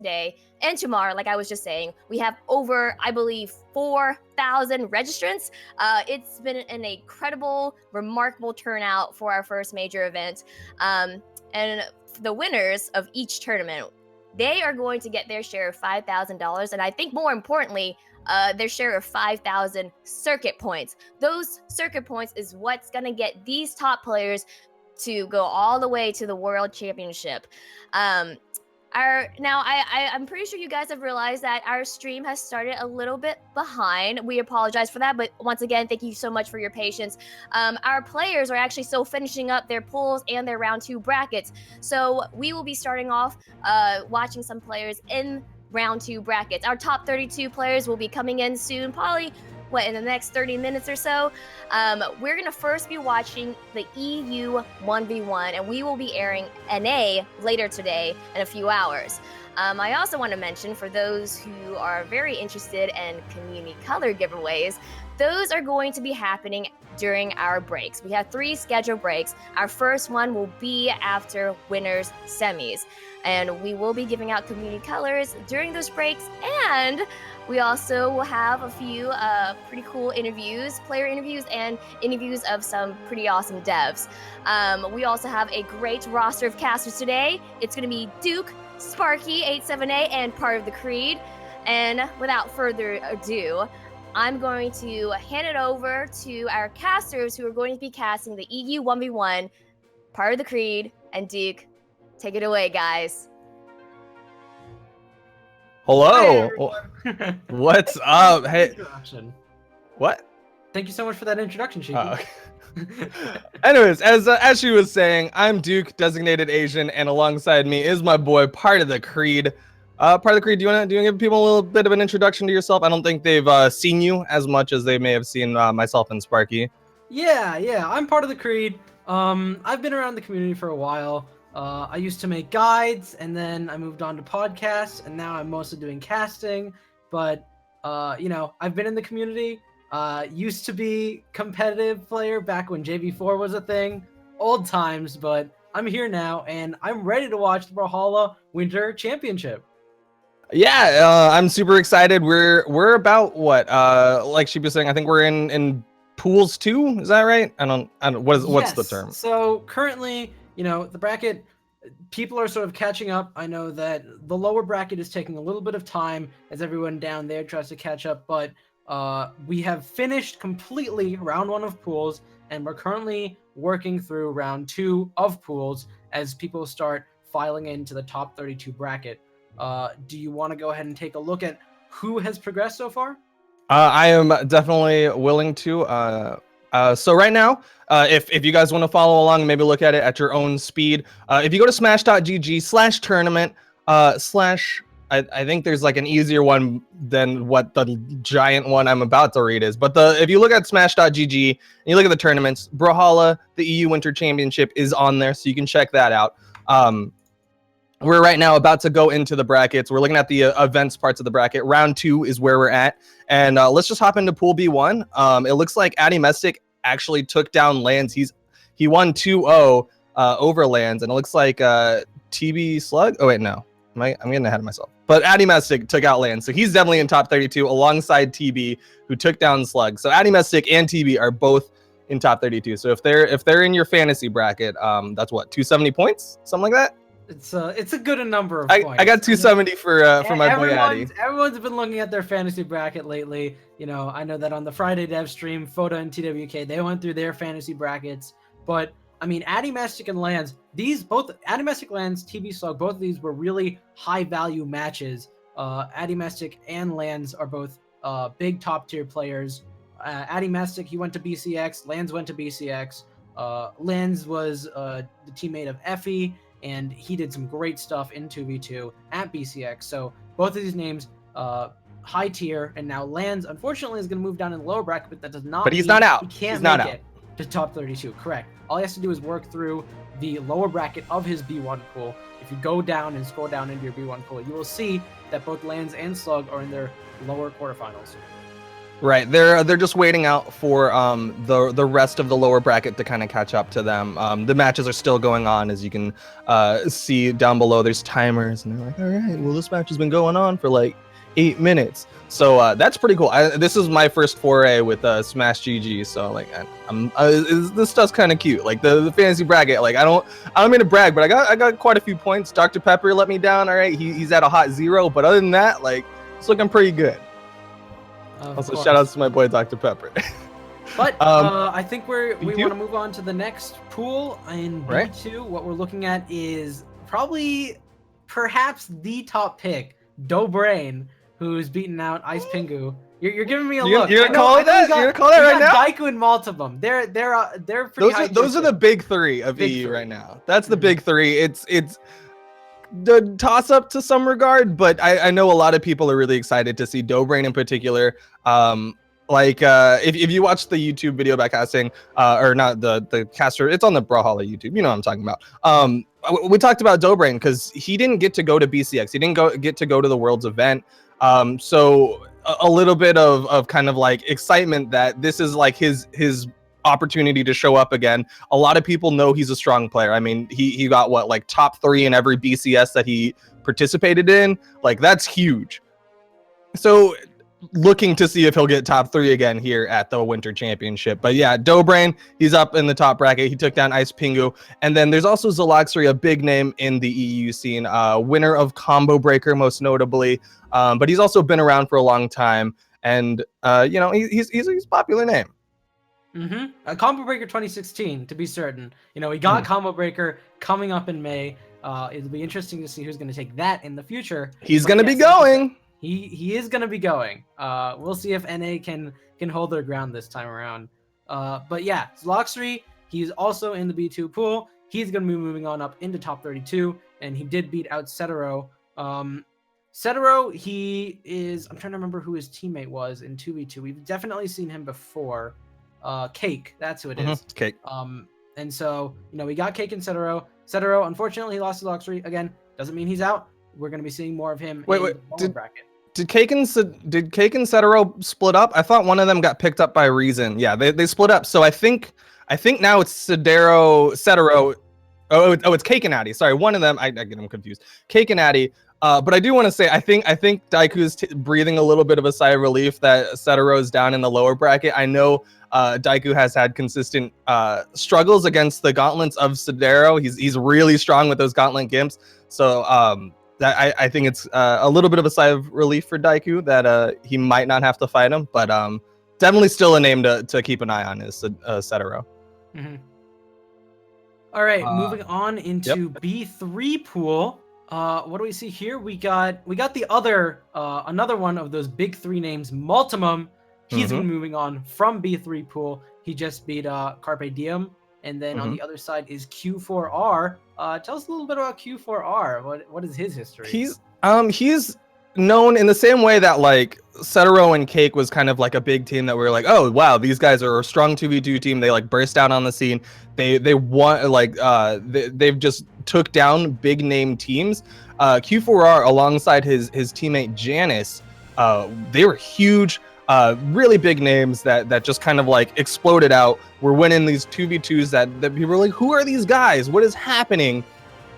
today and tomorrow, like I was just saying, we have over, I believe, 4,000 registrants. It's been an incredible, remarkable turnout for our first major event. And the winners of each tournament, they are going to get their share of $5,000. And I think more importantly, their share of 5,000 circuit points. Those circuit points is what's going to get these top players to go all the way to the World Championship. I'm pretty sure you guys have realized that our stream has started a little bit behind. We apologize for that, but once again, thank you so much for your patience. Our players are actually still finishing up their pools and their round 2 brackets, so we will be starting off watching some players in round 2 brackets. Our top 32 players will be coming in soon, probably in the next 30 minutes or so. We're going to first be watching the EU 1v1, and we will be airing NA later today in a few hours. I also want to mention, for those who are very interested in community color giveaways, those are going to be happening during our breaks. We have 3 scheduled breaks. Our first one will be after winners semis, and we will be giving out community colors during those breaks, and we also will have a few pretty cool interviews, player interviews, and interviews of some pretty awesome devs. We also have a great roster of casters today. It's going to be Duke, Sparky, 87A, and part of the Creed. And without further ado, I'm going to hand it over to our casters who are going to be casting the EU 1v1, part of the Creed, and Duke. Take it away, guys. Hello. What's up? Hey. What? Thank you so much for that introduction, Shiki. Anyways, as she was saying, I'm Duke, designated Asian, and alongside me is my boy, part of the Creed. Part of the Creed, do you want to give people a little bit of an introduction to yourself? I don't think they've seen you as much as they may have seen myself and Sparky. Yeah, I'm part of the Creed. I've been around the community for a while. I used to make guides, and then I moved on to podcasts, and now I'm mostly doing casting. But I've been in the community. Used to be competitive player back when JV4 was a thing. Old times, but I'm here now, and I'm ready to watch the Brawlhalla Winter Championship. Yeah, I'm super excited. We're about what? Like she was saying, I think we're in pools 2. Is that right? I don't. What's the term? So currently, the bracket, people are sort of catching up. I know that the lower bracket is taking a little bit of time as everyone down there tries to catch up, but we have finished completely round 1 of pools, and we're currently working through round 2 of pools as people start filing into the top 32 bracket. Do you want to go ahead and take a look at who has progressed so far? I am definitely willing to. So right now, if you guys want to follow along, maybe look at it at your own speed. If you go to smash.gg/tournament I think there's like an easier one than what the giant one I'm about to read is. But if you look at smash.gg and you look at the tournaments, Brawlhalla, the EU Winter Championship is on there, so you can check that out. We're right now about to go into the brackets. We're looking at the events parts of the bracket. Round 2 is where we're at. And let's just hop into Pool B1. It looks like Addy Mestic actually took down Lands. He won 2-0 over Lands. And it looks like TB Slug. Oh, wait, no. I'm getting ahead of myself. But Addy Mestic took out Lands. So he's definitely in top 32 alongside TB, who took down Slug. So Addy Mestic and TB are both in top 32. So if they're in your fantasy bracket, that's what, 270 points? Something like that? It's a good number of points. I got 270 for my boy Addy. Everyone's been looking at their fantasy bracket lately. I know that on the Friday Dev stream, Foda and TWK, they went through their fantasy brackets. But I mean, Addy Mestic and Lands, both Addy Mestic, Lands, TB Slug, both of these were really high value matches. Addy Mestic and Lands are both big top tier players. Addy Mestic, he went to BCX. Lands went to BCX. Lands was the teammate of Effie, and he did some great stuff in 2v2 at BCX. So both of these names, high tier, and now Lands, unfortunately, is going to move down in the lower bracket, but that does not But he's not out. He can't make it to top 32, correct. All he has to do is work through the lower bracket of his B1 pool. If you go down and scroll down into your B1 pool, you will see that both Lands and Slug are in their lower quarterfinals. Right, they're just waiting out for the rest of the lower bracket to kind of catch up to them. The matches are still going on, as you can see down below. There's timers, and they're like, all right, well, this match has been going on for like 8 minutes, so that's pretty cool. This is my first foray with Smash GG, so like this stuff's kind of cute. Like the fantasy bracket, like I don't mean to brag, but I got quite a few points. Dr. Pepper let me down. All right, he's at a hot 0, but other than that, like it's looking pretty good. Also, shout outs to my boy Dr. Pepper. But I think we B2? want to move on to the next pool in B2. Right. What we're looking at is perhaps the top pick, Dobrain, who's beaten out Ice Pingu. You're giving me a look. You're gonna call it that? You're gonna call that right now? Daiku and Multibum. They're pretty high. Those are the big three of Big EU three. right now. That's the big three. It's the toss up to some regard, but I know a lot of people are really excited to see Dobrain in particular. If you watch the YouTube video by casting, or not the caster, it's on the Brawlhalla YouTube. You know what I'm talking about. We talked about Dobrain because he didn't get to go to BCX. He didn't get to go to the Worlds event. So a little bit of kind of like excitement that this is like his opportunity to show up again. A lot of people know he's a strong player. I mean, he got what, like top 3 in every BCS that he participated in. Like that's huge. So looking to see if he'll get top 3 again here at the Winter Championship. But yeah, Dobrain, he's up in the top bracket. He took down Ice Pingu. And then there's also Zaloxry, a big name in the EU scene, winner of Combo Breaker most notably. But he's also been around for a long time, and he's a popular name. Combo Breaker 2016, to be certain. We got Combo Breaker coming up in May. It'll be interesting to see who's going to take that in the future. He's going to be going. He is going to be going. We'll see if NA can hold their ground this time around. But yeah, Zaloxry, he's also in the B2 pool. He's going to be moving on up into top 32, and he did beat out Setero. Setero, he is... I'm trying to remember who his teammate was in 2v2. We've definitely seen him before. Cake, that's who it is. Cake. And so, we got Cake and Setero. Setero, unfortunately, he lost to Luxury. Again, doesn't mean he's out. We're going to be seeing more of him in the bottom bracket. Did Cake and Setero split up? I thought one of them got picked up by Reason. Yeah, they split up. So I think now it's Setero. Oh, it's Cake and Addy. Sorry, one of them. I get them confused. Cake and Addy. But I do want to say, I think Daiku's breathing a little bit of a sigh of relief that Setero's down in the lower bracket. I know Daiku has had consistent struggles against the gauntlets of Setero. He's really strong with those gauntlet gimps. So I think it's a little bit of a sigh of relief for Daiku that he might not have to fight him. But definitely still a name to keep an eye on is Setero. All right, moving on into B3 pool. What do we see here? We got the other another one of those big 3 names, Multimum. He's been moving on from B3 pool. He just beat Carpe Diem, and then on the other side is Q4R. Tell us a little bit about Q4R. What is his history? He's known in the same way that like Setero and Cake was kind of like a big team that we were like, oh wow, these guys are a strong 2v2 team. They like burst out on the scene. They want like they've just took down big name teams. Q4R alongside his teammate Janice, they were huge, really big names that just kind of like exploded out. We're winning these 2v2s that people were like, who are these guys? What is happening?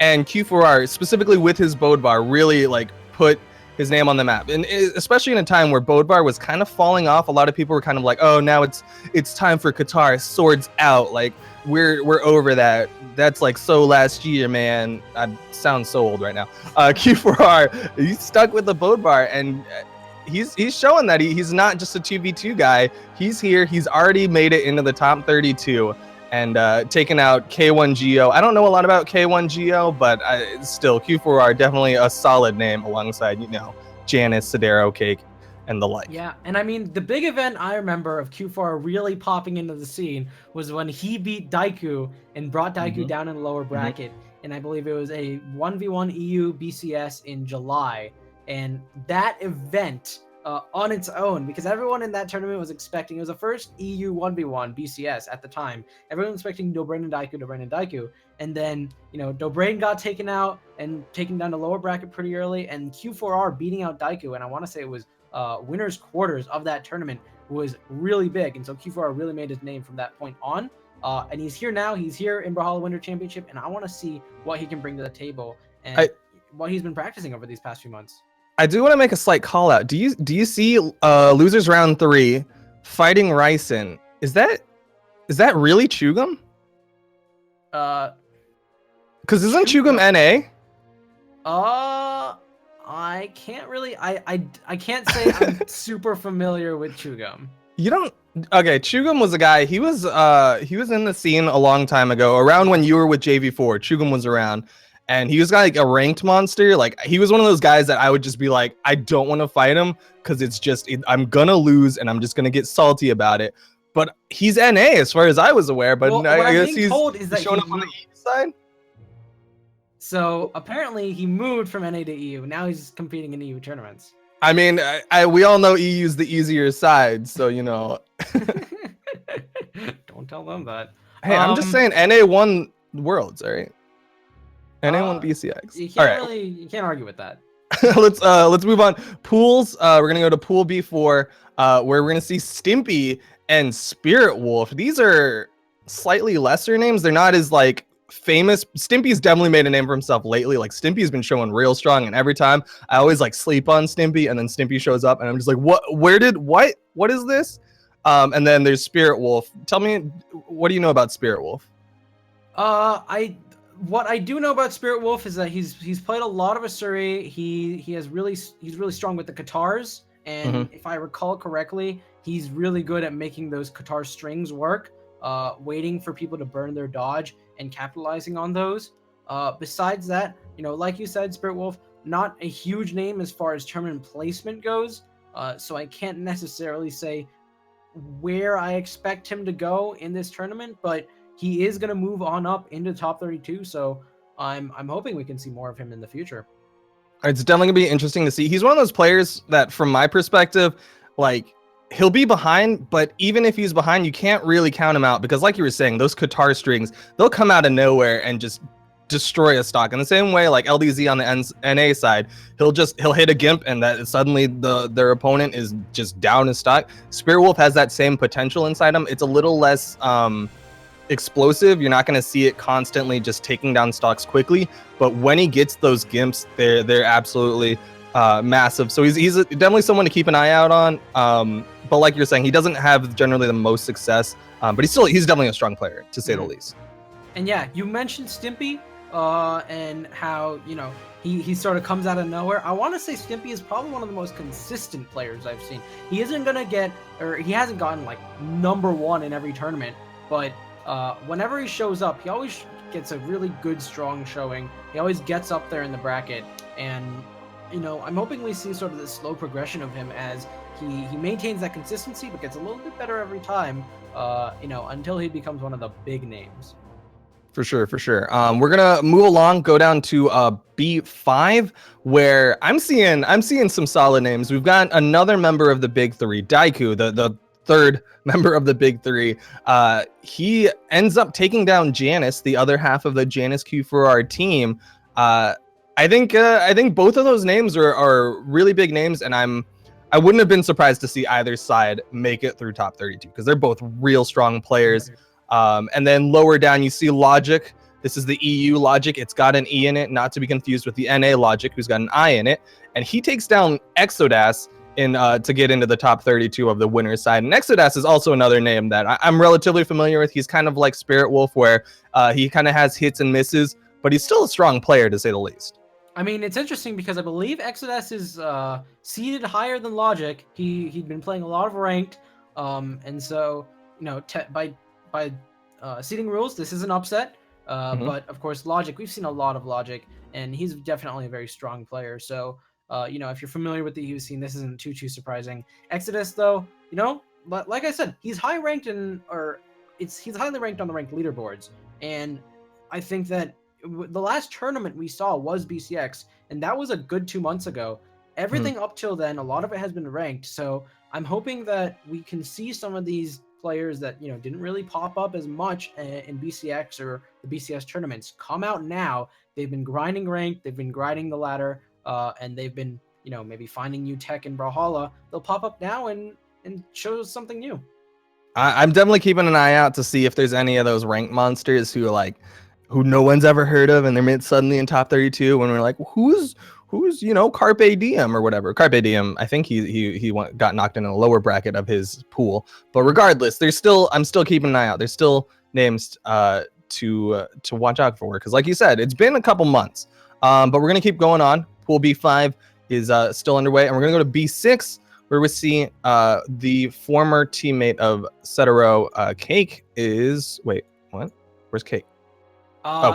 And Q4R, specifically with his Bodvar, really like put his name on the map, and especially in a time where Bodvar was kind of falling off. A lot of people were kind of like, oh, now it's time for Qatar, swords out, like we're over that. That's like so last year, man. I sound so old right now. Q4R, he's stuck with the Bodvar, and he's showing that he's not just a 2v2 guy. He's here. He's already made it into the top 32 and taken out K1GO. I don't know a lot about K1GO, but still, Q4R definitely a solid name alongside, Janice, Setero, Cake, and the like. Yeah, and I mean, the big event I remember of Q4R really popping into the scene was when he beat Daiku and brought Daiku down in the lower bracket. And I believe it was a 1v1 EU BCS in July. And that event on its own, because everyone in that tournament was expecting, it was the first EU 1v1 BCS at the time. Everyone was expecting Dobrain and Daiku. And then, Dobrain got taken out and taken down to lower bracket pretty early, and Q4R beating out Daiku. And I want to say it was winner's quarters of that tournament was really big, and so Q4R really made his name from that point on. And he's here now. He's here in Brawlhalla Winter Championship, and I want to see what he can bring to the table and what he's been practicing over these past few months. I do want to make a slight call out. Do you see losers round 3 fighting Ryson? Is that really Chugum? Because isn't Chugum NA? I can't really. I can't say I'm super familiar with Chugum. You don't. Okay, Chugum was a guy. He was in the scene a long time ago, around when you were with JV4. Chugum was around, and he was like a ranked monster. Like he was one of those guys that I would just be like, I don't want to fight him because I'm gonna lose and I'm just gonna get salty about it. But he's NA as far as I was aware. But well, I guess he's told is that showing up on the EU side. So apparently he moved from NA to EU. Now he's competing in EU tournaments. I mean, we all know EU's the easier side, so you know. Don't tell them that. Hey, I'm just saying NA won Worlds, all right? NA won BCX. You can't you can't argue with that. Let's move on. Pools. We're gonna go to Pool B4, where we're gonna see Stimpy and Spirit Wolf. These are slightly lesser names. They're not as like famous. Stimpy's definitely made a name for himself lately. Like Stimpy's been showing real strong, and every time I always like sleep on Stimpy, and then Stimpy shows up, and I'm just like, what is this? And then there's Spirit Wolf. Tell me, what do you know about Spirit Wolf? What I do know about Spirit Wolf is that he's played a lot of Asuri. He's really strong with the Katars, and if I recall correctly, he's really good at making those Katar strings work, waiting for people to burn their dodge and capitalizing on those. Besides that, you know, like you said, Spirit Wolf, not a huge name as far as tournament placement goes, so I can't necessarily say where I expect him to go in this tournament, but he is going to move on up into top 32, so I'm hoping we can see more of him in the future. It's definitely going to be interesting to see. He's one of those players that, from my perspective, like, he'll be behind, but even if he's behind, you can't really count him out because, like you were saying, those Qatar strings, they'll come out of nowhere and just destroy a stock. In the same way, like LDZ on the NA side, he'll hit a Gimp and that suddenly their opponent is just down his stock. Spirit Wolf has that same potential inside him. It's a little less explosive. You're not going to see it constantly just taking down stocks quickly, but when he gets those Gimps, they're absolutely massive. So he's definitely someone to keep an eye out on. But like you're saying, he doesn't have generally the most success, but he's definitely a strong player, to say the least. And yeah, you mentioned Stimpy, and how, you know, he sort of comes out of nowhere. I want to say Stimpy is probably one of the most consistent players I've seen. He isn't going to get, or he hasn't gotten like #1 in every tournament, but whenever he shows up, he always gets a really good, strong showing. He always gets up there in the bracket, and you know, I'm hoping we see sort of this slow progression of him as he maintains that consistency, but gets a little bit better every time, you know, until he becomes one of the big names. For sure. We're gonna move along, go down to B5, where I'm seeing some solid names. We've got another member of the Big Three, Daiku, the third member of the Big Three. He ends up taking down Janice, the other half of the Janice Q4R team. I think both of those names are really big names, and I wouldn't have been surprised to see either side make it through top 32 because they're both real strong players. And then lower down, you see Logic. This is the EU Logic. It's got an E in it, not to be confused with the NA Logic, who's got an I in it. And he takes down Exodas to get into the top 32 of the winner's side. And Exodas is also another name that I'm relatively familiar with. He's kind of like Spirit Wolf, where he kind of has hits and misses, but he's still a strong player, to say the least. I mean, it's interesting because I believe Exodus is seeded higher than Logic. He'd been playing a lot of ranked, and so, you know, by seeding rules, this is an upset. But of course, Logic, we've seen a lot of Logic, and he's definitely a very strong player. So, you know, if you're familiar with the EU scene, this isn't too surprising. Exodus, though, you know, but like I said, he's high ranked he's highly ranked on the ranked leaderboards, and I think that the last tournament we saw was BCX, and that was a good 2 months ago. Everything up till then, a lot of it has been ranked. So I'm hoping that we can see some of these players that, you know, didn't really pop up as much in BCX or the BCS tournaments come out now. They've been grinding ranked, they've been grinding the ladder, and they've been, you know, maybe finding new tech in Brawlhalla. They'll pop up now, and and show something new. I'm definitely keeping an eye out to see if there's any of those ranked monsters who no one's ever heard of, and they're made suddenly in top 32. When we're like, who's Carpe Diem or whatever. Carpe Diem, I think got knocked in a lower bracket of his pool. But regardless, I'm still keeping an eye out. There's still names to watch out for, because like you said, it's been a couple months. But we're gonna keep going on. Pool B5 is still underway, and we're gonna go to B6. Where we see the former teammate of Setero, Cake is... Wait, what? Where's Cake?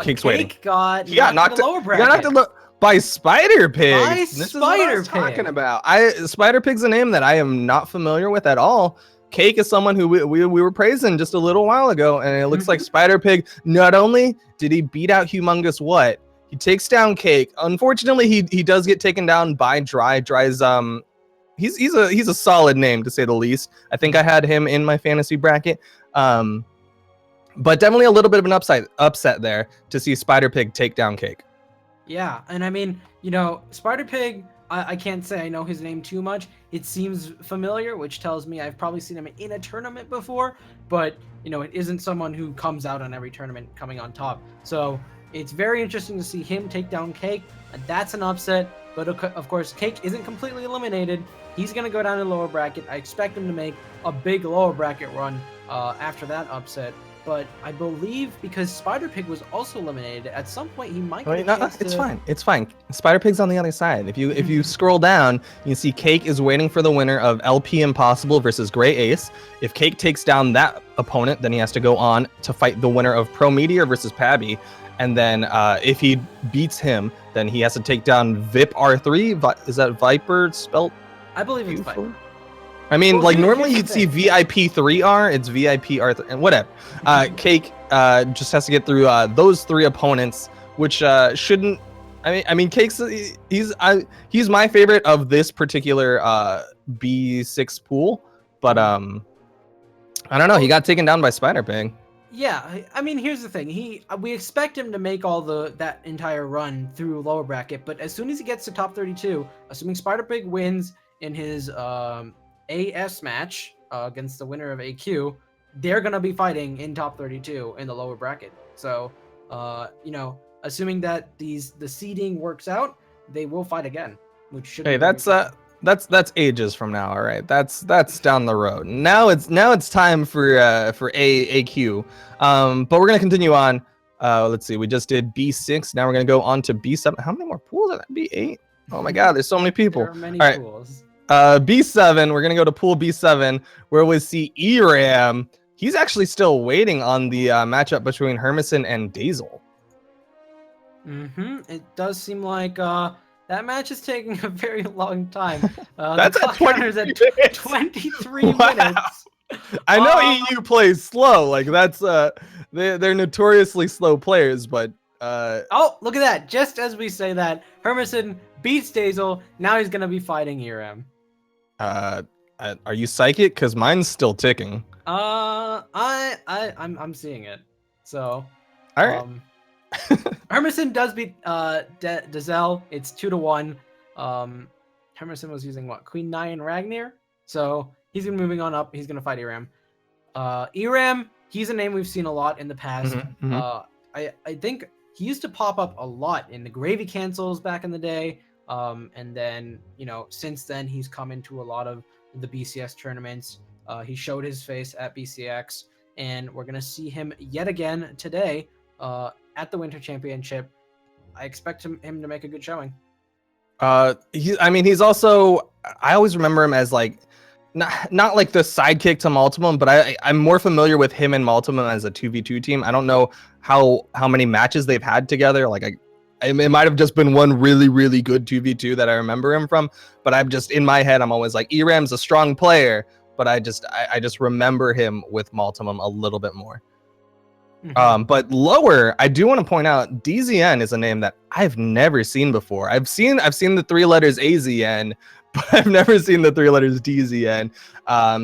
Cake's waiting. Cake got knocked in the lower bracket. By Spider Pig. By This is what I was Spider Pig. talking about. Spider Pig's a name that I am not familiar with at all. Cake is someone who we were praising just a little while ago, and it looks like Spider Pig, not only did he beat out Humongous What, he takes down Cake. Unfortunately, he does get taken down by Dry. Dry's he's a solid name, to say the least. I think I had him in my fantasy bracket. But definitely a little bit of an upset there to see Spider Pig take down Cake. Yeah, and I mean, Spider Pig, I can't say I know his name too much. It seems familiar, which tells me I've probably seen him in a tournament before, but, it isn't someone who comes out on every tournament coming on top. So it's very interesting to see him take down Cake, and that's an upset. But of course, Cake isn't completely eliminated. He's going to go down in the lower bracket. I expect him to make a big lower bracket run after that upset. But I believe because Spider Pig was also eliminated, at some point he might get a chance It's fine. It's fine. Spider Pig's on the other side. If you scroll down, you can see Cake is waiting for the winner of LP Impossible versus Gray Ace. If Cake takes down that opponent, then he has to go on to fight the winner of Pro Meteor versus Pabby. And then if he beats him, then he has to take down VIP R3. Is that Viper spelled? I believe it's Viper. I mean, well, normally you'd see VIP 3R, it's VIP R3, and whatever. Cake just has to get through those three opponents, which shouldn't. I mean, Cake's he's my favorite of this particular B6 pool, but I don't know. He got taken down by Spider Pig. Yeah, I mean, here's the thing. We expect him to make all that entire run through lower bracket, but as soon as he gets to top 32, assuming Spider Pig wins in his AS match against the winner of AQ, they're gonna be fighting in top 32 in the lower bracket. So, assuming that the seeding works out, they will fight again, which should. Hey, that's ages from now. All right, that's down the road. Now it's time for AQ. But we're gonna continue on. Let's see. We just did B6. Now we're gonna go on to B7. How many more pools are that? B8. Oh my God, there's so many people. There are many all right. pools. B7. We're gonna go to pool B7, where we see Eram. He's actually still waiting on the matchup between Hermison and Dazel. It does seem like that match is taking a very long time. That's the at 23 at 23 minutes. I know EU plays slow. Like that's they're notoriously slow players, but oh, look at that! Just as we say that, Hermison beats Dazel. Now he's gonna be fighting Eram. Are you psychic? Because mine's still ticking. I'm seeing it. So, all right. Hermison does beat Dazel. It's 2-1. Hermison was using what, Queen Nai Ragnar? So he's gonna moving on up. He's gonna fight Eram. Eram, he's a name we've seen a lot in the past. I think he used to pop up a lot in the Gravy Cancels back in the day. And then, since then he's come into a lot of the BCS tournaments. He showed his face at BCX, and we're gonna see him yet again today at the Winter Championship. I expect him to make a good showing. He's also, I always remember him as like not like the sidekick to Multimum, but I'm more familiar with him and Multimum as a 2v2 team. I don't know how many matches they've had together. Like it might have just been one really, really good 2v2 that I remember him from, but I'm just in my head, I'm always like, Eram's a strong player, but I just remember him with Multimum a little bit more. But lower, I do want to point out DZN is a name that I've never seen before. I've seen the three letters AZN, but I've never seen the three letters DZN.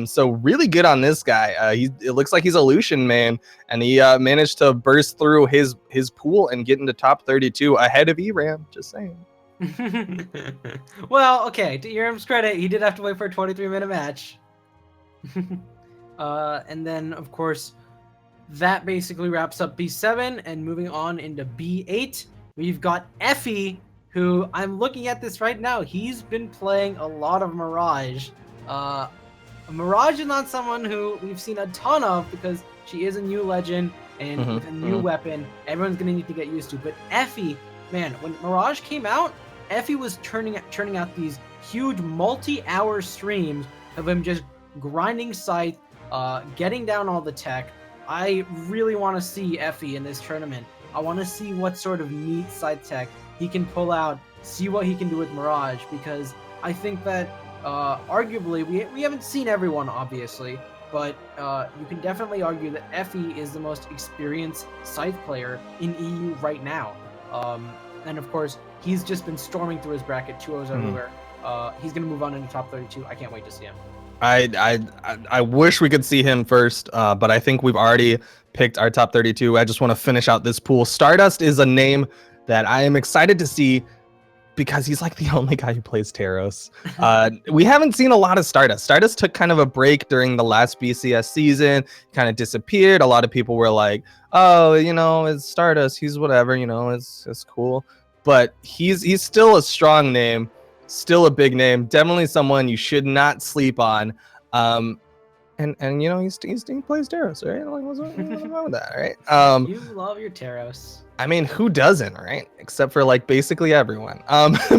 So really good on this guy. It looks like he's a Lucian main, and he managed to burst through his pool and get into top 32 ahead of Eram. Just saying. Well, okay, to Eram's credit, he did have to wait for a 23-minute match. And then, of course, that basically wraps up B7, and moving on into B8, we've got Effie, who I'm looking at this right now. He's been playing a lot of Mirage. Mirage is not someone who we've seen a ton of because she is a new legend and with a new weapon, everyone's gonna need to get used to. But Effie, man, when Mirage came out, Effie was churning out these huge multi-hour streams of him just grinding Scythe, getting down all the tech. I really want to see Effie in this tournament. I want to see what sort of neat Scythe tech he can pull out, see what he can do with Mirage, because I think that arguably, we haven't seen everyone, obviously, but you can definitely argue that Effie is the most experienced Scythe player in EU right now. And of course, he's just been storming through his bracket, 2-0s everywhere. He's going to move on into top 32. I can't wait to see him. I wish we could see him first, but I think we've already picked our top 32. I just want to finish out this pool. Stardust is a name that I am excited to see because he's like the only guy who plays Taros. We haven't seen a lot of Stardust. Stardust took kind of a break during the last BCS season, kind of disappeared. A lot of people were like, oh, you know, it's Stardust. He's whatever, you know, it's cool. But he's still a strong name, still a big name, definitely someone you should not sleep on. And you know, he plays Taros, right? Like, what's wrong with that, right? You love your Taros. I mean, who doesn't, right? Except for like basically everyone.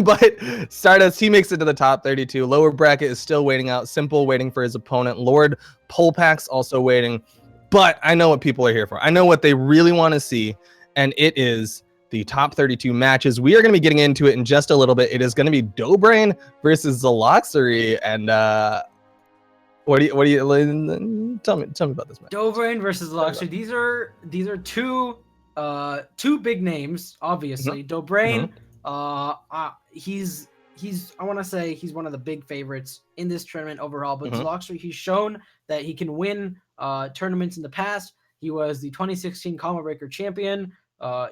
But Stardust, he makes it to the top 32. Lower bracket is still waiting out. Simple waiting for his opponent. Lord Polpax also waiting. But I know what people are here for. I know what they really want to see, and it is the top 32 matches. We are going to be getting into it in just a little bit. It is going to be Dobrain versus Zaloxery, and what do you tell me about this match? Dobrain versus Zaloxery. These are two big names, obviously. Dobrain, he's I want to say he's one of the big favorites in this tournament overall. But Zaloxery, he's shown that he can win tournaments in the past. He was the 2016 Combo Breaker champion.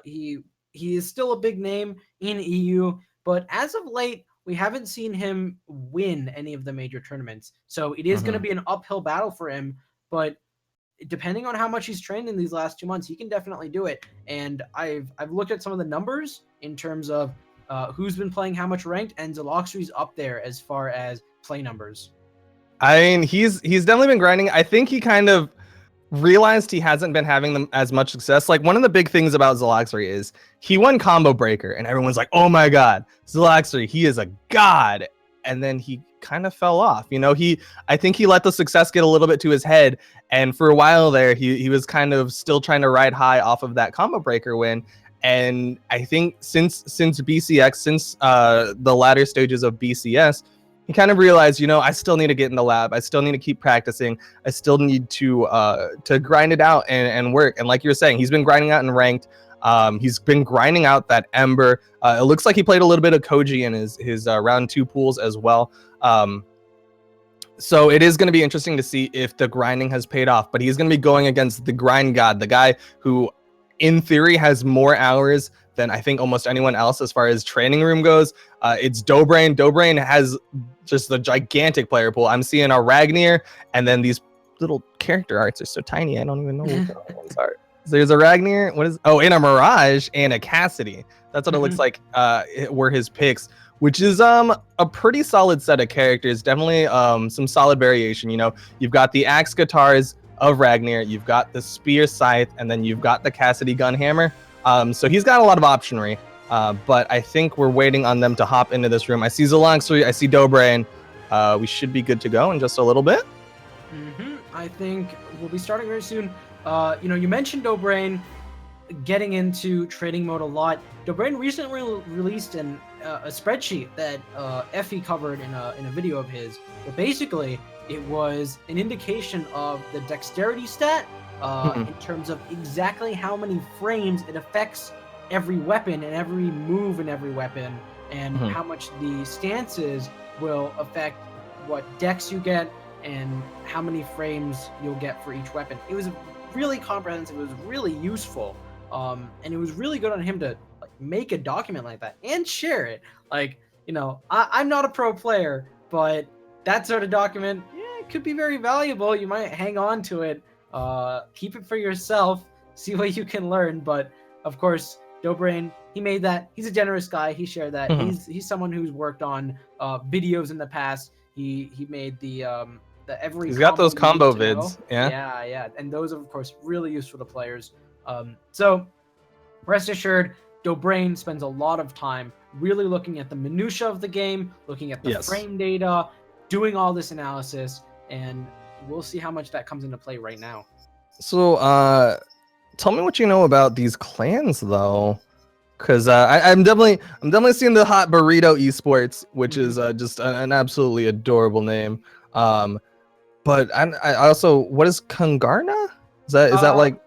He is still a big name in EU, but as of late, we haven't seen him win any of the major tournaments. So it is going to be an uphill battle for him, but depending on how much he's trained in these last 2 months, he can definitely do it. And I've looked at some of the numbers in terms of who's been playing how much ranked, and Zaloxery's up there as far as play numbers. I mean, he's definitely been grinding. I think he kind of realized he hasn't been having them as much success. Like, one of the big things about Zaloxery is he won Combo Breaker, and everyone's like, oh my god, Zaloxery, he is a god. And then he kind of fell off. You know, I think he let the success get a little bit to his head, and for a while there, he was kind of still trying to ride high off of that Combo Breaker win. And I think since BCX, since the latter stages of BCS, he kind of realized, you know, I still need to get in the lab. I still need to keep practicing. I still need to grind it out and work. And like you were saying, he's been grinding out in ranked. He's been grinding out that Ember. It looks like he played a little bit of Koji in his round 2 pools as well. So it is going to be interesting to see if the grinding has paid off. But he's going to be going against the grind god, the guy who, in theory, has more hours than I think almost anyone else as far as training room goes. It's Dobrain. Dobrain has just the gigantic player pool. I'm seeing a Ragnar, and then these little character arts are so tiny. I don't even know what the ones are. So there's a Ragnar. And a Mirage and a Cassidy. That's what it looks like were his picks, which is a pretty solid set of characters. Definitely some solid variation. You know, you've got the axe guitars of Ragnar, you've got the spear scythe, and then you've got the Cassidy gun hammer. So he's got a lot of optionry, but I think we're waiting on them to hop into this room. I see Zaloxery, I see Dobrain. We should be good to go in just a little bit. I think we'll be starting very soon. You know, you mentioned Dobrain getting into trading mode a lot. Dobrain recently released a spreadsheet that Effie covered in a video of his. But basically, it was an indication of the dexterity stat in terms of exactly how many frames it affects every weapon and every move in every weapon, and how much the stances will affect what dex you get and how many frames you'll get for each weapon. It was really comprehensive. It was really useful. And it was really good on him to make a document like that and share it. Like, you know, I'm not a pro player, but that sort of document, could be very valuable. You might hang on to it, keep it for yourself, see what you can learn. But of course, Dobrain, he made that. He's a generous guy. He shared that. He's someone who's worked on videos in the past. He made the every. He's got those combo vids. Yeah, and those are of course really useful to players. So rest assured, Dobrain spends a lot of time really looking at the minutia of the game, looking at the frame data, doing all this analysis, and we'll see how much that comes into play right now. So, tell me what you know about these clans, though, because I'm definitely seeing the hot burrito esports, which is just an absolutely adorable name. But I also, what is Kungarna? Is that like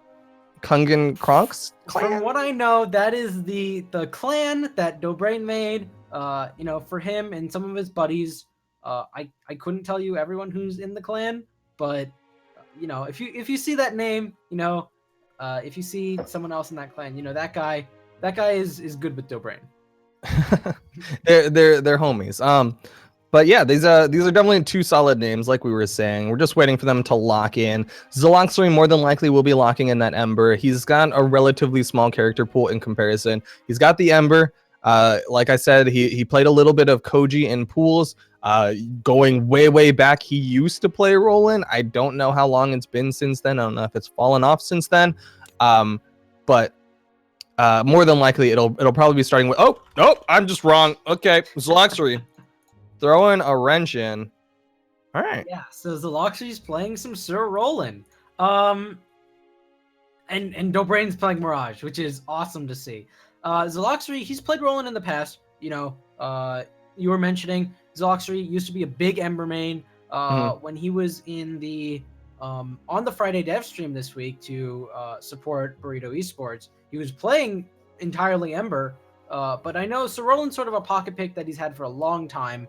Kungan Kronk's clan? From what I know, that is the clan that Dobrain made. For him and some of his buddies. I couldn't tell you everyone who's in the clan, but if you see that name, if you see someone else in that clan, that guy is good with Dobrain. they're homies. But yeah, these are definitely two solid names, like we were saying. We're just waiting for them to lock in. Zaloxry more than likely will be locking in that Ember. He's got a relatively small character pool in comparison. He's got the Ember. Like I said, he played a little bit of Koji in pools. Going way back, he used to play Roland. I don't know how long it's been since then. I don't know if it's fallen off since then. But more than likely, it'll probably be starting with. Oh, I'm just wrong. Okay, Zaloxry. Throwing a wrench in. All right. Yeah, so Zaloxry's playing some Sir Roland. And Dobrain's playing Mirage, which is awesome to see. Zaloxry, he's played Roland in the past. You were mentioning Zaloxry used to be a big Ember main. When he was in the on the Friday dev stream this week to support Burrito Esports, he was playing entirely Ember. But I know Sir Roland's sort of a pocket pick that he's had for a long time.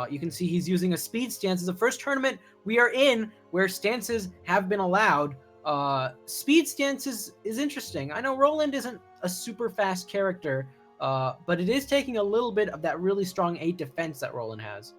You can see he's using a speed stance. It's the first tournament we are in where stances have been allowed. Speed stance is interesting. I know Roland isn't a super fast character, but it is taking a little bit of that really strong 8 defense that Roland has.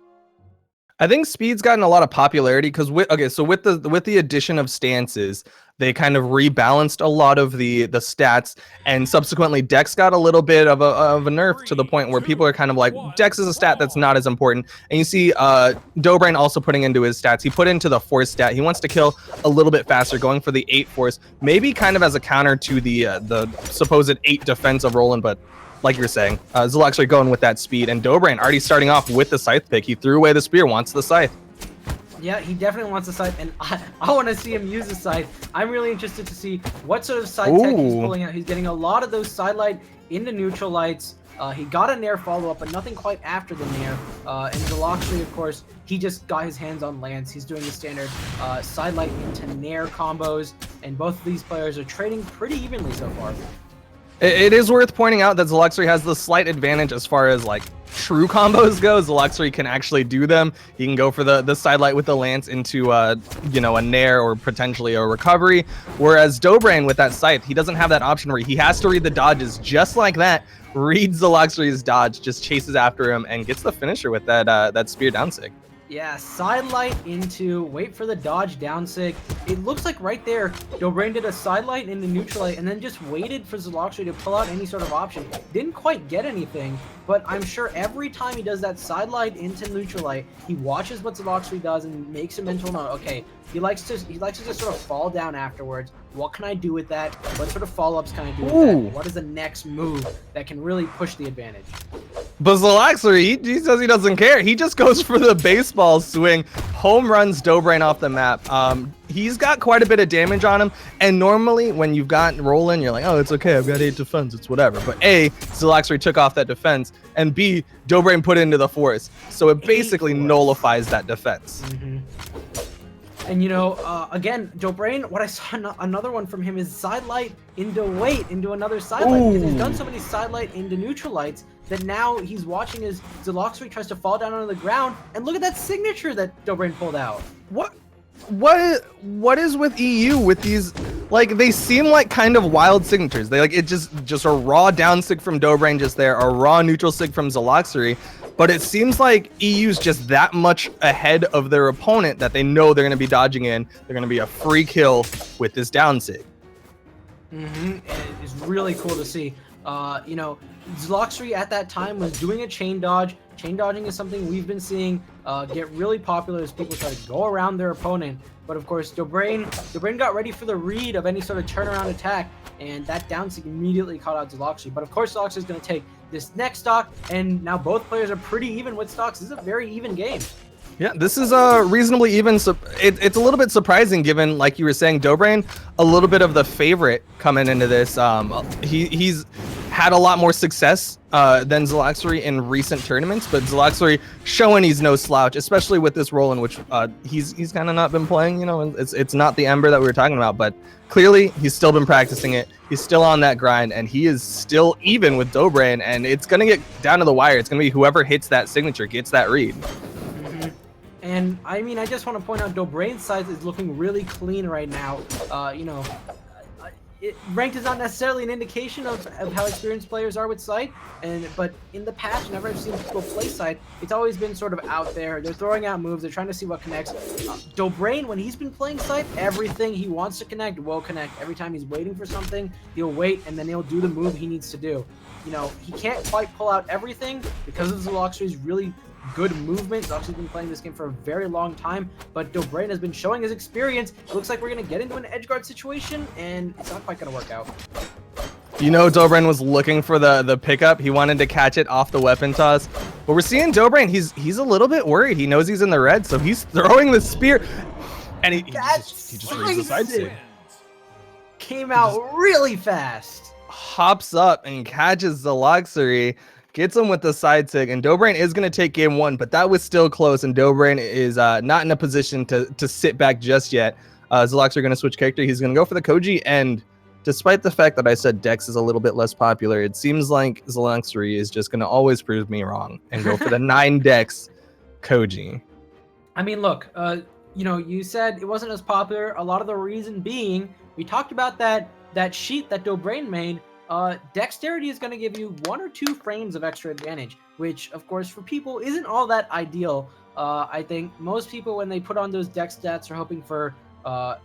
I think speed's gotten a lot of popularity because with the addition of stances, they kind of rebalanced a lot of the stats, and subsequently Dex got a little bit of a nerf to the point where people are kind of like, Dex is a stat that's not as important. And you see Dobrain also putting into his stats. He put into the force stat. He wants to kill a little bit faster, going for the 8 force, maybe kind of as a counter to the supposed 8 defense of Roland, but like you're saying, Zaloxry going with that speed, and Dobrain already starting off with the scythe pick. He threw away the spear, wants the scythe. Yeah, he definitely wants the scythe, and I want to see him use the scythe. I'm really interested to see what sort of side tech he's pulling out. He's getting a lot of those side light into neutral lights. He got a Nair follow-up, but nothing quite after the Nair. And Zaloxry, of course, he just got his hands on Lance. He's doing the standard side light into Nair combos, and both of these players are trading pretty evenly so far. It is worth pointing out that Zaloxry has the slight advantage as far as like true combos go. Zaloxry can actually do them. He can go for the sidelight with the lance into a nair or potentially a recovery. Whereas Dobrain with that scythe, he doesn't have that option where he has to read the dodges just like that. Reads Zaloxry's dodge, just chases after him and gets the finisher with that spear down sig. Yeah, sidelight into wait for the dodge down sig. It looks like right there, Dobrain did a sidelight into neutral light and then just waited for Zaloxry to pull out any sort of option. Didn't quite get anything, but I'm sure every time he does that sidelight into neutral light, he watches what Zaloxry does and makes a mental note. Okay, he likes to just sort of fall down afterwards. What can I do with that? What sort of follow-ups can I do with that? What is the next move that can really push the advantage? But Zaloxry, he says he doesn't care. He just goes for the baseball swing, home runs Dobrain off the map. He's got quite a bit of damage on him, and normally when you've got Roland, you're like, oh, it's okay, I've got 8 defense, it's whatever. But A, Zaloxry took off that defense, and B, Dobrain put it into the force, so it basically nullifies that defense. And again, Dobrain, what I saw another one from him is sidelight into wait into another sidelight. Because he's done so many sidelight into neutral lights that now he's watching as Zaloxry tries to fall down onto the ground, and look at that signature that Dobrain pulled out. What is with EU with these? Like, they seem like kind of wild signatures. They it's just a raw down sig from Dobrain just there, a raw neutral sig from Zaloxry. but it seems like EU's just that much ahead of their opponent that they know they're going to be dodging in. They're going to be a free kill with this down sig. And it's really cool to see. You know, Zloxry at that time was doing a chain dodge. Chain dodging is something we've been seeing get really popular as people try to go around their opponent. But of course, Dobrain got ready for the read of any sort of turnaround attack, and that down sig immediately caught out Zloxry. But of course, Zloxry is going to take this next stock, and now both players are pretty even with stocks. This is a very even game. Yeah, this is reasonably even. So it's a little bit surprising given, like you were saying, Dobrain, a little bit of the favorite coming into this. He's had a lot more success than Zloxry in recent tournaments, but Zloxry showing he's no slouch, especially with this role in which he's kind of not been playing. You know, it's not the Ember that we were talking about, but clearly he's still been practicing it. He's still on that grind, and he is still even with Dobrain, and it's gonna get down to the wire. It's gonna be whoever hits that signature gets that read. And I mean, I just want to point out Dobrain's side is looking really clean right now. You know, ranked is not necessarily an indication of how experienced players are with sight, but in the past, whenever I've seen people play sight, it's always been sort of out there. They're throwing out moves. They're trying to see what connects. Dobrain, when he's been playing sight, everything he wants to connect will connect. Every time he's waiting for something, he'll wait, and then he'll do the move he needs to do. You know, he can't quite pull out everything because of Zloxry's really good movement. Zloxry's been playing this game for a very long time, but Dobrain has been showing his experience. It looks like we're going to get into an edge guard situation, and it's not quite going to work out. You know, Dobrain was looking for the pickup. He wanted to catch it off the weapon toss. But we're seeing Dobrain, he's a little bit worried. He knows he's in the red, so he's throwing the spear, and he just reads the side stick. Came out really fast. Hops up and catches Zloxry. Gets him with the side sig, and Dobrain is going to take game one, but that was still close, and Dobrain is not in a position to sit back just yet. Zloxry going to switch character. He's going to go for the Koji, and despite the fact that I said Dex is a little bit less popular, it seems like Zloxry is just going to always prove me wrong and go for the 9 Dex Koji. I mean, look, you know, you said it wasn't as popular. A lot of the reason being, we talked about that sheet that Dobrain made. Dexterity is going to give you 1 or 2 frames of extra advantage, which, of course, for people isn't all that ideal. I think most people, when they put on those Dex stats, are hoping for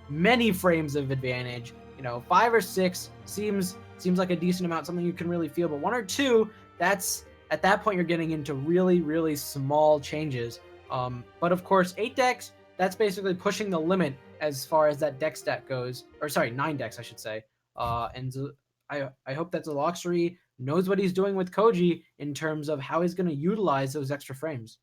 many frames of advantage. You know, 5 or 6 seems like a decent amount, something you can really feel. But 1 or 2, that's at that point you're getting into really, really small changes. But of course, 8 Dex, that's basically pushing the limit as far as that Dex stat goes. Or sorry, 9 Dex, I should say. I hope that Zloxry knows what he's doing with Koji in terms of how he's going to utilize those extra frames.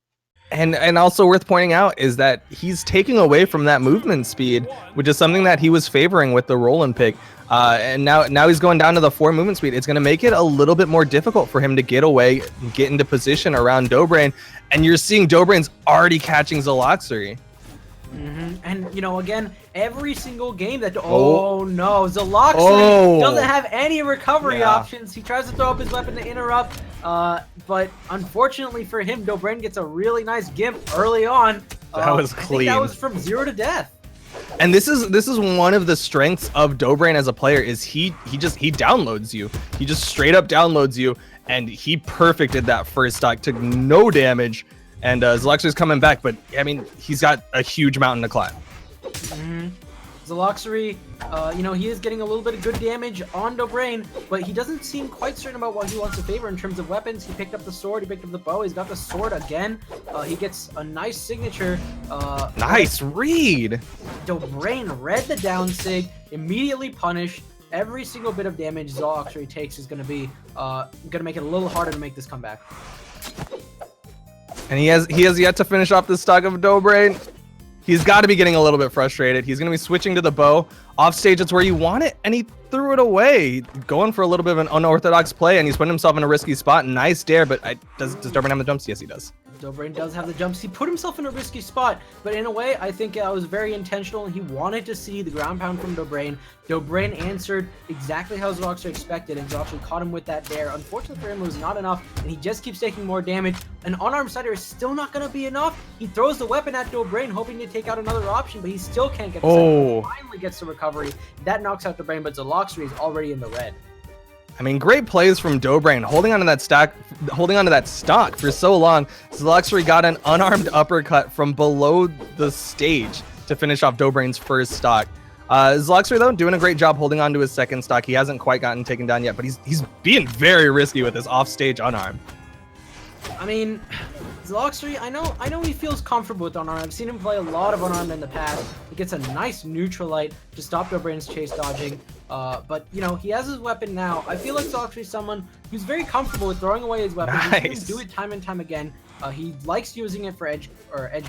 And also worth pointing out is that he's taking away from that movement speed, which is something that he was favoring with the roll-in pick. And now he's going down to the 4 movement speed. It's going to make it a little bit more difficult for him to get away, get into position around Dobrain. And you're seeing Dobrain's already catching Zloxry. And, you know, again, every single game that... Oh, no. Zloxry doesn't have any recovery options. He tries to throw up his weapon to interrupt. But unfortunately for him, Dobrain gets a really nice gimp early on. That was clean. I think that was from 0 to death. And this is one of the strengths of Dobrain as a player is he downloads you. He just straight up downloads you, and he perfected that first stock, took no damage. And Zloxry's coming back, but I mean, he's got a huge mountain to climb. Zloxry, you know, he is getting a little bit of good damage on Dobrain, but he doesn't seem quite certain about what he wants to favor in terms of weapons. He picked up the sword, he picked up the bow, he's got the sword again. He gets a nice signature. Nice read! Dobrain read the down sig, immediately punished. Every single bit of damage Zloxry takes is going to be going to make it a little harder to make this comeback. And he has yet to finish off this stock of Dobrain. He's got to be getting a little bit frustrated. He's going to be switching to the bow. Off stage, it's where you want it, and he threw it away. Going for a little bit of an unorthodox play, and he's putting himself in a risky spot. Nice dare, but does Dobrain have the jumps? Yes, he does. Dobrain does have the jumps. He put himself in a risky spot, but in a way, I think it was very intentional. He wanted to see the ground pound from Dobrain. Dobrain answered exactly how Zloxry expected, and Zloxry caught him with that dare. Unfortunately for him, it was not enough, and he just keeps taking more damage. An unarmed sider is still not going to be enough. He throws the weapon at Dobrain, hoping to take out another option, but he still can't get the second. He finally gets the recovery. That knocks out Dobrain, but Zloxry is already in the red. I mean, great plays from Dobrain, holding onto that stock for so long. Zluxury got an unarmed uppercut from below the stage to finish off Dobrain's first stock. Zluxury, though, doing a great job holding on to his second stock. He hasn't quite gotten taken down yet, but he's being very risky with his offstage unarmed. I mean, Zluxury, I know he feels comfortable with unarmed. I've seen him play a lot of unarmed in the past. He gets a nice neutralite to stop Dobrain's chase dodging. But, you know, he has his weapon now. I feel like Zluxury is someone who's very comfortable with throwing away his weapon. Nice. He's do it time and time again. He likes using it for edge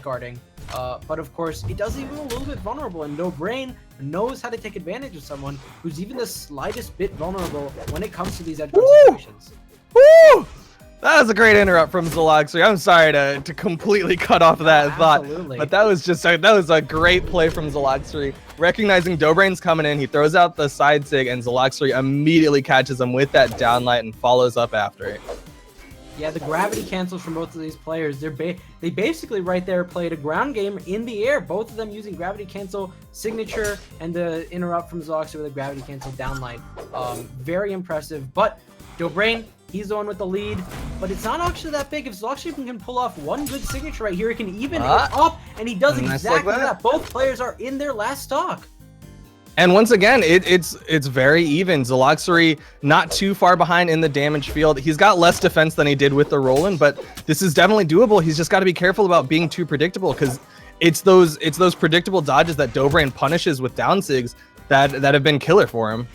guarding. But of course, it does leave him a little bit vulnerable, and Dobrain knows how to take advantage of someone who's even the slightest bit vulnerable when it comes to these edge guard situations. Woo! That was a great interrupt from Zluxury. I'm sorry to completely cut off that thought, but that was a great play from Zluxury. Recognizing Dobrain's coming in, he throws out the side sig, and Zluxury immediately catches him with that downlight and follows up after it. Yeah, the gravity cancels from both of these players. They basically right there played a ground game in the air, both of them using gravity cancel signature and the interrupt from Zluxury with a gravity cancel downlight. Very impressive, but Dobrain, he's the one with the lead, but it's not actually that big. If Zluxury can pull off one good signature right here, he can even it up, and he does exactly that. Both players are in their last stock. And once again, it's very even. Zluxury not too far behind in the damage field. He's got less defense than he did with the Roland, but this is definitely doable. He's just got to be careful about being too predictable, because it's those predictable dodges that Dobrain punishes with down sigs that have been killer for him.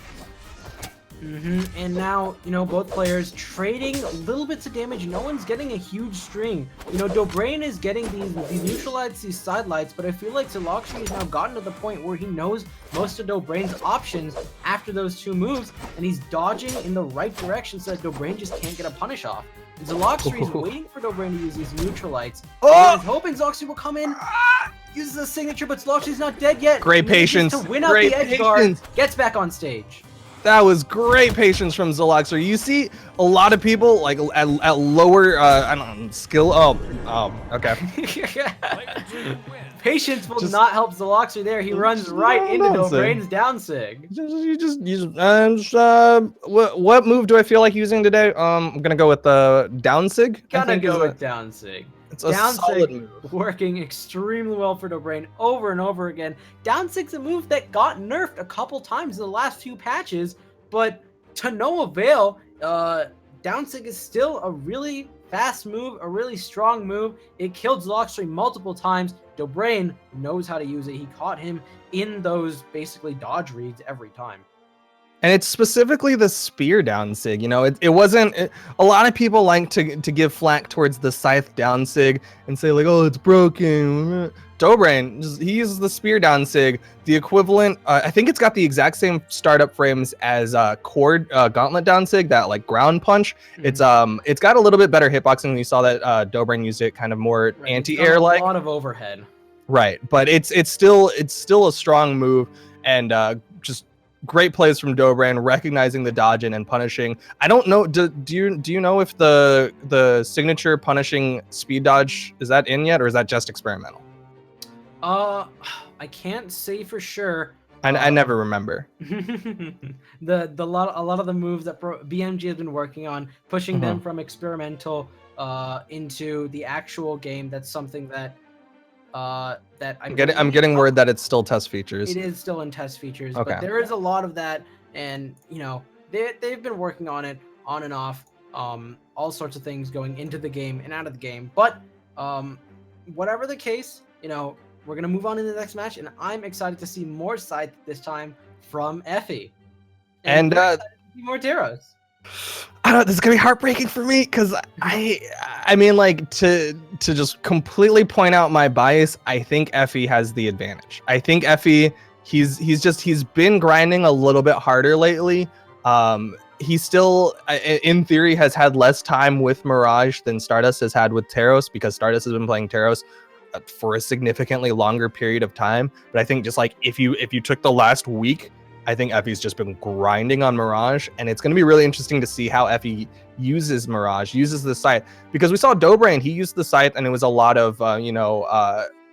And now, you know, both players trading little bits of damage. No one's getting a huge string. You know, Dobrain is getting these neutral lights, these side lights, but I feel like Zluxury has now gotten to the point where he knows most of Dobrain's options after those two moves, and he's dodging in the right direction so that Dobrain just can't get a punish off. And Zluxury is waiting for Dobrain to use these neutral lights. He's hoping Zluxury will come in, uses a signature, but Zluxury's not dead yet. Great patience. To win out the edge guard, gets back on stage. That was great patience from Zluxury. You see a lot of people like at lower I don't know, skill. Okay. Patience will not help Zluxury there. He runs right into Dobrain's down sig. What move do I feel like using today? I'm gonna go with the down sig. Gotta go with down sig. It's a solid move. Working extremely well for Dobrain over and over again. Down sig's a move that got nerfed a couple times in the last few patches, but to no avail. Down sig is still a really fast move, a really strong move. It killed Zluxury multiple times. Dobrain knows how to use it. He caught him in those basically dodge reads every time. And it's specifically the spear down sig. You know, it wasn't. A lot of people like to give flack towards the scythe down sig and say like, oh, it's broken. Dobrain, he uses the spear down sig, the equivalent. I think it's got the exact same startup frames as cord gauntlet down sig, that like ground punch. It's got a little bit better hitboxing. You saw that Dobrain used it kind of more anti-air like. A lot of overhead. Right, but it's still a strong move, and just great plays from Dobrain, recognizing the dodge and punishing. I don't know. Do you know if the signature punishing speed dodge is that in yet, or is that just experimental? I can't say for sure. I never remember. a lot of the moves that BMG has been working on, pushing them from experimental into the actual game. That's something that I'm getting word that it's still test features. It is still in test features, okay. But there is a lot of that, and you know they've been working on it on and off, all sorts of things going into the game and out of the game. But whatever the case, you know, we're gonna move on to the next match, and I'm excited to see more Scythe this time from Effie, and more Teros. I don't know, this is gonna be heartbreaking for me, because I mean, like, to just completely point out my bias, I think Effie has the advantage. I think Effie, he's been grinding a little bit harder lately. He still, in theory, has had less time with Mirage than Stardust has had with Teros, because Stardust has been playing Teros for a significantly longer period of time. But I think just like if you took the last week, I think Effie's just been grinding on Mirage, and it's going to be really interesting to see how Effie uses Mirage, uses the scythe, because we saw Dobrain, he used the scythe, and it was a lot of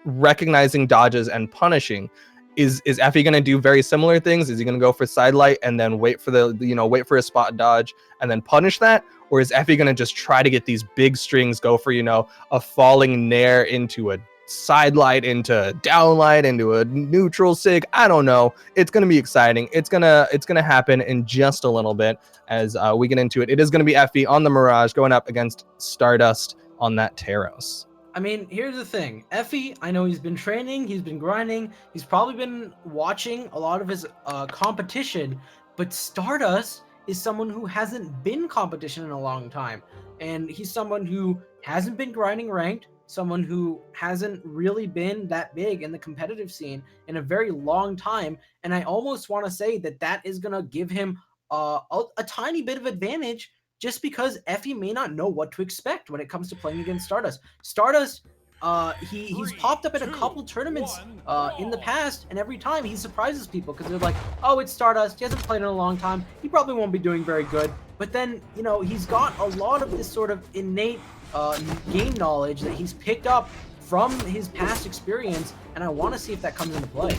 recognizing dodges and punishing. Is Effie going to do very similar things? Is he going to go for sidelight and then wait for wait for a spot dodge and then punish that? Or is Effie going to just try to get these big strings, go for, a falling nair into a sidelight, into downlight, into a neutral sig? I don't know. It's going to be exciting. It's going to happen in just a little bit as we get into it. It is going to be Effie on the Mirage going up against Stardust on that Taros. I mean, here's the thing. Effie, I know he's been training, he's been grinding, he's probably been watching a lot of his competition, but Stardust is someone who hasn't been competition in a long time. And he's someone who hasn't been grinding ranked, someone who hasn't really been that big in the competitive scene in a very long time. And I almost want to say that is going to give him a tiny bit of advantage, just because Effie may not know what to expect when it comes to playing against Stardust. Stardust, he's popped up at a couple tournaments in the past, and every time he surprises people because they're like, oh, it's Stardust. He hasn't played in a long time. He probably won't be doing very good. But then, he's got a lot of this sort of innate game knowledge that he's picked up from his past experience, and I want to see if that comes into play.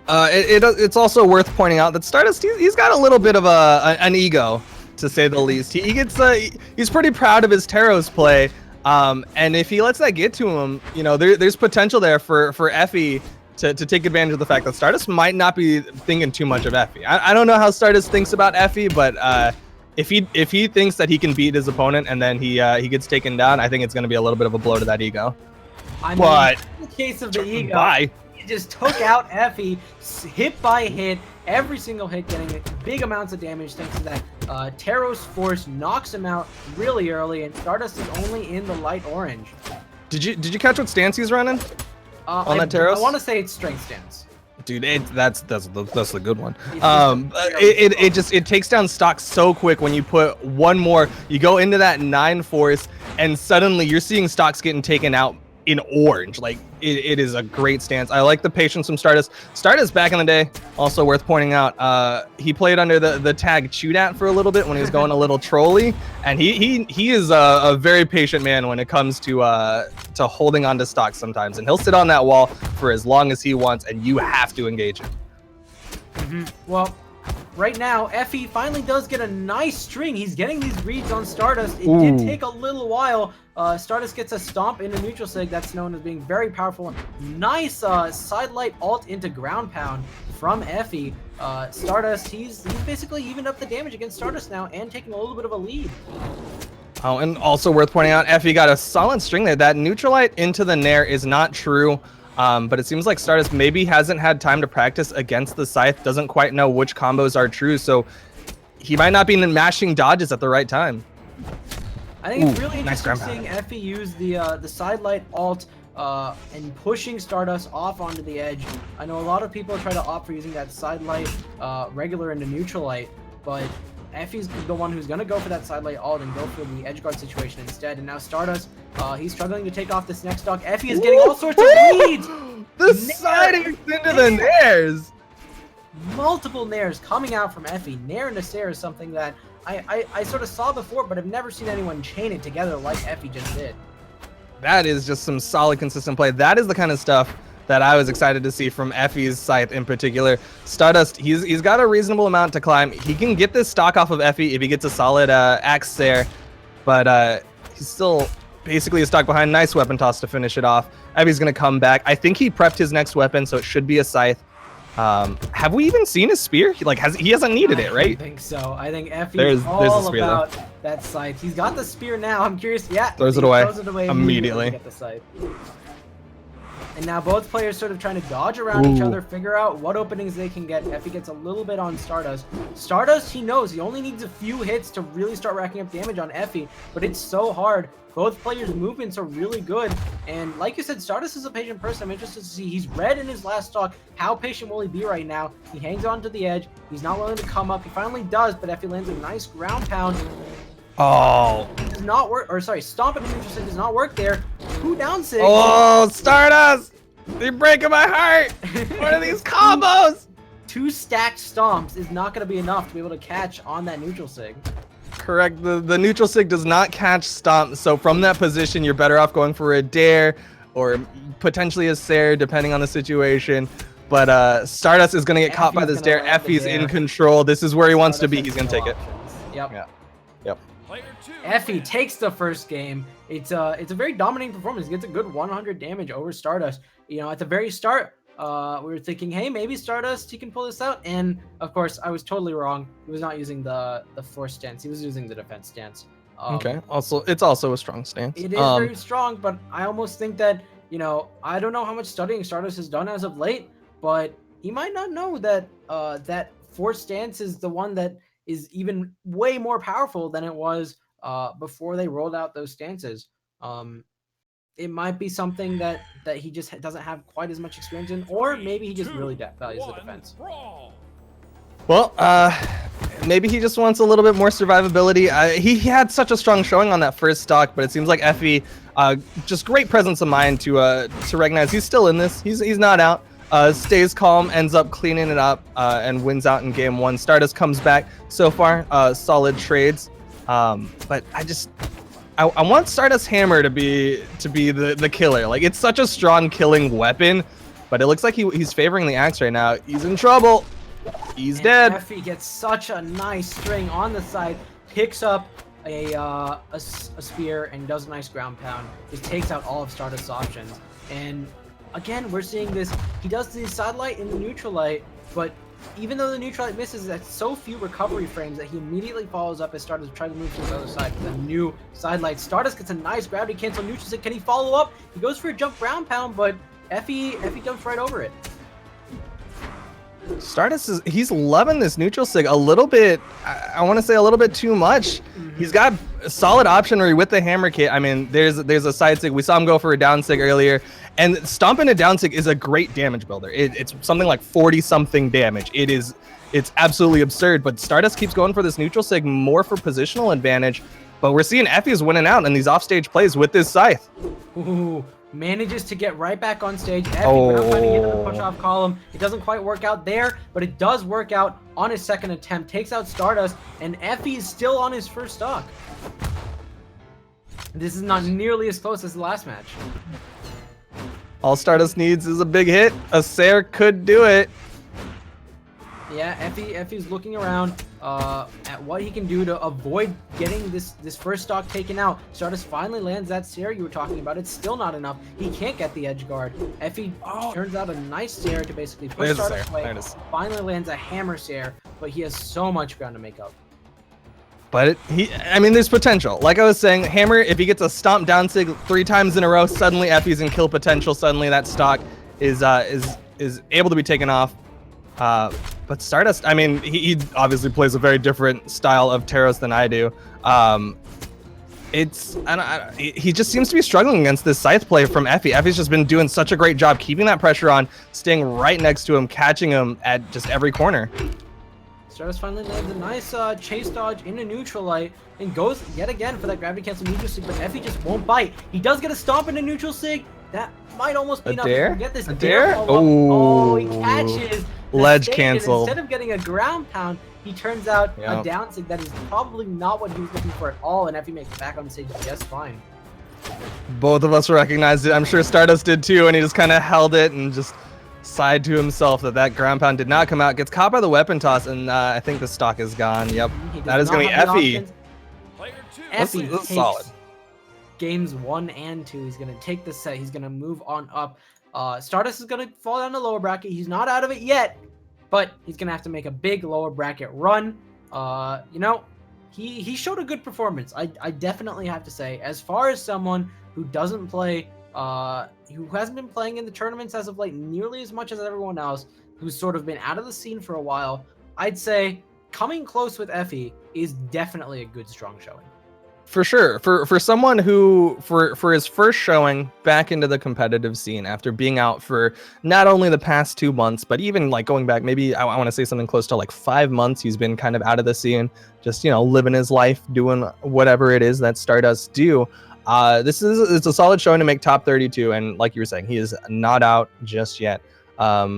It's also worth pointing out that Stardust, he's got a little bit of an ego, to say the least. He's pretty proud of his Taros play, and if he lets that get to him, there's potential there for Effie to take advantage of the fact that Stardust might not be thinking too much of Effie. I don't know how Stardust thinks about Effie, but if he thinks that he can beat his opponent and then he gets taken down, I think it's going to be a little bit of a blow to that ego. I mean, in the case of the ego, he just took out Effie hit by hit, every single hit getting big amounts of damage thanks to that Taros Force knocks him out really early, and Stardust is only in the light orange. Did you catch what stance he's running on that Taros? I want to say it's strength stance. Dude, that's the good one. It takes down stock so quick when you put one more. You go into that 9 force, and suddenly you're seeing stocks getting taken out in orange. Like it is a great stance. I like the patience from Stardust. Stardust back in the day, also worth pointing out, he played under the tag Chudat for a little bit when he was going a little trolly, and he is a very patient man when it comes to holding on to stock sometimes, and he'll sit on that wall for as long as he wants, and you have to engage him. Well, right now, Effie finally does get a nice string. He's getting these reads on Stardust. It did take a little while. Stardust gets a stomp into neutral sig. That's known as being very powerful. Nice sidelight alt into ground pound from Effie. Stardust, he's basically evened up the damage against Stardust now and taking a little bit of a lead. Oh, and also worth pointing out, Effie got a solid string there. That neutralite into the nair is not true. But it seems like Stardust maybe hasn't had time to practice against the Scythe, doesn't quite know which combos are true, so he might not be mashing dodges at the right time. I think it's really interesting seeing Effie use the sidelight alt and pushing Stardust off onto the edge. I know a lot of people try to opt for using that sidelight regular into neutralite, but Effie's the one who's going to go for that sidelight alt and go for the edge guard situation instead. And now Stardust, he's struggling to take off this next stock. Effie is getting all sorts of leads. The siding into the nairs. Multiple nairs coming out from Effie. Nair into Nair is something that I sort of saw before, but I've never seen anyone chain it together like Effie just did. That is just some solid, consistent play. That is the kind of stuff that I was excited to see from Effie's Scythe in particular. Stardust, he's got a reasonable amount to climb. He can get this stock off of Effie if he gets a solid axe there, but he's still basically a stock behind. Nice weapon toss to finish it off. Effie's going to come back. I think he prepped his next weapon, so it should be a Scythe. Have we even seen his spear? He hasn't needed it, right? I think so. I think Effie's all spear, about that Scythe. He's got the spear now. I'm curious. Yeah, throws it away immediately. Get the Scythe. And now both players sort of trying to dodge around each other, figure out what openings they can get. Effie gets a little bit on Stardust. Stardust, he knows he only needs a few hits to really start racking up damage on Effie, but it's so hard. Both players' movements are really good. And like you said, Stardust is a patient person. I'm interested to see. He's red in his last stock. How patient will he be right now? He hangs on to the edge. He's not willing to come up. He finally does, but Effie lands a nice ground pound. Oh. Does not work, or sorry, stomp into neutral sig does not work there. Who down sig? Oh, Stardust! You're breaking my heart! What are these combos? 2 stacked stomps is not going to be enough to be able to catch on that neutral sig. Correct. The neutral sig does not catch stomp, so from that position, you're better off going for a dare or potentially a Sair, depending on the situation. But Stardust is going to get caught by Effie's this gonna dare. land the Effie's dare. in control. This is where he wants to be. Stardust He's going to has take it. no options. Yep. Yeah. Yep. Effie takes the first game. It's a very dominating performance. He gets a good 100 damage over Stardust. You know, at the very start, we were thinking, hey, maybe Stardust, he can pull this out. And of course, I was totally wrong. He was not using the force stance. He was using the defense stance. Okay. Also, it's also a strong stance. It is very strong, but I almost think that, you know, I don't know how much studying Stardust has done as of late, but he might not know that that force stance is the one that is even way more powerful than it was before they rolled out those stances. It might be something that he just doesn't have quite as much experience in, or maybe he just really values the defense. Well, maybe he just wants a little bit more survivability. He had such a strong showing on that first stock, but it seems like Effie, just great presence of mind to recognize he's still in this. He's not out. Stays calm, ends up cleaning it up, and wins out in game 1. Stardust comes back so far, solid trades. But I want Stardust Hammer to be the killer. Like, it's such a strong killing weapon, but it looks like he's favoring the axe right now. He's in trouble. He's dead. Effie gets such a nice string on the side, picks up a spear and does a nice ground pound. Just takes out all of Stardust's options. And again, we're seeing this. He does the side light and the neutral light, but even though the neutral light misses, that's so few recovery frames that he immediately follows up as Stardust tries to move to the other side with a new side light. Stardust gets a nice gravity cancel neutral stick. Can he follow up? He goes for a jump ground pound, but Effie jumps right over it. Stardust he's loving this neutral sig a little bit. I want to say a little bit too much. He's got a solid optionary with the hammer kit. I mean, there's a side sig. We saw him go for a down sig earlier, and stomping a down sig is a great damage builder. It's something like 40 something damage. It's absolutely absurd. But Stardust keeps going for this neutral sig more for positional advantage. But we're seeing Effie's winning out in these offstage plays with this scythe. Ooh. Manages to get right back on stage. Effie ground pounding into the push-off column. It doesn't quite work out there, but it does work out on his second attempt. Takes out Stardust, and Effie is still on his first stock. This is not nearly as close as the last match. All Stardust needs is a big hit. A Sair could do it. Yeah, Effie's looking around at what he can do to avoid getting this first stock taken out. Stardust finally lands that Sair you were talking about. It's still not enough. He can't get the edge guard. Effie turns out a nice Sair to basically push Stardust away. Finally lands a hammer Sair, but he has so much ground to make up. But I mean, there's potential. Like I was saying, Hammer, if he gets a stomp down sig 3 times in a row, suddenly Effie's in kill potential. Suddenly that stock is able to be taken off. But Stardust, I mean, he obviously plays a very different style of Taros than I do. He just seems to be struggling against this scythe play from Effie. Effie's just been doing such a great job keeping that pressure on, staying right next to him, catching him at just every corner. Stardust finally lands a nice chase dodge into neutral light and goes yet again for that gravity cancel neutral sig, but Effie just won't bite. He does get a stomp into neutral sig. That might almost be enough to get this dare. Oh, he catches ledge cancel. Instead of getting a ground pound, he turns out a down sig that is probably not what he was looking for at all, and Effie makes it back on stage just fine. Both of us recognized it. I'm sure Stardust did too, and he just kind of held it and just sighed to himself that ground pound did not come out. Gets caught by the weapon toss, and I think the stock is gone. Yep, that is going to be Effie. Effie that's solid. Games 1 and 2. He's going to take the set. He's going to move on up. Stardust is going to fall down the lower bracket. He's not out of it yet, but he's going to have to make a big lower bracket run. You know, he showed a good performance. I definitely have to say, as far as someone who doesn't play, who hasn't been playing in the tournaments as of late nearly as much as everyone else, who's sort of been out of the scene for a while, I'd say coming close with Effie is definitely a good, strong showing. For sure. For someone who, for his first showing back into the competitive scene after being out for not only the past 2 months, but even like going back, maybe I want to say something close to like 5 months, he's been kind of out of the scene, just, you know, living his life, doing whatever it is that Stardust do. It's a solid showing to make top 32. And like you were saying, he is not out just yet. But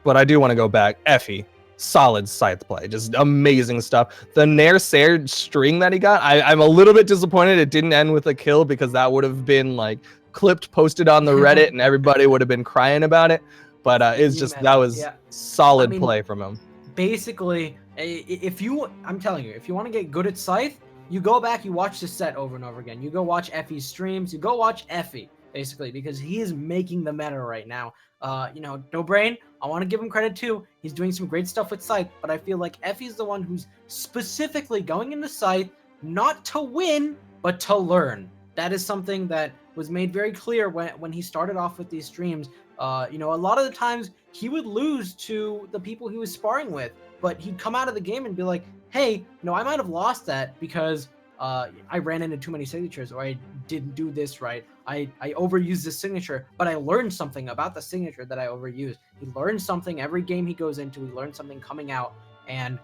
I do want to go back. Effie. Solid scythe play, just amazing stuff. The Nair Sair string that he got, I'm a little bit disappointed it didn't end with a kill, because that would have been like clipped, posted on the Reddit, and everybody would have been crying about it. but it's just that was solid play from him. Basically, I'm telling you, if you want to get good at Scythe, you go back, you watch the set over and over again. You go watch Effie's streams, you go watch Effie, basically, because he is making the meta right now. Dobrain, I want to give him credit too. He's doing some great stuff with Scythe, but I feel like Effie's the one who's specifically going into Scythe not to win, but to learn. That is something that was made very clear when he started off with these streams. A lot of the times he would lose to the people he was sparring with, but he'd come out of the game and be like, hey, I might have lost that because I ran into too many signatures, or I didn't do this right. I overused this signature, but I learned something about the signature that I overused. He learns something every game he goes into. He learns something coming out, and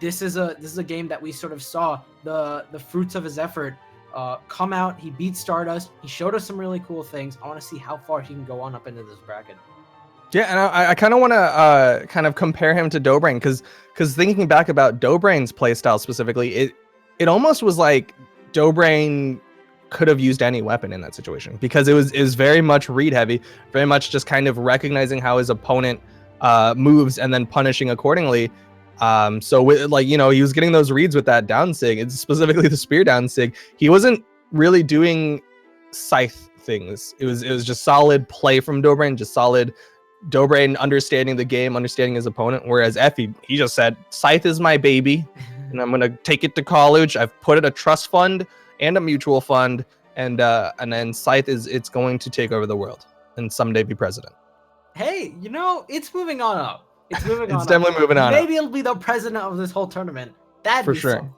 this is a game that we sort of saw the fruits of his effort come out. He beat Stardust. He showed us some really cool things. I want to see how far he can go on up into this bracket. Yeah, and I kind of want to kind of compare him to Dobrain because thinking back about Dobrain's playstyle specifically, it almost was like Dobrain could have used any weapon in that situation because it was very much read heavy, very much just kind of recognizing how his opponent moves and then punishing accordingly. So with, he was getting those reads with that down sig, it's specifically the spear down sig. He wasn't really doing Scythe things. It was just solid play from Dobrain, just solid Dobrain understanding the game, understanding his opponent. Whereas Effie, he just said, Scythe is my baby, and I'm gonna take it to college. I've put it a trust fund and a mutual fund, and then Scythe it's going to take over the world and someday be president. Hey, it's moving on up. It's moving on. It's definitely moving on. Maybe it'll be the president of this whole tournament. That'd for be sure.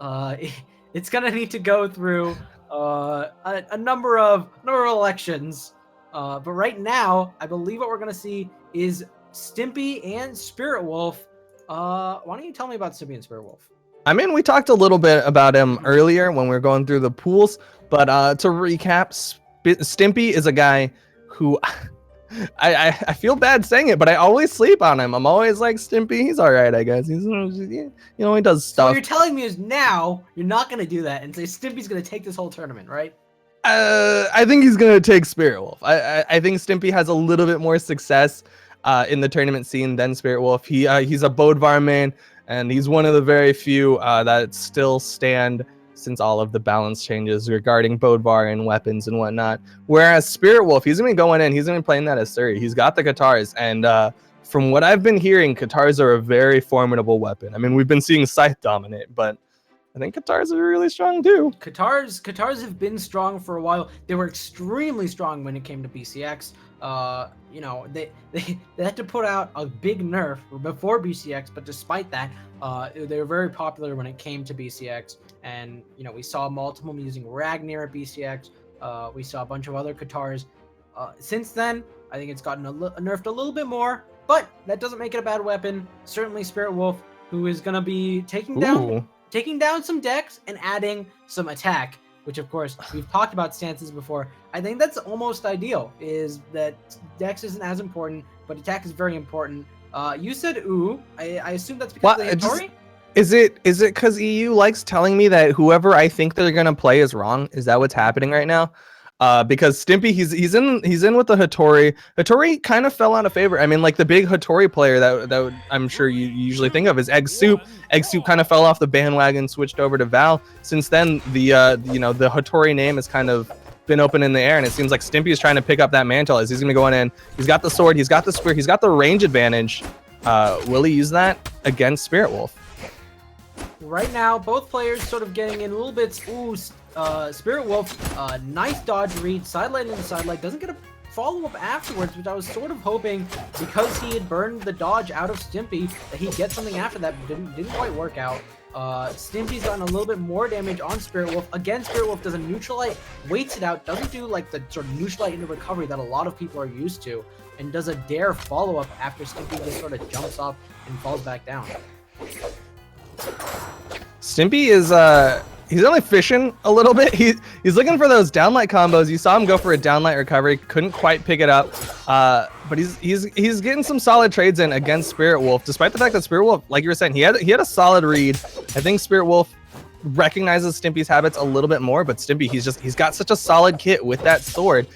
Something. It's gonna need to go through a number of elections. But right now, I believe what we're gonna see is Stimpy and Spirit Wolf. Why don't you tell me about Stimpy and Spirit Wolf? I mean, we talked a little bit about him earlier when we were going through the pools, but to recap, Stimpy is a guy who I feel bad saying it, but I always sleep on him. I'm always like, Stimpy, he's all right, I guess. He's, he does stuff. So what you're telling me is now you're not going to do that and say Stimpy's going to take this whole tournament, right? I think he's going to take Spirit Wolf. I think Stimpy has a little bit more success in the tournament scene than Spirit Wolf. He's a Bodvar main, and he's one of the very few that still stand since all of the balance changes regarding Bodvar and weapons and whatnot. Whereas Spirit Wolf, he's going to be going in, he's going to be playing that as Suri. He's got the Katars, and from what I've been hearing, Katars are a very formidable weapon. I mean, we've been seeing Scythe dominate, but I think Katars are really strong too. Katars have been strong for a while. They were extremely strong when it came to BCX. They had to put out a big nerf before BCX, but despite that, they were very popular when it came to BCX. And we saw multiple using Ragnar at BCX. We saw a bunch of other Katars. Since then, I think it's gotten nerfed a little bit more, but that doesn't make it a bad weapon. Certainly, Spirit Wolf, who is going to be taking down some decks and adding some attack, which of course we've talked about stances before. I think that's almost ideal, is that dex isn't as important, but attack is very important. You said ooh. I assume that's because of the Hattori? Is it because EU likes telling me that whoever I think they're gonna play is wrong? Is that what's happening right now? Because Stimpy, he's in with the Hattori. Hattori kind of fell out of favor. I mean, like the big Hattori player that I'm sure you usually think of is Egg Soup. Egg Soup kind of fell off the bandwagon, switched over to Val. Since then, the Hattori name has kind of been open in the air, and it seems like Stimpy is trying to pick up that mantle as he's going to go in. He's got the sword, he's got the spear, he's got the range advantage. Will he use that against Spirit Wolf? Right now, both players sort of getting in a little bit. Ooh, Spirit Wolf, nice dodge read, sidelight into sidelight, doesn't get a follow-up afterwards, which I was sort of hoping, because he had burned the dodge out of Stimpy, that he'd get something after that, but didn't quite work out. Stimpy's gotten a little bit more damage on Spirit Wolf. Again, Spirit Wolf does a neutral light, waits it out, doesn't do like the sort of neutral light into recovery that a lot of people are used to, and does a dare follow-up after Stimpy just sort of jumps up and falls back down. Stimpy is he's only fishing a little bit. He's looking for those downlight combos. You saw him go for a downlight recovery, couldn't quite pick it up. But he's getting some solid trades in against Spirit Wolf, despite the fact that Spirit Wolf, like you were saying, he had a solid read. I think Spirit Wolf recognizes Stimpy's habits a little bit more, but Stimpy, he's got such a solid kit with that sword.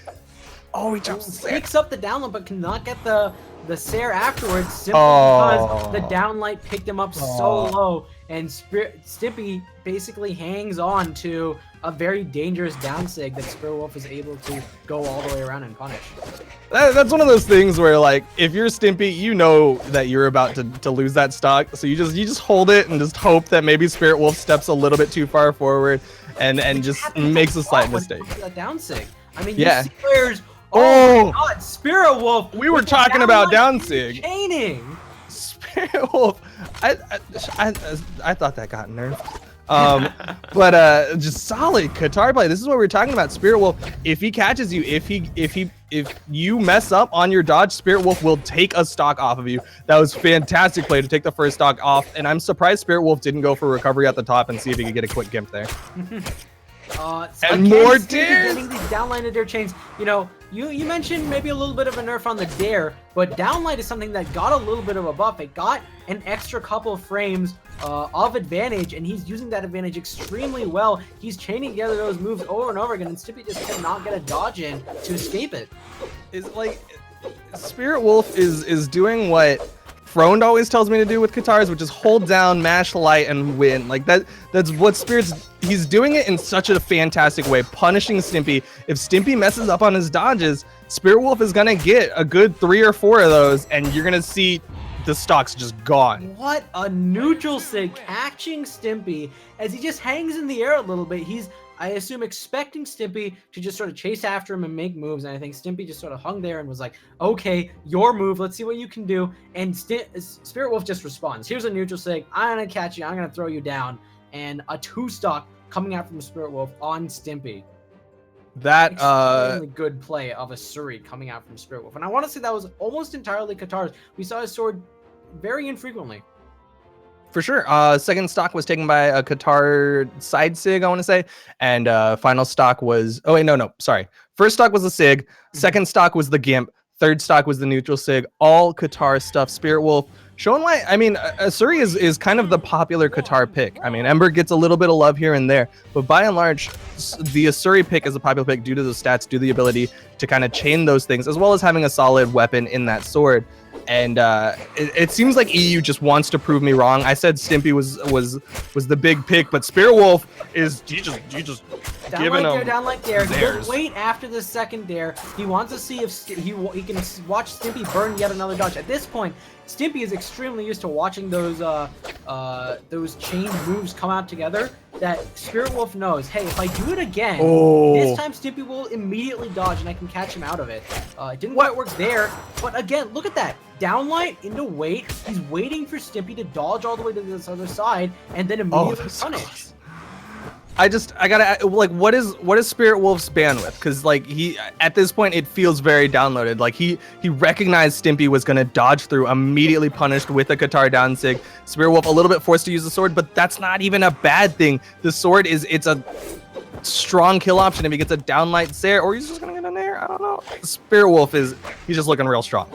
Oh, he jumps the picks up the downlight, but cannot get the Sair afterwards simply because the downlight picked him up so low, and Stimpy basically hangs on to a very dangerous down sig that Spirit Wolf is able to go all the way around and punish. That's one of those things where, like, if you're Stimpy, you know that you're about to lose that stock, so you just hold it and just hope that maybe Spirit Wolf steps a little bit too far forward and just makes a slight mistake. That down sig. I mean, yeah. You see players. Oh my God, Spirit Wolf! We were talking about down sig. Chaining. Spirit Wolf. I thought that got nerfed. But just solid Qatar play. This is what we were talking about. Spirit Wolf, if he catches you, if you mess up on your dodge, Spirit Wolf will take a stock off of you. That was fantastic play to take the first stock off, and I'm surprised Spirit Wolf didn't go for recovery at the top and see if he could get a quick gimp there. And more dares. Getting these downlighted dare chains. You know, you mentioned maybe a little bit of a nerf on the dare, but downlight is something that got a little bit of a buff. It got an extra couple frames of advantage, and he's using that advantage extremely well. He's chaining together those moves over and over again, and Stimpy just cannot get a dodge in to escape it. It's like Spirit Wolf is doing what Froned always tells me to do with Katars, which is hold down, mash light, and win. Like that's what Spirit's. He's doing it in such a fantastic way, punishing Stimpy. If Stimpy messes up on his dodges, Spirit Wolf is gonna get a good 3 or 4 of those, and you're gonna see the stock's just gone. What a neutral sig catching Stimpy as he just hangs in the air a little bit. He's, I assume, expecting Stimpy to just sort of chase after him and make moves, and I think Stimpy just sort of hung there and was like, okay, your move, let's see what you can do. And Spirit Wolf just responds. Here's a neutral sig. I'm gonna catch you, I'm gonna throw you down. And a 2-stock coming out from Spirit Wolf on Stimpy. That extremely good play of a Suri coming out from Spirit Wolf. And I want to say that was almost entirely Qatar's. We saw his sword very infrequently. For sure. Second stock was taken by a Qatar side sig, I want to say. And final stock was... Oh, wait, no. Sorry. First stock was the sig. Second stock was the Gimp. Third stock was the neutral sig. All Qatar stuff. Spirit Wolf showing why... I mean, Suri is kind of the popular Qatar pick. I mean, Ember gets a little bit of love here and there. But by and large, the Asuri pick is a popular pick due to the stats, due to the ability to kind of chain those things, as well as having a solid weapon in that sword. And it seems like EU just wants to prove me wrong. I said Stimpy was the big pick, but Spirit Wolf is you just giving him down like there. He'll wait after the second dare. He wants to see if he can watch Stimpy burn yet another dodge. At this point, Stimpy is extremely used to watching those chain moves come out together. That Spirit Wolf knows, hey, if I do it again, this time Stimpy will immediately dodge and I can catch him out of it. It didn't quite work there, but again, look at that. Downlight into wait. He's waiting for Stimpy to dodge all the way to this other side and then immediately punish. I gotta, like, what is Spirit Wolf's bandwidth? Because, like, he, at this point, it feels very downloaded. Like, he recognized Stimpy was gonna dodge through, immediately punished with a Qatar down sig. Spirit Wolf a little bit forced to use the sword, but that's not even a bad thing. The sword it's a strong kill option if he gets a downlight Sair, or he's just gonna get an air. I don't know. Spirit Wolf he's just looking real strong.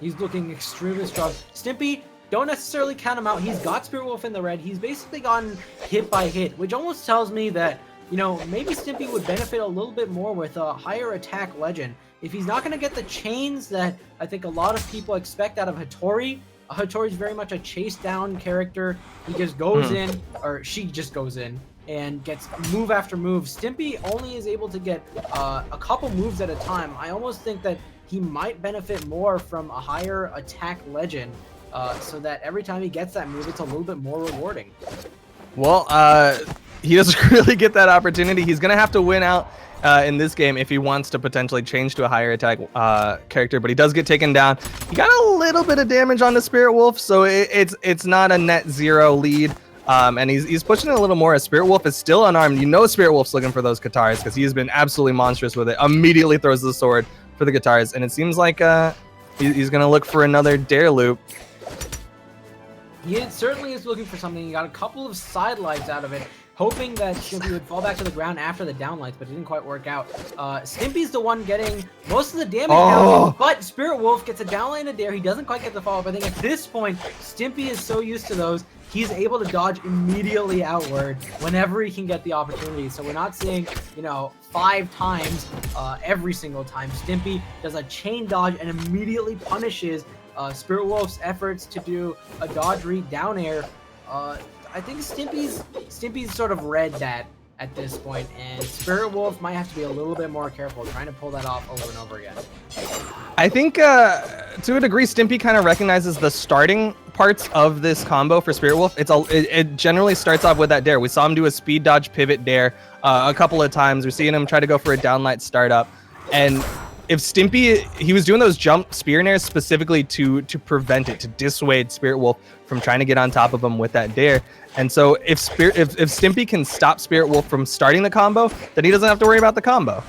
He's looking extremely strong. Stimpy, don't necessarily count him out. He's got Spirit Wolf in the red. He's basically gotten hit by hit, which almost tells me that, you know, maybe Stimpy would benefit a little bit more with a higher attack legend. If he's not going to get the chains that I think a lot of people expect out of Hattori, Hattori's very much a chase down character. He just goes in, or she just goes in, and gets move after move. Stimpy only is able to get a couple moves at a time. I almost think that he might benefit more from a higher attack legend. So that every time he gets that move, it's a little bit more rewarding. Well, he doesn't really get that opportunity. He's going to have to win out in this game if he wants to potentially change to a higher attack character, but he does get taken down. He got a little bit of damage on the Spirit Wolf, so it's not a net 0 lead. And he's pushing it a little more as Spirit Wolf is still unarmed. You know Spirit Wolf's looking for those Qatars because he has been absolutely monstrous with it. Immediately throws the sword for the Qatars, and it seems like he's going to loop for another dare loop. He certainly is looking for something. He got a couple of side lights out of it. hoping that Stimpy would fall back to the ground after the downlights, but it didn't quite work out. Stimpy's the one getting most of the damage out, but Spirit Wolf gets a downlight and a dare. He doesn't quite get the follow-up. I think at this point, Stimpy is so used to those, he's able to dodge immediately outward whenever he can get the opportunity. So we're not seeing, 5 times every single time. Stimpy does a chain dodge and immediately punishes Spirit Wolf's efforts to do a dodge read down air. I think Stimpy's sort of read that at this point, and Spirit Wolf might have to be a little bit more careful trying to pull that off over and over again. I think to a degree, Stimpy kind of recognizes the starting parts of this combo for Spirit Wolf. It generally starts off with that dare. We saw him do a speed dodge pivot dare a couple of times. We're seeing him try to go for a downlight startup, and if Stimpy, he was doing those jump spear nairs specifically to prevent it, to dissuade Spirit Wolf from trying to get on top of him with that dare. And so if Stimpy can stop Spirit Wolf from starting the combo, then he doesn't have to worry about the combo.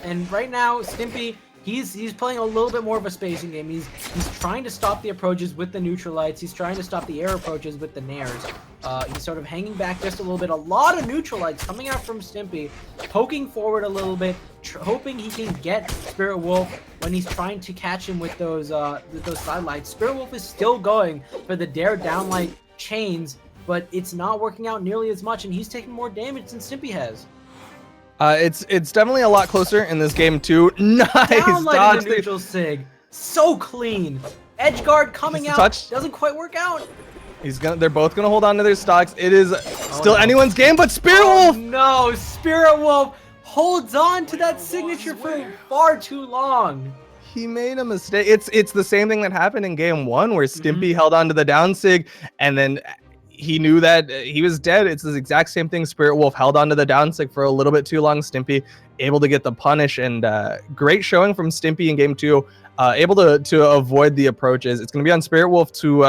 And right now, Stimpy, he's playing a little bit more of a spacing game. He's trying to stop the approaches with the neutralites. He's trying to stop the air approaches with the nairs. He's sort of hanging back just a little bit. A lot of neutralites coming out from Stimpy, poking forward a little bit, hoping he can get Spirit Wolf when he's trying to catch him with those sidelights. Spirit Wolf is still going for the dare downlight chains, but it's not working out nearly as much, and he's taking more damage than Stimpy has. It's definitely a lot closer in this game too. Nice downlight dodge. In the neutral sig, so clean. Edge guard coming out, doesn't quite work out. They're both gonna hold on to their stocks. It is still anyone's game, but Spirit Wolf. No, Spirit Wolf holds on to that signature for far too long. He made a mistake. It's the same thing that happened in game 1 where Stimpy held on to the down sig, and then he knew that he was dead. It's the exact same thing. Spirit Wolf held on to the down sig for a little bit too long. Stimpy able to get the punish, and great showing from Stimpy in game 2. Able to avoid the approaches. It's going to be on Spirit Wolf to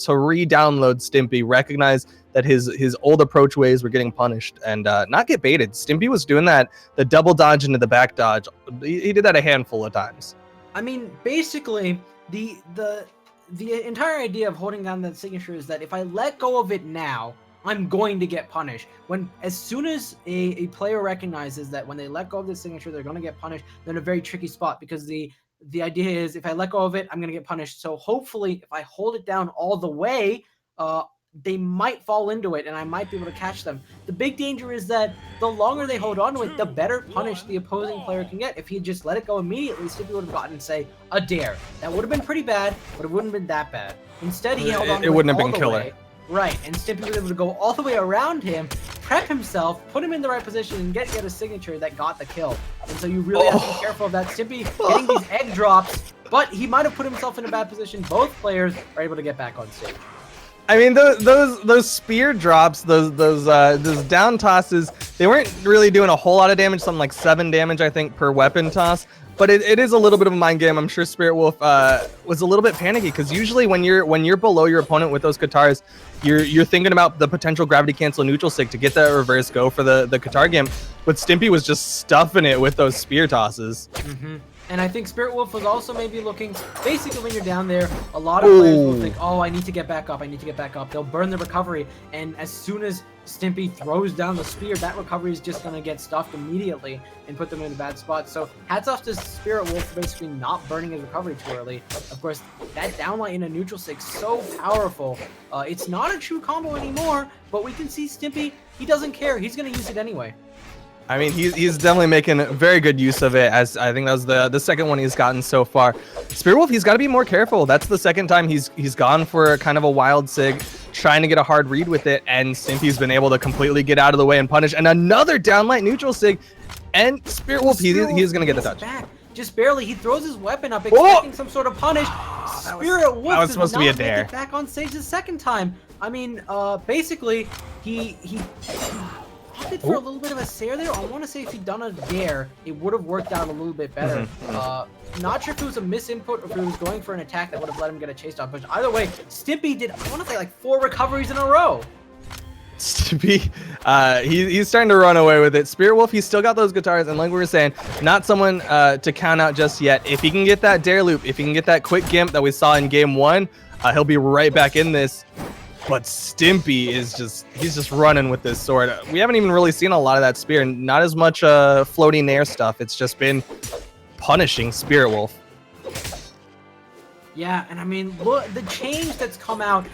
re-download Stimpy, recognize that his old approach ways were getting punished, and not get baited. Stimpy was doing that, the double dodge into the back dodge. He did that a handful of times. I mean, basically, the entire idea of holding down that signature is that if I let go of it now, I'm going to get punished. As soon as a player recognizes that when they let go of the signature, they're going to get punished, they're in a very tricky spot, because the idea is if I let go of it, I'm going to get punished. So hopefully, if I hold it down all the way, they might fall into it, and I might be able to catch them. The big danger is that the longer they hold on to it, the better punish the opposing player can get. If he had just let it go immediately, Stimpy would have gotten, say, a dare. That would have been pretty bad, but it wouldn't have been that bad. Instead, he held on to it. It wouldn't have all been the killer. way. Right, and Stimpy was able to go all the way around him, prep himself, put him in the right position, and get a signature that got the kill. And so you really have to be careful of that. Stimpy getting these egg drops, but he might have put himself in a bad position. Both players are able to get back on stage. I mean, those spear drops, those down tosses, they weren't really doing a whole lot of damage. Something like 7 damage, I think, per weapon toss. But it is a little bit of a mind game. I'm sure Spirit Wolf was a little bit panicky, because usually when you're below your opponent with those Katars, you're thinking about the potential gravity cancel neutral sig to get that reverse go for the Katar game. But Stimpy was just stuffing it with those spear tosses. And I think Spirit Wolf was also maybe looking, basically when you're down there, a lot of players will think, oh, I need to get back up, I need to get back up. They'll burn the recovery, and as soon as Stimpy throws down the spear, that recovery is just going to get stuffed immediately and put them in a bad spot. So hats off to Spirit Wolf for basically not burning his recovery too early. Of course, that downlight in a neutral sig, so powerful. It's not a true combo anymore, but we can see Stimpy, he doesn't care. He's going to use it anyway. I mean, he's definitely making very good use of it, as I think that was the second one he's gotten so far. Spirit Wolf, he's got to be more careful. That's the second time he's gone for kind of a wild sig, trying to get a hard read with it, and Stimpy's been able to completely get out of the way and punish. And another downlight neutral sig, and Spirit Wolf, he's going to get the touch. Back. Just barely. He throws his weapon up, expecting some sort of punish. Spirit Wolf was supposed to be a dare. Make it back on stage the second time. I mean, basically, he opted for a little bit of a stare there. I want to say if he'd done a dare, it would have worked out a little bit better. Not sure if it was a misinput or if he was going for an attack that would have let him get a chase dodge. But either way, Stimpy did, I want to say, like 4 recoveries in a row. Stimpy, he's starting to run away with it. Spirit Wolf, he's still got those guitars, and like we were saying, not someone to count out just yet. If he can get that dare loop, if he can get that quick gimp that we saw in game 1, he'll be right back in this. but Stimpy is he's just running with this sword. We haven't even really seen a lot of that spear, and not as much floating air stuff. It's just been punishing Spirit Wolf. Yeah, and I mean, look, the change that's come out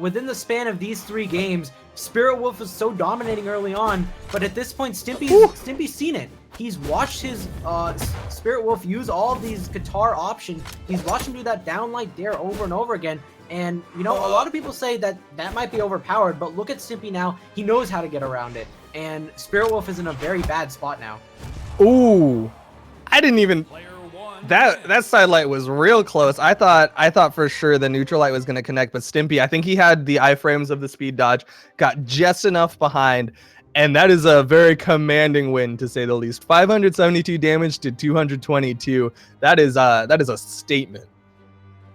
within the span of these 3 games. Spirit Wolf was so dominating early on, but at this point, Stimpy's seen it. He's watched his Spirit Wolf use all of these guitar options. He's watched him do that downlight dare over and over again. And, you know, a lot of people say that might be overpowered, but look at Stimpy now. He knows how to get around it. And Spirit Wolf is in a very bad spot now. Ooh, I didn't even... That side light was real close. I thought for sure the neutral light was going to connect, but Stimpy, I think he had the iframes of the speed dodge, got just enough behind, and that is a very commanding win, to say the least. 572 damage to 222. That is a statement.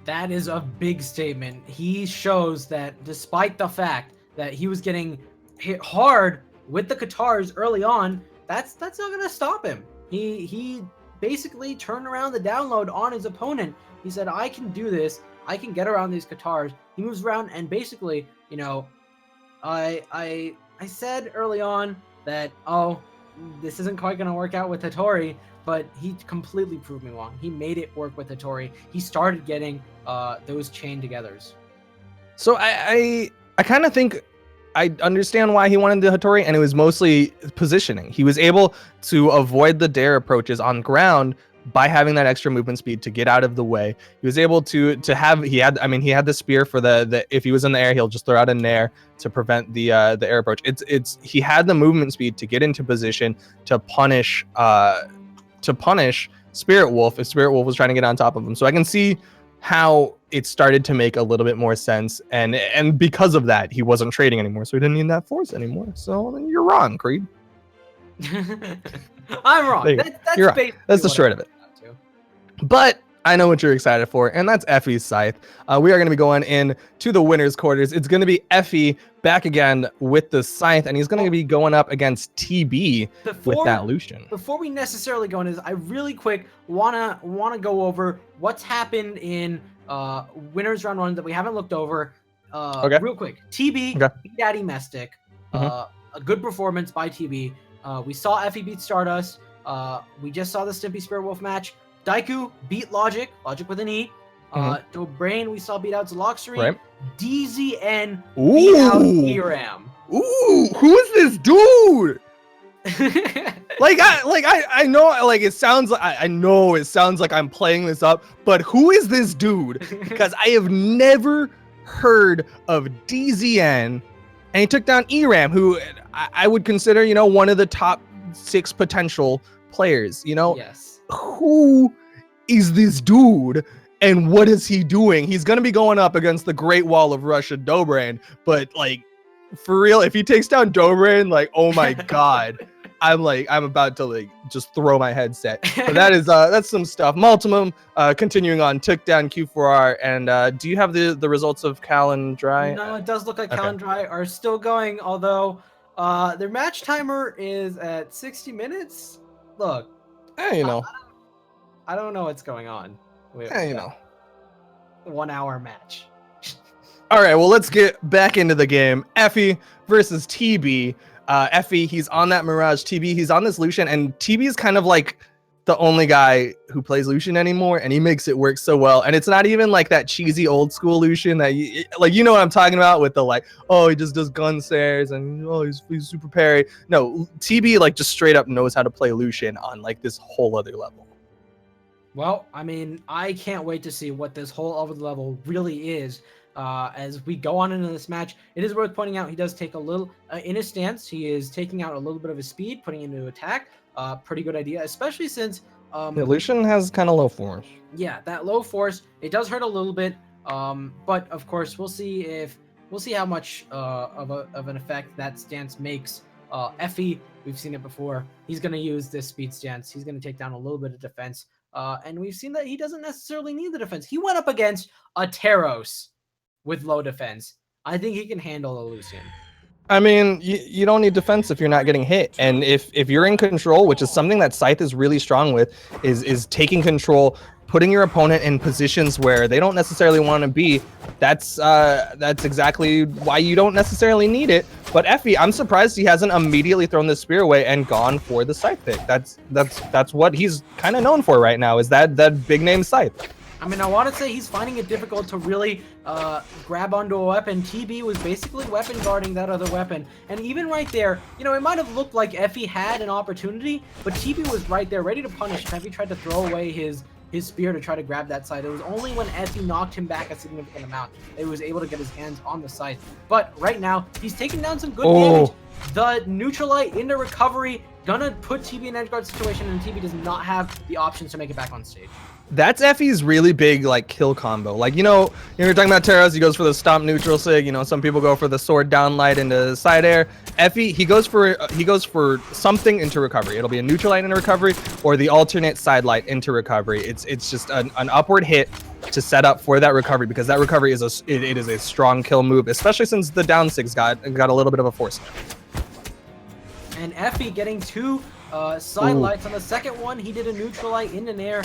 That is a big statement. He shows that despite the fact that he was getting hit hard with the guitars early on, that's not going to stop him. He basically turned around the download on his opponent. He said, I can do this. I can get around these guitars. He moves around, and basically, you know, I said early on that, oh, this isn't quite going to work out with Hattori, but he completely proved me wrong. He made it work with Hattori. He started getting those chain togethers. So I kind of think I understand why he wanted the Hattori, and it was mostly positioning. He was able to avoid the dare approaches on ground by having that extra movement speed to get out of the way. He was able to have, he had the spear for the if he was in the air, he'll just throw out a nair to prevent the air approach. He had the movement speed to get into position to punish Spirit Wolf if Spirit Wolf was trying to get on top of him. So I can see how it started to make a little bit more sense, and because of that, he wasn't trading anymore, so he didn't need that force anymore. So then you're wrong, Creed. I'm wrong. You're wrong. That's the short of it. But I know what you're excited for, and that's Effie's Scythe. We are going to be going in to the winner's quarters. It's going to be Effie back again with the Scythe, and he's going to be going up against TB with that Lucian. Before we necessarily go into this, I really quick wanna go over what's happened in winners round 1 that we haven't looked over. Okay. Real quick, TB beat Daddy Mestic. A good performance by TB. We saw Effie beat Stardust. We just saw the Stimpy Spirit Wolf match. Daiku beat Logic with an E. Dobrain we saw beat out Zaloxary. Right. DZN beat out Eram. Ooh, who is this dude? I know, like, it sounds like I know it sounds like I'm playing this up, but who is this dude? Because I have never heard of DZN, and he took down Eram, who I would consider, you know, one of the top 6 potential players. You know, yes. Who is this dude, and what is he doing? He's gonna be going up against the Great Wall of Russia, Dobrain, but like, for real, if he takes down Dobrain, like, oh my god. I'm about to like just throw my headset. But that is that's some stuff. Multimum continuing on, took down Q4R, and do you have the results of Cal and Dry? No, it does look like Cal and Dry are still going, although their match timer is at 60 minutes. Look, hey, you know, I don't know what's going on. Hey, you know, 1 hour match. All right, well, let's get back into the game. Effie versus TB. Effie, he's on that Mirage. TB, he's on this Lucian, and TB is kind of like the only guy who plays Lucian anymore, and he makes it work so well. And it's not even like that cheesy old school Lucian that you know what I'm talking about, with the like, oh, he just does gun snares and oh, he's super parry. No, TB like just straight up knows how to play Lucian on like this whole other level. Well, I mean, I can't wait to see what this whole other level really is. As we go on into this match, it is worth pointing out he does take a little in his stance. He is taking out a little bit of his speed, putting into attack. Pretty good idea, especially since Lucian has kind of low force. Yeah, that low force, it does hurt a little bit. But of course, we'll see how much of an effect that stance makes. Effie, we've seen it before. He's going to use this speed stance. He's going to take down a little bit of defense. And we've seen that he doesn't necessarily need the defense. He went up against a Teros with low defense. I think he can handle a Lucian. I mean, you don't need defense if you're not getting hit. And if you're in control, which is something that Scythe is really strong with, is taking control, putting your opponent in positions where they don't necessarily want to be, that's exactly why you don't necessarily need it. But Effie, I'm surprised he hasn't immediately thrown the spear away and gone for the scythe pick. That's what he's kind of known for right now, is that big name scythe. I mean, I want to say he's finding it difficult to really grab onto a weapon. TB was basically weapon guarding that other weapon. And even right there, you know, it might have looked like Effie had an opportunity, but TB was right there, ready to punish. And Effie tried to throw away his spear to try to grab that side. It was only when Effie knocked him back a significant amount that he was able to get his hands on the side. But right now, he's taking down some good damage. The neutralite into recovery, gonna put TB in edge guard situation, and TB does not have the options to make it back on stage. That's Effie's really big like kill combo. Like, you know, you're talking about Teros, he goes for the stomp neutral sig. You know, some people go for the sword down light into side air. Effie, he goes for something into recovery. It'll be a neutral light into recovery or the alternate side light into recovery. It's just an upward hit to set up for that recovery, because that recovery is a strong kill move, especially since the down sig's got a little bit of a force. And Effie getting two side lights. On the second one, he did a neutral light in an air.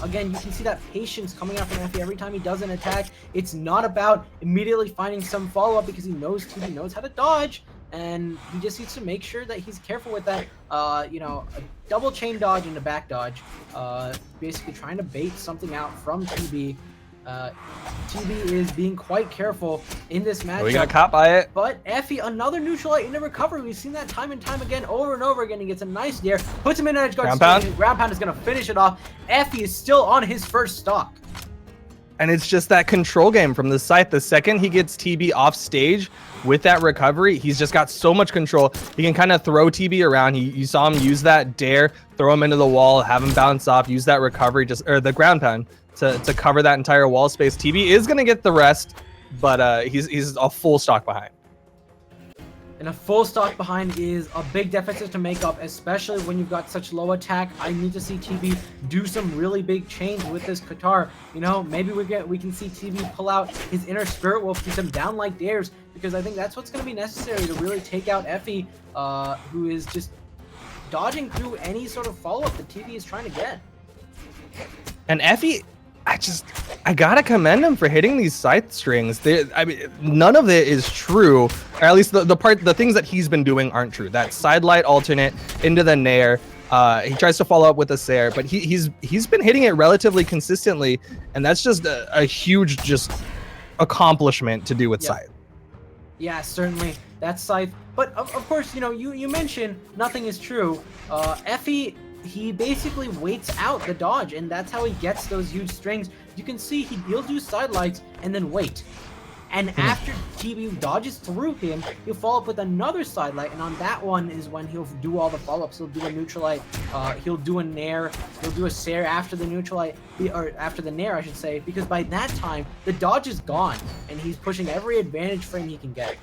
Again, you can see that patience coming out from Effie every time he does an attack. It's not about immediately finding some follow-up, because he knows how to dodge, and he just needs to make sure that he's careful with that, you know, a double chain dodge and a back dodge, basically trying to bait something out from TB. TB is being quite careful in this matchup. We got caught by it. But Effie, another neutral light into recovery. We've seen that time and time again, over and over again. He gets a nice dare, puts him in an edge guard situation. Ground pound is going to finish it off. Effie is still on his first stock. And it's just that control game from the scythe. The second he gets TB off stage with that recovery, he's just got so much control. He can kind of throw TB around. You saw him use that dare, throw him into the wall, have him bounce off, use that recovery, or the ground pound to cover that entire wall space. TB is going to get the rest, but he's a full stock behind. And a full stock behind is a big deficit to make up, especially when you've got such low attack. I need to see TB do some really big change with this Qatar. You know, maybe we can see TB pull out his inner Spirit Wolf, do some down like dares, because I think that's what's going to be necessary to really take out Effie, who is just dodging through any sort of follow-up that TB is trying to get. And Effie, I gotta commend him for hitting these scythe strings. I mean, none of it is true, or at least the things that he's been doing aren't true. That side light alternate into the nair. He tries to follow up with a Sair, but he's been hitting it relatively consistently, and that's just a huge accomplishment to do with scythe. Yeah, certainly that's scythe. But of course, you know, you mentioned nothing is true. Effie, he basically waits out the dodge, and that's how he gets those huge strings. You can see he'll do side lights and then wait. And after TB dodges through him, he'll follow up with another side light, and on that one is when he'll do all the follow-ups. He'll do a neutral light, he'll do a nair, he'll do a Sair after the neutral light, or after the nair, I should say, because by that time, the dodge is gone, and he's pushing every advantage frame he can get.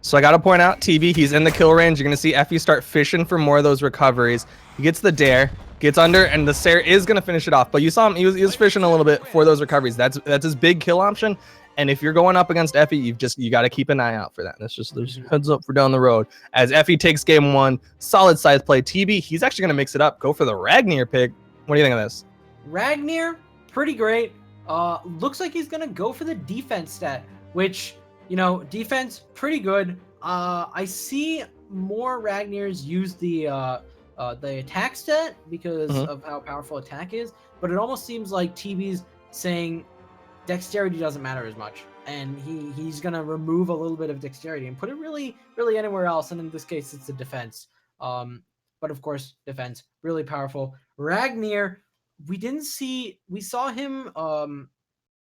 So I got to point out, TB, he's in the kill range. You're going to see Effie start fishing for more of those recoveries. He gets the dare, gets under, and the Sair is going to finish it off. But you saw him, he was fishing a little bit for those recoveries. That's his big kill option. And if you're going up against Effie, you got to keep an eye out for that. That's just there's heads up for down the road. As Effie takes game one, solid scythe play. TB, he's actually going to mix it up. Go for the Ragnir pick. What do you think of this? Ragnir, pretty great. Looks like he's going to go for the defense stat, which, you know, defense, pretty good. I see more Ragnirs use the attack stat because of how powerful attack is, but it almost seems like TB's saying dexterity doesn't matter as much, and he's gonna remove a little bit of dexterity and put it really anywhere else, and in this case it's the defense. But of course, defense really powerful. Ragnir, we saw him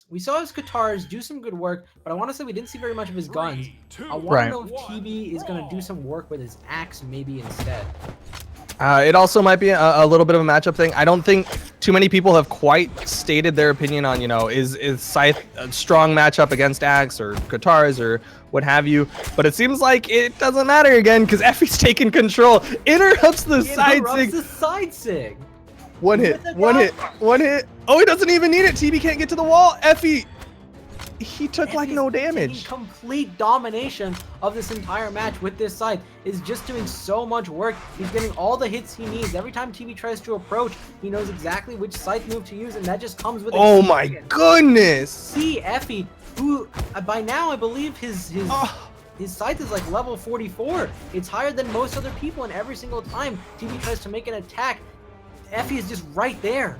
we saw his guitars do some good work, but I want to say we didn't see very much of his guns. I want to know if TB is going to do some work with his axe maybe instead. It also might be a little bit of a matchup thing. I don't think too many people have quite stated their opinion on, you know, is Scythe a strong matchup against axe or guitars or what have you. But it seems like it doesn't matter again, because Effie's taking control. Interrupts the side sig. One hit. Oh, he doesn't even need it. TB can't get to the wall. Effie. he took like no damage. Complete domination of this entire match with this scythe. Is just doing so much work. He's getting all the hits he needs. Every time TV tries to approach, he knows exactly which scythe move to use, and that just comes with Oh my goodness! See Effie, who by now I believe his scythe is like level 44. It's higher than most other people, and every single time TV tries to make an attack, Effie is just right there.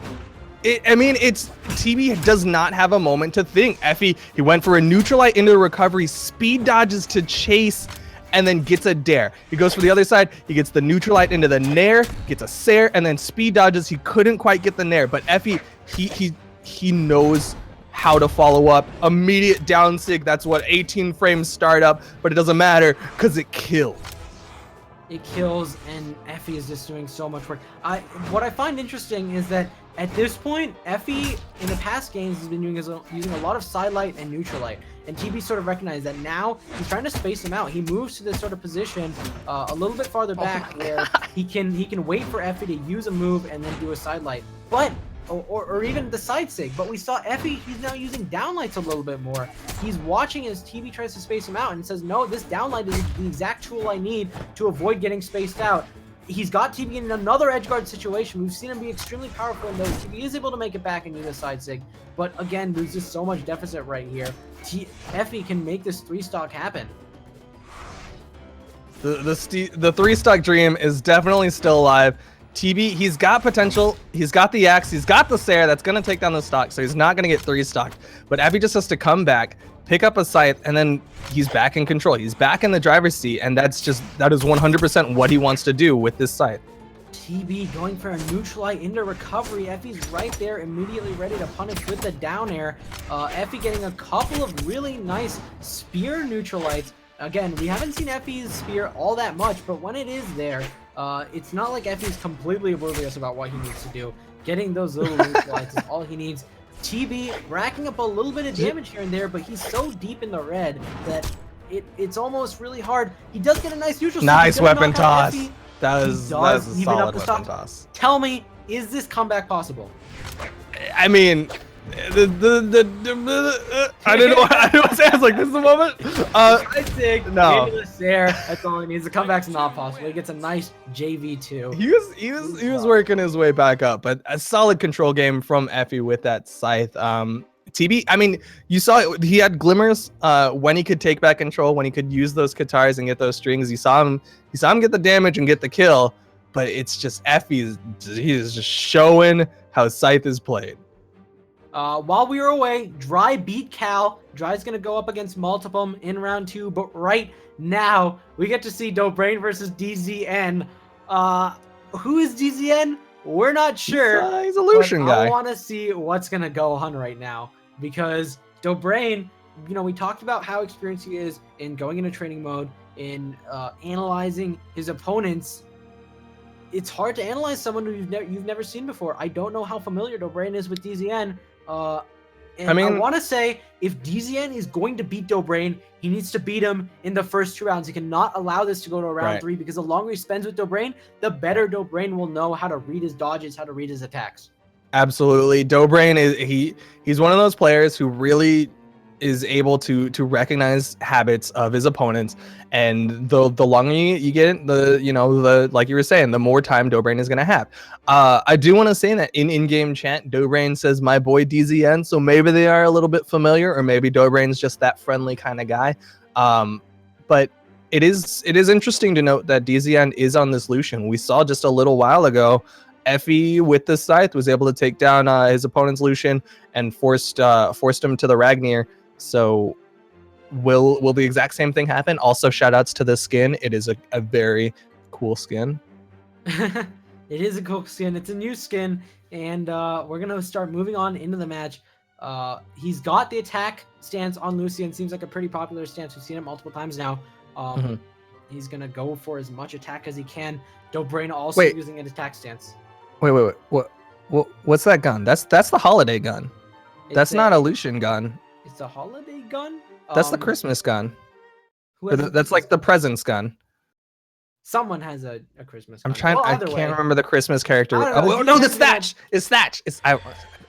It's TB does not have a moment to think. Effie, he went for a neutralite into the recovery, speed dodges to chase, and then gets a dare. He goes for the other side, he gets the neutralite into the nair, gets a sair, and then speed dodges. He couldn't quite get the nair, but Effie, he knows how to follow up. Immediate down sig, that's what 18 frames startup, but it doesn't matter because it killed. It kills, and Effie is just doing so much work. What I find interesting is that at this point, Effie in the past games has been using a lot of sidelight and neutralite, and TB sort of recognized that now he's trying to space him out. He moves to this sort of position a little bit farther back where he can wait for Effie to use a move and then do a sidelight, but or even the side sig. But we saw Effie, he's now using downlights a little bit more. He's watching as TV tries to space him out and says, no, this downlight is the exact tool I need to avoid getting spaced out. He's got TB in another edgeguard situation. We've seen him be extremely powerful in those. TB is able to make it back and use a side sig. But again, there's just so much deficit right here. Effie can make this 3-stock happen. The 3-stock dream is definitely still alive. TB, he's got potential. He's got the axe. He's got the Sair. That's going to take down the stock. So he's not going to get 3-stocked. But Effie just has to come back, pick up a scythe, and then he's back in control. He's back in the driver's seat. And that is 100% what he wants to do with this scythe. TB going for a neutralite into recovery. Effie's right there, immediately ready to punish with the down air. Effie getting a couple of really nice spear neutralites. Again, we haven't seen Effie's spear all that much, but when it is there, it's not like Effie's completely oblivious about what he needs to do. Getting those little neutralites is all he needs. TB racking up a little bit of damage here and there, but he's so deep in the red that it's almost really hard. He does get a nice neutral. Nice weapon toss. That was a solid weapon toss. Tell me, is this comeback possible? I mean, I didn't know what to say. I was like, this is the moment. I think no. There, that's all he needs. The comeback's not possible. He gets a nice JV2. He was working his way back up, but a solid control game from Effie with that scythe. TB, I mean, you saw it, he had glimmers when he could take back control, when he could use those katars and get those strings. You saw him get the damage and get the kill, but it's just he is just showing how scythe is played. While we were away, Dry beat Cal. Dry's gonna go up against Multipum in round 2, but right now we get to see Dobrain versus DZN. Who is DZN? We're not sure. He's a Lucian guy. I want to see what's gonna go on right now because Dobrain, we talked about how experienced he is in going into training mode, in analyzing his opponents. It's hard to analyze someone who you've never seen before. I don't know how familiar Dobrain is with DZN. And I want to say, if DZN is going to beat Dobrain, he needs to beat him in the first 2 rounds. He cannot allow this to go to round 3 because the longer he spends with Dobrain, the better Dobrain will know how to read his dodges, how to read his attacks. Absolutely. Dobrain he's one of those players who really is able to recognize habits of his opponents, and the longer you get, the like you were saying, the more time Dobrain is going to have. I do want to say that in in-game chat, Dobrain says my boy DZN, so maybe they are a little bit familiar, or maybe Dobrain's just that friendly kind of guy. But it is interesting to note that DZN is on this Lucian. We saw just a little while ago Effie with the scythe was able to take down his opponent's Lucian and forced him to the Ragnir. So will the exact same thing happen? Also, shout outs to the skin. It is a very cool skin. It is a cool skin. It's a new skin, and we're gonna start moving on into the match. He's got the attack stance on Lucian. Seems like a pretty popular stance. We've seen it multiple times now. He's gonna go for as much attack as he can. Dobrain also using an attack stance. Wait. What's that gun? That's the holiday gun. That's not a Lucian gun. It's a holiday gun? That's the Christmas gun. That's like the presents gun. Someone has a Christmas gun. I can't remember the Christmas character. Oh, no, that's Thatch. It's Thatch.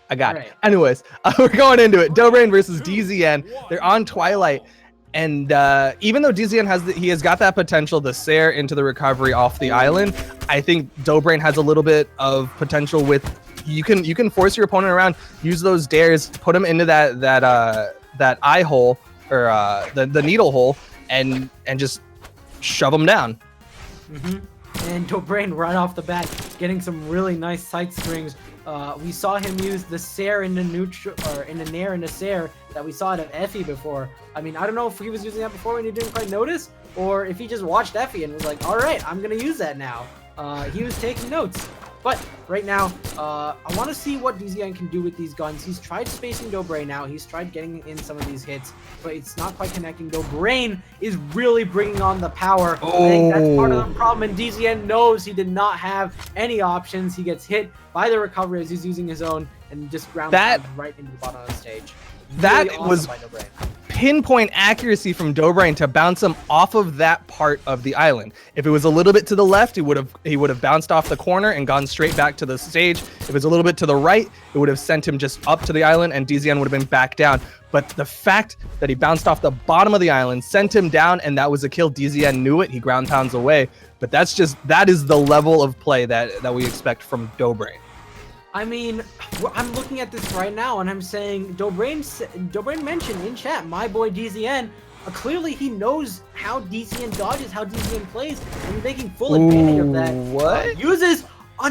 I got All it. right. Anyways, we're going into it. Dobrain versus DZN. They're on Twilight. And even though DZN has got that potential to Sair into the recovery off the island, I think Dobrain has a little bit of potential with you can force your opponent around, use those dares, put them into that eye hole or the needle hole, and just shove them down. And Dobrain right off the bat getting some really nice side strings. We saw him use the Sair in the neutral or in the Nair and the Sair that we saw out of Effie before. I mean, I don't know if he was using that before and he didn't quite notice, or if he just watched Effie and was like, all right, I'm gonna use that now. He was taking notes. But right now, I want to see what DZN can do with these guns. He's tried spacing Dobrain out. He's tried getting in some of these hits, but it's not quite connecting. Dobrain is really bringing on the power. I think that's part of the problem, and DZN knows he did not have any options. He gets hit by the recovery as he's using his own and just ground right into the bottom of the stage. That Really was awesome by Dobrain. Pinpoint accuracy from Dobrain to bounce him off of that part of the island. If it was a little bit to the left, he would have bounced off the corner and gone straight back to the stage. If it was a little bit to the right, it would have sent him just up to the island, and DZN would have been back down. But the fact that he bounced off the bottom of the island, sent him down, and that was a kill. DZN knew it. He ground pounds away. But that is the level of play that we expect from Dobrain. I mean, I'm looking at this right now, and I'm saying Dobrain mentioned in chat, my boy DZN. Clearly, he knows how DZN dodges, how DZN plays, and he's making full advantage of that. What? Uses a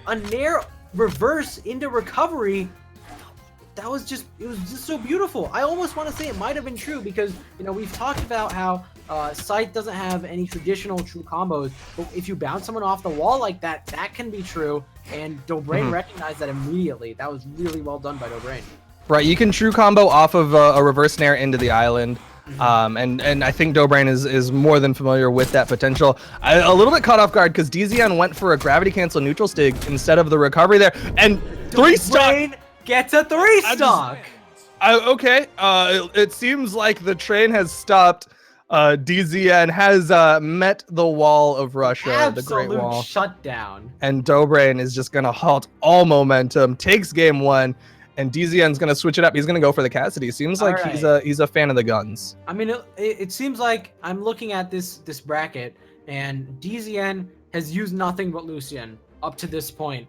a Nair reverse into recovery. It was just so beautiful. I almost want to say it might have been true because, we've talked about how Scythe doesn't have any traditional true combos, but if you bounce someone off the wall like that, that can be true. And Dobrain recognized that immediately. That was really well done by Dobrain. Right, you can true combo off of a reverse Nair into the island. And I think Dobrain is more than familiar with that potential. A little bit caught off guard because DZN went for a gravity cancel neutral stick instead of the recovery there. And Dobrain gets a 3-stock. Okay, it seems like the train has stopped. DZN has met the wall of Russia, the Great Wall. Absolute shutdown. And Dobrain is just gonna halt all momentum, takes game one, and DZN's gonna switch it up. He's gonna go for the Cassidy. Seems like he's a fan of the guns. I mean, it seems like I'm looking at this bracket, and DZN has used nothing but Lucian up to this point.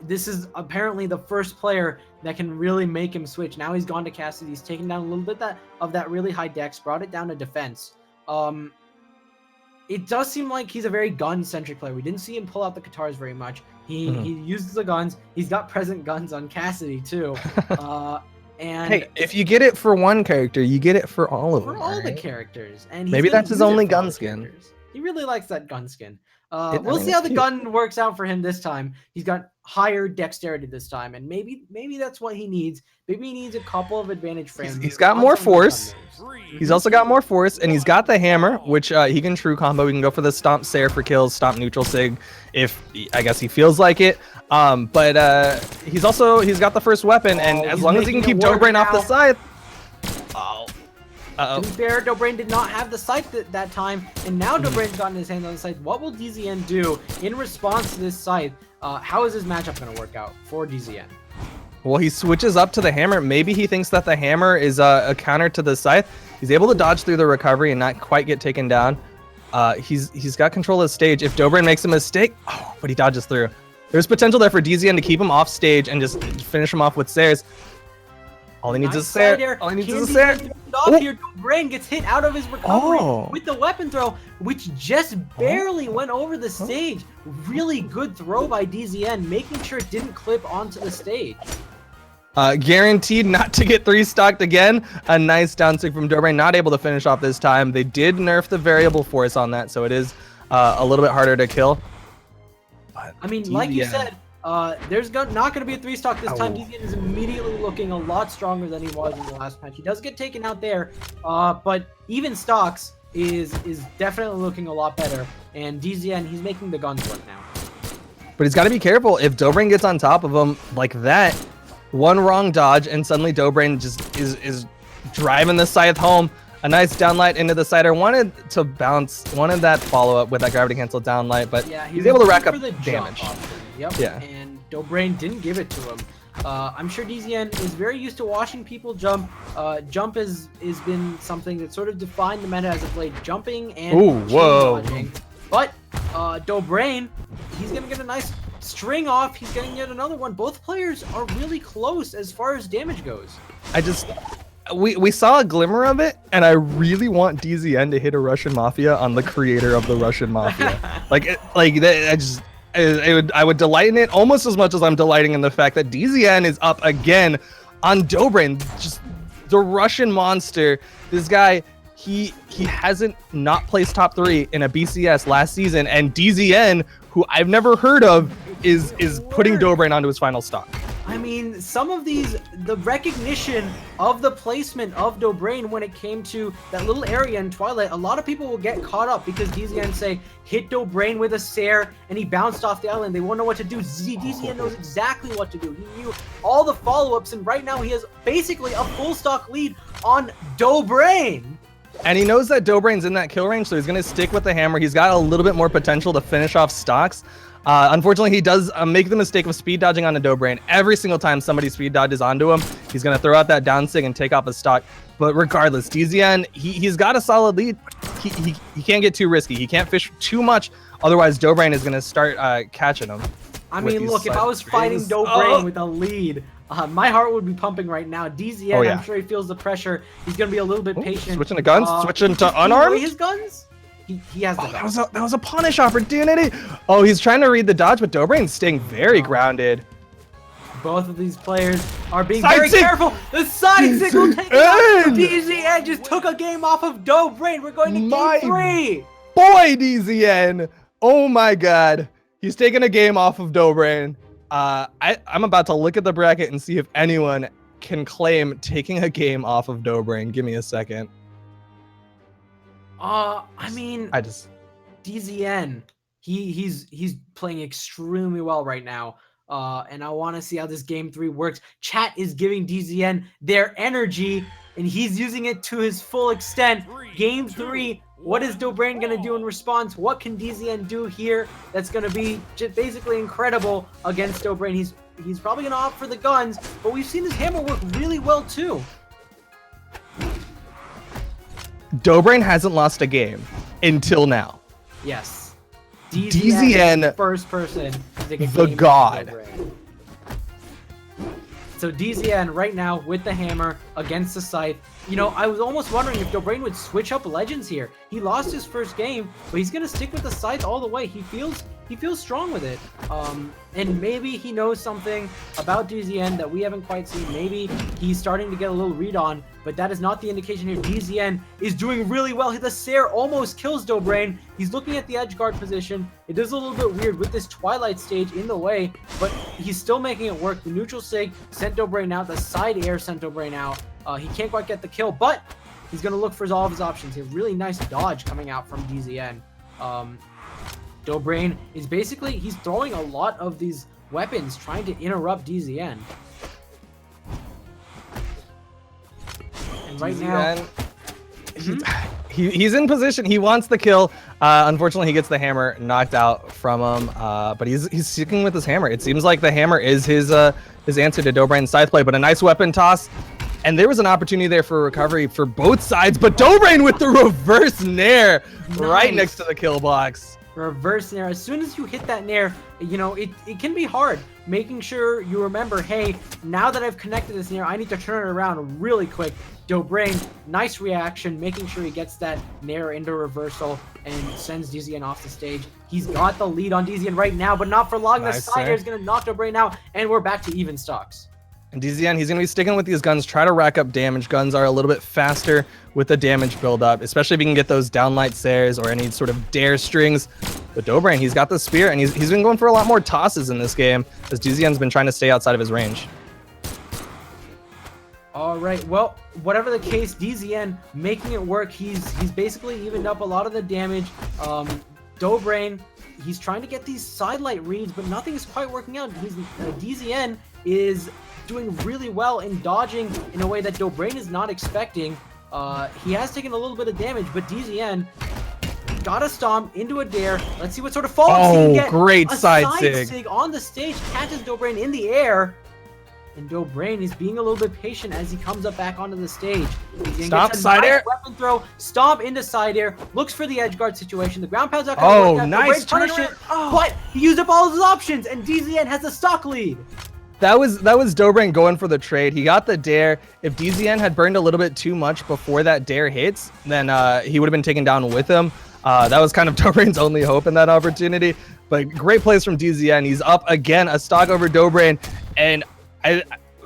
This is apparently the first player that can really make him switch. Now he's gone to Cassidy. He's taken down a little bit of that really high dex, brought it down to defense. It does seem like he's a very gun-centric player. We didn't see him pull out the guitars very much. He uses the guns. He's got present guns on Cassidy too. And hey, if you get it for one character, you get it for all of them. For all right? the characters. And maybe that's his only gun skin. He really likes that gun skin. We'll see how the gun works out for him this time. He's got higher dexterity this time, and maybe that's what he needs. Maybe he needs a couple of advantage frames. He's got more force. He's also got more force, and he's got the hammer, which he can true combo. He can go for the stomp Sair for kills, stomp neutral sig, if I guess he feels like it. But he's got the first weapon, and as long as he can keep Dobrain off the side. To be fair, Dobrain did not have the scythe that time, and now Dobrain's gotten his hands on the scythe. What will DZN do in response to this scythe? How is his matchup going to work out for DZN? Well, he switches up to the hammer. Maybe he thinks that the hammer is a counter to the scythe. He's able to dodge through the recovery and not quite get taken down. He's got control of the stage. If Dobrain makes a mistake, but he dodges through. There's potential there for DZN to keep him off stage and just finish him off with Sairs. All he needs is a Sair. All he needs is a Sair. Dobrain gets hit out of his recovery with the weapon throw, which just barely went over the stage. Really good throw by DZN, making sure it didn't clip onto the stage. Guaranteed not to get 3-stocked again. A nice down stick from Dobrain, not able to finish off this time. They did nerf the variable force on that, so it is a little bit harder to kill. But I mean, like you said, there's not going to be a 3-stock this time. DZN is immediately looking a lot stronger than he was in the last match. He does get taken out there, but even stocks is definitely looking a lot better. And DZN, he's making the guns work now. But he's got to be careful. If Dobrain gets on top of him like that, one wrong dodge, and suddenly Dobrain just is driving the scythe home. A nice downlight into the sider. Wanted that follow-up with that gravity cancel downlight, but yeah, he's able to rack up the damage. Yep. Yeah. And Dobrain didn't give it to him. I'm sure DZN is very used to watching people jump. Jump has been something that sort of defined the meta as of late, jumping and chain dodging. But Dobrain, he's gonna get a nice string off. He's getting yet another one. Both players are really close as far as damage goes. We saw a glimmer of it, and I really want DZN to hit a Russian Mafia on the creator of the Russian Mafia. I would delight in it almost as much as I'm delighting in the fact that DZN is up again on Dobrain. Just the Russian monster. This guy, he hasn't not placed top 3 in a BCS last season, and DZN, who I've never heard of, is putting Dobrain onto his final stock. I mean, some of these, the recognition of the placement of Dobrain when it came to that little area in Twilight, a lot of people will get caught up because DZN say, hit Dobrain with a Sair, and he bounced off the island. They won't know what to do. DZN knows exactly what to do. He knew all the follow-ups, and right now he has basically a full stock lead on Dobrain. And he knows that Dobrain's in that kill range, so he's going to stick with the hammer. He's got a little bit more potential to finish off stocks. Unfortunately, he does make the mistake of speed dodging onto Dobrain. Every single time somebody speed dodges onto him, he's going to throw out that down sig and take off a stock. But regardless, DZN, he's got a solid lead. He can't get too risky. He can't fish too much. Otherwise, Dobrain is going to start catching him. I mean, look, if I was fighting Dobrain with a lead, my heart would be pumping right now. DZN, I'm sure he feels the pressure. He's going to be a little bit patient. Switching to guns, switching to unarmed. His guns? He has the guns. That was a punish opportunity. Oh, he's trying to read the dodge, but Dobrain's staying very grounded. Both of these players are being very careful. The side signal taking off. DZN just took a game off of Dobrain. We're going to game 3. Boy, DZN. Oh my God. He's taking a game off of Dobrain. I'm about to look at the bracket and see if anyone can claim taking a game off of Dobrain. Give me a second. I mean, DZN, he's playing extremely well right now. And I want to see how this game 3 works. Chat is giving DZN their energy, and he's using it to his full extent. Game 3, what is Dobrain going to do in response? What can DZN do here that's going to be just basically incredible against Dobrain? He's probably going to opt for the guns, but we've seen his hammer work really well too. Dobrain hasn't lost a game until now. Yes. DZN first person to take a the game god. So DZN right now with the hammer against the scythe. You know, I was almost wondering if Dobrain would switch up legends here. He lost his first game, but he's gonna stick with the scythe all the way. He feels strong with it. And maybe he knows something about DZN that we haven't quite seen. Maybe he's starting to get a little read on, but that is not the indication here. DZN is doing really well. The Sair almost kills Dobrain. He's looking at the edge guard position. It is a little bit weird with this Twilight stage in the way, but he's still making it work. The neutral sig sent Dobrain out. The side air sent Dobrain out. He can't quite get the kill, but he's going to look for all of his options here. Really nice dodge coming out from DZN. Dobrain is basically, he's throwing a lot of these weapons trying to interrupt DZN. And right now, he's in position. He wants the kill. Unfortunately, he gets the hammer knocked out from him. But he's sticking with his hammer. It seems like the hammer is his answer to Dobrain's scythe play. But a nice weapon toss. And there was an opportunity there for recovery for both sides. But Dobrain with the reverse nair right next to the kill box. Reverse nair. As soon as you hit that nair, you know, it can be hard. Making sure you remember, hey, now that I've connected this nair, I need to turn it around really quick. Dobrain, nice reaction, making sure he gets that nair into reversal and sends DZN off the stage. He's got the lead on DZN right now, but not for long. The side air is going to knock Dobrain out, and we're back to even stocks. And DZN, he's going to be sticking with these guns, try to rack up damage. Guns are a little bit faster with the damage buildup, especially if you can get those downlight Sairs or any sort of dare strings. But Dobrain, he's got the spear, and he's been going for a lot more tosses in this game, as DZN's been trying to stay outside of his range. All right, well, whatever the case, DZN making it work. He's basically evened up a lot of the damage. Dobrain, he's trying to get these sidelight reads, but nothing is quite working out. DZN is doing really well in dodging in a way that Dobrain is not expecting. He has taken a little bit of damage, but DZN got a stomp into a dare. Let's see what sort of follow-ups he can get. Great a side sig on the stage, catches Dobrain in the air. And Dobrain is being a little bit patient as he comes up back onto the stage. Stomp, side air. Weapon throw, stomp into side air, looks for the edge guard situation. The ground pound's not going to work out. Nice. Punish it, but he used up all of his options, and DZN has the stock lead. That was Dobrain going for the trade. He got the dare. If DZN had burned a little bit too much before that dare hits, then he would have been taken down with him. That was kind of Dobrain's only hope in that opportunity. But great plays from DZN. He's up again, a stock over Dobrain, and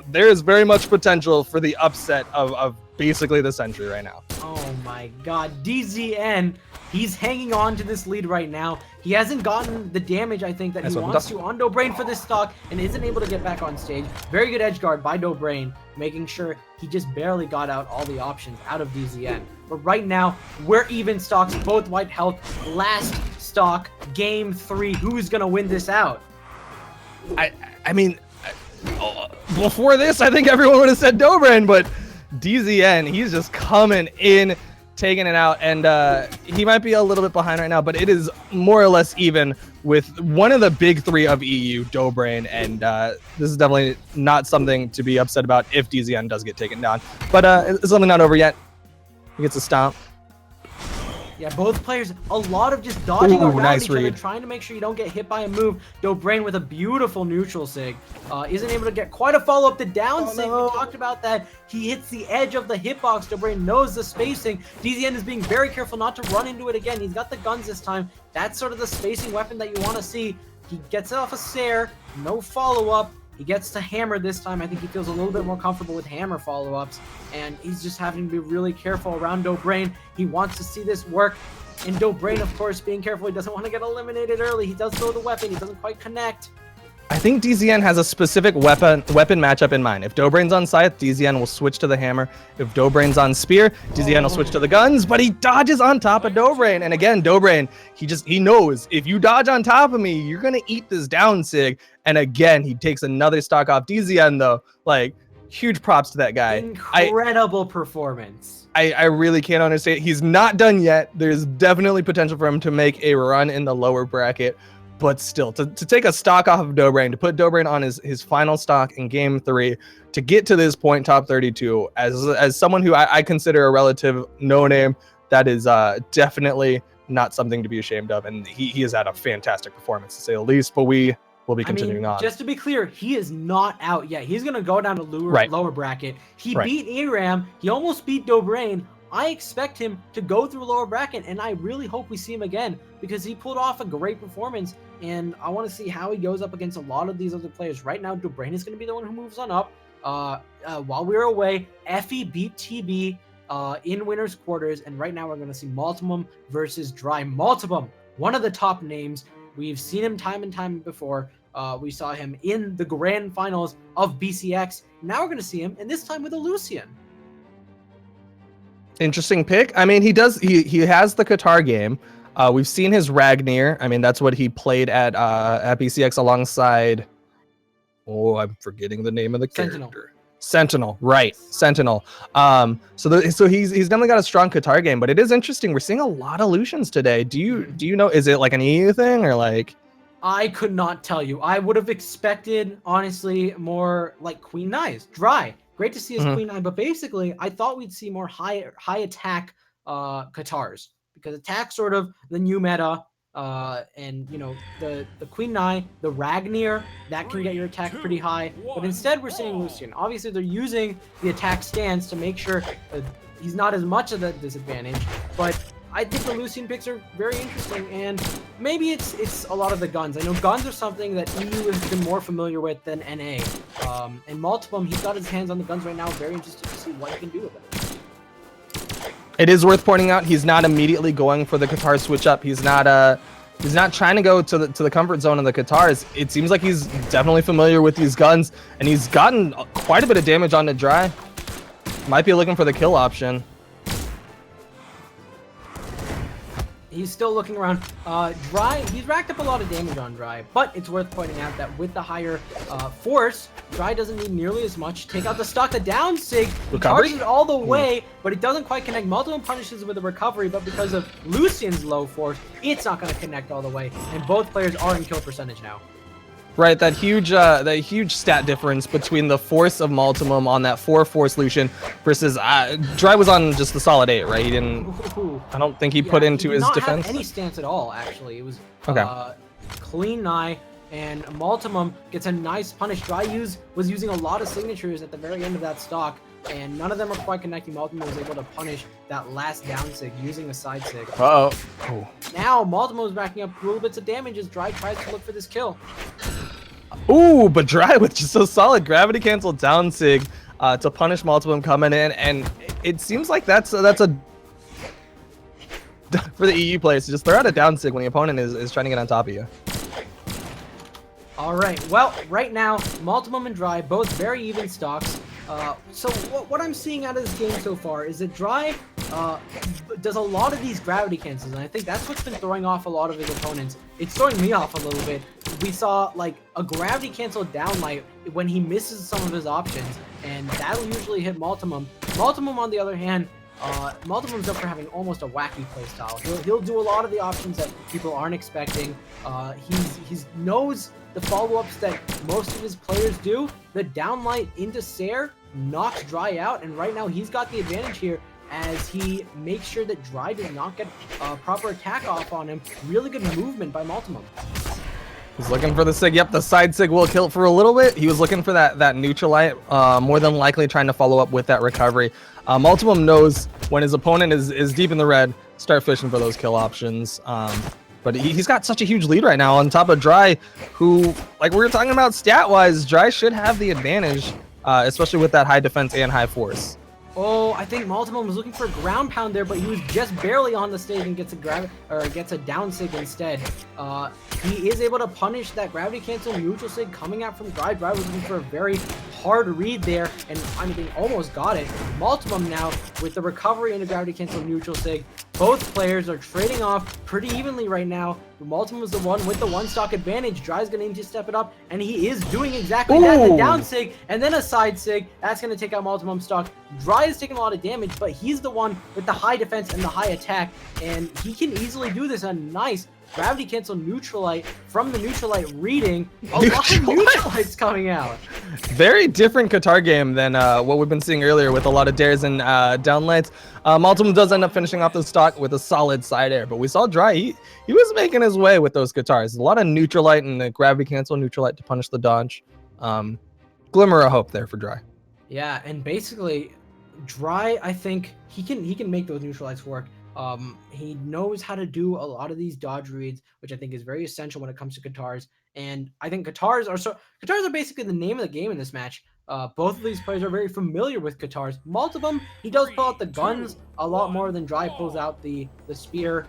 there is very much potential for the upset of basically the century right now. Oh my god, DZN, he's hanging on to this lead right now. He hasn't gotten the damage, I think, that he wants to on Dobrain for this stock and isn't able to get back on stage. Very good edge guard by Dobrain, making sure he just barely got out all the options out of DZN. But right now, we're even stocks, both white health. Last stock, game 3. Who's going to win this out? I mean, before this, I think everyone would have said Dobrain, but DZN, he's just coming in, taking it out, and he might be a little bit behind right now, but it is more or less even with one of the big 3 of EU, Dobrain, and this is definitely not something to be upset about if DZN does get taken down. But it's something not over yet. He gets a stomp. Yeah, both players, a lot of just dodging around nice each read. other, trying to make sure you don't get hit by a move. Dobrain with a beautiful neutral sig. Isn't able to get quite a follow-up. The down sig, we talked about that. He hits the edge of the hitbox. Dobrain knows the spacing. DZN is being very careful not to run into it again. He's got the guns this time. That's sort of the spacing weapon that you want to see. He gets it off a Sair, no follow-up. He gets to hammer this time. I think he feels a little bit more comfortable with hammer follow-ups, and he's just having to be really careful around Dobrain. He wants to see this work, and Dobrain, of course, being careful. He doesn't want to get eliminated early. He does throw the weapon. He doesn't quite connect. I think DZN has a specific weapon matchup in mind. If Dobrain's on Scythe, DZN will switch to the hammer. If Dobrain's on Spear, DZN will switch to the guns, but he dodges on top of Dobrain. And again, Dobrain, he knows if you dodge on top of me, you're going to eat this down sig. And again, he takes another stock off DZN though. Like, huge props to that guy. Incredible performance. I really can't understand. He's not done yet. There's definitely potential for him to make a run in the lower bracket. But still, to take a stock off of Dobrain, to put Dobrain on his final stock in game 3, to get to this point, top 32, as someone who I consider a relative no-name, that is definitely not something to be ashamed of. And he has had a fantastic performance, to say the least, but we will be continuing on. Just to be clear, he is not out yet. He's going to go down to lower bracket. He beat Aram. He almost beat Dobrain. I expect him to go through lower bracket, and I really hope we see him again because he pulled off a great performance, and I want to see how he goes up against a lot of these other players. Right now, Dobrain is going to be the one who moves on up. While we were away, Effie beat TB in winners quarters, and right now we're going to see Multimum versus Dry. Multimum, one of the top names. We've seen him time and time before. We saw him in the grand finals of BCX. Now we're going to see him, and this time with a Lucian. Interesting pick. I mean, he has the Qatar game. We've seen his Ragnir. I mean, that's what he played at BCX alongside. Oh, I'm forgetting the name of the character. Sentinel, right? Sentinel. So he's definitely got a strong Qatar game. But it is interesting. We're seeing a lot of Lucians today. Do you know? Is it like an EU thing or like? I could not tell you. I would have expected, honestly, more like Queen Knives. Dry. Great to see his Queen Nine, but basically, I thought we'd see more high attack Qatars because attack's sort of the new meta, and you know the Queen Nine, the Ragnir, that can get your attack pretty high. But instead, we're seeing Lucian. Obviously, they're using the attack stance to make sure he's not as much of a disadvantage. But I think the Lucian picks are very interesting, and maybe it's a lot of the guns. I know guns are something that EU has been more familiar with than NA. And Multimum, he's got his hands on the guns right now. Very interested to see what he can do with it. It is worth pointing out he's not immediately going for the Qatar switch up. He's not trying to go to the comfort zone of the Qatars. It seems like he's definitely familiar with these guns, and he's gotten quite a bit of damage on the Dry. Might be looking for the kill option. He's still looking around. Dry, he's racked up a lot of damage on Dry, but it's worth pointing out that with the higher force, Dry doesn't need nearly as much. Take out the stock, the down sig, charges it all the way, but it doesn't quite connect. Multiple punishes with a recovery, but because of Lucian's low force, it's not going to connect all the way, and both players are in kill percentage now. Right, that huge stat difference between the force of Multimum on that 4 force Lucian versus Dry was on just the solid 8, right? He didn't. I don't think he put into his defense. He did not have any stance at all. Actually, it was clean Nye, and Multimum gets a nice punish. Dry was using a lot of signatures at the very end of that stock, and none of them are quite connecting. Multimum was able to punish that last down sig using a side sig. Oh. Now Multimum is racking up little bits of damage as Dry tries to look for this kill. Ooh, but Dry with just a solid gravity cancel down sig to punish Multimum coming in, and it seems like that's a for the EU players to just throw out a down sig when the opponent is trying to get on top of you. All right, well, right now, Multimum and Dry, both very even stocks. So what I'm seeing out of this game so far is that Dry does a lot of these gravity cancels, and I think that's what's been throwing off a lot of his opponents. It's throwing me off a little bit. We saw like a gravity cancel down light when he misses some of his options, and that'll usually hit Multimum. Multimum, on the other hand, Multimum's up for having almost a wacky playstyle. He'll do a lot of the options that people aren't expecting. He knows the follow-ups that most of his players do. The downlight into Sair knocks Dry out, and right now he's got the advantage here as he makes sure that Dry does not get a proper attack off on him. Really good movement by Multimum. He's looking for the sig. Yep, the side sig will kill for a little bit. He was looking for that neutralite, more than likely trying to follow up with that recovery. Multimum knows when his opponent is deep in the red, start fishing for those kill options. But he's got such a huge lead right now on top of Dry, who, like we were talking about stat-wise, Dry should have the advantage, especially with that high defense and high force. Oh, I think Multimum was looking for a ground pound there, but he was just barely on the stage and gets a down sig instead. He is able to punish that gravity cancel neutral sig coming out from Dry. Dry was looking for a very hard read there, and I mean, almost got it. Multimum now with the recovery into gravity cancel neutral sig. Both players are trading off pretty evenly right now. Multimum is the one with the one stock advantage. Dry's going to need to step it up, and he is doing exactly that. The down sig and then a side sig. That's going to take out Multimum stock. Dry is taking a lot of damage, but he's the one with the high defense and the high attack, and he can easily do this. A nice gravity cancel neutralite from the neutralite reading. A lot of neutralites coming out. Very different Qatar game than what we've been seeing earlier with a lot of dares and downlights. Multimum does end up finishing off the stock with a solid side air, but we saw Dry. He was making his way with those Qatars. A lot of neutralite and the gravity cancel neutralite to punish the dodge. Glimmer of hope there for Dry. Yeah, and basically, Dry, I think he can make those neutralites work. He knows how to do a lot of these dodge reads, which I think is very essential when it comes to Qatars. And I think Qatars are basically the name of the game in this match. Both of these players are very familiar with Qatars. Multimum, he does pull out the guns a lot more than Dry pulls out the spear.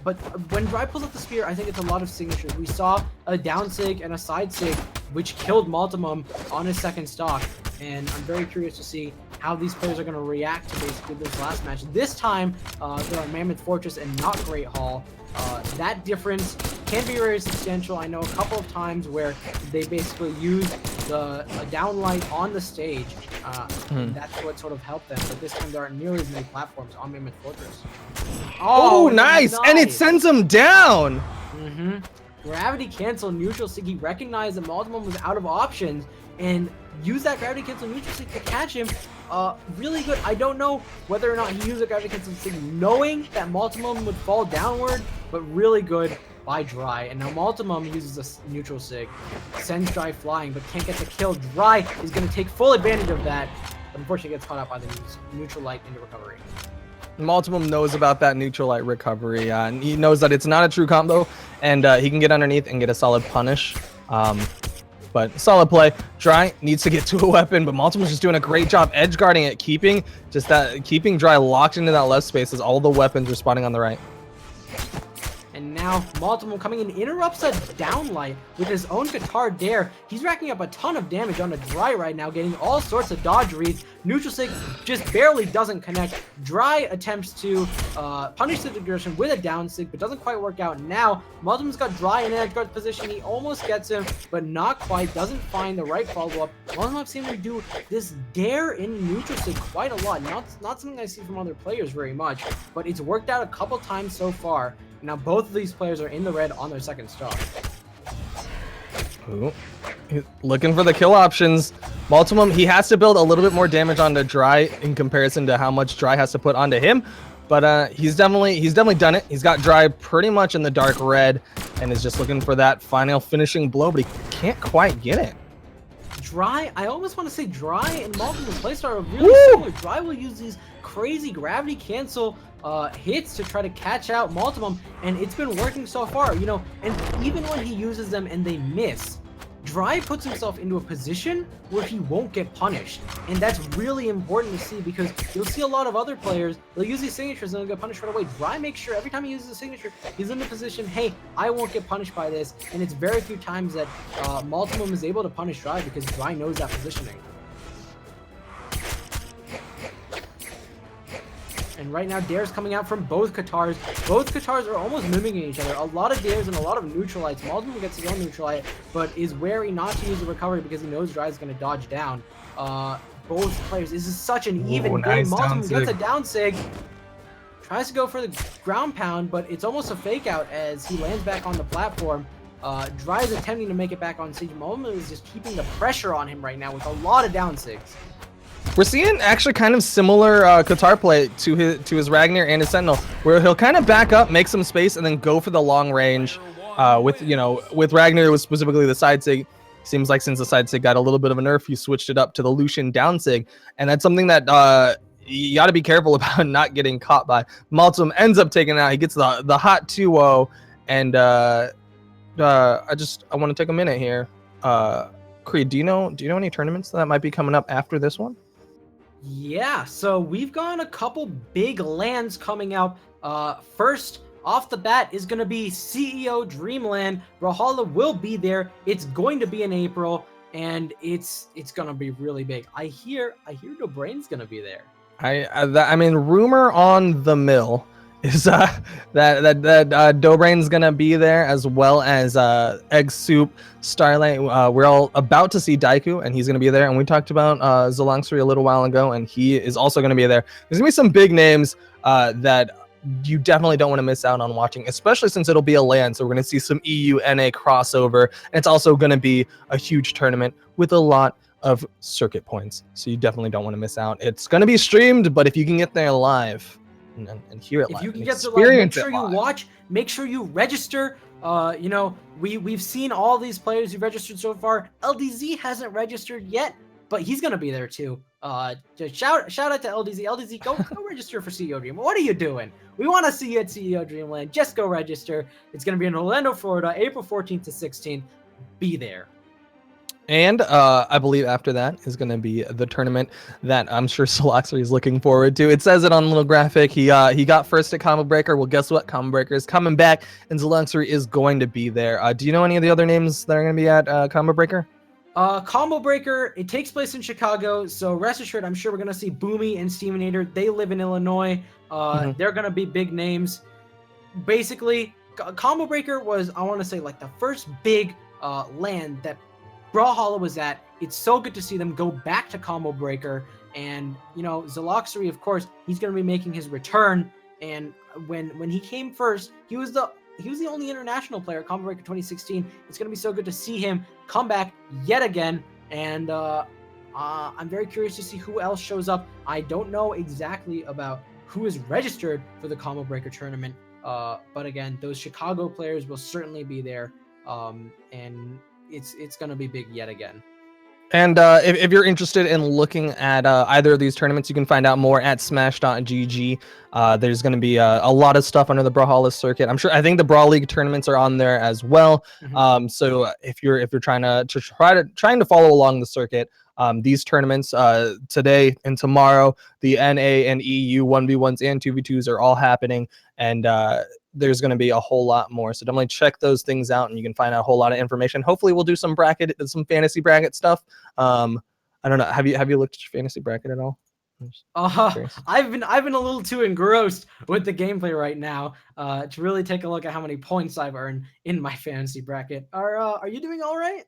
But when Dry pulls out the spear, I think it's a lot of signatures. We saw a down sig and a side sig, which killed Multimum on his second stock. And I'm very curious to see how these players are going to react to basically this last match. This time, they're on Mammoth Fortress and not Great Hall. That difference can be very substantial. I know a couple of times where they basically used a downlight on the stage. And that's what sort of helped them. But this time there aren't nearly as many platforms on Mammoth Fortress. Oh, nice! And it sends him down! Gravity cancel neutral sig. He recognized that Multimum was out of options and used that gravity cancel neutral sig to catch him. Really good. I don't know whether or not he used a gravity cancel sig knowing that Multimum would fall downward, but really good by Dry. And now Multimum uses a neutral sig, sends Dry flying, but can't get the kill. Dry is going to take full advantage of that, but unfortunately gets caught out by the neutral light into recovery. Multimum knows about that neutralite recovery, and he knows that it's not a true combo, and he can get underneath and get a solid punish. But solid play. Dry needs to get to a weapon, but Multimum's just doing a great job edge guarding it, keeping Dry locked into that left space as all the weapons are spawning on the right. And now now. Multiple coming in, interrupts a downlight with his own guitar dare. He's racking up a ton of damage on a Dry right now, getting all sorts of dodge reads. Neutral Sig just barely doesn't connect. Dry attempts to punish the aggression with a down Sig, but doesn't quite work out. Now, Multime's got Dry in an edge guard position. He almost gets him, but not quite. Doesn't find the right follow-up. Multime I've seen him do this dare in Neutral Sig quite a lot. Not something I see from other players very much, but it's worked out a couple times so far. Now both of these players are in the red on their second stock. Ooh. Looking for the kill options. Multimum, he has to build a little bit more damage onto Dry in comparison to how much Dry has to put onto him. But he's definitely done it. He's got Dry pretty much in the dark red and is just looking for that final finishing blow, but he can't quite get it. Dry, I almost want to say Dry and Multiple playstyle are really similar. Dry will use these crazy gravity cancel hits to try to catch out Multimum, and it's been working so far, you know, and even when he uses them and they miss, Dry puts himself into a position where he won't get punished, and that's really important to see because you'll see a lot of other players, they'll use these signatures and they'll get punished right away. Dry makes sure every time he uses a signature, he's in the position, hey, I won't get punished by this, and it's very few times that Multimum is able to punish Dry because Dry knows that positioning. And right now, dares coming out from both Katars. Both Katars are almost mimicking each other. A lot of dares and a lot of neutralites. Multiple gets his own neutralite, but is wary not to use the recovery because he knows Dry is going to dodge down. Both players, this is such an even game. Nice Multiple gets a down sig. Tries to go for the ground pound, but it's almost a fake out as he lands back on the platform. Dry is attempting to make it back on stage. Multiple is just keeping the pressure on him right now with a lot of down sigs. We're seeing actually kind of similar Qatar play to his Ragnar and his Sentinel, where he'll kind of back up, make some space, and then go for the long range. With Ragnar, it was specifically the side sig. Seems like since the side sig got a little bit of a nerf, you switched it up to the Lucian down sig, and that's something that you got to be careful about not getting caught by. Multum ends up taking it out. He gets the hot 2-0, and I want to take a minute here. Creed, do you know any tournaments that might be coming up after this one? Yeah, so we've got a couple big lands coming out. First off the bat is going to be CEO Dreamland. Brawlhalla will be there. It's going to be in April, and it's going to be really big. I hear Dobrain's going to be there. I mean, rumor on the mill is that Dobrain's gonna be there, as well as Egg Soup, Starlight. We're all about to see Daiku, and he's gonna be there. And we talked about Zalangsuri a little while ago, and he is also gonna be there. There's gonna be some big names that you definitely don't want to miss out on watching, especially since it'll be a LAN. So we're gonna see some EU-NA crossover, and it's also gonna be a huge tournament with a lot of circuit points. So you definitely don't want to miss out. It's gonna be streamed, but if you can get there live and hear it live, if you can get to live, make sure you watch, make sure you register. We've seen all these players who registered so far. LDZ hasn't registered yet, but he's gonna be there too. Just shout out to LDZ. LDZ, go register for CEO Dream. What are you doing? We want to see you at CEO Dreamland. Just go register. It's gonna be in Orlando, Florida, April 14th to 16th. Be there. And I believe after that is going to be the tournament that I'm sure Soloxer is looking forward to. It says it on the little graphic. He got first at Combo Breaker. Well, guess what? Combo Breaker is coming back, and Soloxer is going to be there. Do you know any of the other names that are going to be at Combo Breaker? Combo Breaker, it takes place in Chicago, so rest assured, I'm sure we're going to see Boomy and Stevenator. They live in Illinois. They're going to be big names. Basically, Combo Breaker was, I want to say, like the first big land that Brawlhalla was at. It's so good to see them go back to Combo Breaker, and Zaloxery, of course, he's going to be making his return. And when he came first, he was the only international player at Combo Breaker 2016. It's going to be so good to see him come back yet again, and I'm very curious to see who else shows up. I don't know exactly about who is registered for the Combo Breaker tournament, but again, those Chicago players will certainly be there, and it's going to be big yet again. And if you're interested in looking at either of these tournaments, you can find out more at smash.gg. There's going to be a lot of stuff under the Brawlhalla circuit. I think the Brawl League tournaments are on there as well. So if you're trying to follow along the circuit, these tournaments today and tomorrow, the NA and EU 1v1s and 2v2s are all happening, and there's going to be a whole lot more. So definitely check those things out, and you can find out a whole lot of information. Hopefully, we'll do some fantasy bracket stuff. I don't know. Have you looked at your fantasy bracket at all? I've been a little too engrossed with the gameplay right now to really take a look at how many points I've earned in my fantasy bracket. Are you doing all right?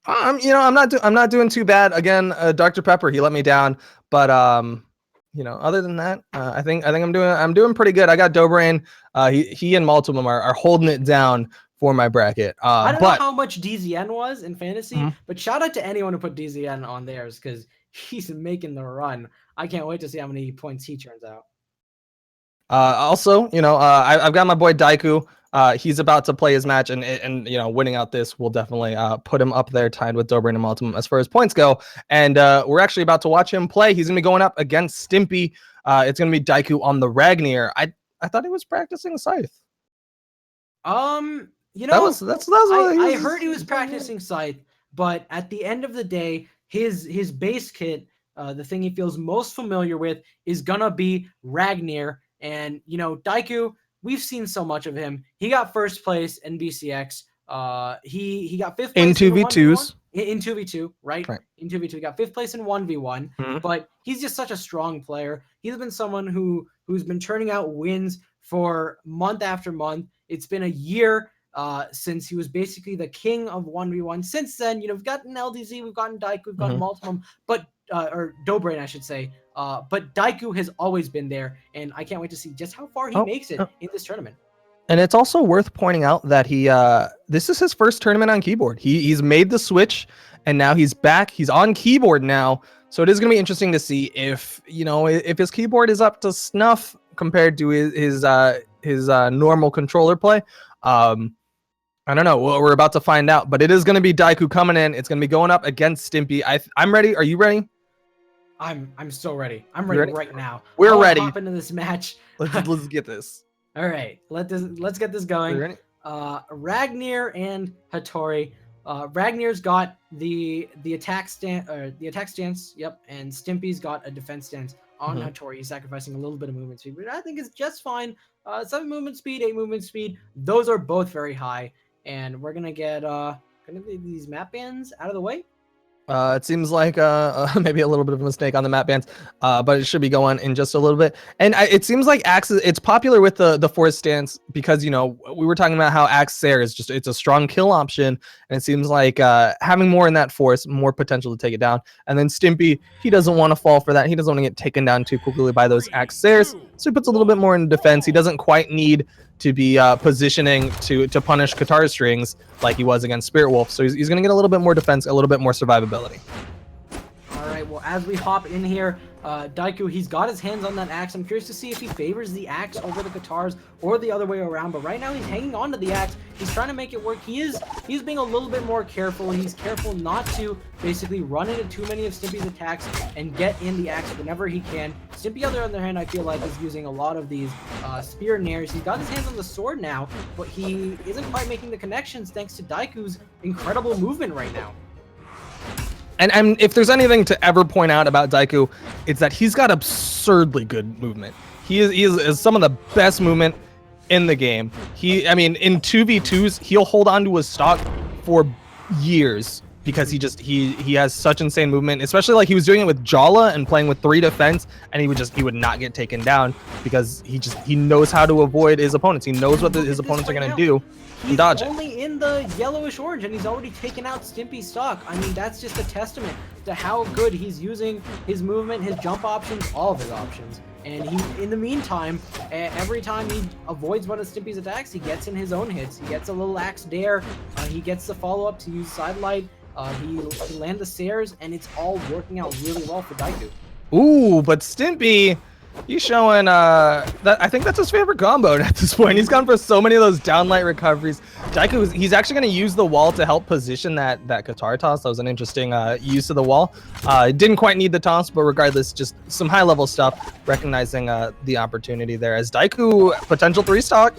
I'm not doing too bad. Again, Dr. Pepper, he let me down, but other than that, I think I'm doing pretty good. I got Dobrain. He and Multimum are holding it down for my bracket. I don't know how much DZN was in fantasy, Mm-hmm. but shout out to anyone who put DZN on theirs because he's making the run. I can't wait to see how many points he turns out. Also, I've got my boy Daiku. He's about to play his match, and winning out this will definitely put him up there tied with Dobrain and Multimum as far as points go. And we're actually about to watch him play. He's gonna be going up against Stimpy. It's gonna be Daiku on the Ragnir. I thought he was practicing Scythe. I heard he was practicing Scythe, but at the end of the day, his base kit, the thing he feels most familiar with, is gonna be Ragnir. And Daiku, we've seen so much of him. He got first place in BCX. He got fifth place in 2v2s. In 2v2, right? In 2v2, he got fifth place in 1v1. Mm-hmm. But he's just such a strong player. He's been someone who's been turning out wins for month after month. It's been a year since he was basically the king of 1v1. Since then, we've gotten LDZ, we've gotten Daiku, we've gotten Multimum, but or Dobrain, I should say. But Daiku has always been there, and I can't wait to see just how far he makes it in this tournament. And it's also worth pointing out that this is his first tournament on keyboard. He's made the switch, and now he's back. He's on keyboard now, so it is going to be interesting to see if his keyboard is up to snuff compared to his normal controller play. I don't know. We're about to find out, but it is going to be Daiku coming in. It's going to be going up against Stimpy. I'm ready. Are you ready? I'm so ready. I'm ready right now. We're ready. Hop into this match. Let's get this. All right, let's get this going. Ready? Ragnir and Hattori. Ragnir's got the attack stance. Yep, and Stimpy's got a defense stance on Hattori. He's sacrificing a little bit of movement speed, but I think it's just fine. 7 movement speed, 8 movement speed. Those are both very high, and we're gonna get these map bans out of the way. It seems like maybe a little bit of a mistake on the map bans, but it should be going in just a little bit. And it seems like Axe, it's popular with the force stance because, we were talking about how Axe Sair is it's a strong kill option. And it seems like having more in that force, more potential to take it down. And then Stimpy, he doesn't want to fall for that. He doesn't want to get taken down too quickly by those Axe Sairs. So he puts a little bit more in defense. He doesn't quite need to be positioning to punish Qatar strings like he was against Spirit Wolf. So he's going to get a little bit more defense, a little bit more survivability. All right, well, as we hop in here, Daiku, he's got his hands on that axe. I'm curious to see if he favors the axe over the guitars or the other way around, but right now he's hanging on to the axe. He's trying to make it work. He's being a little bit more careful. He's careful not to basically run into too many of Stimpy's attacks and get in the axe whenever he can. Stimpy, on the other hand, I feel like is using a lot of these spear nairs. He's got his hands on the sword now, but he isn't quite making the connections thanks to Daiku's incredible movement right now. And if there's anything to ever point out about Daiku, it's that he's got absurdly good movement. He is some of the best movement in the game. In 2v2s, he'll hold on to his stock for years because he has such insane movement, especially like he was doing it with Jala and playing with 3 defense, and he would not get taken down because he knows how to avoid his opponents. He knows what his opponents are going to do. He's dodge only in the yellowish orange, and he's already taken out Stimpy's stock. I mean, that's just a testament to how good he's using his movement, his jump options, all of his options. And in the meantime, every time he avoids one of Stimpy's attacks, he gets in his own hits. He gets a little axe dare. He gets the follow-up to use sidelight. He land the Sairs, and it's all working out really well for Daiku. Ooh, but Stimpy, he's showing that I think that's his favorite combo at this point. He's gone for so many of those downlight recoveries. Daiku, he's actually going to use the wall to help position that Qatar toss. That was an interesting use of the wall. Didn't quite need the toss, but regardless, just some high level stuff, recognizing the opportunity there as Daiku potential 3 stock.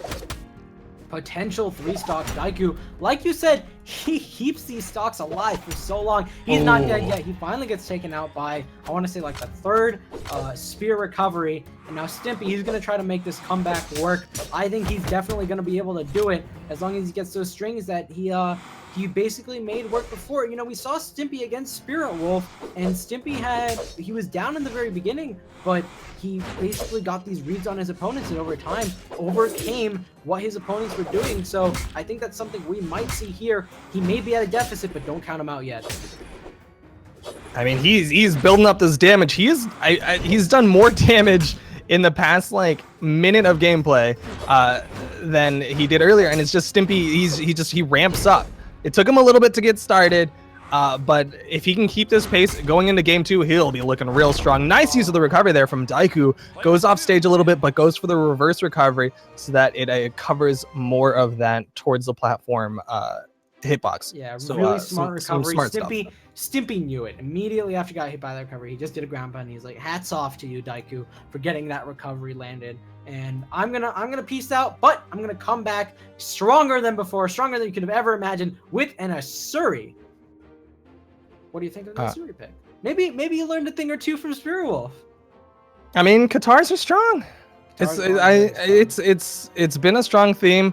potential 3-stock Daiku. Like you said, he keeps these stocks alive for so long. He's not dead yet. He finally gets taken out by, I want to say, like the 3rd spear recovery. And now Stimpy, he's going to try to make this comeback work. I think he's definitely going to be able to do it as long as he gets those strings that he basically made work before. You know, we saw Stimpy against Spirit Wolf, and Stimpy he was down in the very beginning, but he basically got these reads on his opponents and over time overcame what his opponents were doing. So I think that's something we might see here. He may be at a deficit, but don't count him out yet. I mean, he's building up this damage. He's done more damage in the past like minute of gameplay than he did earlier, and it's just Stimpy. He ramps up. It took him a little bit to get started, but if he can keep this pace going into game 2, he'll be looking real strong. Nice use of the recovery there from Daiku. Goes off stage a little bit, but goes for the reverse recovery so that it covers more of that towards the platform hitbox. Yeah, so, really smart recovery. Smart Stimpy knew it immediately after he got hit by that recovery. He just did a ground pound. He's like, hats off to you, Daiku, for getting that recovery landed. And I'm gonna peace out, but I'm gonna come back stronger than before, stronger than you could have ever imagined, with an Asuri. What do you think of the Asuri pick? Maybe you learned a thing or two from Spirit Wolf. I mean, Katars are strong. It's been a strong theme.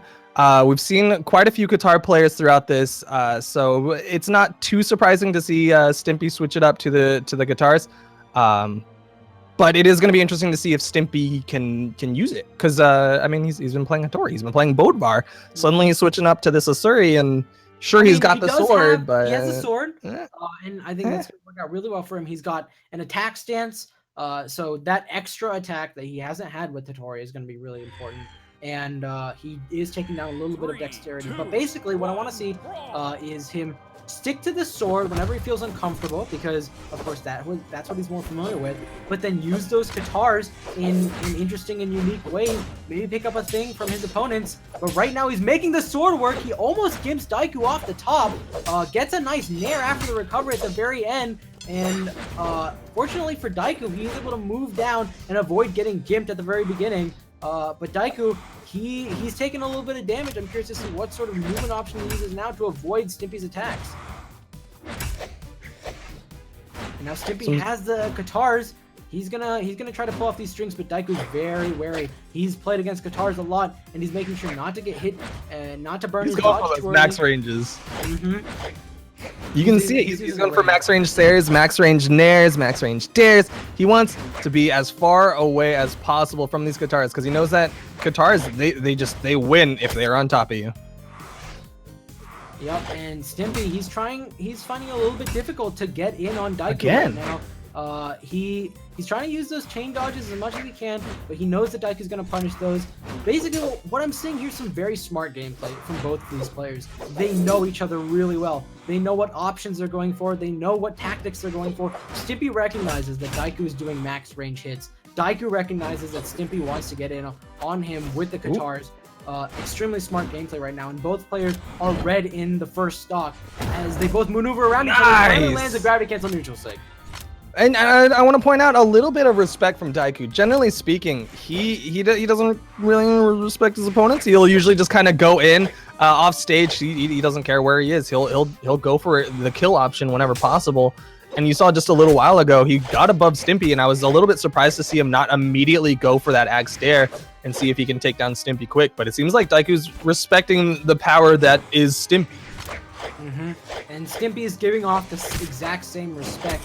We've seen quite a few Qatar players throughout this, so it's not too surprising to see Stimpy switch it up to the Qatars. But it is going to be interesting to see if Stimpy can use it, because I mean he's been playing Hattori, he's been playing Bodvar. Suddenly he's switching up to this Asuri, and sure, he's got the sword, but he has a sword, and I think that's going to work out really well for him. He's got an attack stance, so that extra attack that he hasn't had with Hattori is going to be really important. And he is taking down a little bit of dexterity. But basically, what I want to see is him stick to the sword whenever he feels uncomfortable, because, of course, that's what he's more familiar with. But then use those Qatars in interesting and unique ways. Maybe pick up a thing from his opponents. But right now, he's making the sword work. He almost gimps Daiku off the top. Gets a nice nair after the recovery at the very end. And fortunately for Daiku, he was able to move down and avoid getting gimped at the very beginning. But Daiku, he's taking a little bit of damage. I'm curious to see what sort of movement option he uses now to avoid Stimpy's attacks. And now Stimpy has the Qatars. He's gonna try to pull off these strings, but Daiku's very wary. He's played against Qatars a lot, and he's making sure not to get hit and not to burn his dodge too early. Max ranges. You can see it. He's going for max range stairs, max range nairs, max range dares. He wants to be as far away as possible from these Qatars, because he knows that Qatars, they win if they're on top of you. Yep, and Stimpy, he's finding it a little bit difficult to get in on Daiku again. Right now. He's trying to use those chain dodges as much as he can, but he knows that Daiku's going to punish those. Basically, what I'm seeing here is some very smart gameplay from both of these players. They know each other really well. They know what options they're going for. They know what tactics they're going for. Stimpy recognizes that Daiku is doing max range hits. Daiku recognizes that Stimpy wants to get in on him with the Qatars. Extremely smart gameplay right now, and both players are red in the first stock as they both maneuver around each other. And lands a gravity cancel neutral sig. And I want to point out a little bit of respect from Daiku. Generally speaking, he doesn't really respect his opponents. He'll usually just kind of go in off stage. He doesn't care where he is. He'll go for the kill option whenever possible. And you saw just a little while ago, he got above Stimpy, and I was a little bit surprised to see him not immediately go for that Ag Stare and see if he can take down Stimpy quick. But it seems like Daiku's respecting the power that is Stimpy. And Stimpy is giving off this exact same respect.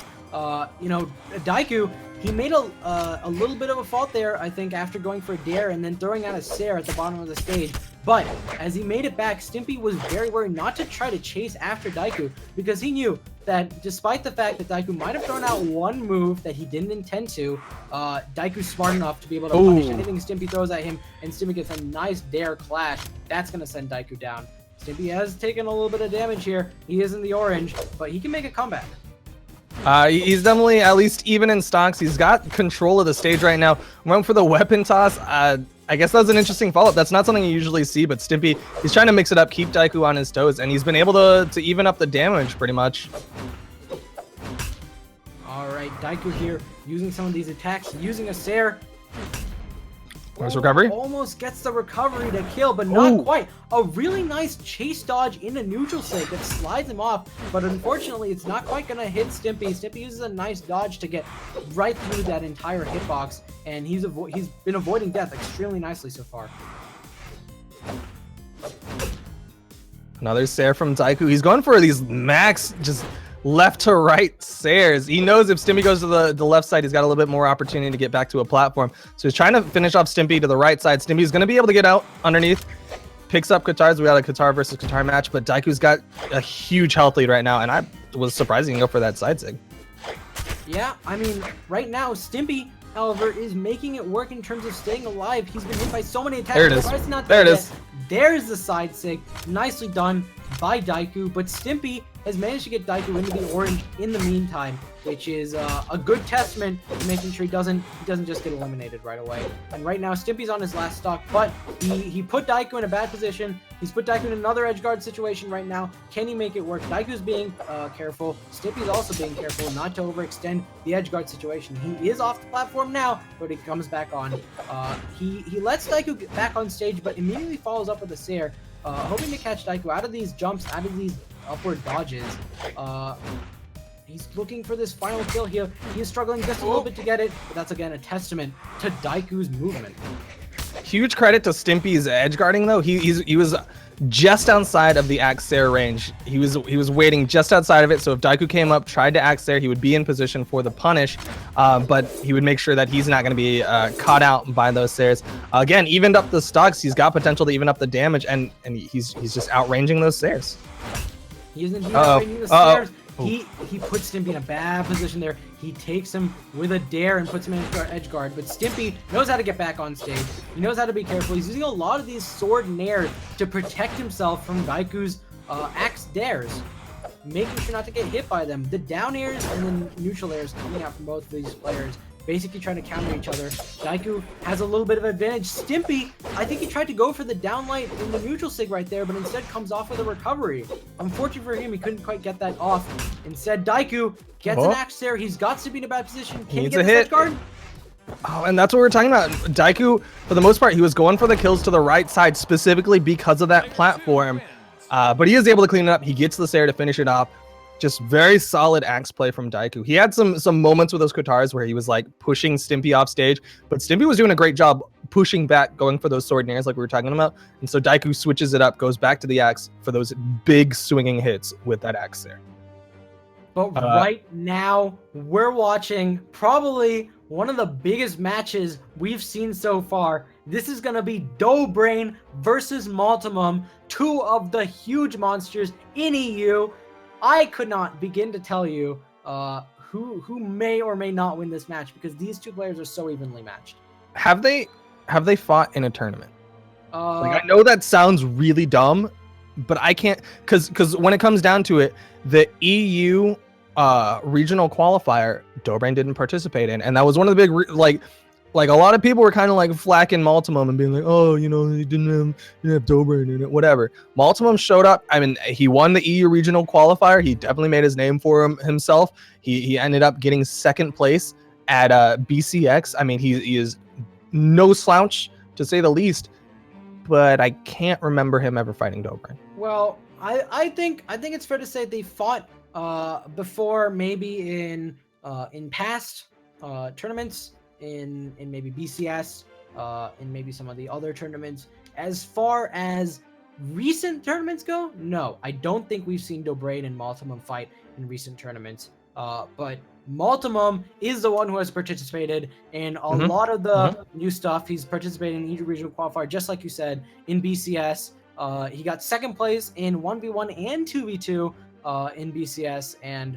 You know, Daiku, he made a little bit of a fault there, I think, after going for a dare and then throwing out a Stare at the bottom of the stage. But as he made it back, Stimpy was very worried not to try to chase after Daiku, because he knew that despite the fact that Daiku might have thrown out one move that he didn't intend to, Daiku's smart enough to be able to punish anything Stimpy throws at him, and Stimpy gets a nice dare clash. That's going to send Daiku down. Stimpy has taken a little bit of damage here. He is in the orange, but he can make a comeback. He's definitely, at least even in stocks, he's got control of the stage right now. Went for the weapon toss. I guess that's an interesting follow-up. That's not something you usually see, but Stimpy, he's trying to mix it up, keep Daiku on his toes, and he's been able to even up the damage pretty much. All right, Daiku here using some of these attacks, using a Stare. Nice recovery. Almost gets the recovery to kill, but not quite. A really nice chase dodge in a neutral sig that slides him off, but unfortunately, it's not quite going to hit Stimpy. Stimpy uses a nice dodge to get right through that entire hitbox, and he's been avoiding death extremely nicely so far. Another Sair from Daiku. He's going for these max, just left to right Sairs. He knows if Stimpy goes to the left side, he's got a little bit more opportunity to get back to a platform. So he's trying to finish off Stimpy to the right side. Stimpy's going to be able to get out underneath. Picks up Katars. We got a Katar versus Katar match, but Daiku's got a huge health lead right now, and I was surprised he can go for that side sig. Yeah, I mean, right now, Stimpy, however, is making it work in terms of staying alive. He's been hit by so many attacks. There it is. There it is. There's the side sig. Nicely done by Daiku, but Stimpy has managed to get Daiku into the orange in the meantime, which is a good testament to making sure he doesn't just get eliminated right away. And right now, Stimpy's on his last stock, but he put Daiku in a bad position. He's put Daiku in another edge guard situation right now. Can he make it work? Daiku's being careful. Stimpy's also being careful not to overextend the edge guard situation. He is off the platform now, but he comes back on. He lets Daiku get back on stage, but immediately follows up with a Sair, hoping to catch Daiku out of these jumps, out of these upward dodges. He's looking for this final kill here. He is struggling just a little bit to get it, but that's again a testament to Daiku's movement. Huge credit to Stimpy's edge guarding though. He was just outside of the axe Sair range. He was waiting just outside of it. So if Daiku came up, tried to axe Sair, he would be in position for the punish. But he would make sure that he's not going to be caught out by those Sairs. Again, evened up the stocks. He's got potential to even up the damage, and he's just outranging those Sairs. He isn't outranging the Sairs. He puts Stimpy in a bad position there. He takes him with a dare and puts him in edge guard. But Stimpy knows how to get back on stage. He knows how to be careful. He's using a lot of these sword nair to protect himself from Daiku's axe dares, making sure not to get hit by them. The down airs and then neutral airs coming out from both of these players, basically trying to counter each other. Daiku has a little bit of advantage. Stimpy, I think he tried to go for the downlight in the neutral sig right there, but instead comes off with a recovery. Unfortunately for him, he couldn't quite get that off. Instead, Daiku gets an axe there. He's got Stimpy in a bad position. Can he get a hit guard? Oh, and that's what we're talking about. Daiku, for the most part, he was going for the kills to the right side specifically because of that platform. But he is able to clean it up. He gets the Sair to finish it off. Just very solid axe play from Daiku. He had some moments with those Katars where he was like pushing Stimpy off stage, but Stimpy was doing a great job pushing back, going for those sword nairs like we were talking about. And so Daiku switches it up, goes back to the axe for those big swinging hits with that axe there. But right now, we're watching probably one of the biggest matches we've seen so far. This is going to be Doughbrain versus Maltimum, two of the huge monsters in EU. I could not begin to tell you who may or may not win this match because these two players are so evenly matched. Have they fought in a tournament? Like, I know that sounds really dumb, but I can't because when it comes down to it, the EU regional qualifier, Doughbrain didn't participate in, and that was one of the big like a lot of people were kind of like flacking Maltimum and being like, oh, you know, he didn't have Doughbrain in it, whatever. Maltimum showed up. I mean, he won the EU regional qualifier. He definitely made his name for himself. He ended up getting second place at BCX. I mean, he is no slouch to say the least, but I can't remember him ever fighting Doughbrain. Well, I think it's fair to say they fought before, maybe in past tournaments. In maybe BCS, in maybe some of the other tournaments. As far as recent tournaments go, no, I don't think we've seen Doughbrain and Maltimum fight in recent tournaments. But Maltimum is the one who has participated in a lot of the new stuff. He's participated in EU regional qualifier, just like you said, in BCS. He got second place in 1v1 and 2v2 in BCS, and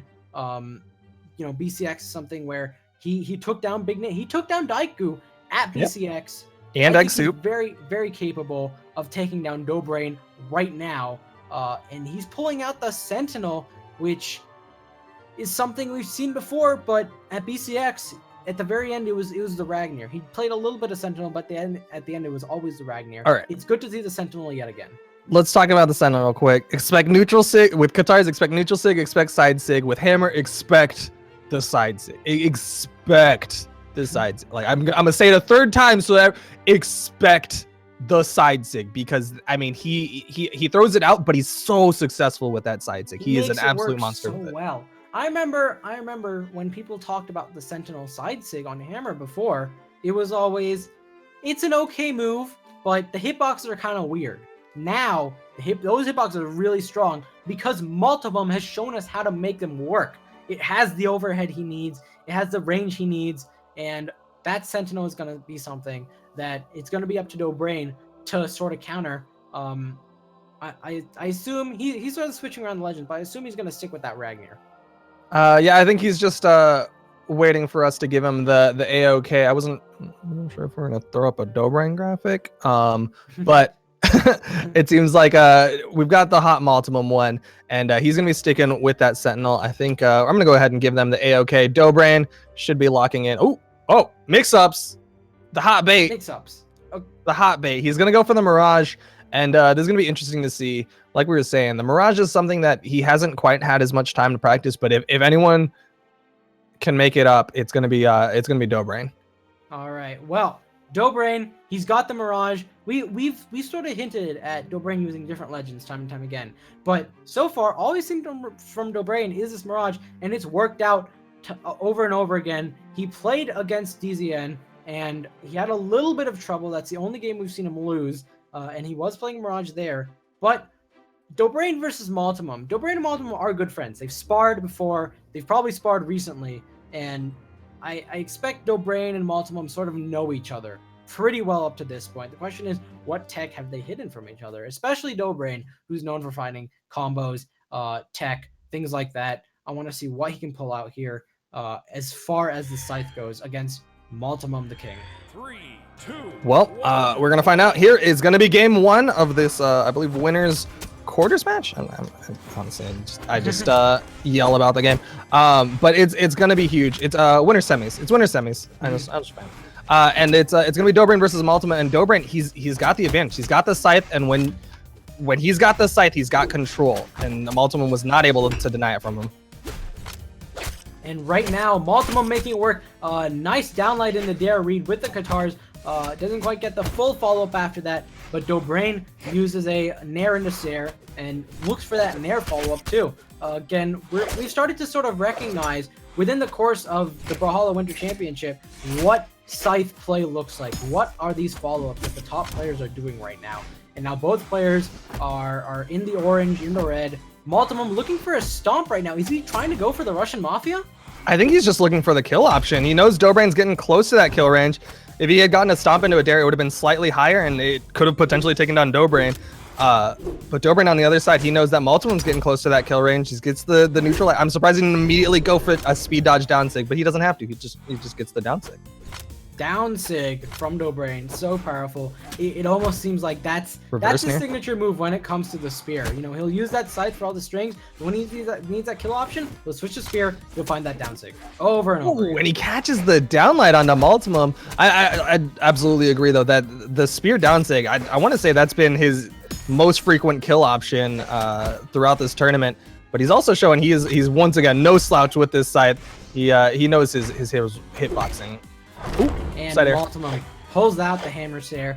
BCX is something where he took down big name. He took down Daiku at BCX. And Egg Soup. Very, very capable of taking down Doughbrain right now. And he's pulling out the Sentinel, which is something we've seen before, but at BCX, at the very end, it was the Ragnar. He played a little bit of Sentinel, but at the end, it was always the Ragnar. All right. It's good to see the Sentinel yet again. Let's talk about the Sentinel quick. Expect neutral sig with Katars, expect neutral sig, expect side sig with Hammer, expect the side sig. Expect this side. Like I'm gonna say it a third time, so that expect the side sig, because I mean he throws it out, but he's so successful with that side sig. He is an absolute monster so with it. well. I remember when people talked about the Sentinel side sig on Hammer before, it was always, it's an okay move, but the hitboxes are kind of weird. Now those hitboxes are really strong because Multimum has shown us how to make them work. It has the overhead he needs, it has the range he needs, and that Sentinel is going to be something that it's going to be up to Dobrain to sort of counter. I assume he's sort of switching around the legends, but I assume he's going to stick with that Ragnar. Yeah, I think he's just waiting for us to give him the AOK. I'm not sure if we're gonna throw up a Dobrain graphic, but it seems like we've got the hot Multimum one, and he's gonna be sticking with that Sentinel. I think I'm gonna go ahead and give them the AOK. Dobrain should be locking in. Oh, mix-ups, the hot bait. Mix-ups. Okay. The hot bait. He's gonna go for the Mirage, and this is gonna be interesting to see. Like we were saying, the Mirage is something that he hasn't quite had as much time to practice, but if anyone can make it up, it's gonna be Dobrain. All right. Well, Dobrain, he's got the Mirage. We sort of hinted at Dobrain using different legends time and time again, but so far all we've seen from Dobrain is this Mirage, and it's worked out over and over again. He played against DZN, and he had a little bit of trouble. That's the only game we've seen him lose, and he was playing Mirage there. But Dobrain versus Multimum. Dobrain and Multimum are good friends. They've sparred before. They've probably sparred recently, and I expect Dobrain and Multimum sort of know each other pretty well up to this point. The question is, what tech have they hidden from each other? Especially Dobrain, who's known for finding combos, tech, things like that. I want to see what he can pull out here as far as the Scythe goes against Multimum the King. 3, 2, Well, we're gonna find out. Here is gonna be game one of this, I believe, winners quarters match. Honestly, I just yell about the game. But it's gonna be huge. It's winner semis. It's winner semis. I'm just fan. And it's gonna be Dobrain versus Multimum, and Dobrain, he's got the advantage. He's got the Scythe, and when he's got the Scythe, he's got control, and the Multimum was not able to deny it from him. And right now, Multimum making it work. Nice downlight in the dare read with the Katars. Doesn't quite get the full follow-up after that, but Dobrain uses a Nair into Sair and looks for that Nair follow-up too. Again, we've started to sort of recognize within the course of the Brawlhalla Winter Championship what Scythe play looks like. What are these follow-ups that the top players are doing right now? And now both players are in the orange, in the red. Multimum looking for a stomp right now. Is he trying to go for the Russian Mafia? I think he's just looking for the kill option. He knows Dobrain's getting close to that kill range. If he had gotten a stomp into a dare, it would have been slightly higher, and it could have potentially taken down Dobrain. But Dobrain on the other side, he knows that Multimum's getting close to that kill range. He gets the neutral. I'm surprised he didn't immediately go for a speed dodge down sig, but he doesn't have to. He just gets the down sig. Down sig from Dobrain, so powerful. It almost seems like that's his signature move when it comes to the spear. You know, he'll use that Scythe for all the strings, but when he needs that kill option, he'll switch to spear. He'll find that down sig over and over. When he catches the downlight onto Multimum, I absolutely agree though that the spear down sig, I want to say that's been his most frequent kill option throughout this tournament. But he's also showing he's once again no slouch with this Scythe. He knows his hitboxing. Ooh, and Multimum pulls out the hammer Sair,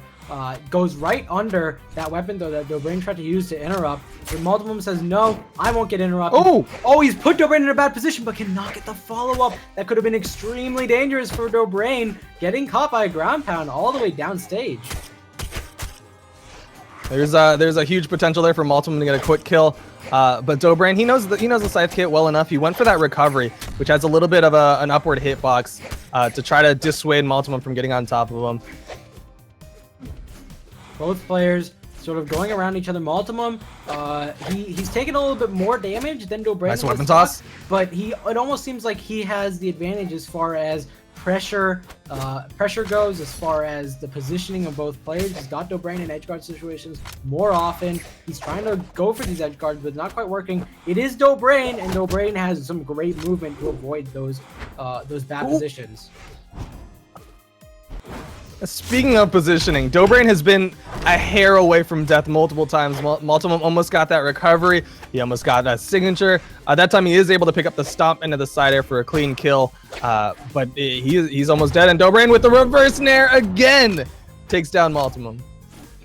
goes right under that weapon though that Dobrain tried to use to interrupt. And Multimum says, no, I won't get interrupted. Oh, he's put Dobrain in a bad position, but cannot get the follow-up. That could have been extremely dangerous for Dobrain, getting caught by a ground pound all the way downstage. There's a huge potential there for Multimum to get a quick kill. But Dobrain, he knows the Scythe kit well enough. He went for that recovery, which has a little bit of an upward hitbox to try to dissuade Multimum from getting on top of him. Both players sort of going around each other. Multimum, he's taken a little bit more damage than Dobrain. Nice weapon toss. But it almost seems like he has the advantage as far as pressure goes, as far as the positioning of both players. He's got Dobrain in edge guard situations more often. He's trying to go for these edge guards, but it's not quite working. It is Dobrain, and Dobrain has some great movement to avoid those bad positions. Speaking of positioning, Dobrain has been a hair away from death multiple times. Multimum almost got that recovery. He almost got a signature. That time he is able to pick up the stomp into the side air for a clean kill. But he's almost dead. And Dobrain with the reverse nair again takes down Multimum.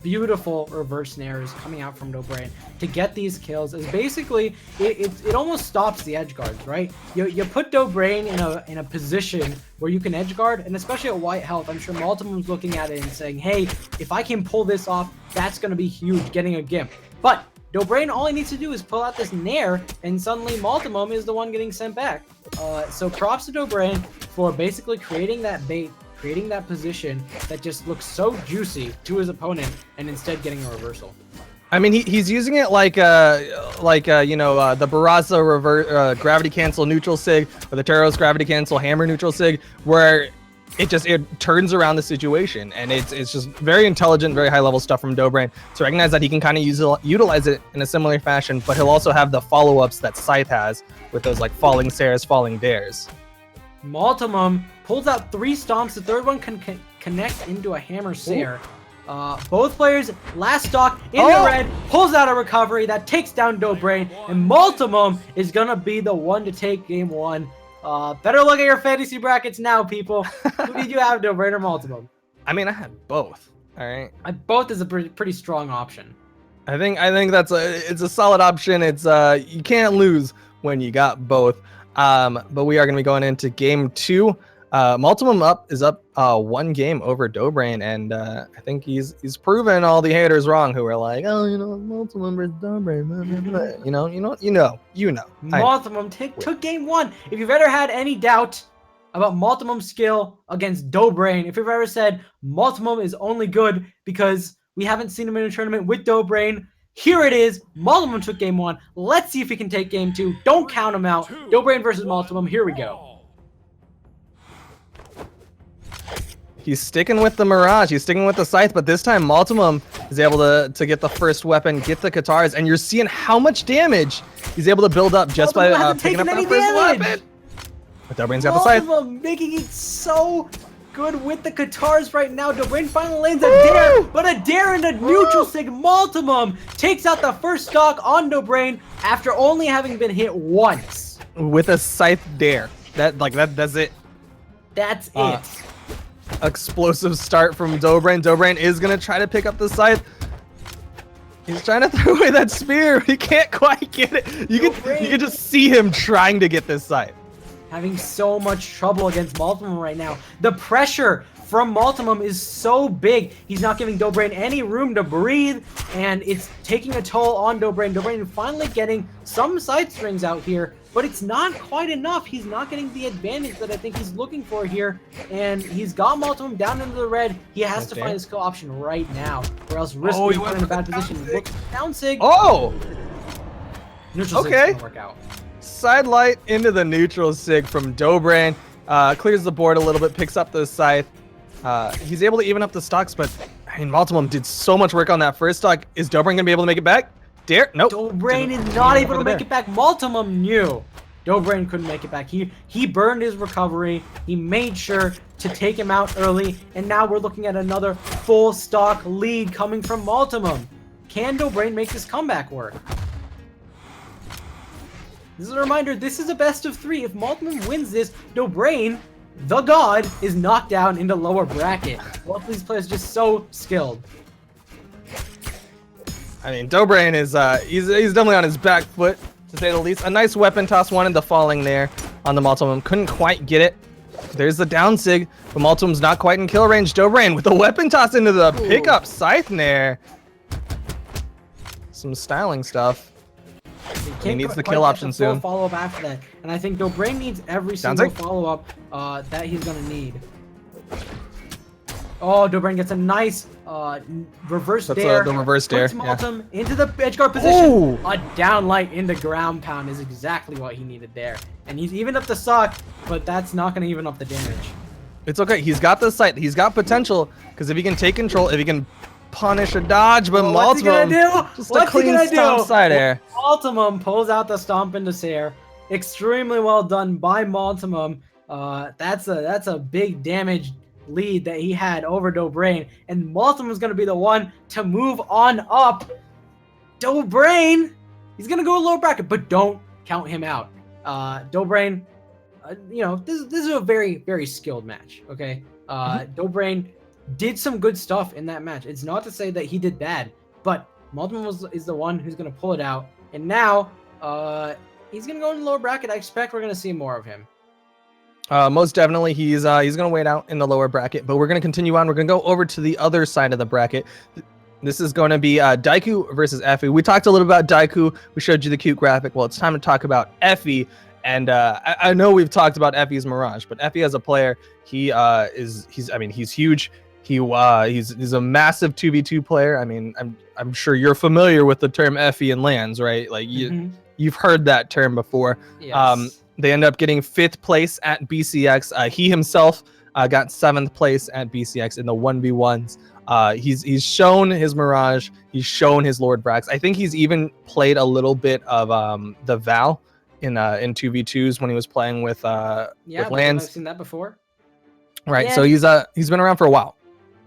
Beautiful reverse snares coming out from Dobrain to get these kills is basically it almost stops the edge guards, right? You put Dobrain in a position where you can edge guard, and especially at white health, I'm sure Multimum's looking at it and saying, hey, if I can pull this off, that's going to be huge, getting a gimp. But Dobrain, all he needs to do is pull out this nair, and suddenly Multimum is the one getting sent back. So props to Dobrain for basically creating that bait, creating that position that just looks so juicy to his opponent, and instead getting a reversal. I mean, he's using it like you know, the Barraza reverse gravity cancel neutral sig, or the Taros gravity cancel hammer neutral sig, where it turns around the situation, and it's just very intelligent, very high level stuff from Dobrain to recognize that he can kind of utilize it in a similar fashion, but he'll also have the follow ups that Scythe has with those like falling Sares, falling dares. Multimum pulls out 3 stomps. The third one can connect into a hammer Sair. Both players last stock in the red, pulls out a recovery that takes down Dobrain, and Multimum is gonna be the one to take game 1. Better look at your fantasy brackets now, people. Who did you have, Dobrain or Multimum? I mean, I had both. All right. Both is a pretty strong option. I think it's a solid option. It's you can't lose when you got both. But we are going to be going into game 2. Multimum is up 1 game over Dobrain, and I think he's proven all the haters wrong who are like, oh, you know, Multimum versus Dobrain, you know. Multimum took game 1. If you've ever had any doubt about Multimum's skill against Dobrain, if you've ever said Multimum is only good because we haven't seen him in a tournament with Dobrain, here it is. Multimum took game 1. Let's see if he can take game 2. Don't count him out. Dobrain versus Multimum. Here we go. He's sticking with the Mirage. He's sticking with the Scythe, but this time Multimum is able to get the first weapon, get the Katars, and you're seeing how much damage he's able to build up just by picking up that first weapon. But Dobrain's got the Scythe. Multimum making it so good with the Katars right now. Dobrain finally lands a dare, but a dare into neutral sig. Multimum takes out the first stock on Dobrain after only having been hit once. With a Scythe dare. That's it. That's it. Explosive start from Dobrain. Dobrain is going to try to pick up the Scythe. He's trying to throw away that spear. He can't quite get it. You can just see him trying to get this Scythe. Having so much trouble against Multimum right now. The pressure from Multimum is so big. He's not giving Dobrain any room to breathe, and it's taking a toll on Dobrain. Dobrain finally getting some side strings out here, but it's not quite enough. He's not getting the advantage that I think he's looking for here, and he's got Multimum down into the red. He has to find his kill option right now, or else risk being put in a bad position. Look, down sig. Oh! Neutral sig's gonna work out. Side light into the neutral sig from Dobrain. Clears the board a little bit, picks up the Scythe. He's able to even up the stocks, but I mean, Multimum did so much work on that first stock. Is Dobrain going to be able to make it back? Dare? Nope. Dobrain is not able to make it back. Multimum knew Dobrain couldn't make it back. He burned his recovery. He made sure to take him out early, and now we're looking at another full stock lead coming from Multimum. Can Dobrain make this comeback work? This is a reminder, this is a best of 3. If Multimum wins this, Dobrain, the god, is knocked down into lower bracket. Both of these players are just so skilled. I mean, Dobrain is he's definitely on his back foot, to say the least. A nice weapon toss, wanted the falling there on the Multimum. Couldn't quite get it. There's the down sig, but Multimum's not quite in kill range. Dobrain with a weapon toss into the pickup Scythe there. Some styling stuff. He needs the kill option soon. Follow up after that, and I think Dobrain needs every single follow up that he's gonna need. Oh, Dobrain gets a nice reverse dare. The reverse dare. Puts Multimum into the edge guard position. Ooh. A down light into ground pound is exactly what he needed there, and he's even up the stock, but that's not gonna even up the damage. It's okay. He's got the sight. He's got potential, because if he can take control, if he can punish a dodge, but Multimum just a clean stomp side air. Multimum pulls out the stomp into Sair. Extremely well done by Multimum. That's a big damage lead that he had over Dobrain, and Maltham was going to be the one to move on up. Dobrain, he's going to go lower bracket, but don't count him out. Dobrain, this is a very, very skilled match, okay? Dobrain did some good stuff in that match. It's not to say that he did bad, but Maltham is the one who's going to pull it out, and now he's going to go in the lower bracket. I expect we're going to see more of him. Most definitely, he's going to wait out in the lower bracket, but we're going to continue on. We're going to go over to the other side of the bracket. This is going to be Daiku versus Effie. We talked a little about Daiku. We showed you the cute graphic. Well, it's time to talk about Effie. And I know we've talked about Effie's Mirage, but Effie as a player, he's huge. He's a massive 2v2 player. I mean, I'm sure you're familiar with the term Effie and lands, right? Like you've heard that term before. Yes. They end up getting 5th place at BCX. He himself got 7th place at BCX in the 1v1s. He's shown his Mirage. He's shown his Lord Brax. I think he's even played a little bit of the Val in 2v2s when he was playing with lands. I've seen that before. Right. Yeah. So he's been around for a while.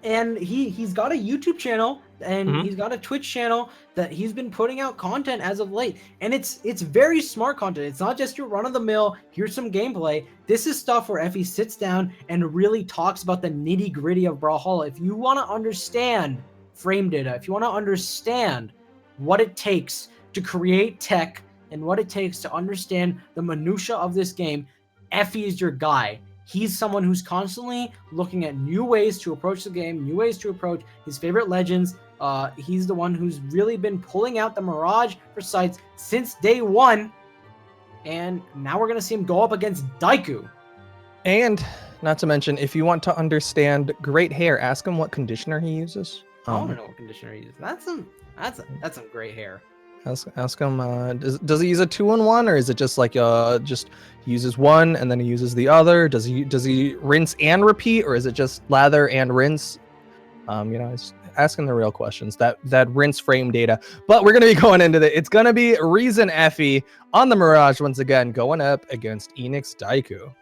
And he's got a YouTube channel and he's got a Twitch channel that he's been putting out content as of late. And it's very smart content. It's not just your run-of-the-mill, here's some gameplay. This is stuff where Effie sits down and really talks about the nitty-gritty of Brawlhalla. If you want to understand frame data, if you want to understand what it takes to create tech and what it takes to understand the minutia of this game, Effie is your guy. He's someone who's constantly looking at new ways to approach the game, new ways to approach his favorite legends. He's the one who's really been pulling out the Mirage for sites since day one. And now we're going to see him go up against Daiku. And not to mention, if you want to understand great hair, ask him what conditioner he uses. I don't know what conditioner he uses. That's some great hair. Ask him. Does he use a 2-in-1, or is it just like just he uses one and then he uses the other? Does he rinse and repeat, or is it just lather and rinse? It's asking the real questions. That rinse frame data. But we're gonna be going into it's gonna be Reason Effie on the Mirage once again, going up against Enix Daiku.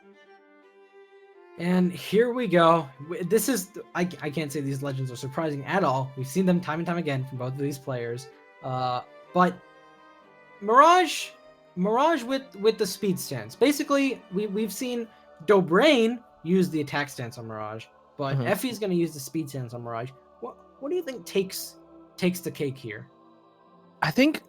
And here we go. This is I can't say these legends are surprising at all. We've seen them time and time again from both of these players. But Mirage with the speed stance. Basically, we've seen Dobrain use the attack stance on Mirage, but Effie's going to use the speed stance on Mirage. What do you think takes the cake here? I think,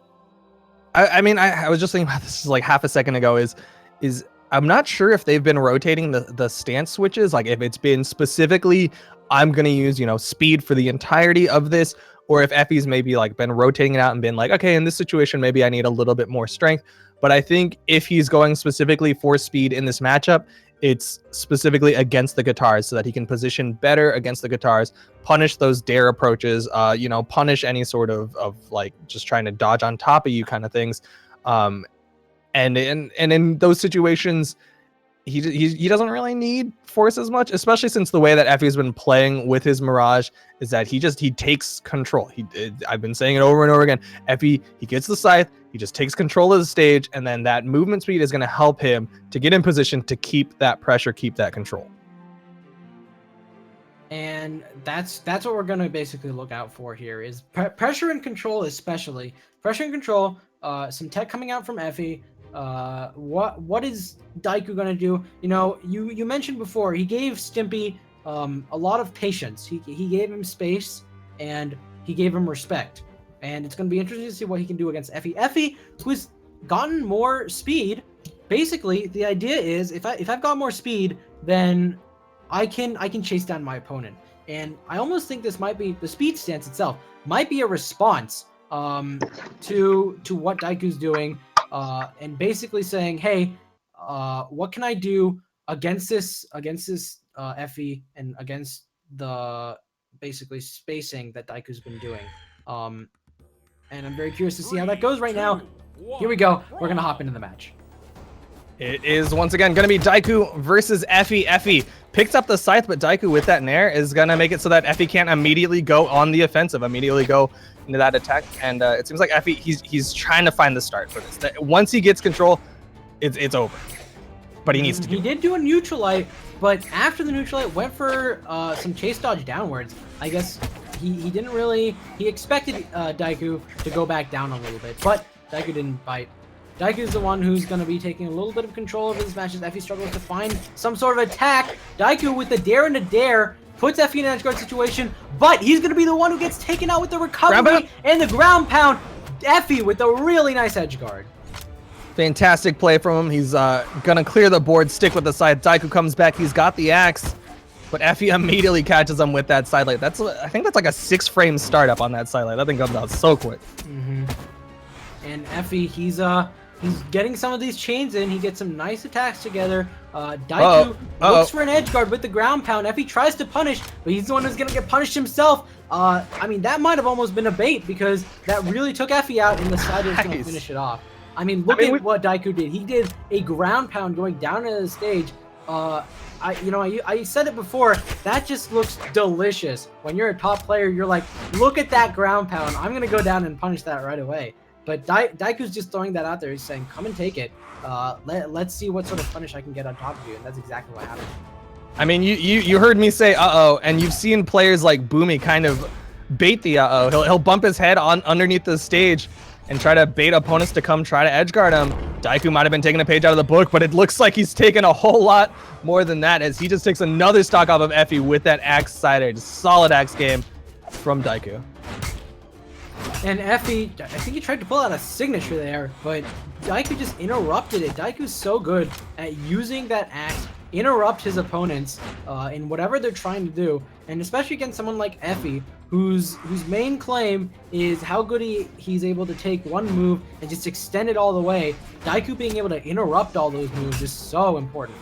I was just thinking about this like half a second ago. Is I'm not sure if they've been rotating the stance switches. Like if it's been specifically, I'm going to use speed for the entirety of this. Or if Effie's maybe like been rotating it out and been like, okay, in this situation, maybe I need a little bit more strength. But I think if he's going specifically for speed in this matchup, it's specifically against the guitars so that he can position better against the guitars, punish those dare approaches, punish any sort of like just trying to dodge on top of you kind of things. And in those situations, he doesn't really need force as much, especially since the way that Effie's been playing with his Mirage is that he takes control. I've been saying it over and over again. Effie, he gets the scythe, he just takes control of the stage, and then that movement speed is going to help him to get in position to keep that pressure, keep that control. And that's what we're going to basically look out for here is pressure and control, especially pressure and control. Some tech coming out from Effie. What is Daiku gonna do? You mentioned before he gave Stimpy a lot of patience. He gave him space and he gave him respect. And it's gonna be interesting to see what he can do against Effie. Effie, who's gotten more speed. Basically, the idea is if I've got more speed, then I can chase down my opponent. And I almost think this might be the speed stance itself might be a response to what Daiku's doing. And basically saying, hey, what can I do against this Effie and against the basically spacing that Daiku's been doing. And I'm very curious to see how that goes right now. Here we go. We're going to hop into the match. It is once again going to be Daiku versus Effie. Effie picks up the scythe, but Daiku with that nair is going to make it so that Effie can't immediately go on the offensive, immediately go into that attack. And it seems like Effie, he's trying to find the start for this. Once he gets control, it's over. but he needs to do He did do a neutral light, but after the neutral light, went for some chase dodge downwards. I guess he didn't really... He expected Daiku to go back down a little bit, but Daiku didn't bite. Daiku's the one who's going to be taking a little bit of control over this match as Effie struggles to find some sort of attack. Daiku with the dare and a dare puts Effie in an edge guard situation, but he's going to be the one who gets taken out with the recovery and the ground pound. Effie with a really nice edge guard. Fantastic play from him. He's going to clear the board, stick with the side. Daiku comes back. He's got the axe, but Effie immediately catches him with that side light. I think that's like a 6-frame startup on that side light. That thing comes out so quick. And Effie, he's getting some of these chains in. He gets some nice attacks together. Daiku looks for an edge guard with the ground pound. Effie tries to punish, but he's the one who's going to get punished himself. I mean, that might have almost been a bait because that really took Effie out and the side was going to finish it off. I mean, look at what Daiku did. He did a ground pound going down into the stage. I said it before, that just looks delicious. When you're a top player, you're like, look at that ground pound. I'm going to go down and punish that right away. But Daiku's just throwing that out there. He's saying, come and take it. Let's see what sort of punish I can get on top of you. And that's exactly what happened. I mean, you heard me say uh-oh, and you've seen players like Boomy kind of bait the uh-oh. He'll bump his head on underneath the stage and try to bait opponents to come try to edgeguard him. Daiku might have been taking a page out of the book, but it looks like he's taken a whole lot more than that as he just takes another stock off of Effie with that axe side edge. Solid axe game from Daiku. And Effie, I think he tried to pull out a signature there, but Daiku just interrupted it. Daiku's so good at using that axe, interrupt his opponents in whatever they're trying to do, and especially against someone like Effie, whose main claim is how good he's able to take one move and just extend it all the way. Daiku being able to interrupt all those moves is so important.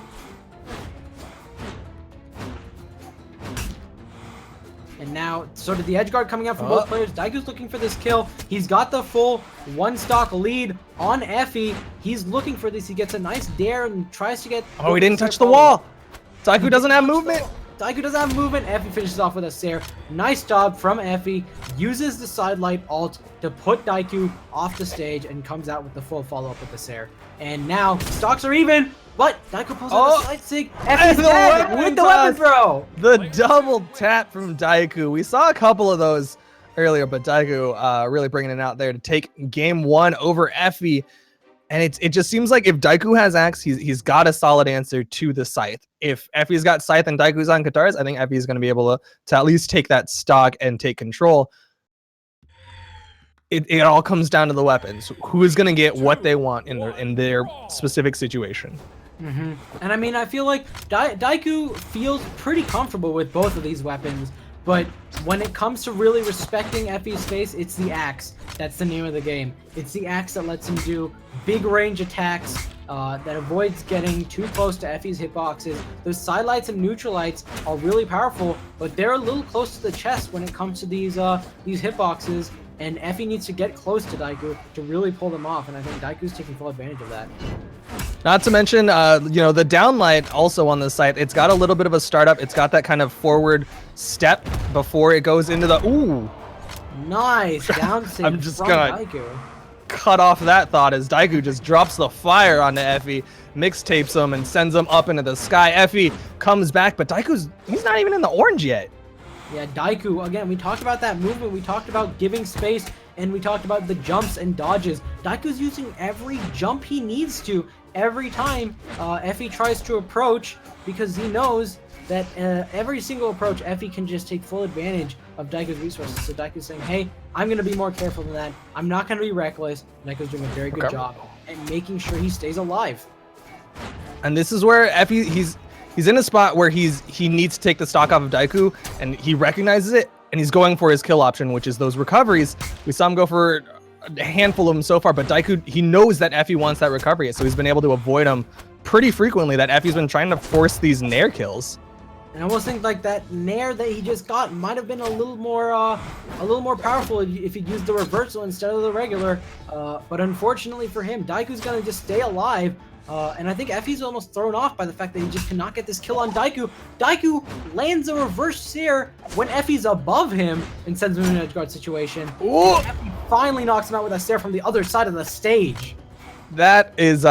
And now, sort of the edge guard coming out from both players. Daiku's looking for this kill. He's got the full one-stock lead on Effie. He's looking for this. He gets a nice dare and tries to get... Oh, he didn't touch the wall. Daiku doesn't have movement. Daiku doesn't have movement. Effie finishes off with a Sair. Nice job from Effie. Uses the side light ult to put Daiku off the stage and comes out with the full follow-up with the Sair. And now, stocks are even. But Daiku pulls out a side sig. Effie's dead with the weapon throw. The double tap from Daiku. We saw a couple of those earlier, but Daiku really bringing it out there to take game one over Effie. And it just seems like if Daiku has axe, he's got a solid answer to the scythe. If Effie's got scythe and Daiku's on guitars, I think Effie's going to be able to at least take that stock and take control. It all comes down to the weapons. Who is going to get what they want in their specific situation? And I mean, I feel like Daiku feels pretty comfortable with both of these weapons, but when it comes to really respecting Effie's space, it's the axe. That's the name of the game. It's the axe that lets him do big range attacks that avoids getting too close to Effie's hitboxes. Those side lights and neutral lights are really powerful, but they're a little close to the chest when it comes to these hitboxes, and Effie needs to get close to Daiku to really pull them off, and I think Daiku's taking full advantage of that. Not to mention, the downlight also on the site, it's got a little bit of a startup. It's got that kind of forward step before it goes into the, ooh. Nice down save I'm just from gonna Daiku. Cut off that thought as Daiku just drops the fire onto Effie, mixtapes him and sends him up into the sky. Effie comes back, but he's not even in the orange yet. Yeah, Daiku, again, we talked about that movement. We talked about giving space, and we talked about the jumps and dodges. Daiku's using every jump he needs to every time Effie tries to approach, because he knows that every single approach, Effie can just take full advantage of Daiku's resources. So Daiku's saying, hey, I'm going to be more careful than that. I'm not going to be reckless. Daiku's doing a very good job at making sure he stays alive. And this is where Effie, he's in a spot where he needs to take the stock off of Daiku, and he recognizes it, and he's going for his kill option, which is those recoveries. We saw him go for a handful of them so far, but Daiku, he knows that Effie wants that recovery, so he's been able to avoid them pretty frequently. That Effie's been trying to force these nair kills. And I almost think like that nair that he just got might have been a little more powerful if he used the reversal instead of the regular. But unfortunately for him, Daiku's gonna just stay alive. And I think Effie's almost thrown off by the fact that he just cannot get this kill on Daiku. Daiku lands a reverse Sair when Effie's above him and sends him in an edge guard situation. Effie finally knocks him out with a Sair from the other side of the stage. That is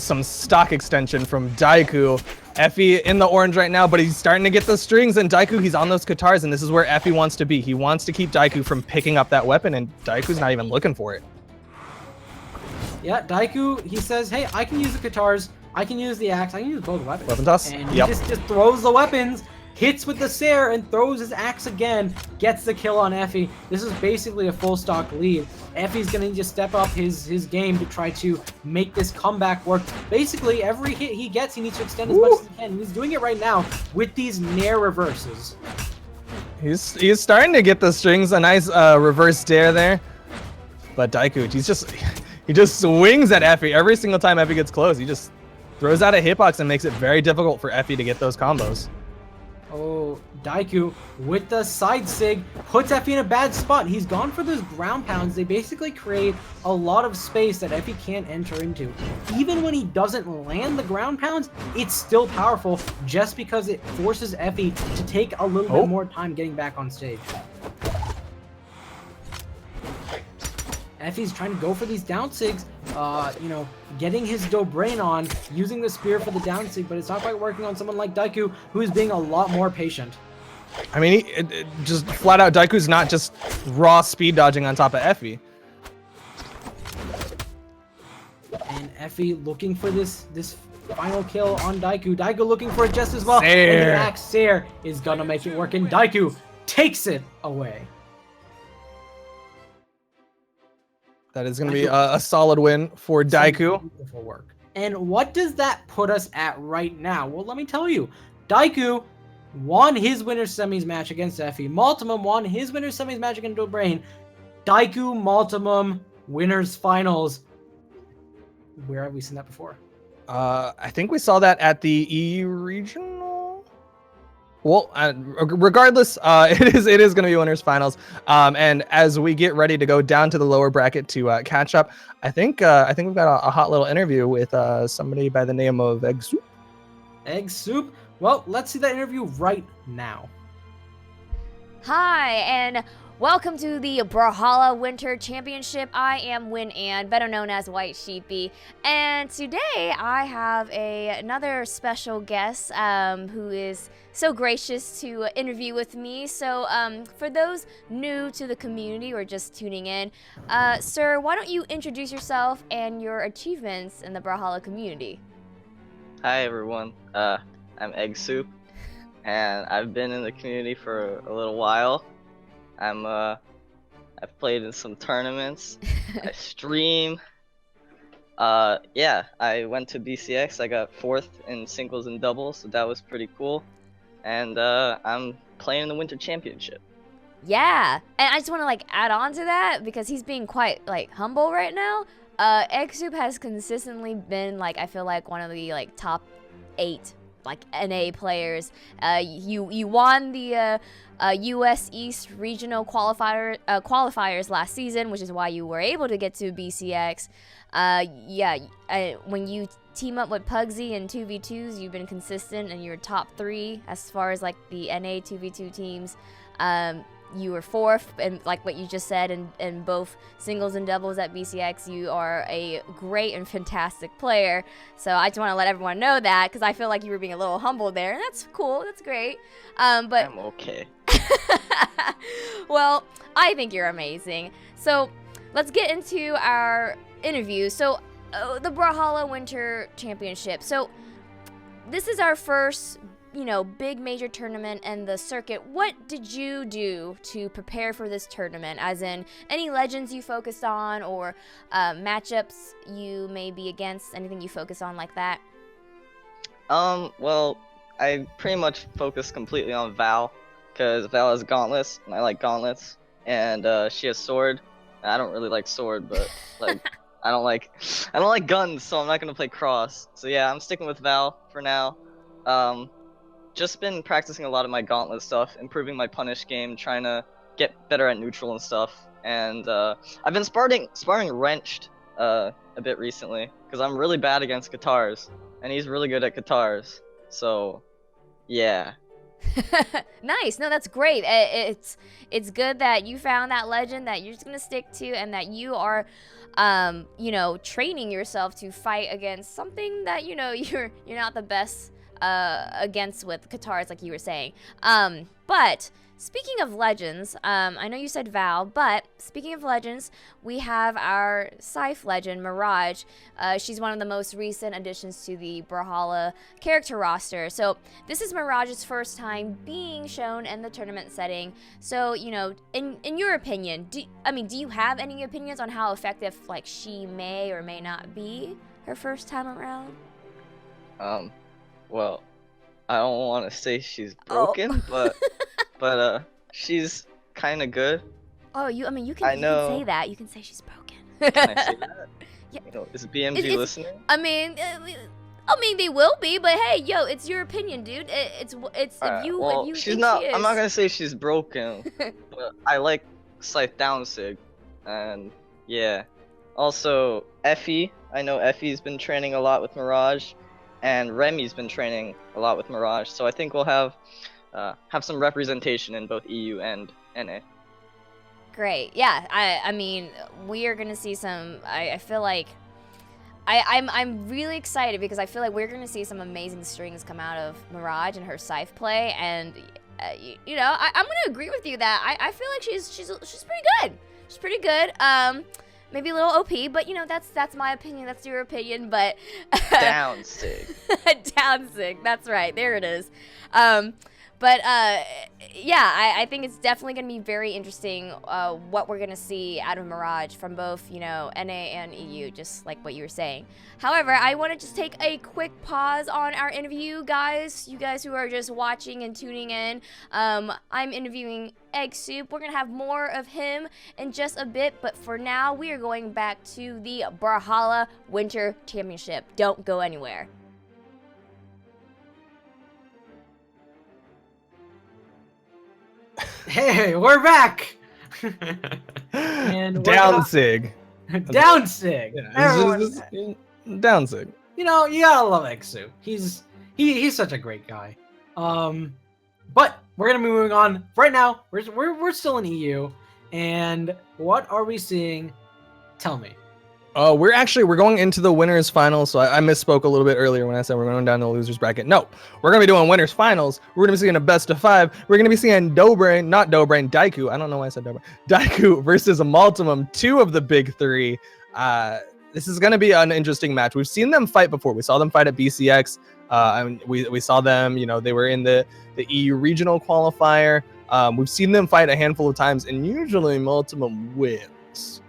some stock extension from Daiku. Effie in the orange right now, but he's starting to get the strings, and Daiku, he's on those Katars, and this is where Effie wants to be. He wants to keep Daiku from picking up that weapon, and Daiku's not even looking for it. Yeah, Daiku, he says, hey, I can use the Katars, I can use the axe, I can use both weapons. Weapon toss? And he just throws the weapons, hits with the Sair, and throws his axe again, gets the kill on Effie. This is basically a full stock lead. Effie's gonna need to step up his game to try to make this comeback work. Basically, every hit he gets, he needs to extend as much as he can. And he's doing it right now with these nair reverses. He's starting to get the strings, a nice reverse dare there. But Daiku, he just swings at Effie every single time Effie gets close. He just throws out a hitbox and makes it very difficult for Effie to get those combos. Oh, Daiku with the side sig puts Effie in a bad spot. He's gone for those ground pounds. They basically create a lot of space that Effie can't enter into. Even when he doesn't land the ground pounds, it's still powerful just because it forces Effie to take a little bit more time getting back on stage. Effie's trying to go for these down sigs, you know, getting his Dobrain on, using the spear for the down sig, but it's not quite working on someone like Daiku, who is being a lot more patient. I mean, it just flat out, Daiku's not just raw speed dodging on top of Effie. And Effie looking for this final kill on Daiku. Daiku looking for it just as well. Sair. And the axe Sair is gonna make it work, and Daiku takes it away. That is going to be a solid win for Daiku. Beautiful work. And what does that put us at right now? Well, let me tell you. Daiku won his winner's semis match against Effie. Multimum won his winner's semis match against Dobrain. Daiku Multimum winners finals. Where have we seen that before? I think we saw that at the E regional. Well, regardless, it is going to be winners finals. And as we get ready to go down to the lower bracket to catch up, I think we've got a hot little interview with somebody by the name of Egg Soup. Egg Soup? Well, let's see that interview right now. Hi, and welcome to the Brawlhalla Winter Championship. I am Win Ann, better known as White Sheepy, and today I have another special guest who is so gracious to interview with me. So for those new to the community or just tuning in, sir, why don't you introduce yourself and your achievements in the Brawlhalla community? Hi everyone, I'm Egg Soup, and I've been in the community for a little while. I've played in some tournaments. I stream. Yeah, I went to BCX. I got 4th in singles and doubles, so that was pretty cool. And I'm playing in the Winter Championship. Yeah, and I just want to add on to that because he's being quite humble right now. Egg Soup has consistently been I feel like one of the top 8 NA players. You won the US East regional qualifiers last season, which is why you were able to get to BCX. Yeah, when you team up with Pugsy in 2v2s, you've been consistent and you're top 3 as far as the NA 2v2 teams. You were 4th, and what you just said, in both singles and doubles at BCX. You are a great and fantastic player. So I just want to let everyone know that, because I feel like you were being a little humble there, and that's cool. That's great. But I'm okay. well, I think you're amazing. So let's get into our interview. So the Brawlhalla Winter Championship. So this is our first big major tournament and the circuit. What did you do to prepare for this tournament? As in, any legends you focused on, or matchups you may be against, anything you focus on like that? Well, I pretty much focused completely on Val, because Val has gauntlets, and I like gauntlets, and she has sword. I don't really like sword, but I don't like guns, so I'm not gonna play cross. So yeah, I'm sticking with Val for now. Just been practicing a lot of my gauntlet stuff, improving my punish game, trying to get better at neutral and stuff. And I've been sparring Wrenched a bit recently, because I'm really bad against Katars, and he's really good at Katars. So, yeah. Nice. No, that's great. It's good that you found that legend that you're just gonna stick to, and that you are, you know, training yourself to fight against something that you know you're not the best against with Katars, like you were saying. But speaking of legends, I know you said Val, but speaking of legends, we have our Scythe legend, Mirage. She's one of the most recent additions to the Brawlhalla character roster. So this is Mirage's first time being shown in the tournament setting. So, you know, in your opinion, do you have any opinions on how effective, like, she may or may not be her first time around? Well, I don't want to say she's broken, but she's kind of good. Oh, you can say that. You can say she's broken. Can I say that? Yeah. You know, is BMG listening? I mean, they will be, but hey, yo, it's your opinion, dude. It's if you she's think not. she is. I'm not gonna say she's broken, but I like Scythe down sig, and yeah. Also, Effie. I know Effie's been training a lot with Mirage, and Remy's been training a lot with Mirage. So I think we'll have some representation in both EU and NA. Great. Yeah. I mean, we are gonna see some. I feel like I'm really excited because I feel like we're gonna see some amazing strings come out of Mirage and her Scythe play, and you know, I'm gonna agree with you that I feel like she's pretty good. She's pretty good. Maybe a little OP, but you know, that's my opinion. That's your opinion, but Down sig. Down sig. That's right. There it is. But yeah, I think it's definitely going to be very interesting what we're going to see out of Mirage from both, you know, NA and EU, just like what you were saying. However, I want to just take a quick pause on our interview, guys. You guys who are just watching and tuning in, I'm interviewing Egg Soup. We're going to have more of him in just a bit, but for now, we are going back to the Brawlhalla Winter Championship. Don't go anywhere. Hey, we're back. And Down sig. Down sig. Yeah, Everyone, down sig. you know, you gotta love Exu. He's such a great guy. But we're gonna be moving on right now. We're still in EU, and what are we seeing? Tell me. We're going into the winners finals. So I misspoke a little bit earlier when I said we're going down to the losers bracket. No, we're gonna be doing winners finals. We're gonna be seeing a best of 5. We're gonna be seeing Daiku. I don't know why I said Dobrain. Daiku versus Maltimum, 2 of the big 3. This is gonna be an interesting match. We've seen them fight before. We saw them fight at BCX. And we saw them. You know, they were in the EU regional qualifier. We've seen them fight a handful of times, and usually Maltimum wins.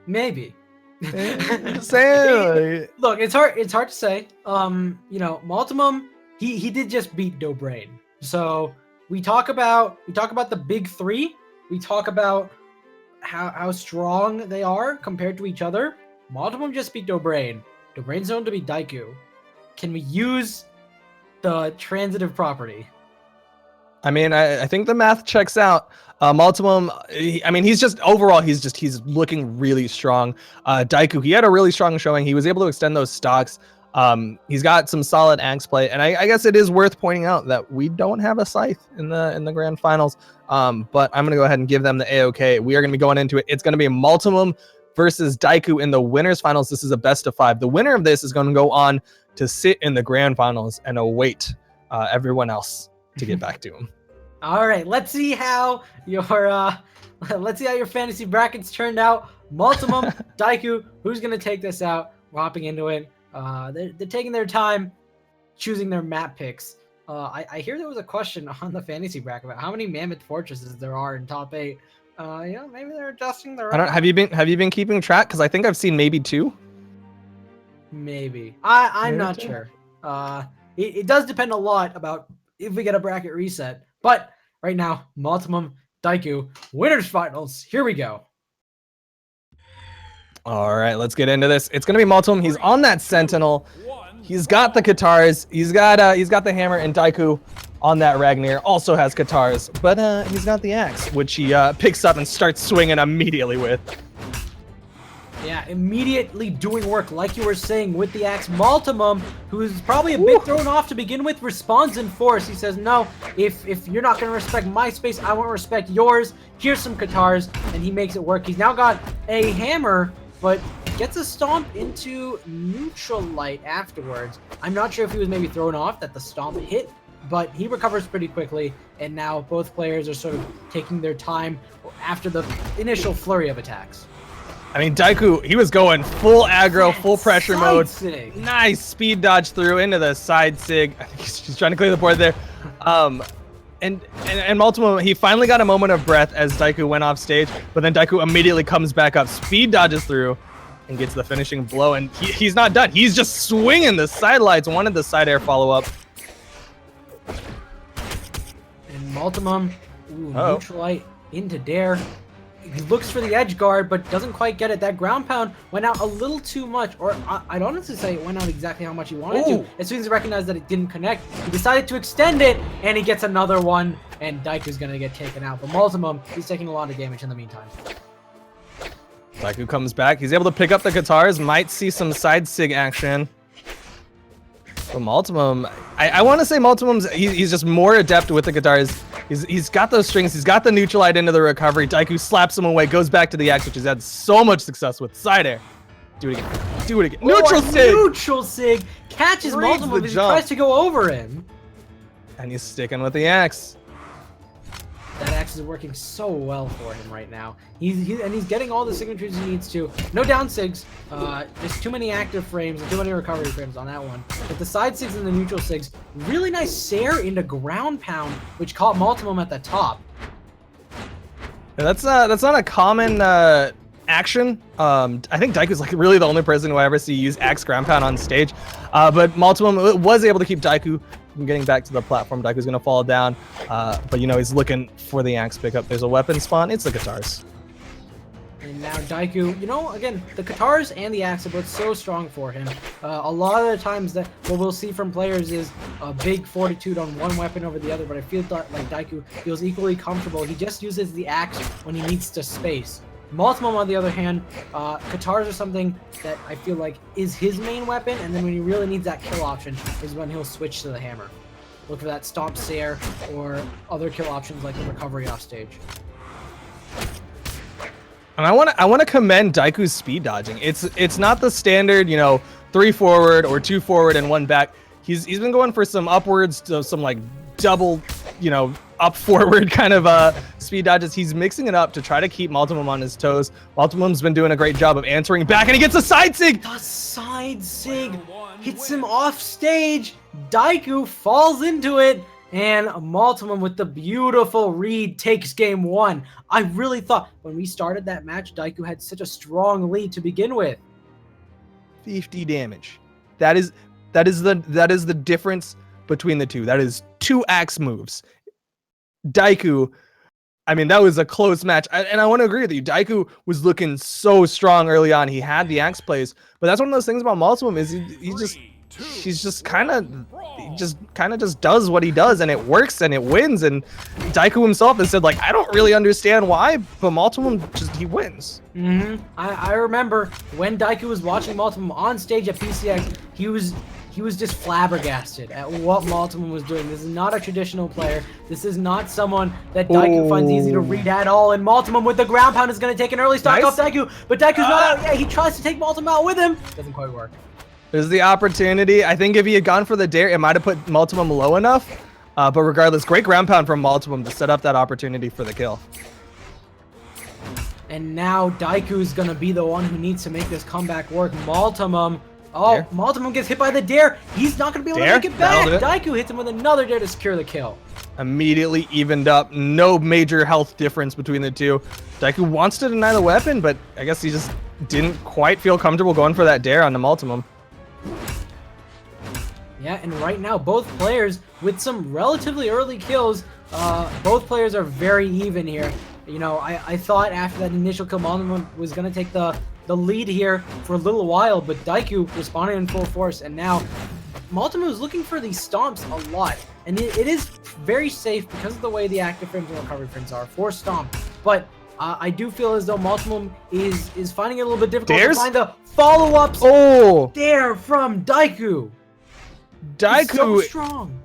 Maybe. Just saying. Look, it's hard to say. You know, Maltimum, he did just beat Dobrain. So we talk about the big 3. We talk about how strong they are compared to each other. Maltimum just beat Dobrain. Dobrain's known to beat Daiku. Can we use the transitive property? I mean, I think the math checks out. Maltimum, he's looking really strong. Daiku, he had a really strong showing. He was able to extend those stocks. He's got some solid axe play, and I guess it is worth pointing out that we don't have a Scythe in the grand finals. But I'm gonna go ahead and give them the A-OK. We are gonna be going into it. It's gonna be Maltimum versus Daiku in the winners finals. This is a best of 5. The winner of this is going to go on to sit in the grand finals and await everyone else to get back to him. All right, let's see how your fantasy brackets turned out. Maltimum, Daiku, who's gonna take this out? We're hopping into it. They're taking their time choosing their map picks. I hear there was a question on the fantasy bracket about how many Mammoth Fortresses there are in top 8. You know, maybe they're adjusting their. Have you been keeping track? Because I think I've seen maybe 2. Maybe I'm not sure. It does depend a lot about if we get a bracket reset. But right now, Maltimum, Daiku, winners finals. Here we go. All right, let's get into this. It's gonna be Maltimum. He's on that Sentinel. He's got the Katars. He's got the hammer, and Daiku on that Ragnar also has Katars, but he's got the axe, which he picks up and starts swinging immediately with. Yeah, immediately doing work, like you were saying, with the axe. Multimum, who's probably a bit thrown off to begin with, responds in force. He says, no, if you're not going to respect my space, I won't respect yours. Here's some Katars, and he makes it work. He's now got a hammer, but gets a stomp into neutral light afterwards. I'm not sure if he was maybe thrown off that the stomp hit, but he recovers pretty quickly, and now both players are sort of taking their time after the initial flurry of attacks. I mean, Daiku, he was going full aggro, full pressure Side mode. sig. Nice speed dodge through into the side sig. I think he's trying to clear the board there. And Multimum, he finally got a moment of breath as Daiku went off stage, but then Daiku immediately comes back up, speed dodges through, and gets the finishing blow. And he's not done. He's just swinging the sidelights, wanted the side air follow-up. And Multimum, neutral light into Dare. He looks for the edge guard, but doesn't quite get it. That ground pound went out a little too much, or I'd honestly say it went out exactly how much he wanted to. As soon as he recognized that it didn't connect, he decided to extend it, and he gets another one, and Daiku's going to get taken out. But Multimum, he's taking a lot of damage in the meantime. Daiku comes back. He's able to pick up the Katars, might see some side sig action. But Multimum, I want to say Multimum's, he's just more adept with the Katars. He's got those strings. He's got the neutral light into the recovery. Daiku slaps him away, goes back to the axe, which he's had so much success with. Side air. Do it again. Do it again. Neutral sig. Neutral sig catches Reads Multimum as he jump. tries to go over him. And he's sticking with the axe. That axe is working so well for him right now. He's getting all the signatures he needs to. No down sigs. Just too many active frames and too many recovery frames on that one. But the side sigs and the neutral sigs, really nice Sair into ground pound, which caught Multimum at the top. Yeah, that's not a common action. I think Daiku's like really the only person who I ever see use axe ground pound on stage. But Multimum was able to keep Daiku from getting back to the platform. Daiku's gonna fall down, but you know he's looking for the axe pickup. There's a weapon spawn. It's the Katars. And now Daiku, you know, again, the Katars and the axe are both so strong for him. A lot of the times that what we'll see from players is a big fortitude on one weapon over the other, but I feel like Daiku feels equally comfortable. He just uses the axe when he needs to space. Multimum, on the other hand, Katars are something that I feel like is his main weapon, and then when he really needs that kill option is when he'll switch to the hammer. Look for that stomp Sair or other kill options like the recovery off stage. And I want to commend Daiku's speed dodging. It's not the standard, you know, 3 forward or 2 forward and 1 back. He's been going for some upwards to some like double, you know, up forward kind of speed dodges. He's mixing it up to try to keep Multimum on his toes. Multimum's been doing a great job of answering back, and he gets a side sig. The side sig hits him off stage. Daiku falls into it, and Multimum with the beautiful read takes game 1. I really thought when we started that match, Daiku had such a strong lead to begin with. 50 damage. That is the difference between the two. That is 2 axe moves. Daiku, I mean, that was a close match, and I want to agree with you. Daiku was looking so strong early on. He had the axe plays, but that's one of those things about Multimum is he just kind of does what he does, and it works and it wins. And Daiku himself has said, like, I don't really understand why, but Multimum he wins. I remember when Daiku was watching Multimum on stage at PCX, he was just flabbergasted at what Multimum was doing. This is not a traditional player. This is not someone that Daiku finds easy to read at all. And Multimum with the ground pound is going to take an early stock off Daiku. But Daiku's not out yet. He tries to take Multimum out with him. Doesn't quite work. There's the opportunity. I think if he had gone for the dare, it might have put Multimum low enough. But regardless, great ground pound from Multimum to set up that opportunity for the kill. And now Daiku is going to be the one who needs to make this comeback work. Multimum. Oh, dare. Multimum gets hit by the dare. He's not going to be able to make it back. Daiku hits him with another dare to secure the kill. Immediately evened up. No major health difference between the two. Daiku wants to deny the weapon, but I guess he just didn't quite feel comfortable going for that dare on the Multimum. Yeah, and right now, both players with some relatively early kills, both players are very even here. You know, I thought after that initial kill, Multimum was going to take the lead here for a little while, but Daiku responded in full force, and now Multimum is looking for these stomps a lot, and it is very safe because of the way the active frames and recovery frames are for stomp, but I do feel as though Multimum is finding it a little bit difficult Dares? to find the follow-ups. Oh, Dare from Daiku. He's so Daiku. strong.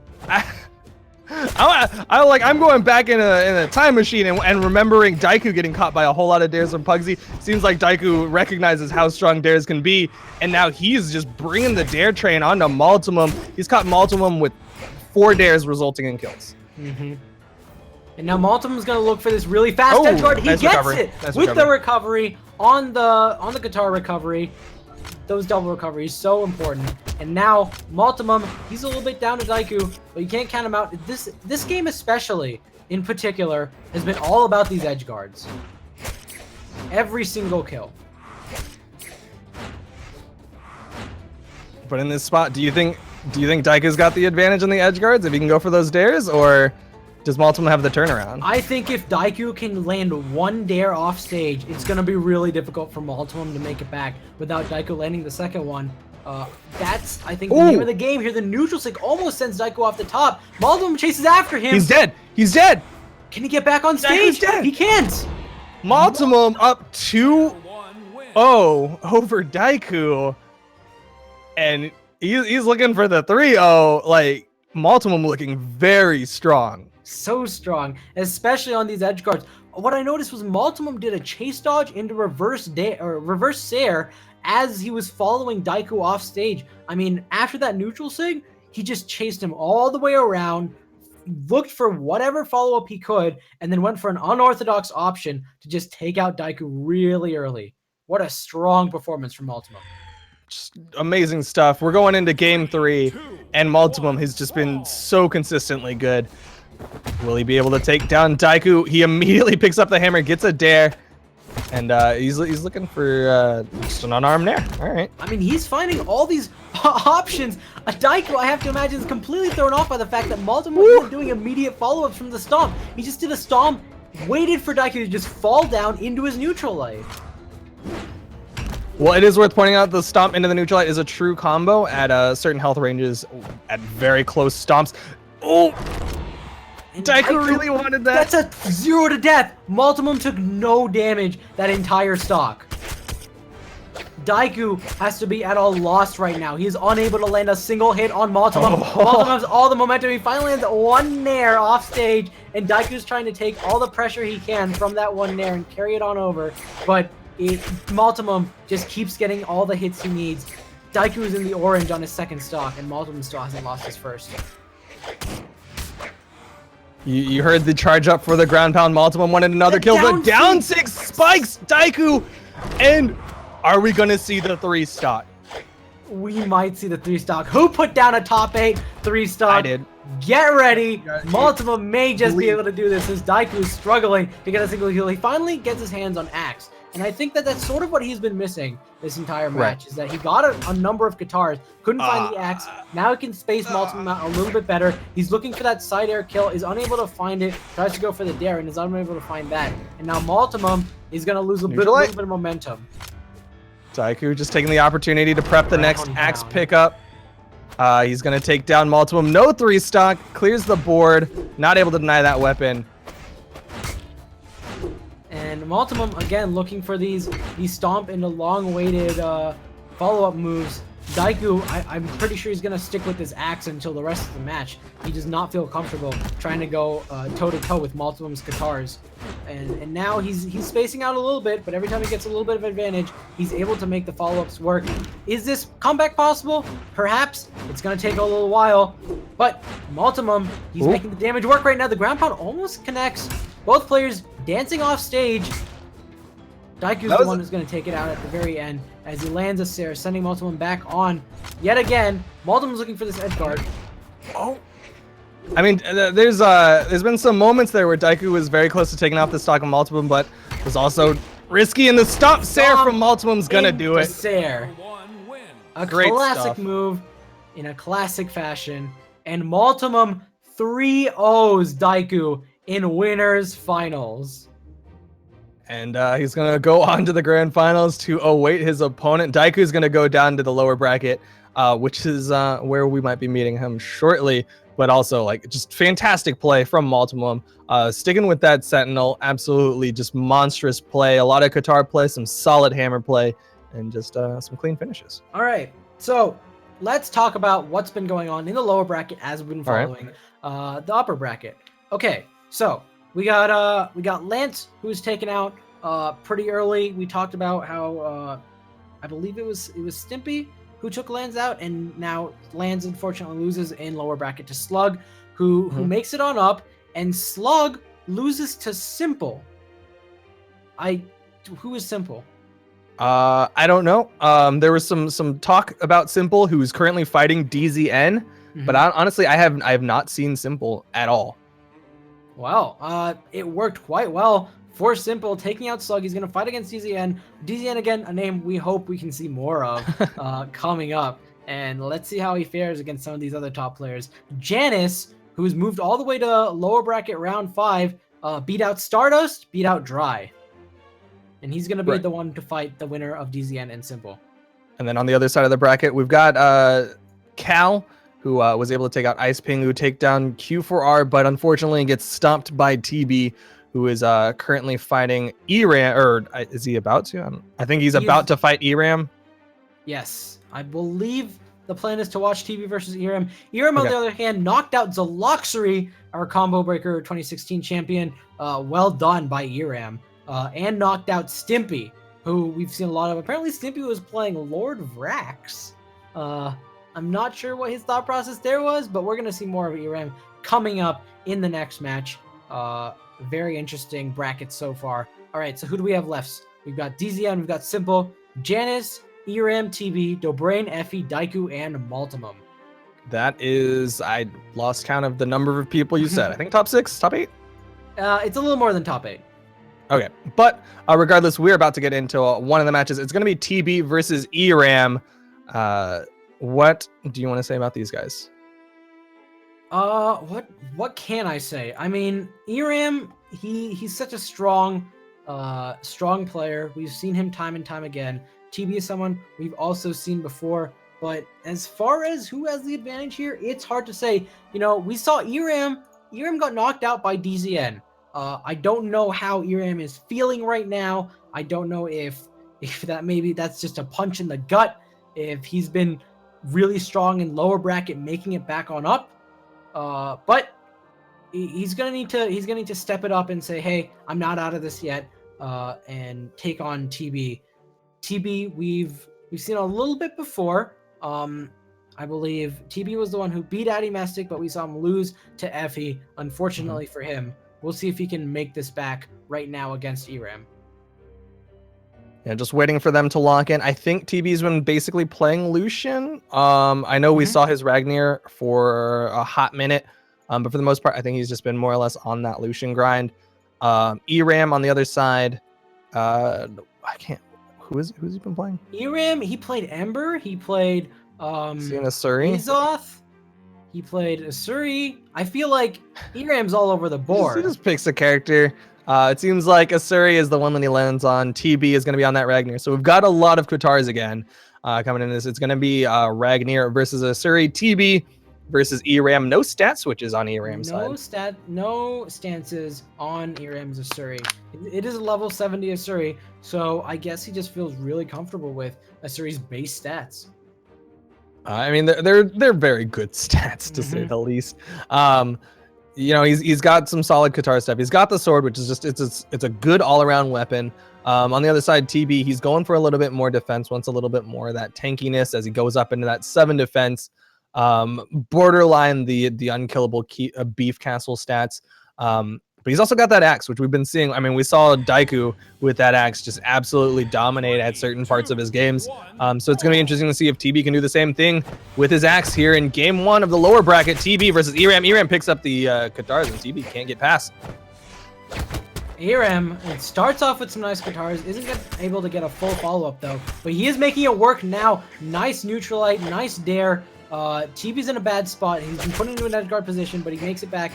I'm going back in a time machine and remembering Daiku getting caught by a whole lot of dares from Pugsy. Seems like Daiku recognizes how strong dares can be, and now he's just bringing the dare train onto Multimum. He's caught Multimum with 4 dares, resulting in kills. And now Multimum's gonna look for this really fast edge guard. He nice gets recovery. it Nice with the recovery on the guitar recovery. Those double recoveries so important. And now Multimum, he's a little bit down to Daiku, but you can't count him out. This game especially, in particular, has been all about these edge guards. Every single kill. But in this spot, do you think Daiku's got the advantage on the edge guards if he can go for those dares, or does Multimum have the turnaround? I think if Daiku can land one dare off stage, it's going to be really difficult for Multimum to make it back without Daiku landing the second one. That's, I think, the name of the game here. The neutral stick almost sends Daiku off the top. Multimum chases after him. He's dead. He's dead. Can he get back on stage? Dead. He can't. Multimum up 2-0 over Daiku. And he's looking for the 3-0. Like, Multimum looking very strong. So strong, especially on these edge guards. What I noticed was Multimum did a chase dodge into reverse Sair as he was following Daiku off stage. I mean, after that neutral sig, he just chased him all the way around, looked for whatever follow-up he could, and then went for an unorthodox option to just take out Daiku really early. What a strong performance from Multimum. Just amazing stuff. We're going into game 3, and Multimum has just been so consistently good. Will he be able to take down Daiku? He immediately picks up the hammer, gets a dare, and he's looking for just an unarmed nair. All right. I mean, he's finding all these options. Daiku, I have to imagine, is completely thrown off by the fact that Multimum wasn't doing immediate follow-ups from the stomp. He just did a stomp, waited for Daiku to just fall down into his neutral life. Well, it is worth pointing out the stomp into the neutral light is a true combo at certain health ranges at very close stomps. Oh! And Daiku really wanted that. That's a 0 to death. Multimum took no damage that entire stock. Daiku has to be at a loss right now. He is unable to land a single hit on Multimum. Multimum has all the momentum. He finally lands one nair off stage, and Daiku's trying to take all the pressure he can from that one nair and carry it on over. But Multimum just keeps getting all the hits he needs. Daiku is in the orange on his second stock, and Multimum still hasn't lost his first. You heard the charge up for the ground pound. Multimum wanted another kill. The down 6 spikes Daiku. And are we going to see the 3 stock? We might see the 3 stock. Who put down a top 8 3 stock? I did. Get ready. Multimum may just be able to do this as Daiku is struggling to get a single kill. He finally gets his hands on Axe. And I think that that's sort of what he's been missing this entire match, is that he got a number of guitars, couldn't find the axe. Now he can space Multimum out a little bit better. He's looking for that side air kill, is unable to find it, tries to go for the dare, and is unable to find that. And now Multimum is going to lose a little bit of momentum. Daiku just taking the opportunity to prep the next axe pickup. He's going to take down Multimum. No 3 stock, clears the board, not able to deny that weapon. And Multimum, again, looking for these stomp into long-awaited follow-up moves. Daiku, I'm pretty sure he's going to stick with this axe until the rest of the match. He does not feel comfortable trying to go toe-to-toe with Multimum's guitars. And now he's spacing out a little bit, but every time he gets a little bit of advantage, he's able to make the follow-ups work. Is this comeback possible? Perhaps. It's going to take a little while. But Multimum, he's making the damage work right now. The ground pound almost connects. Both players dancing off stage. Daiku's the one who's going to take it out at the very end as he lands a Sair, sending Multimum back on yet again. Multimum's looking for this edge guard. Oh. I mean, there's been some moments there where Daiku was very close to taking off the stock of Multimum, but was also risky, and the stomp Sair from Multimum's going to do it. Sair. A Great classic stuff. move in a classic fashion. And Multimum 3-0s Daiku in winners finals. And he's going to go on to the grand finals to await his opponent. Daiku's going to go down to the lower bracket which is where we might be meeting him shortly. But also, like, just fantastic play from Multimum. Sticking with that Sentinel, absolutely just monstrous play. A lot of Qatar play, some solid hammer play, and just some clean finishes. All right, so let's talk about what's been going on in the lower bracket as we've been following the upper bracket. Okay, so we got Lance, who's taken out pretty early. We talked about how I believe it was Stimpy who took Lance out, and now Lance unfortunately loses in lower bracket to Slug, who makes it on up, and Slug loses to Simple. Who is Simple? I don't know. There was some talk about Simple, who's currently fighting DZN, but honestly, I have not seen Simple at all. Well, it worked quite well for Simple, taking out Slug. He's going to fight against DZN. DZN, again, a name we hope we can see more of coming up. And let's see how he fares against some of these other top players. Janice, who's moved all the way to lower bracket round 5, beat out Stardust, beat out Dry. And he's going to be the one to fight the winner of DZN and Simple. And then on the other side of the bracket, we've got Cal, who was able to take out Ice Ping, who take down Q4R, but unfortunately gets stomped by TB, who is currently fighting ERAM, or is he about to? I think he's about to fight ERAM. Yes, I believe the plan is to watch TB versus ERAM. ERAM, on the other hand, knocked out Zaloxery, our Combo Breaker 2016 champion. Well done by ERAM. And knocked out Stimpy, who we've seen a lot of. Apparently, Stimpy was playing Lord Vrax. I'm not sure what his thought process there was, but we're going to see more of ERAM coming up in the next match. Very interesting bracket so far. All right, so who do we have left? We've got DZN, we've got Simple, Janice, ERAM, TB, Dobrain, Effie, Daiku, and Multimum. That is, I lost count of the number of people you said. I think top 6, top 8? It's a little more than top 8. Okay, but regardless, we're about to get into one of the matches. It's going to be TB versus ERAM. What do you want to say about these guys? What can I say? I mean, ERAM, he's such a strong player. We've seen him time and time again. TB is someone we've also seen before, but as far as who has the advantage here, it's hard to say. You know, we saw ERAM got knocked out by DZN. I don't know how ERAM is feeling right now. I don't know if that's just a punch in the gut, if he's been really strong in lower bracket, making it back on up. But he's gonna need to step it up and say, hey, I'm not out of this yet, and take on TB. TB, we've seen a little bit before. I believe TB was the one who beat Addy Mestic, but we saw him lose to Effie, unfortunately for him. We'll see if he can make this back right now against ERAM. Yeah, just waiting for them to lock in. I think TB's been basically playing Lucian. I know we saw his Ragnar for a hot minute, but for the most part, I think he's just been more or less on that Lucian grind. ERAM on the other side, I can't. Who's he been playing? ERAM, he played Ember. He played Asuri. Azoth. He played Asuri. I feel like ERAM's all over the board. He just picks a character. It seems like Asuri is the one that he lands on. TB is going to be on that Ragnar. So we've got a lot of Qatars again coming in this. It's going to be Ragnar versus Asuri. TB versus ERAM. No stat switches on ERAM's side. No stances on ERAM's Asuri. It is a level 70 Asuri, so I guess he just feels really comfortable with Asuri's base stats. I mean, they're very good stats, to say the least. You know, he's got some solid Qatar stuff. He's got the sword, which is just it's a good all-around weapon. On the other side, TB, he's going for a little bit more defense, wants a little bit more of that tankiness as he goes up into that 7 defense. Borderline the unkillable beef castle stats. But he's also got that axe, which we've been seeing. I mean, we saw Daiku with that axe just absolutely dominate at certain parts of his games. So it's going to be interesting to see if TB can do the same thing with his axe here in game 1 of the lower bracket. TB versus ERAM. ERAM picks up the Qatars, and TB can't get past. ERAM, it starts off with some nice Qatars, isn't able to get a full follow-up though, but he is making it work now. Nice neutralite, nice dare. TB's in a bad spot. He's been put into an edge guard position, but he makes it back,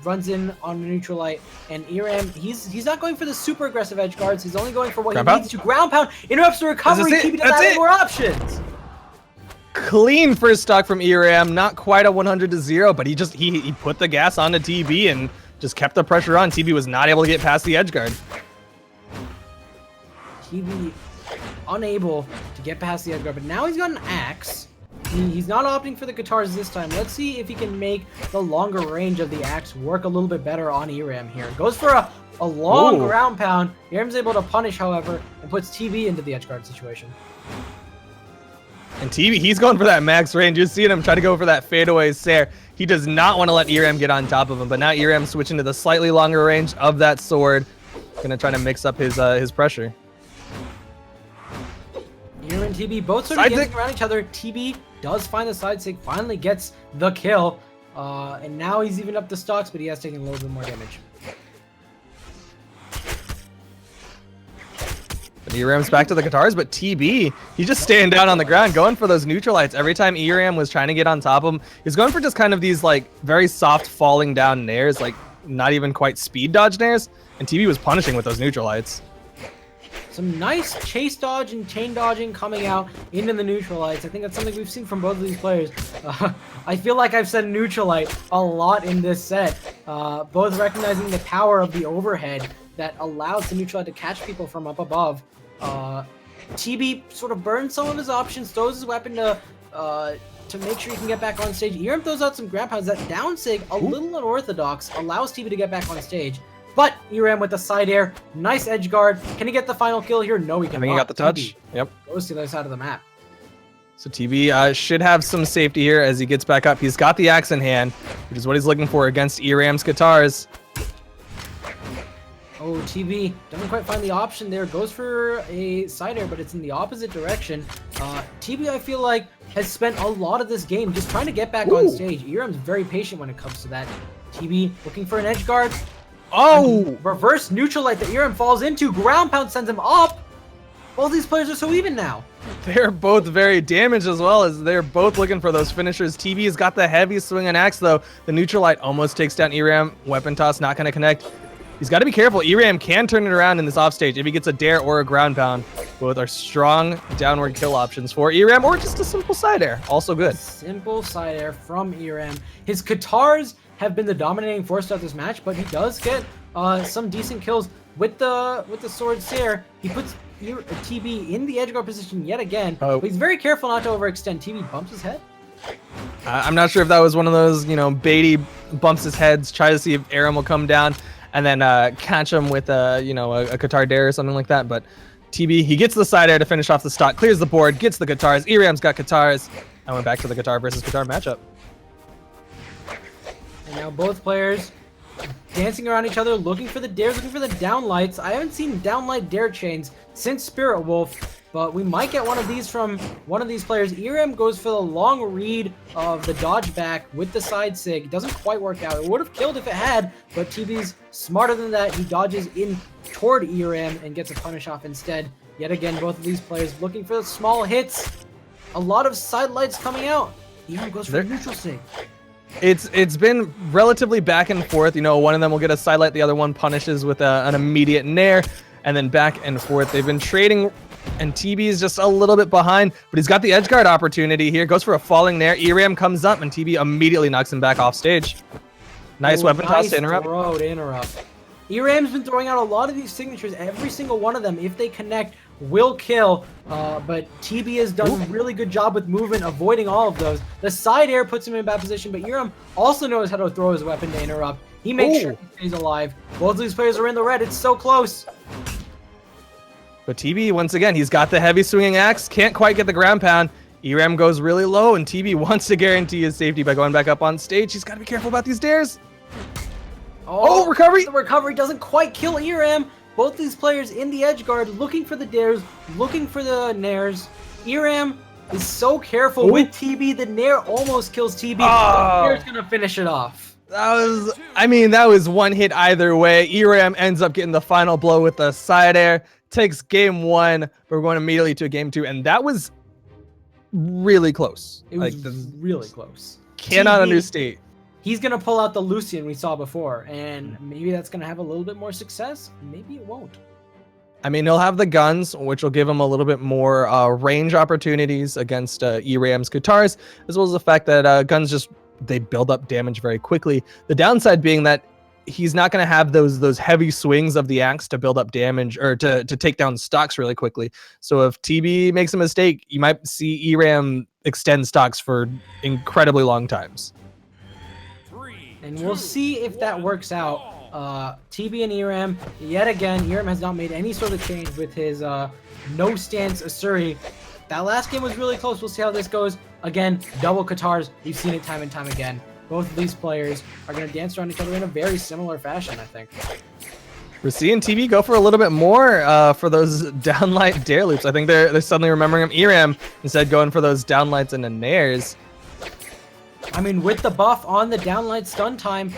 runs in on the neutralite, and ERAM, he's not going for the super aggressive edge guards. He's only going for what he needs to. Ground pound, interrupts the recovery. TB doesn't have any more options. clean first stock from ERAM, not quite a 100-0, but he put the gas on to TB and just kept the pressure on. TB was not able to get past the edge guard. TB unable to get past the edge guard, but now he's got an axe. He's not opting for the guitars this time. Let's see if he can make the longer range of the axe work a little bit better on ERAM here. Goes for a long ground pound. ERAM's able to punish, however, and puts TB into the edge guard situation. And TB, he's going for that max range. You're seeing him try to go for that fadeaway Sair. He does not want to let ERAM get on top of him, but now ERAM switching to the slightly longer range of that sword. Gonna try to mix up his pressure. ERAM and TB both sort of dancing around each other. TB does find the side sig, finally gets the kill. And now he's even up the stocks, but he has taken a little bit more damage. But ERAM's back to the guitars, but TB, he's just staying down on the ground, going for those neutralites. Every time ERAM was trying to get on top of him, he's going for just kind of these like very soft falling down nairs, like not even quite speed dodge nairs. And TB was punishing with those neutralites. Some nice chase dodge and chain dodging coming out into the neutralites. I think that's something we've seen from both of these players. I feel like I've said neutralite a lot in this set. Both recognizing the power of the overhead that allows the neutralite to catch people from up above. TB sort of burns some of his options, throws his weapon to make sure he can get back on stage. ERAM throws out some ground pounds. That down sig, a little unorthodox, allows TB to get back on stage. But ERAM with the side air, nice edge guard. Can he get the final kill here? No, he cannot. I think he got the touch. TB Yep. goes to the other side of the map. So TB should have some safety here as he gets back up. He's got the axe in hand, which is what he's looking for against ERAM's guitars. Oh, TB doesn't quite find the option there. Goes for a side air, but it's in the opposite direction. TB, I feel like, has spent a lot of this game just trying to get back on stage. ERAM's very patient when it comes to that. TB looking for an edge guard. Oh! Reverse neutralite that ERAM falls into. Ground pound sends him up. Both these players are so even now. They're both very damaged as well, as they're both looking for those finishers. TB's got the heavy swinging axe though. The neutralite almost takes down ERAM. Weapon toss not going to connect. He's got to be careful. ERAM can turn it around in this offstage if he gets a dare or a ground pound. Both are strong downward kill options for ERAM, or just a simple side air. Also good. Simple side air from ERAM. His guitars have been the dominating force throughout this match, but he does get some decent kills with the sword Sair. He puts TB in the edge guard position yet again, but he's very careful not to overextend. TB bumps his head. I'm not sure if that was one of those, Beatty bumps his heads, try to see if ERAM will come down, and then catch him with a guitar dare or something like that. But TB, he gets the side air to finish off the stock, clears the board, gets the guitars. ERAM's got guitars. I went back to the guitar versus guitar matchup. And now both players dancing around each other, looking for the dares, looking for the downlights. I haven't seen downlight dare chains since Spirit Wolf, but we might get one of these from one of these players. ERAM goes for the long read of the dodge back with the side sig. It doesn't quite work out. It would have killed if it had, but TB's smarter than that. He dodges in toward ERAM and gets a punish off instead. Yet again, both of these players looking for the small hits. A lot of side lights coming out. ERAM goes for neutral sig. It's been relatively back and forth. One of them will get a sidelight, the other one punishes with an immediate nair, and then back and forth. They've been trading, and TB is just a little bit behind, but he's got the edge guard opportunity here. Goes for a falling nair. ERAM comes up, and TB immediately knocks him back off stage. Nice weapon toss to interrupt. Throw to interrupt. ERAM's been throwing out a lot of these signatures. Every single one of them, if they connect, will kill. But TB has done a really good job with movement, avoiding all of those. The side air puts him in a bad position, but ERAM also knows how to throw his weapon to interrupt. He makes sure he stays alive. Both of these players are in the red. It's so close. But TB, once again, he's got the heavy swinging axe. Can't quite get the ground pound. ERAM goes really low, and TB wants to guarantee his safety by going back up on stage. He's got to be careful about these dares. Oh, recovery! The recovery doesn't quite kill ERAM. Both these players in the edge guard, looking for the dares, looking for the nairs. ERAM is so careful with TB. The nair almost kills TB. The nair's gonna finish it off. That was one hit either way. ERAM ends up getting the final blow with the side air. Takes game one, but we're going immediately to game two, and that was really close. It was really close. Cannot understate. He's going to pull out the Lucian we saw before, and maybe that's going to have a little bit more success. Maybe it won't. I mean, he'll have the guns, which will give him a little bit more range opportunities against ERAM's Katars, as well as the fact that guns just, they build up damage very quickly. The downside being that he's not going to have those heavy swings of the axe to build up damage or to take down stocks really quickly. So if TB makes a mistake, you might see ERAM extend stocks for incredibly long times. And we'll see if that works out. TB and ERAM, yet again, ERAM has not made any sort of change with his no stance Asuri. That last game was really close. We'll see how this goes. Again, double Katars. We've seen it time and time again. Both of these players are going to dance around each other in a very similar fashion, I think. We're seeing TB go for a little bit more for those downlight dare loops. I think they're suddenly remembering him. ERAM instead going for those downlights and the nairs. I mean, with the buff on the downlight stun time,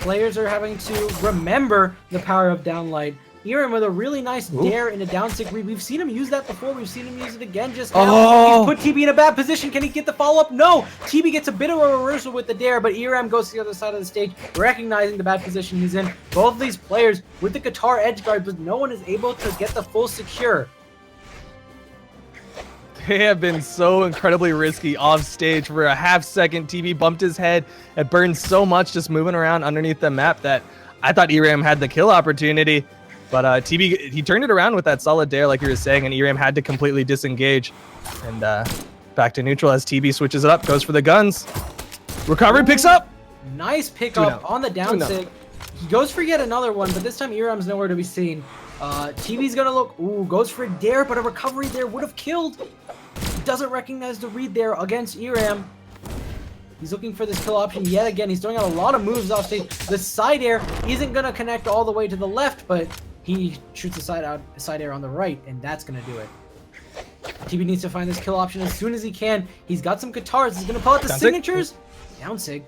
players are having to remember the power of downlight. ERAM with a really nice dare in a down sig read. We've seen him use that before. We've seen him use it again just now. Oh. He's put TB in a bad position. Can he get the follow-up? No! TB gets a bit of a reversal with the dare, but ERAM goes to the other side of the stage, recognizing the bad position he's in. Both of these players with the Katar edge guard, but no one is able to get the full secure. They have been so incredibly risky off stage for a half second. TB bumped his head. It burned so much just moving around underneath the map that I thought ERAM had the kill opportunity. But TB, he turned it around with that solid dare, like you were saying, and ERAM had to completely disengage. And back to neutral as TB switches it up, goes for the guns. Recovery picks up. Nice pickup on the down sig. He goes for yet another one, but this time ERAM's nowhere to be seen. TB's gonna look, goes for a dare, but a recovery there would have killed. Doesn't recognize the read there against ERAM. He's looking for this kill option yet again. He's throwing out a lot of moves off stage. The side air isn't gonna connect all the way to the left, but he shoots the side air on the right, and that's gonna do it. TB needs to find this kill option as soon as he can. He's got some Katars. He's gonna pull out the signatures. Down sig.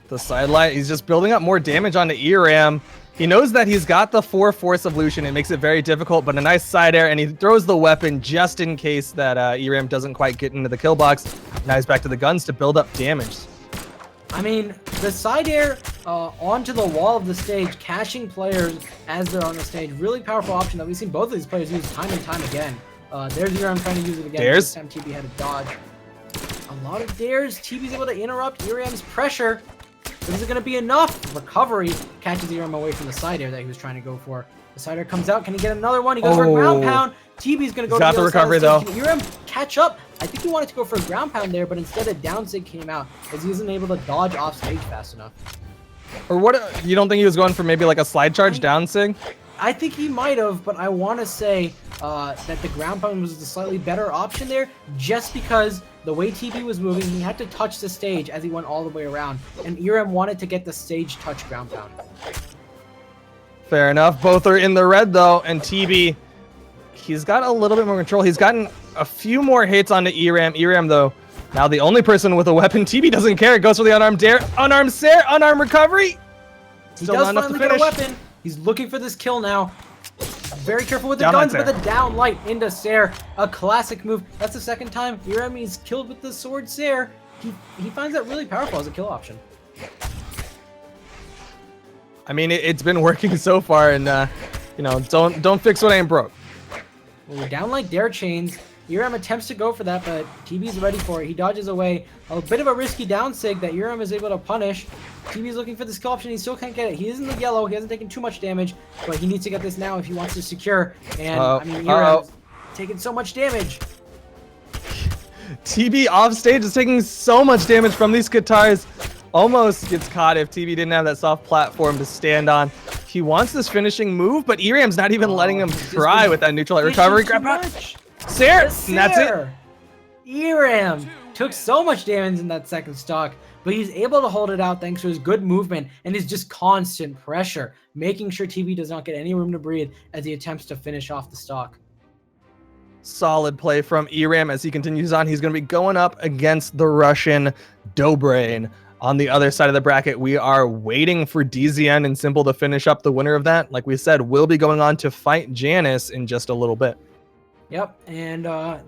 The sidelight, he's just building up more damage onto ERAM. He knows that he's got the 4-4 solution. It makes it very difficult, but a nice side air, and he throws the weapon just in case that ERAM doesn't quite get into the kill box. Now he's back to the guns to build up damage. I mean, the side air onto the wall of the stage, catching players as they're on the stage, really powerful option that we've seen both of these players use time and time again. There's ERAM trying to use it again. Dares. This time TB had to dodge. A lot of dares. TB's able to interrupt ERAM's pressure. But is it going to be enough? Recovery catches ERAM away from the side air that he was trying to go for. The side air comes out. Can he get another one? He goes for a ground pound. TB's going to go to the recovery though. though. Can ERAM catch up? I think he wanted to go for a ground pound there, but instead a down sig came out as he wasn't able to dodge off stage fast enough. Or what? You don't think he was going for maybe like a slide charge down sig? I think he might have, but I want to say that the ground pound was the slightly better option there, just because the way TB was moving, he had to touch the stage as he went all the way around, and ERAM wanted to get the stage touch ground pound. Fair enough. Both are in the red though, and TB, he's got a little bit more control. He's gotten a few more hits onto ERAM. ERAM though, now the only person with a weapon. TB doesn't care. It goes for the unarmed dare, unarmed Sare, unarmed recovery. He does finally get a weapon. He's looking for this kill now. Very careful with the guns, but the down light into Sare. A classic move. That's the second time ERAM is killed with the sword Sare. He finds that really powerful as a kill option. I mean, it's been working so far, and you know, don't fix what ain't broke. Well, we're down like dare chains. ERAM attempts to go for that, but TB's ready for it. He dodges away. A bit of a risky down sig that ERAM is able to punish. TB's looking for this kill option. He still can't get it. He is in the yellow. He hasn't taken too much damage, but he needs to get this now if he wants to secure. And I mean, ERAM's taking so much damage. TB off stage is taking so much damage from these Katars. Almost gets caught if TB didn't have that soft platform to stand on. He wants this finishing move, but ERAM's not even letting him try with that neutral light recovery. Grab out. Sare! And that's it. ERAM took so much damage in that second stock, but he's able to hold it out thanks to his good movement and his just constant pressure, making sure TB does not get any room to breathe as he attempts to finish off the stock. Solid play from ERAM as he continues on. He's going to be going up against the Russian Dobrain. On the other side of the bracket, we are waiting for DZN and Simple to finish up the winner of that. Like we said, we'll be going on to fight Janice in just a little bit. Yep, and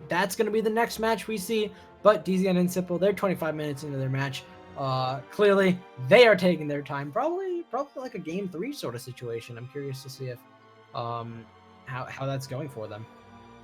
that's going to be the next match we see. But DZN and Simple, they're 25 minutes into their match. Clearly, they are taking their time. Probably probably like a game 3 sort of situation. I'm curious to see if how that's going for them.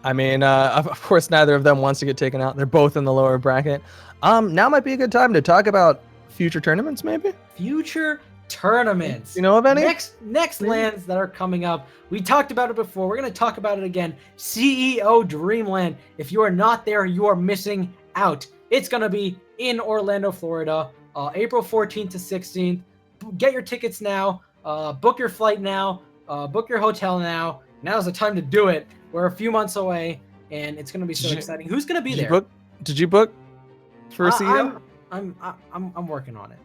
I mean, of course, neither of them wants to get taken out. They're both in the lower bracket. Now might be a good time to talk about future tournaments, maybe. Future tournaments. You know of any? Next lands that are coming up. We talked about it before. We're going to talk about it again. CEO Dreamland. If you are not there, you are missing out. It's going to be in Orlando, Florida, April 14th to 16th. Get your tickets now. Book your flight now. Book your hotel now. Now's the time to do it. We're a few months away, and it's going to be so exciting. Who's going to be there? Did you book for CEO? I'm working on it.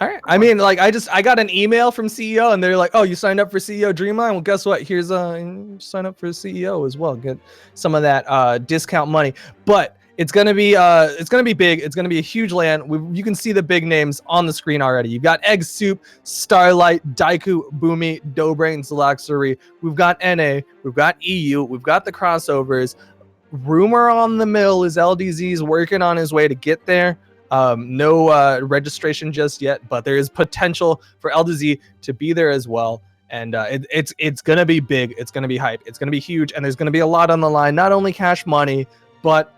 All right. I mean, like, I got an email from CEO, and they're like, "Oh, you signed up for CEO Dreamline? Well, guess what? Here's sign up for CEO as well. Get some of that discount money." But it's gonna be big. It's gonna be a huge land. You can see the big names on the screen already. You've got Egg Soup, Starlight, Daiku, Boomy, Dobrain, Zalaxary. We've got NA. We've got EU. We've got the crossovers. Rumor on the mill is LDZ's working on his way to get there. No registration just yet, but there is potential for LDZ to be there as well. And it's gonna be big. It's gonna be hype. It's gonna be huge, and there's gonna be a lot on the line. Not only cash money, but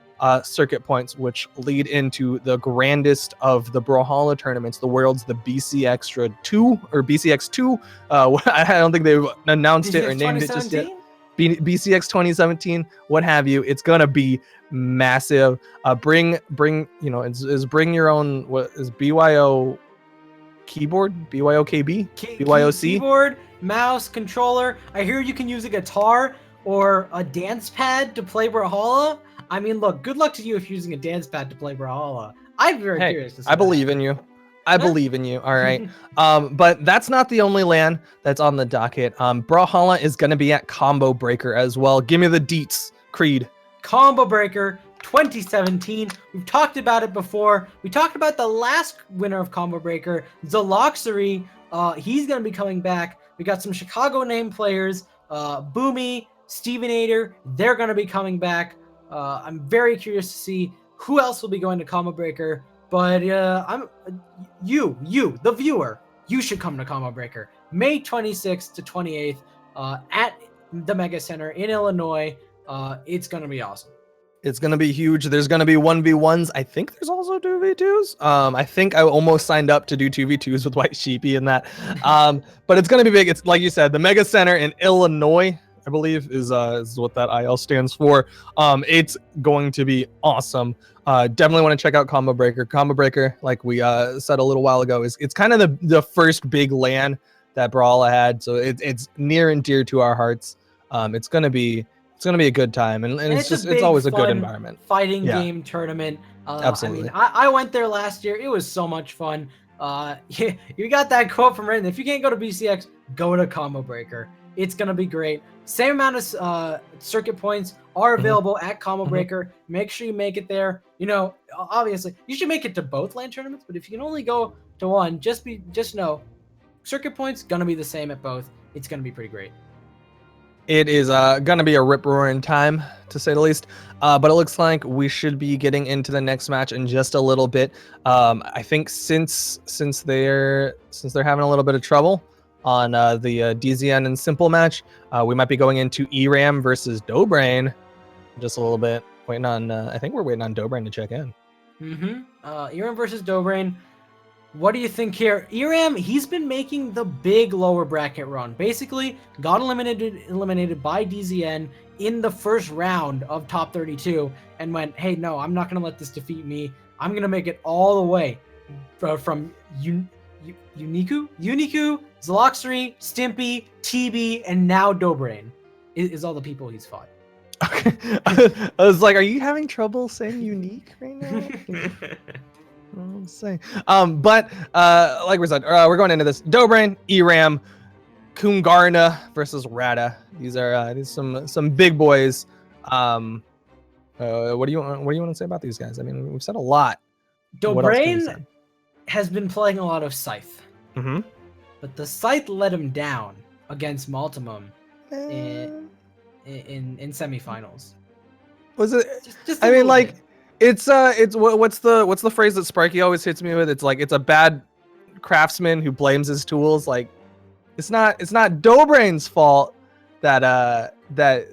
circuit points, which lead into the grandest of the Brawlhalla tournaments, the world's the BC Extra 2 or BCX 2. I don't think they've announced it or named it just yet. BCX 2017, what have you. It's gonna be massive. Bring is bring your own, what is BYO keyboard, BYOKB, BYOC keyboard, mouse, controller. I hear you can use a guitar or a dance pad to play Brawlhalla. I mean, look, good luck to you if you're using a dance pad to play Brawlhalla. I'm very curious to see. I believe in you. I believe in you. All right. But that's not the only LAN that's on the docket. Brawlhalla is going to be at Combo Breaker as well. Give me the deets, Creed. Combo Breaker 2017. We've talked about it before. We talked about the last winner of Combo Breaker, Zaloxery. He's going to be coming back. We got some Chicago name players, Boomy, Stevenator. They're going to be coming back. I'm very curious to see who else will be going to Combo Breaker. But you, the viewer, you should come to Combo Breaker May 26th to 28th at the Mega Center in Illinois. It's gonna be awesome. It's gonna be huge. There's gonna be 1v1s. I think there's also 2v2s. I think I almost signed up to do 2v2s with White Sheepy in that. But it's gonna be big. It's like you said, the Mega Center in Illinois, I believe, is what that IL stands for. It's going to be awesome. Definitely want to check out Combo Breaker. Combo Breaker, like we said a little while ago, it's kind of the first big LAN that Brawlhalla had, so it's near and dear to our hearts. It's gonna be a good time, and it's always a good environment. Fighting game tournament. Absolutely. I mean, I went there last year. It was so much fun. You got that quote from Raiden. If you can't go to BCX, go to Combo Breaker. It's gonna be great. Same amount of circuit points are available at Combo Breaker. Make sure you make it there. You know, obviously, you should make it to both LAN tournaments. But if you can only go to one, just know, circuit points gonna be the same at both. It's gonna be pretty great. It is gonna be a rip-roaring time, to say the least. But it looks like we should be getting into the next match in just a little bit. I think since they're having a little bit of trouble on the DZN and Simple match, we might be going into ERAM versus Dobrain just a little bit. Waiting on, I think we're waiting on Dobrain to check in. ERAM versus Dobrain. What do you think here? ERAM, he's been making the big lower bracket run. Basically, got eliminated by DZN in the first round of top 32 and went, hey, no, I'm not going to let this defeat me. I'm going to make it all the way from Uniku, Zaloxery, Stimpy, TB, and now Dobrain is all the people he's fought. Okay. I was like, are you having trouble saying unique right now? I'm saying. But like we said, we're going into this. Dobrain, ERAM, Kungarna versus Rada. These are some big boys. What do you want to say about these guys? I mean, we've said a lot. Dobrain has been playing a lot of Scythe. But the Scythe let him down against Multimum in semifinals. Was it? Just I mean, like, bit. it's what's the phrase that Sparky always hits me with? It's like, it's a bad craftsman who blames his tools. Like, it's not Dobrain's fault that that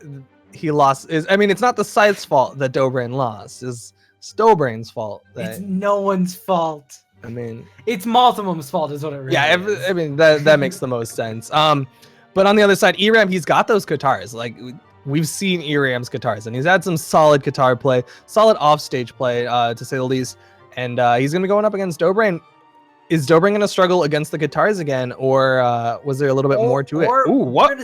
he lost. It's not the site's fault that Dobrain lost. It's Dobrain's fault. It's no one's fault. I mean, it's Multimum's fault is what it really is. I mean that makes the most sense. But on the other side, ERAM, he's got those guitars. Like we've seen ERAM's guitars, and he's had some solid guitar play, solid offstage play, to say the least. And he's gonna be going up against Dobrain. Is Dobrain gonna struggle against the guitars again, or was there a little bit more to it? Ooh, what?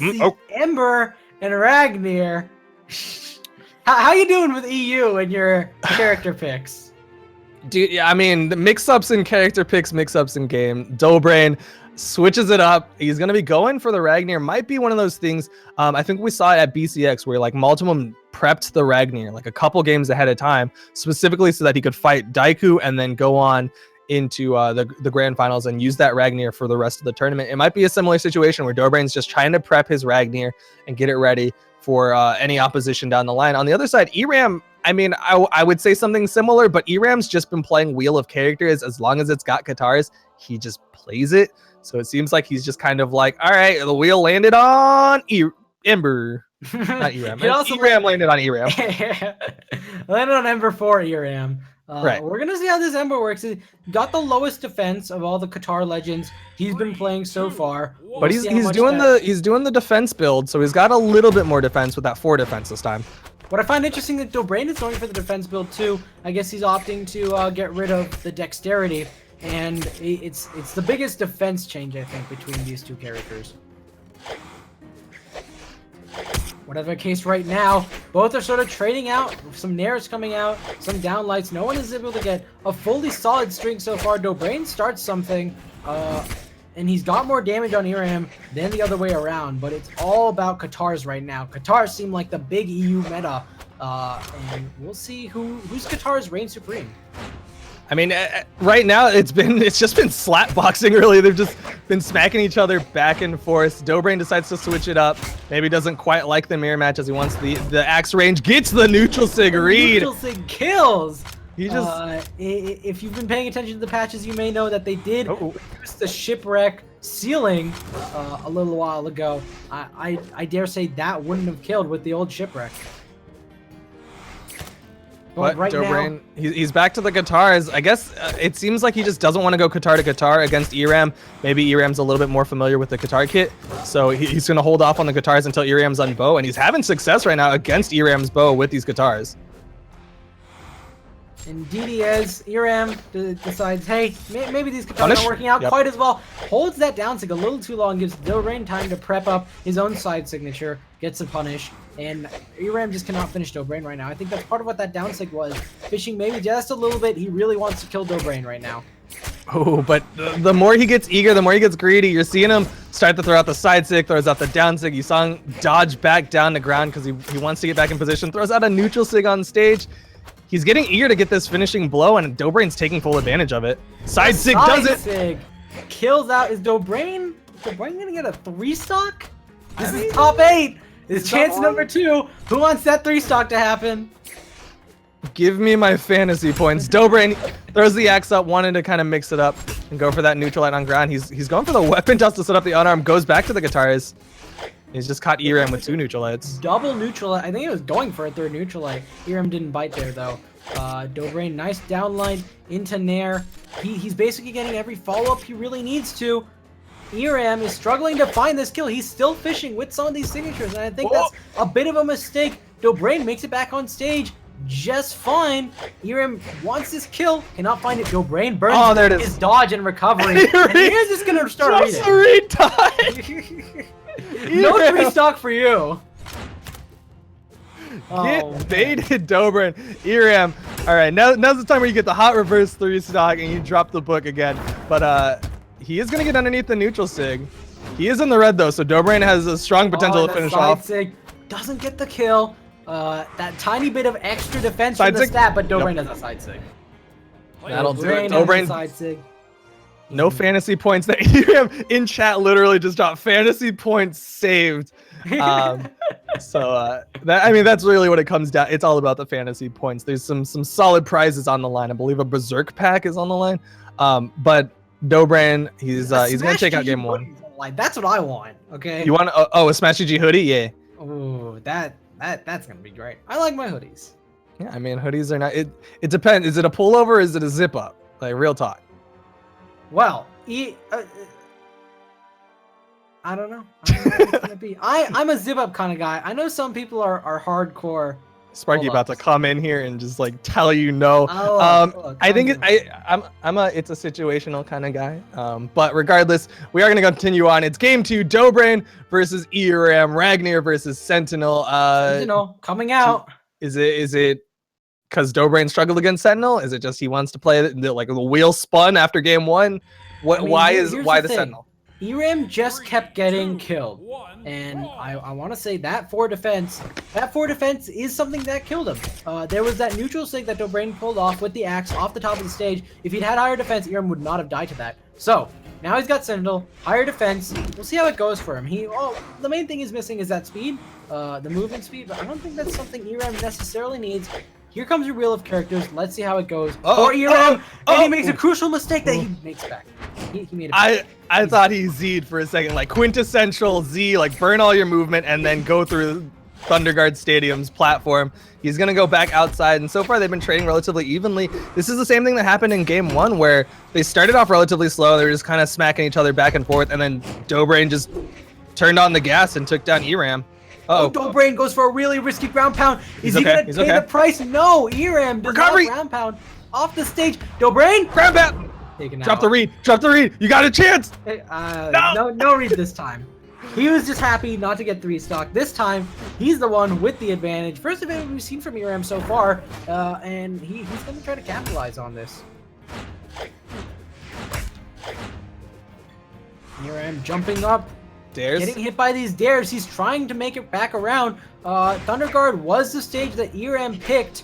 Ember and Ragnir. How you doing with EU and your character picks? Dude, yeah, I mean, the mix-ups in character picks, mix-ups in game. Dobrain switches it up. He's going to be going for the Ragnir. Might be one of those things. I think we saw it at BCX where like Multimum prepped the Ragnir like a couple games ahead of time, specifically so that he could fight Daiku and then go on into the grand finals and use that Ragnir for the rest of the tournament. It might be a similar situation where Dobrain's just trying to prep his Ragnir and get it ready for any opposition down the line. On the other side, ERAM, I mean, I would say something similar, but ERAM's just been playing Wheel of Characters. As long as it's got guitars, he just plays it. So it seems like he's just kind of like, all right, the wheel landed on Ember. Not ERAM. ERAM landed on ERAM. Landed on Ember for ERAM. Right. We're going to see how this Ember works. He got the lowest defense of all the Qatar legends he's been playing so far. But he's doing the defense build, so he's got a little bit more defense with that 4 defense this time. What I find interesting that Dobrain is going for the defense build too. I guess he's opting to get rid of the dexterity, and it's the biggest defense change I think between these two characters. Whatever the case right now, both are sort of trading out. Some nairs coming out, some downlights. No one is able to get a fully solid string so far. Dobrain starts something, and he's got more damage on ERAM than the other way around, but it's all about Qatars right now. Qatars seem like the big EU meta, and we'll see whose Qatars reign supreme. I mean, right now it's just been slap boxing. Really, they've just been smacking each other back and forth. Dobrain decides to switch it up. Maybe doesn't quite like the mirror match as he wants the axe range. Gets the neutral sig read. Neutral sig kills. He just if you've been paying attention to the patches, you may know that they did use the shipwreck ceiling a little while ago. I dare say that wouldn't have killed with the old shipwreck. But right Dobrain, now, he's back to the guitars. I guess it seems like he just doesn't want to go guitar to guitar against ERAM. Maybe ERAM's a little bit more familiar with the guitar kit, so he's going to hold off on the guitars until ERAM's on bow, and he's having success right now against ERAM's bow with these guitars. Indeed, as ERAM decides, hey, maybe these guitars aren't working out quite as well. Holds that down sig a little too long, gives Dobrain time to prep up his own side signature, gets a punish, and ERAM just cannot finish Dobrain right now. I think that's part of what that down sig was. Fishing maybe just a little bit. He really wants to kill Dobrain right now. Oh, but the more he gets eager, the more he gets greedy. You're seeing him start to throw out the side sig, throws out the down sig. You saw him dodge back down to ground because he wants to get back in position. Throws out a neutral sig on stage. He's getting eager to get this finishing blow, and Dobrain's taking full advantage of it. Side sig does it. Sig kills out. Is Dobrain gonna get a 3-stock? This is top 8. It's chance number 2. Who wants that 3-stock to happen? Give me my fantasy points. Dobrain throws the axe up, wanting to kind of mix it up and go for that neutral light on ground. He's going for the weapon toss to set up the unarm. Goes back to the guitars. He's just caught ERAM with 2 neutral lights. Double neutral light. I think he was going for a 3rd neutral light. ERAM didn't bite there though. Dobrain, nice downline into Nair. He's basically getting every follow-up he really needs to. ERAM is struggling to find this kill. He's still fishing with some of these signatures, and I think that's a bit of a mistake. Dobrain makes it back on stage just fine. ERAM wants this kill, cannot find it. Dobrain burns his dodge and recovery. And here's just gonna start reading. Just retime. No 3-stock for you. Get baited, Dobrain. ERAM. All right, now's the time where you get the hot reverse 3-stock and you drop the book again. But he is gonna get underneath the neutral sig. He is in the red though, so Dobrain has a strong potential to finish off. Sig doesn't get the kill. That tiny bit of extra defense from the stat, but Dobrain has a side sig. That'll do it. Dobrain side sig. No fantasy points. That ERAM in chat literally just dropped fantasy points saved. So that's really what it comes down. It's all about the fantasy points. There's some solid prizes on the line. I believe a Berserk pack is on the line. But Dobrain, he's gonna check out game 1. Like that's what I want. Okay. You want a Smash GG hoodie? Yeah. Oh, that's gonna be great. I like my hoodies. Yeah, I mean hoodies are not. It depends. Is it a pullover? Or is it a zip up? Like real talk. Well, I don't know. I don't know what it's gonna be. I'm a zip up kind of guy. I know some people are hardcore. Sparky about to come in here and just like tell you no. I think I'm a it's a situational kind of guy. But regardless, we are gonna continue on. It's game 2, Dobrain versus ERAM, Ragnar versus Sentinel. Coming out. Is it because Dobrain struggled against Sentinel? Is it just he wants to play like the wheel spun after game 1? What? Why the Sentinel? ERAM just kept getting killed, and I want to say that 4 defense is something that killed him. There was that neutral sig that Dobrain pulled off with the axe off the top of the stage. If he'd had higher defense, ERAM would not have died to that. So now he's got Sentinel, higher defense. We'll see how it goes for him. The main thing he's missing is that speed, the movement speed, but I don't think that's something ERAM necessarily needs. Here comes your wheel of characters. Let's see how it goes for ERAM, and he makes a crucial mistake that he makes back. He made it. I thought he Z'd for a second, like quintessential Z, like burn all your movement and then go through Thunderguard Stadium's platform. He's gonna go back outside, and so far they've been trading relatively evenly. This is the same thing that happened in game 1, where they started off relatively slow. They were just kind of smacking each other back and forth, and then Dobrain just turned on the gas and took down ERAM. Oh, Dobrain goes for a really risky ground pound. Is he gonna pay the price? No, ERAM does not ground pound off the stage. Dobrain, ground pound. Drop the read. You got a chance. No read this time. He was just happy not to get 3 stock. This time, he's the one with the advantage. First advantage we've seen from ERAM so far, and he's going to try to capitalize on this. ERAM jumping up. Dares. Getting hit by these dares. He's trying to make it back around. Thunderguard was the stage that ERAM picked.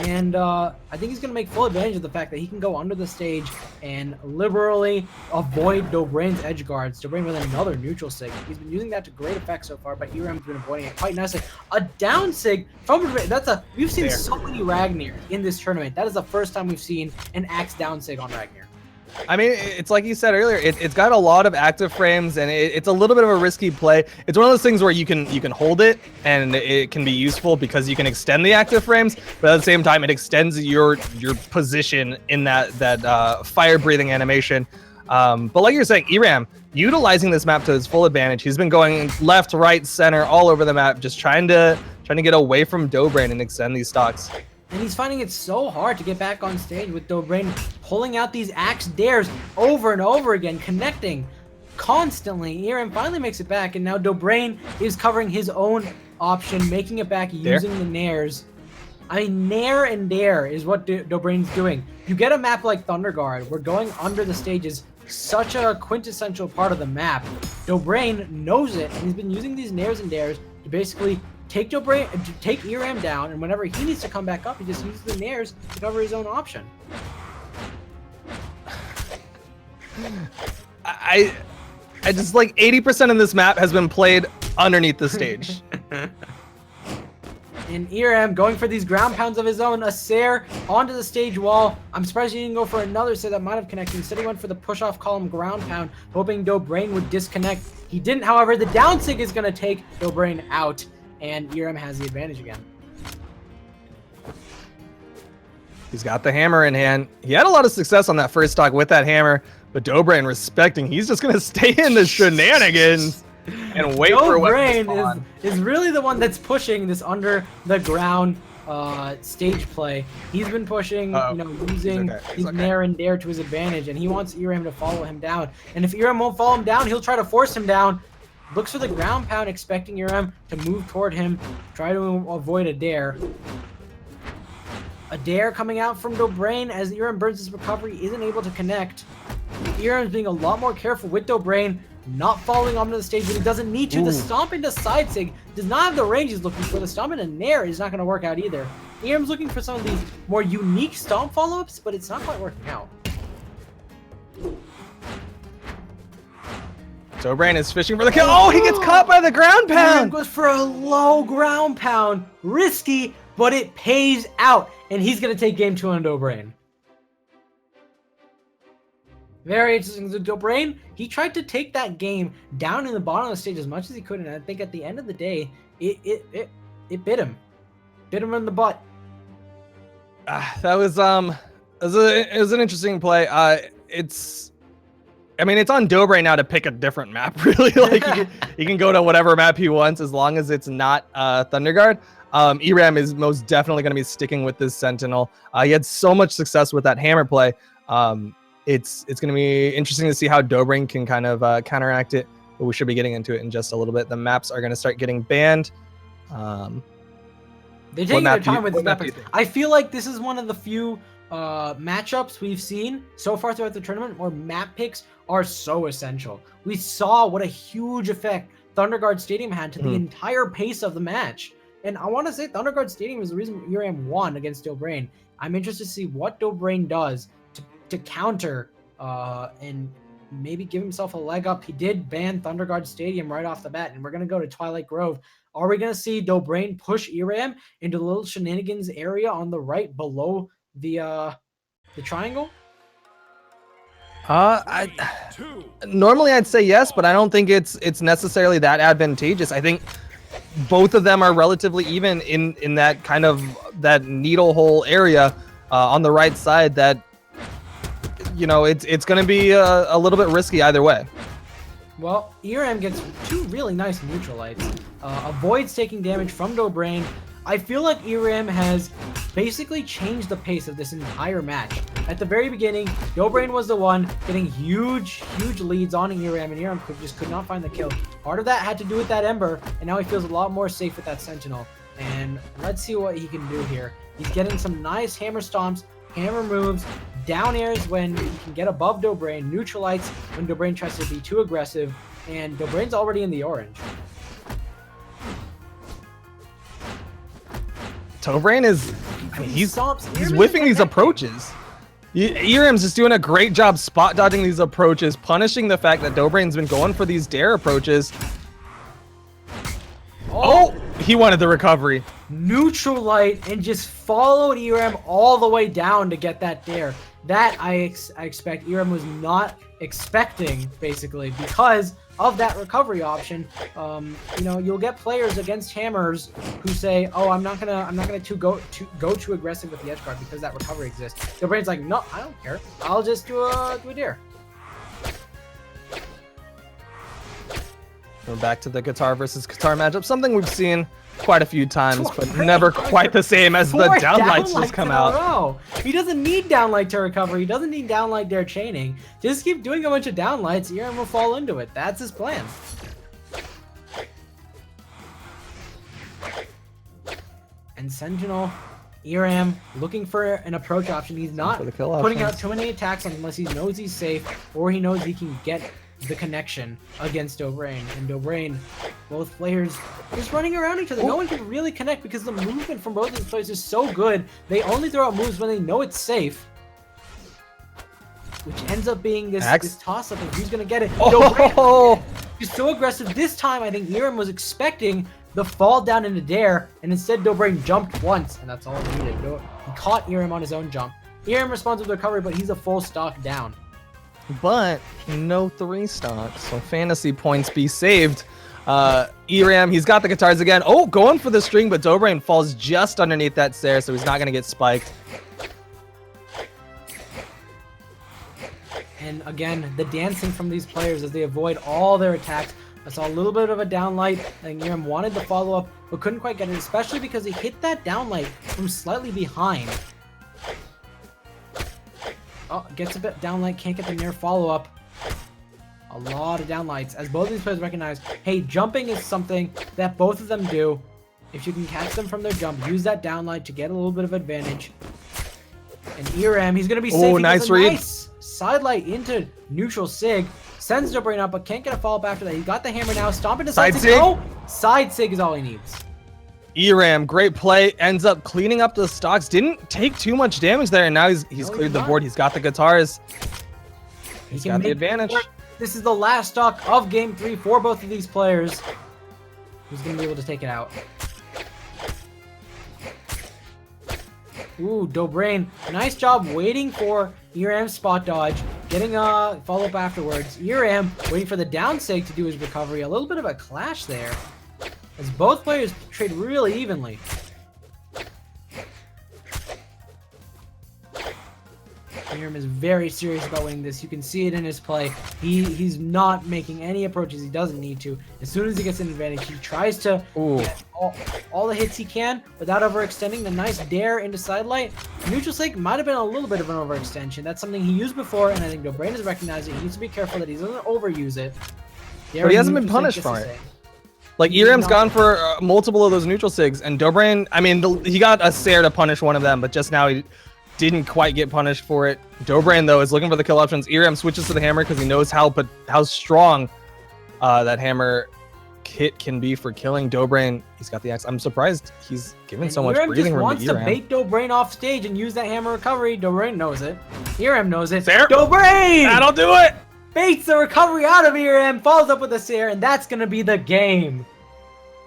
And I think he's going to make full advantage of the fact that he can go under the stage and liberally avoid Dobrain's edge guards. Dobrain with another neutral sig. He's been using that to great effect so far, but ERAM's been avoiding it quite nicely. A down sig from Dobrain. We've seen so many Ragnar in this tournament. That is the first time we've seen an axe down sig on Ragnar. I mean, it's like you said earlier, it's got a lot of active frames, and it's a little bit of a risky play. It's one of those things where you can hold it, and it can be useful because you can extend the active frames, but at the same time, it extends your position in that fire-breathing animation. But like you're saying, ERAM, utilizing this map to his full advantage. He's been going left, right, center, all over the map, just trying to get away from Dobrain and extend these stocks. And he's finding it so hard to get back on stage with Dobrain pulling out these axe dares over and over again, connecting constantly. ERAM finally makes it back, and now Dobrain is covering his own option, making it back using the nairs. I mean, nair and dare is what Dobrain's doing. You get a map like Thunderguard, where going under the stage is such a quintessential part of the map. Dobrain knows it, and he's been using these nairs and dares to basically take ERAM down, and whenever he needs to come back up, he just uses the nairs to cover his own option. I just like 80% of this map has been played underneath the stage. And ERAM going for these ground pounds of his own, a Sair onto the stage wall. I'm surprised he didn't go for another Sair that might have connected. Instead he went for the push-off column ground pound, hoping Dobrain would disconnect. He didn't, however. The down sig is going to take Dobrain out, and ERAM has the advantage again. He's got the hammer in hand. He had a lot of success on that first stock with that hammer, but Dobrain respecting. He's just going to stay in the shenanigans and wait for what Dobrain is really the one that's pushing this under the ground stage play. He's been pushing, using his nair and dare to his advantage, and he wants ERAM to follow him down. And if ERAM won't follow him down, he'll try to force him down. Looks for the ground pound, expecting ERAM to move toward him, try to avoid a dare. A dare coming out from Dobrain as ERAM burns his recovery, isn't able to connect. ERAM's being a lot more careful with Dobrain, not following onto the stage when he doesn't need to. The stomp into side sig does not have the range he's looking for. The stomp into nair is not going to work out either. ERAM's looking for some of these more unique stomp follow-ups, but it's not quite working out. Dobrain is fishing for the kill. Oh, he gets caught by the ground pound. Goes for a low ground pound. Risky, but it pays out. And he's going to take game 2 on Dobrain. Very interesting. So Dobrain, he tried to take that game down in the bottom of the stage as much as he could, and I think at the end of the day, it bit him. Bit him in the butt. That was it was an interesting play. I mean, it's on Dobrain now to pick a different map, really. Like, he can go to whatever map he wants as long as it's not Thunderguard. ERAM is most definitely going to be sticking with this Sentinel. He had so much success with that hammer play. It's going to be interesting to see how Dobrain can kind of counteract it, but we should be getting into it in just a little bit. The maps are going to start getting banned. They're taking their time with these map picks. I feel like this is one of the few matchups we've seen so far throughout the tournament where map picks are so essential. We saw what a huge effect Thunderguard Stadium had to the entire pace of the match. And I want to say Thunderguard Stadium is the reason ERAM won against Dobrain. I'm interested to see what Dobrain does to counter and maybe give himself a leg up. He did ban Thunderguard Stadium right off the bat, and we're going to go to Twilight Grove. Are we going to see Dobrain push ERAM into the little shenanigans area on the right below the triangle? Normally I'd say yes, but I don't think it's necessarily that advantageous. I think both of them are relatively even in that kind of that needle hole area on the right side. That, you know, it's going to be a little bit risky either way. Well, ERAM gets two really nice neutralites. Avoids taking damage from Dobrain. I feel like ERAM has basically changed the pace of this entire match. At the very beginning, Dobrain was the one getting huge leads on ERAM, and ERAM just could not find the kill. Part of that had to do with that Ember, and now he feels a lot more safe with that Sentinel. And let's see what he can do here. He's getting some nice hammer stomps, hammer moves, down airs when he can get above Dobrain, neutralites when Dobrain tries to be too aggressive, and Dobrain's already in the orange. Dobrain is, I mean, he's whiffing these approaches. ERAM's just doing a great job spot dodging these approaches, punishing the fact that Dobrain's been going for these dare approaches. Oh, he wanted the recovery. Neutralite and just followed ERAM all the way down to get that dare. That I expect ERAM was not expecting, basically, because of that recovery option. You know, you'll get players against hammers who say, "Oh, I'm not gonna go too aggressive with the edge guard because that recovery exists." Dobrain's like, "No, I don't care. I'll just do a dare." We're back to the guitar versus guitar matchup, something we've seen quite a few times, but never quite the same as the downlights just come out. He doesn't need downlight to recover. He doesn't need downlight dare chaining. Just keep doing a bunch of downlights. ERAM will fall into it. That's his plan. And Sentinel, ERAM looking for an approach option. He's not putting out too many attacks unless he knows he's safe or he knows he can get the connection against Dobrain. And Dobrain, both players just running around each other. No one can really connect because the movement from both of these players is so good. They only throw out moves when they know it's safe, which ends up being this toss-up of who's going to get it. Dobrain is so aggressive. This time, I think ERAM was expecting the fall down into dare, and instead Dobrain jumped once, and that's all he needed. He caught ERAM on his own jump. ERAM responds with recovery, but he's a full stock down. But no 3 stock, so fantasy points be saved. ERAM, he's got the guitars again. Oh, going for the string, but Dobrain falls just underneath that stair, so he's not going to get spiked. And again, the dancing from these players as they avoid all their attacks. I saw a little bit of a downlight. I think ERAM wanted the follow-up, but couldn't quite get it, especially because he hit that downlight from slightly behind. Oh, gets a bit downlight, can't get the near follow-up. A lot of downlights, as both of these players recognize, hey, jumping is something that both of them do. If you can catch them from their jump, use that downlight to get a little bit of advantage. And ERAM, he's going to be safe. Oh, nice read. Nice sidelight into neutral Sig. Sends Dobrain up, but can't get a follow-up after that. He got the hammer now, stomp into side Sig. Oh, side Sig is all he needs. ERAM, great play, ends up cleaning up the stocks. Didn't take too much damage there, and now he's cleared the board. He's got the guitars. He's got the advantage. This is the last stock of Game 3 for both of these players. Who's going to be able to take it out? Ooh, Dobrain, nice job waiting for ERAM's spot dodge. getting a follow-up afterwards. Iram waiting for the down seg to do his recovery. A little bit of a clash there, as both players trade really evenly. Iram is very serious about winning this. You can see it in his play. He's not making any approaches he doesn't need to. As soon as he gets an advantage, he tries to get all the hits he can without overextending. The nice dare into sidelight. Neutral seg might have been a little bit of an overextension. That's something he used before, and I think Dobrain has recognized it. He needs to be careful that he doesn't overuse it. But he hasn't been punished for it. Like, Iram's gone for multiple of those neutral sigs, and Dobrain, I mean, he got a Sair to punish one of them, but just now he didn't quite get punished for it. Dobrain, though, is looking for the kill options. Iram switches to the hammer because he knows how strong that hammer hit can be for killing Dobrain. He's got the axe. I'm surprised he's given so much breathing room to Iram. Just wants to bait Dobrain off stage and use that hammer recovery. Dobrain knows it. Iram knows it. Sair? Dobrain! That'll do it! Baits the recovery out of Iram, follows up with a Sair, and that's going to be the game.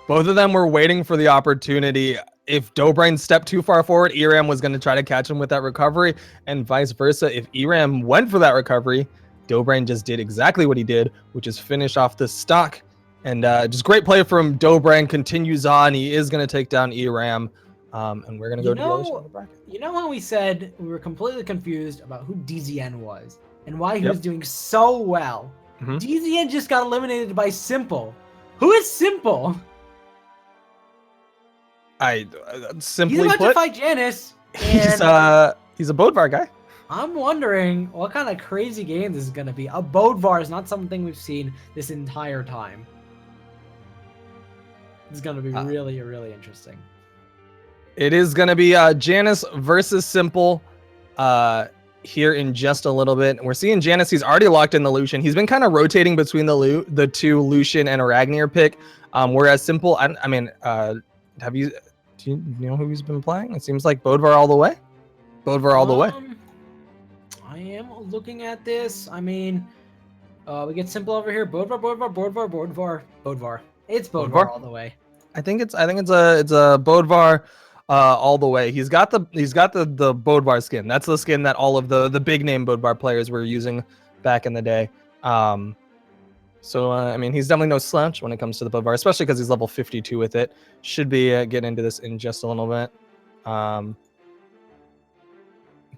Both of them were waiting for the opportunity. If Dobrain stepped too far forward, Iram was going to try to catch him with that recovery, and vice versa. If Iram went for that recovery, Dobrain just did exactly what he did, which is finish off the stock. And just great play from Dobrain. Continues on. He is going to take down Iram, and we're going to go to the other side of the bracket. You know how we said we were completely confused about who DZN was and why he was doing so well? DZN just got eliminated by Simple. Who is Simple? Simply he's about put, to fight Janice. And he's a Bodvar guy. I'm wondering what kind of crazy game this is going to be. A Bodvar is not something we've seen this entire time. It's going to be really, really interesting. It is going to be Janice versus Simple here in just a little bit. We're seeing Janice. He's already locked in the Lucian. He's been kind of rotating between the two Lucian and Aragnir pick. Whereas Simple, I mean, do you know who he's been playing? It seems like Bodvar all the way. Bodvar all the way. I am looking at this. I mean, we get Simple over here. Bodvar. It's Bodvar all the way. I think it's a Bodvar all the way. He's got the Bodvar skin. That's the skin that all of the big name Bodvar players were using back in the day. So, I mean, he's definitely no slouch when it comes to the Bodvar, especially because he's level 52 with it. Should be getting into this in just a little bit. Go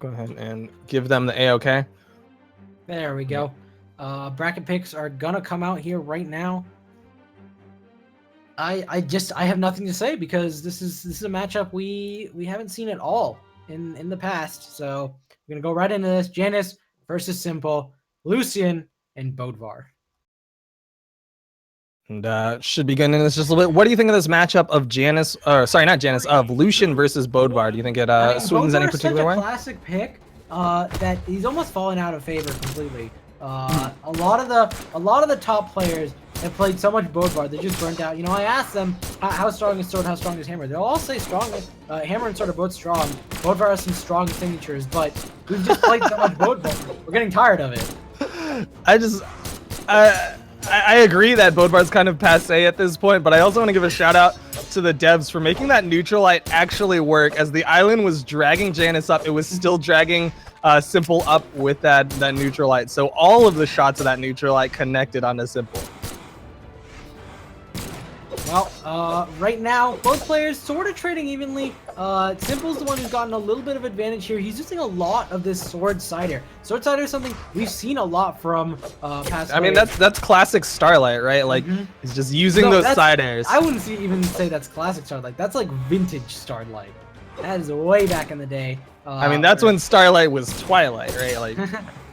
ahead and give them the A-OK. There we go. Bracket picks are going to come out here right now. I have nothing to say because this is a matchup we haven't seen at all in the past. So, we're going to go right into this. Janice versus Simple, Lucian, and Bodvar. And should be getting into this just a little bit. What do you think of this matchup of Janice, sorry, not Janice, of Lucian versus Bodvar? Do you think it swings any particular way? Bodvar is such a classic pick that he's almost fallen out of favor completely. A lot of the top players have played so much Bodvar, they're just burnt out. You know, I asked them how strong is Sword, how strong is Hammer. They'll all say strong. Hammer and Sword are both strong. Bodvar has some strong signatures, but we've just played so much Bodvar. We're getting tired of it. I agree that Bodvar's kind of passé at this point, but I also want to give a shout out to the devs for making that neutral light actually work. As the island was dragging Janice up, it was still dragging Simple up with that neutral light. So all of the shots of that neutral light connected onto Simple. Well, right now, both players sort of trading evenly. Simple's the one who's gotten a little bit of advantage here. He's using a lot of this sword side air. Sword side air is something we've seen a lot from past. I mean, that's classic Starlight, right? Like, he's just using those side airs. I wouldn't even say that's classic Starlight. That's like vintage Starlight. That is way back in the day. I mean, that's when Starlight was Twilight, right? Like.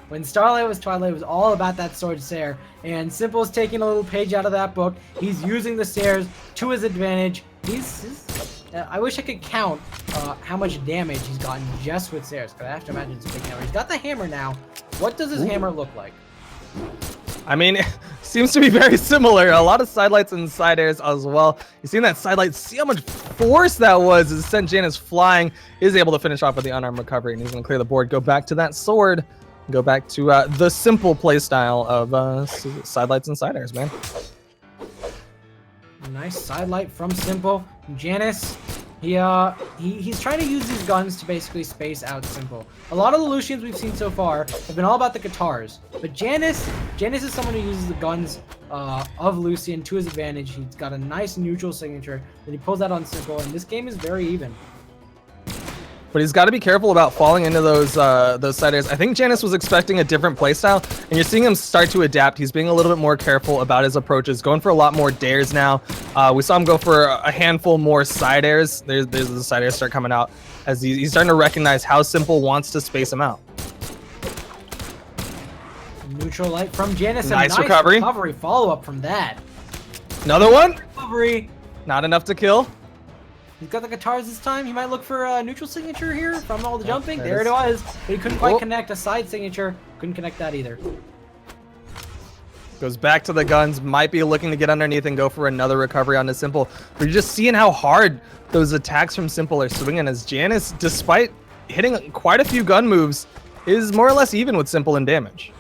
When Starlight was Twilight, it was all about that sword Sair. And Simple's taking a little page out of that book. He's using the Sairs to his advantage. I wish I could count how much damage he's gotten just with Sairs, because I have to imagine it's a big hammer. He's got the hammer now. What does his hammer look like? I mean, it seems to be very similar. A lot of side lights and side airs as well. You seen that side light? See how much force that was. It sent Janice flying. Is able to finish off with the unarmed recovery, and he's going to clear the board. Go back to that sword. Go back to the simple playstyle of side lights and side airs, man. Nice side light from Simple. Janice He's trying to use these guns to basically space out Simple. A lot of the Lucians we've seen so far have been all about the guitars, but Janice is someone who uses the guns of Lucian to his advantage. He's got a nice neutral signature that he pulls out on Simple, and this game is very even. But he's got to be careful about falling into those side airs. I think Janice was expecting a different playstyle, and you're seeing him start to adapt. He's being a little bit more careful about his approaches, going for a lot more dares now. We saw him go for a handful more side airs. There's the side airs start coming out as he's starting to recognize how Simple wants to space him out. Neutral light from Janice. Nice A recovery. Follow up from that. Another one. Recovery. Not enough to kill. He's got the guitars this time. He might look for a neutral signature here from all the jumping. there There it it was. But he couldn't quite Oh. connect a side signature. Couldn't connect that either. Goes back to the guns. Might be looking to get underneath and go for another recovery on the Simple. But you're just seeing how hard those attacks from Simple are swinging as Janice, despite hitting quite a few gun moves, is more or less even with Simple in damage.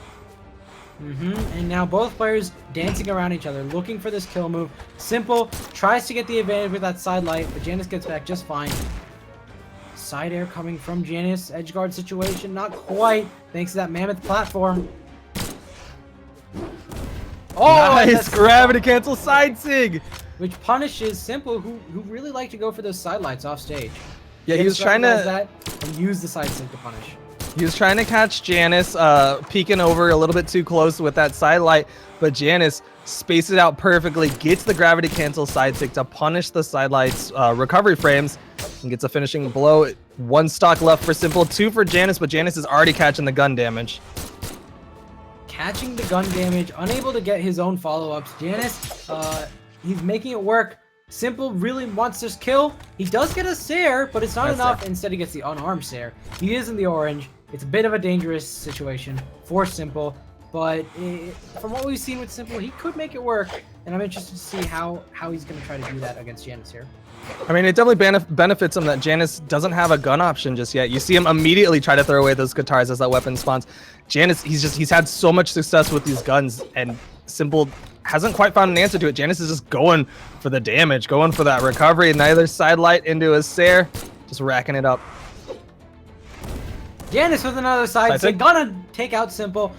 And now both players dancing around each other, looking for this kill move. Simple tries to get the advantage with that side light, but Janice gets back just fine. Side air coming from Janice. Edge guard situation, not quite, thanks to that mammoth platform. Oh, Nice gravity cancel side sig. which punishes Simple, who really like to go for those side lights off stage. Yeah, he was trying recognize to. that and use the side sig to punish. He was trying to catch Janice, peeking over a little bit too close with that side light, but Janice spaces it out perfectly, gets the gravity cancel side stick to punish the side light's recovery frames, and gets a finishing blow. 1 stock left for Simple, 2 for Janice, but Janice is already catching the gun damage. Catching the gun damage, unable to get his own follow-ups. Janice, he's making it work. Simple really wants this kill. He does get a Sair, but it's not That's enough. it. Instead, he gets the unarmed Sair. He is in the orange. It's a bit of a dangerous situation for Simple, but from what we've seen with Simple, he could make it work, and I'm interested to see how he's going to try to do that against Janice here. I mean, it definitely benefits him that Janice doesn't have a gun option just yet. You see him immediately try to throw away those guitars as that weapon spawns. Janice, he's had so much success with these guns, and Simple hasn't quite found an answer to it. Janice is just going for the damage, going for that recovery. Neither side light into his Sair, just racking it up. Janice with another side sig. sig, gonna take out Simple.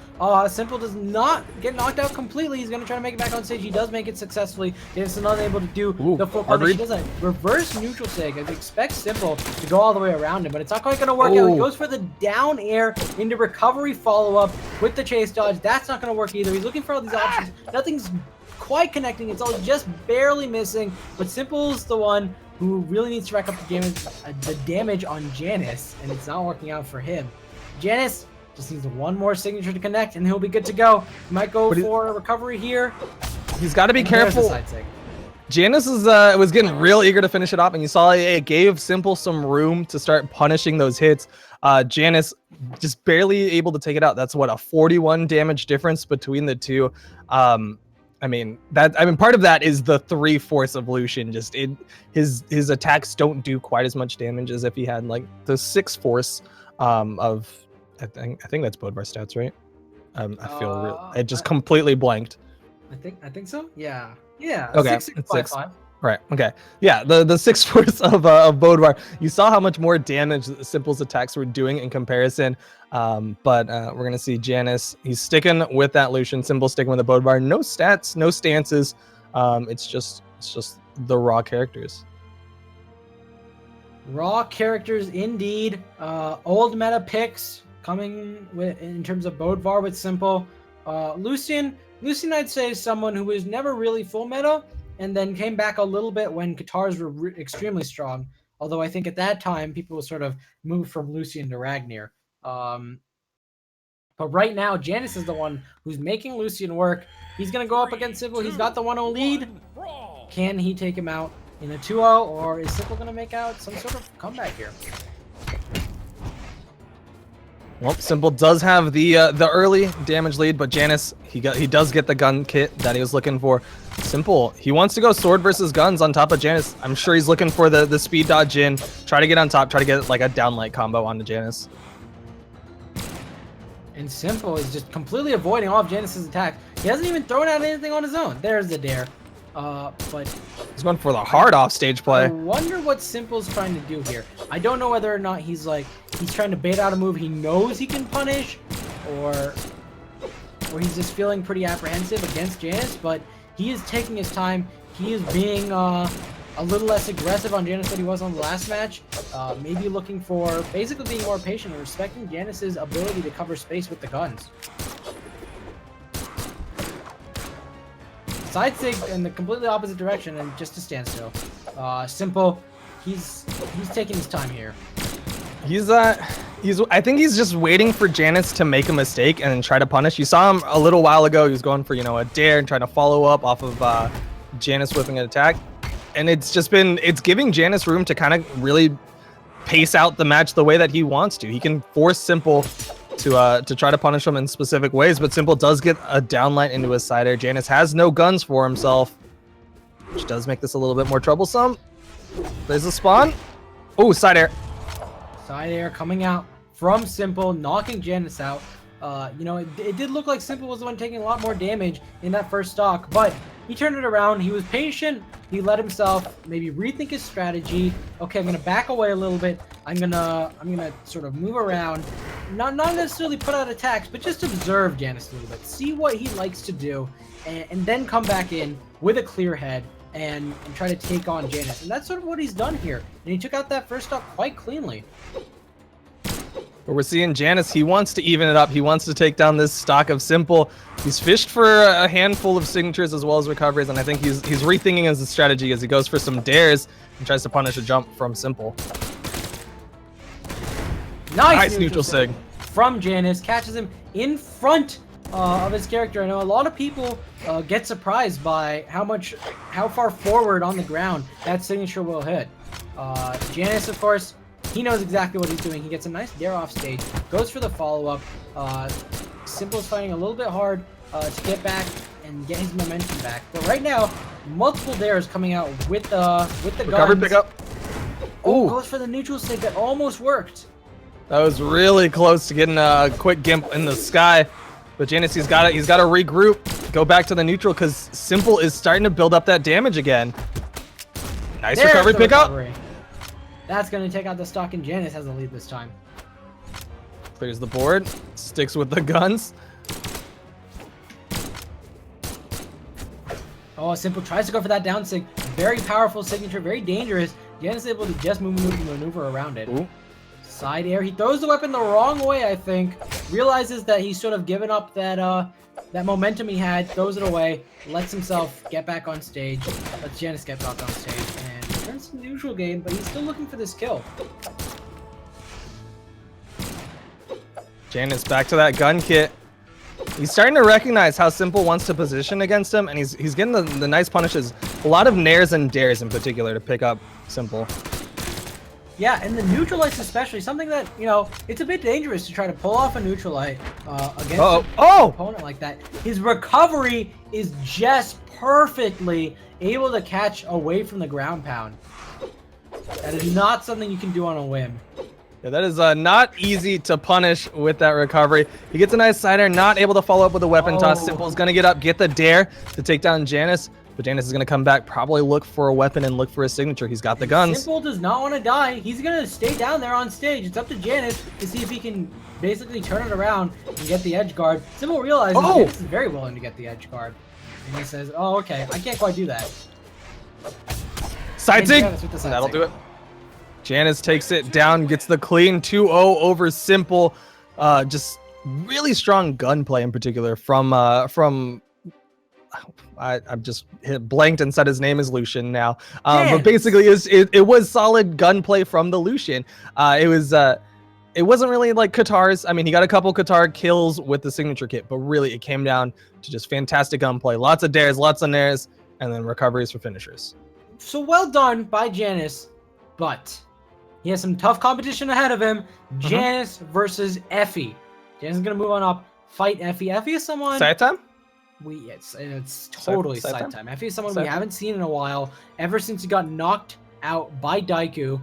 Simple does not get knocked out completely. He's gonna try to make it back on stage. He does make it successfully. Janice is not able to do the full hard punish. He read. does a reverse neutral sig. I expect Simple to go all the way around him, but it's not quite gonna work out. He Ooh. goes for the down air into recovery follow-up with the chase dodge. That's not gonna work either. He's looking for all these options. Nothing's quite connecting. It's all just barely missing, but Simple's the one who really needs to rack up the damage on Janice, and it's not working out for him. Janice just needs one more signature to connect, and he'll be good to go. He might go for a recovery here. He's got to be And there's the careful. side sig. Janice was getting real eager to finish it off, and you saw it gave Simple some room to start punishing those hits. Janice just barely able to take it out. That's what, a 41 damage difference between the two. I mean, part of that is the 3/4 of Lucian. Just his attacks don't do quite as much damage as if he had like the 6/4 of. I think that's Bodvar stats, right? I feel it just completely blanked. I think so. Yeah. Yeah. Okay, 6, 6, it's 5, 6. 5. Right. Okay. Yeah. The 6/4 of Bodvar. You saw how much more damage Simple's attacks were doing in comparison. But we're gonna see Janice. He's sticking with that Lucian. Simple sticking with the Bodvar. No stats. No stances. It's just the raw characters. Raw characters indeed. Old meta picks coming in terms of Bodvar with Simple. Lucian I'd say is someone who was never really full meta and then came back a little bit when guitars were extremely strong. Although I think at that time people would sort of move from Lucian to Ragnar. But right now Janice is the one who's making Lucian work. He's gonna go up against Simple. He's got the 1-0 lead. Can he take him out in a 2-0, or is Simple gonna make out some sort of comeback here? Well, Simple does have the early damage lead, but Janice he does get the gun kit that he was looking for. Simple, he wants to go sword versus guns on top of Janice. I'm sure he's looking for the speed dodge in, try to get on top, try to get like a downlight combo onto Janice. And Simple is just completely avoiding all of Janice's attacks. He hasn't even thrown out anything on his own. There's the dare. But He's going for the hard offstage I play. wonder what Simple's trying to do here. I don't know whether or not he's trying to bait out a move he knows he can punish, or he's just feeling pretty apprehensive against Janice, but he is taking his time. He is being a little less aggressive on Janice than he was on the last match. Maybe looking for basically being more patient and respecting Janice's ability to cover space with the guns. Side sig in the completely opposite direction and just a standstill. Simple, he's taking his time here. I think he's just waiting for Janice to make a mistake and then try to punish. You saw him a little while ago. He was going for, a dare and trying to follow up off of Janice whipping an attack. And it's giving Janice room to kind of really pace out the match the way that he wants to. He can force Simple to try to punish him in specific ways, but Simple does get a downlight into his side air. Janice has no guns for himself, which does make this a little bit more troublesome. There's the spawn. Oh, side air. Side air coming out from Simple, knocking Janice out. It did look like Simple was the one taking a lot more damage in that first stock, but he turned it around. He was patient. He let himself maybe rethink his strategy. Okay, I'm gonna back away a little bit. I'm gonna sort of move around, not necessarily put out attacks, but just observe Janice a little bit, see what he likes to do, and then come back in with a clear head and try to take on Janice. And that's sort of what he's done here. And he took out that first stock quite cleanly. But we're seeing Janice, he wants to even it up. He wants to take down this stock of Simple. He's fished for a handful of signatures as well as recoveries, and I think he's rethinking his strategy as he goes for some dares and tries to punish a jump from Simple. Nice neutral sig from Janice, catches him in front of his character. I know a lot of people get surprised by how far forward on the ground that signature will hit. Janice, of course, he knows exactly what he's doing. He gets a nice dare off stage, goes for the follow-up. Simple's fighting a little bit hard to get back and get his momentum back. But right now, multiple dares coming out with the recovery guns. pickup. Oh, Ooh, goes for the neutral sig that almost worked. that was really close to getting a quick gimp in the sky. But Janice, he's got to regroup, go back to the neutral, because Simple is starting to build up that damage again. Nice There's recovery the pickup. recovery. That's going to take out the stock, and Janice has the lead this time. Clears the board, sticks with the guns. Oh, Simple tries to go for that down sig. Very powerful signature, very dangerous. Janice is able to just maneuver around it. Ooh. Side air. He throws the weapon the wrong way, I think. Realizes that he's sort of given up that momentum he had. Throws it away. Lets himself get back on stage. Lets Janice get back on stage. And turns to the neutral game, but he's still looking for this kill. Janice back to that gun kit. He's starting to recognize how Simple wants to position against him, and he's getting the nice punishes. A lot of nairs and dares in particular to pick up Simple. Yeah, and the neutral lights especially, something that, it's a bit dangerous to try to pull off a neutral light against an opponent like that. His recovery is just perfectly able to catch away from the ground pound. That is not something you can do on a whim. Yeah, that is not easy to punish with that recovery. He gets a nice side air, not able to follow up with a weapon toss. Simple's going to get up, get the dare to take down Janice. But Janice is going to come back, probably look for a weapon and look for a signature. He's got the guns. Simple does not want to die. He's going to stay down there on stage. It's up to Janice to see if he can basically turn it around and get the edge guard. Simple realizes Janice is very willing to get the edge guard. And he says, oh, okay, I can't quite do that. Side sig. That'll do it. Janice takes it down, gets the clean 2-0 over Simple. Just really strong gunplay in particular from I'm just blanked and said his name is Lucian now. But basically it was solid gunplay from the Lucian. It wasn't really like Qatar's. I mean, he got a couple Qatar kills with the signature kit, but really it came down to just fantastic gunplay. Lots of dares, lots of nairs, and then recoveries for finishers. So well done by Janice, but he has some tough competition ahead of him. Janice versus Effie. Janice is going to move on up, fight Effie. Effie is someone... Side time? It's totally side time. Effie is someone we haven't seen in a while, ever since he got knocked out by Daiku.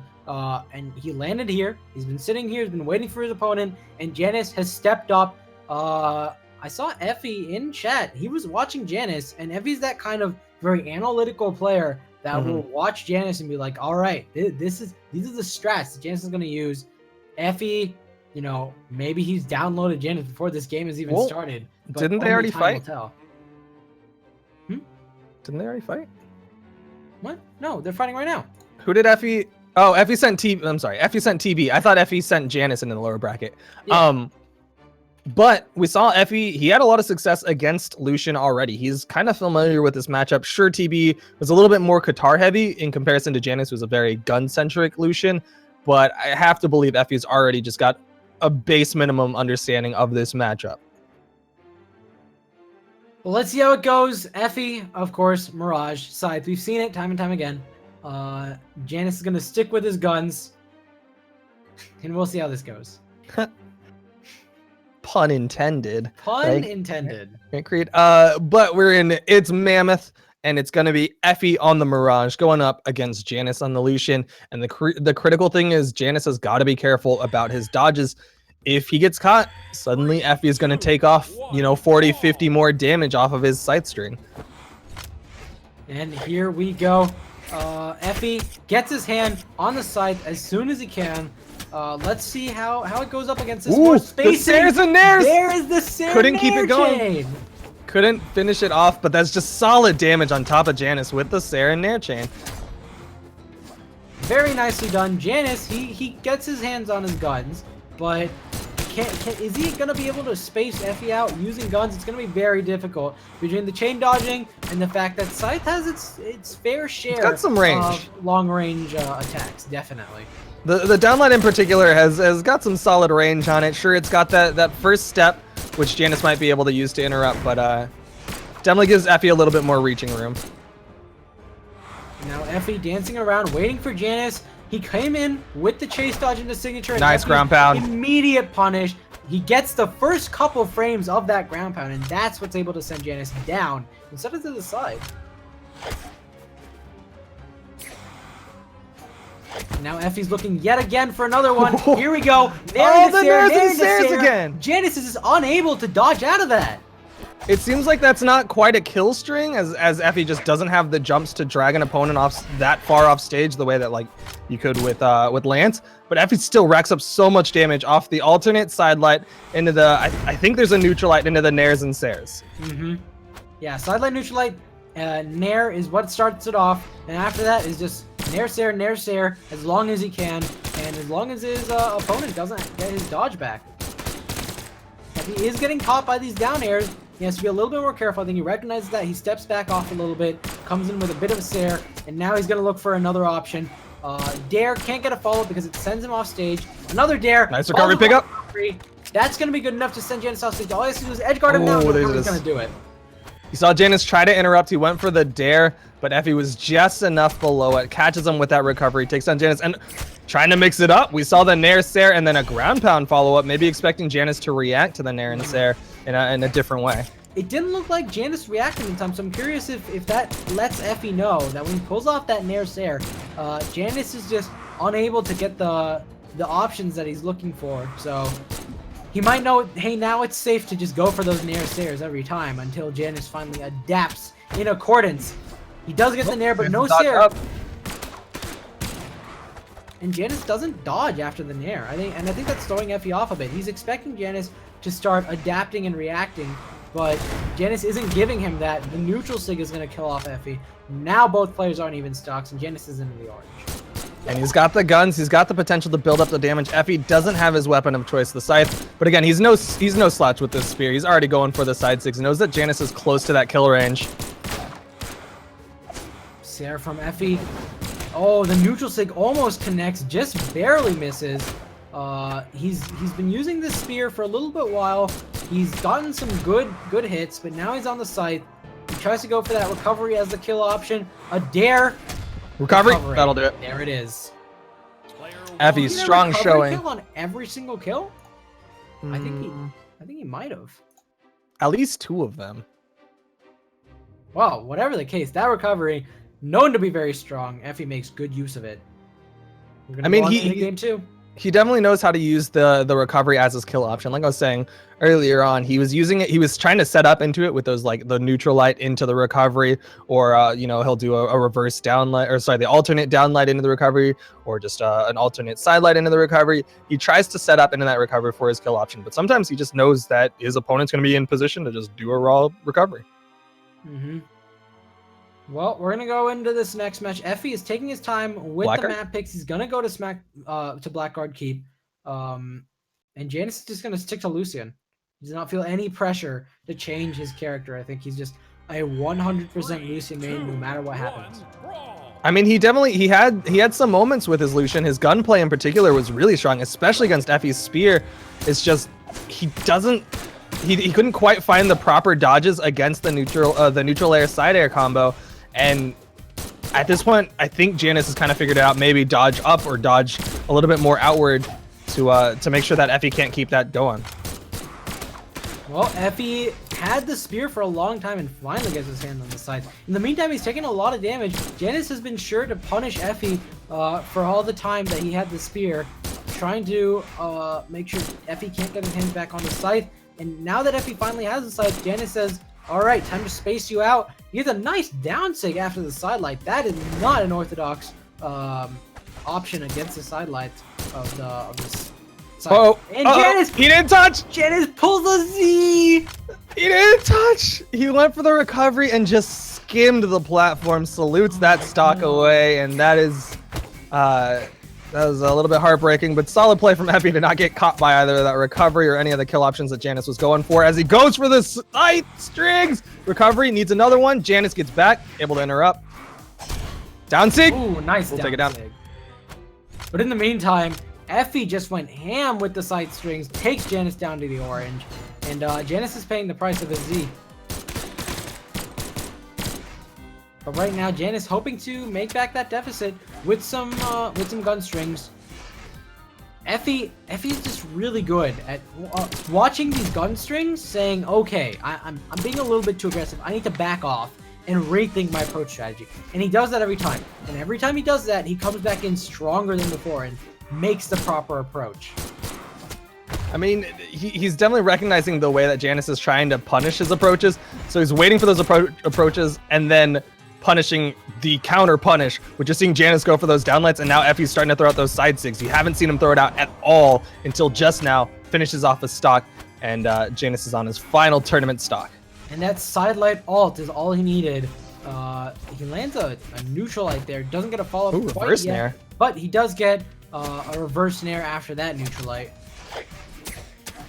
And he landed here. He's been sitting here. He's been waiting for his opponent. And Janice has stepped up. I saw Effie in chat. He was watching Janice. And Effie's that kind of very analytical player that will watch Janice and be like, all right, these are the strats that Janice is going to use. Effie, you know, maybe he's downloaded Janice before this game has even started. But didn't they only already time fight? will tell. Didn't they already fight? What? No, they're fighting right now. Who did Effie? Oh, Effie sent T. I'm sorry, Effie sent TB. I thought Effie sent Janice into the lower bracket. Yeah. But we saw Effie. He had a lot of success against Lucian already. He's kind of familiar with this matchup. Sure, TB was a little bit more Qatar heavy in comparison to Janice, who was a very gun centric Lucian. But I have to believe Effie's already just got a base minimum understanding of this matchup. Well, let's see how it goes. Effie, of course, Mirage, Scythe. We've seen it time and time again. Janice is going to stick with his guns. And we'll see how this goes. Pun intended. Pun intended. Creed. But we're in it's Mammoth, and it's gonna be Effie on the Mirage going up against Janice on the Lucian. And the critical thing is Janice has got to be careful about his dodges. If he gets caught, suddenly Effie is gonna take off, 40, 50 more damage off of his sight string. And here we go. Effie gets his hand on the scythe as soon as he can. Let's see how it goes up against this more spacing. The Sares and Nairs! There is the Sares Couldn't keep it going. chain. Couldn't finish it off, but that's just solid damage on top of Janice with the Sares and Nair chain. Very nicely done. Janice, he gets his hands on his guns, but is he going to be able to space Effie out using guns? It's going to be very difficult between the chain dodging and the fact that Scythe has its fair share It's got some range. of long-range attacks, definitely. The downlight in particular has got some solid range on it. Sure, it's got that first step, which Janice might be able to use to interrupt, but definitely gives Effie a little bit more reaching room. Now Effie dancing around, waiting for Janice. He came in with the chase dodge into signature. Nice Effie, ground pound. Immediate punish. He gets the first couple frames of that ground pound, and that's what's able to send Janice down instead of to the side. Now Effie's looking yet again for another one. Here we go. There's the Nairs and Sares again. Janice is just unable to dodge out of that. It seems like that's not quite a kill string, as Effie just doesn't have the jumps to drag an opponent off that far off stage the way that like you could with Lance. But Effie still racks up so much damage off the alternate side light into the I think there's a neutral light into the Nairs and Sares. Yeah, side light, neutral light. Nair is what starts it off, and after that is just Nair Sair as long as he can, and as long as his opponent doesn't get his dodge back. If he is getting caught by these down airs, he has to be a little bit more careful. I think he recognizes that. He steps back off a little bit, comes in with a bit of a Sair, and now he's going to look for another option. Dare can't get a follow because it sends him off stage. Another Dare. Nice recovery pickup. That's going to be good enough to send Janice off stage. All he has to do is edge guard him now, and he's going to do it. You saw Janice try to interrupt. He went for the Dare, but Effie was just enough below it. Catches him with that recovery, takes down Janice, and trying to mix it up. We saw the Nair Sair and then a ground pound follow-up, maybe expecting Janice to react to the Nair and Sair in a different way. It didn't look like Janice reacted in time, so I'm curious if that lets Effie know that when he pulls off that Nair Sair, Janice is just unable to get the options that he's looking for. So he might know, hey, now it's safe to just go for those Nair Sairs every time until Janice finally adapts in accordance. He does get the Nair, but no Sair. And Janice doesn't dodge after the Nair. I think that's throwing Effie off a bit. He's expecting Janice to start adapting and reacting, but Janice isn't giving him that. The neutral sig is going to kill off Effie. Now both players aren't even stocks, and Janice is into the orange. And he's got the guns. He's got the potential to build up the damage. Effie doesn't have his weapon of choice, the scythe. But again, he's no slouch with this spear. He's already going for the side six. He knows that Janice is close to that kill range. Sair from Effie. Oh, the neutral sig almost connects, just barely misses. He's been using this spear for a little bit while. He's gotten some good hits, but now he's on the scythe. He tries to go for that recovery as the kill option. A Dare. Recovery. That'll do it. There it is. Effie's strong showing. Kill on every single kill? I think he might have. At least 2 of them. Well, whatever the case, that recovery, known to be very strong. Effie makes good use of it. I mean, game 2. he definitely knows how to use the recovery as his kill option. Like I was saying earlier on, he was using it. He was trying to set up into it with those like the neutral light into the recovery, or you know, he'll do a reverse downlight, or sorry, the alternate downlight into the recovery, or just an alternate side light into the recovery. He tries to set up into that recovery for his kill option, but sometimes he just knows that his opponent's going to be in position to just do a raw recovery. Mm-hmm. Well, we're gonna go into this next match. Effie is taking his time with Blackguard? the map picks. He's gonna go to Blackguard Keep, and Janus is just gonna stick to Lucian. He does not feel any pressure to change his character. I think he's just a 100% Lucian main, no matter what happens. I mean, he had some moments with his Lucian. His gunplay in particular was really strong, especially against Effie's spear. It's just he couldn't quite find the proper dodges against the neutral air side air combo. And at this point, I think Janus has kind of figured it out. Maybe dodge up or dodge a little bit more outward to make sure that Effie can't keep that going. Well, Effie had the spear for a long time and finally gets his hand on the side. In the meantime, he's taking a lot of damage. Janus has been sure to punish Effie for all the time that he had the spear, trying to make sure Effie can't get his hands back on the scythe. And now that Effie finally has the scythe, Janus says, all right, time to space you out. He has a nice down sig after the sidelight. That is not an orthodox option against the sidelights of this side. Oh, and Janus, he didn't touch. Janus pulls a Z. He didn't touch. He went for the recovery and just skimmed the platform. Salutes that stock away, and that was a little bit heartbreaking, but solid play from Effie to not get caught by either that recovery or any of the kill options that Janus was going for. As he goes for the scythe strings, recovery needs another one. Janus gets back, able to interrupt. Down sig. Ooh, nice. We'll take it down. Sig. But in the meantime, Effie just went ham with the side strings, takes Janus down to the orange, and Janus is paying the price of his Z. But right now, Janus hoping to make back that deficit with some gun strings. Effie's just really good at watching these gun strings, saying, "Okay, I'm being a little bit too aggressive. I need to back off and rethink my approach strategy." And he does that every time. And every time he does that, he comes back in stronger than before and makes the proper approach. I mean, he's definitely recognizing the way that Janus is trying to punish his approaches. So he's waiting for those approaches and then punishing the counter punish, which is seeing Janus go for those downlights, and now Effie's starting to throw out those side sigs. You haven't seen him throw it out at all until just now. Finishes off his stock, and Janus is on his final tournament stock. And that sidelight alt is all he needed. He lands a neutral light there. Doesn't get a follow-up quite reverse yet, nair. but he does get a reverse nair after that neutral light.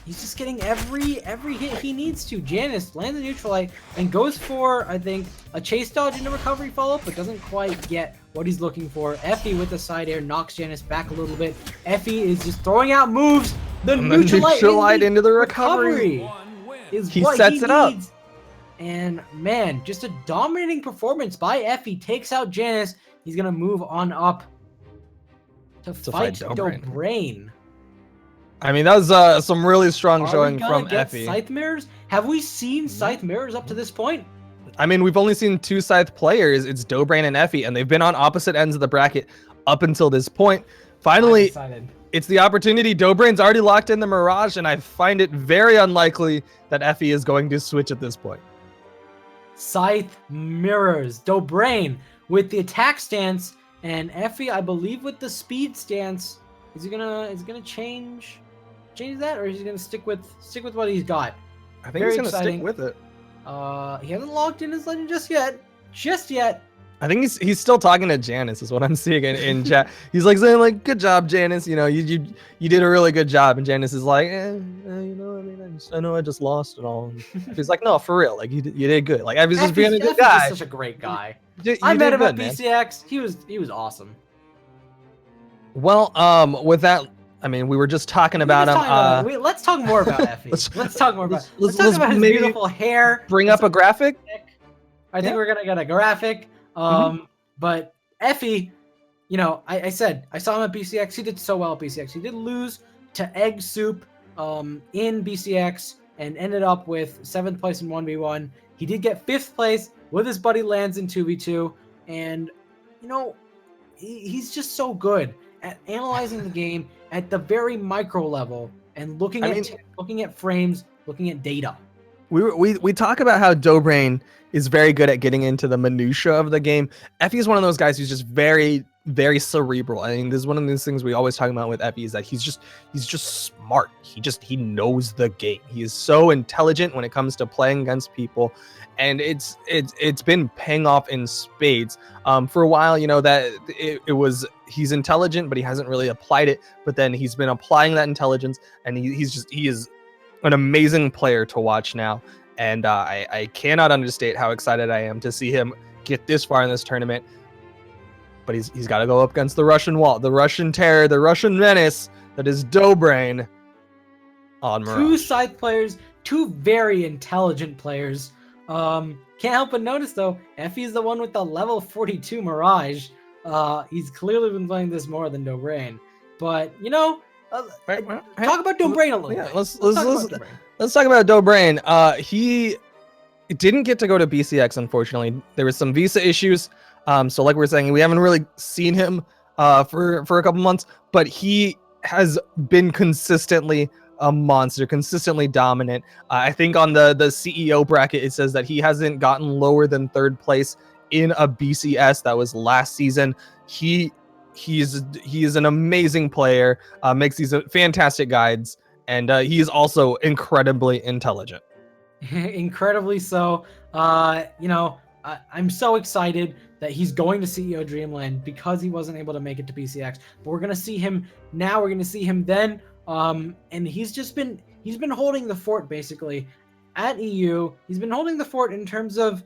He's just getting every hit he needs to. Janus lands a neutral light and goes for, I think, a chase dodge into recovery follow-up, but doesn't quite get what he's looking for. Effie with the side air knocks Janus back a little bit. Effie is just throwing out moves. The neutral light into the recovery is he what sets he it up. needs. And man, just a dominating performance by Effie. Takes out Janus. He's gonna move on up to fight Dobrain. I mean, that was some really strong Are showing we gonna from get Effie. Scythe mirrors? Have we seen Scythe mirrors up to this point? I mean, we've only seen two Scythe players. It's Dobrain and Effie, and they've been on opposite ends of the bracket up until this point. Finally, it's the opportunity. Dobrain's already locked in the Mirage, and I find it very unlikely that Effie is going to switch at this point. Scythe mirrors. Dobrain with the attack stance, and Effie, I believe, with the speed stance. Is he gonna change that, or is he gonna stick with what he's got? I think he's gonna stick with it. He hasn't locked in his legend just yet. I think he's still talking to Janus, is what I'm seeing in chat. He's like saying like, "Good job, Janus. You know, you did a really good job." And Janus is like, you know, I mean, I know I just lost and all. And he's like, "No, for real. Like you did good. Like I was just being a good guy." Such a great guy. You I met him at man. BCX. He was awesome. Well, with that, I mean, we were just talking about him. Let's talk more about Effie. Let's talk more about. Let's talk let's about his maybe beautiful hair. Bring up a graphic. I think we're gonna get a graphic. But Effie, you know, I said I saw him at BCX. He did so well at BCX. He did lose to Egg Soup in BCX and ended up with 7th place in 1v1. He did get 5th place with his buddy Lands in 2v2, and you know, he's just so good. at analyzing the game at the very micro level and looking at frames, looking at data. We talk about how Dobrain is very good at getting into the minutia of the game. Effie is one of those guys who's just very, very cerebral. I mean, this is one of those things we always talk about with Effie is that he's just smart. He knows the game. He is so intelligent when it comes to playing against people, and it's been paying off in spades. For a while, that he's intelligent, but he hasn't really applied it. But then he's been applying that intelligence, and he is an amazing player to watch now. And I cannot understate how excited I am to see him get this far in this tournament. But he's got to go up against the Russian wall, the Russian terror, the Russian menace that is Dobrain on Mirage. Two side players, two very intelligent players. Can't help but notice though, Effie's the one with the level 42 Mirage. He's clearly been playing this more than Dobrain. But talk about Dobrain a little bit. Let's talk about Dobrain. He didn't get to go to BCX, unfortunately. There was some visa issues. So like we were saying, we haven't really seen him for a couple months, but he has been consistently a monster, consistently dominant. I think on the CEO bracket, it says that he hasn't gotten lower than 3rd place in a BCS. That was last season. He is an amazing player, makes these fantastic guides, and he is also incredibly intelligent. Incredibly so. I'm so excited that he's going to CEO Dreamland because he wasn't able to make it to BCX. But we're gonna see him now. We're gonna see him then. And he's been holding the fort basically at EU. He's been holding the fort in terms of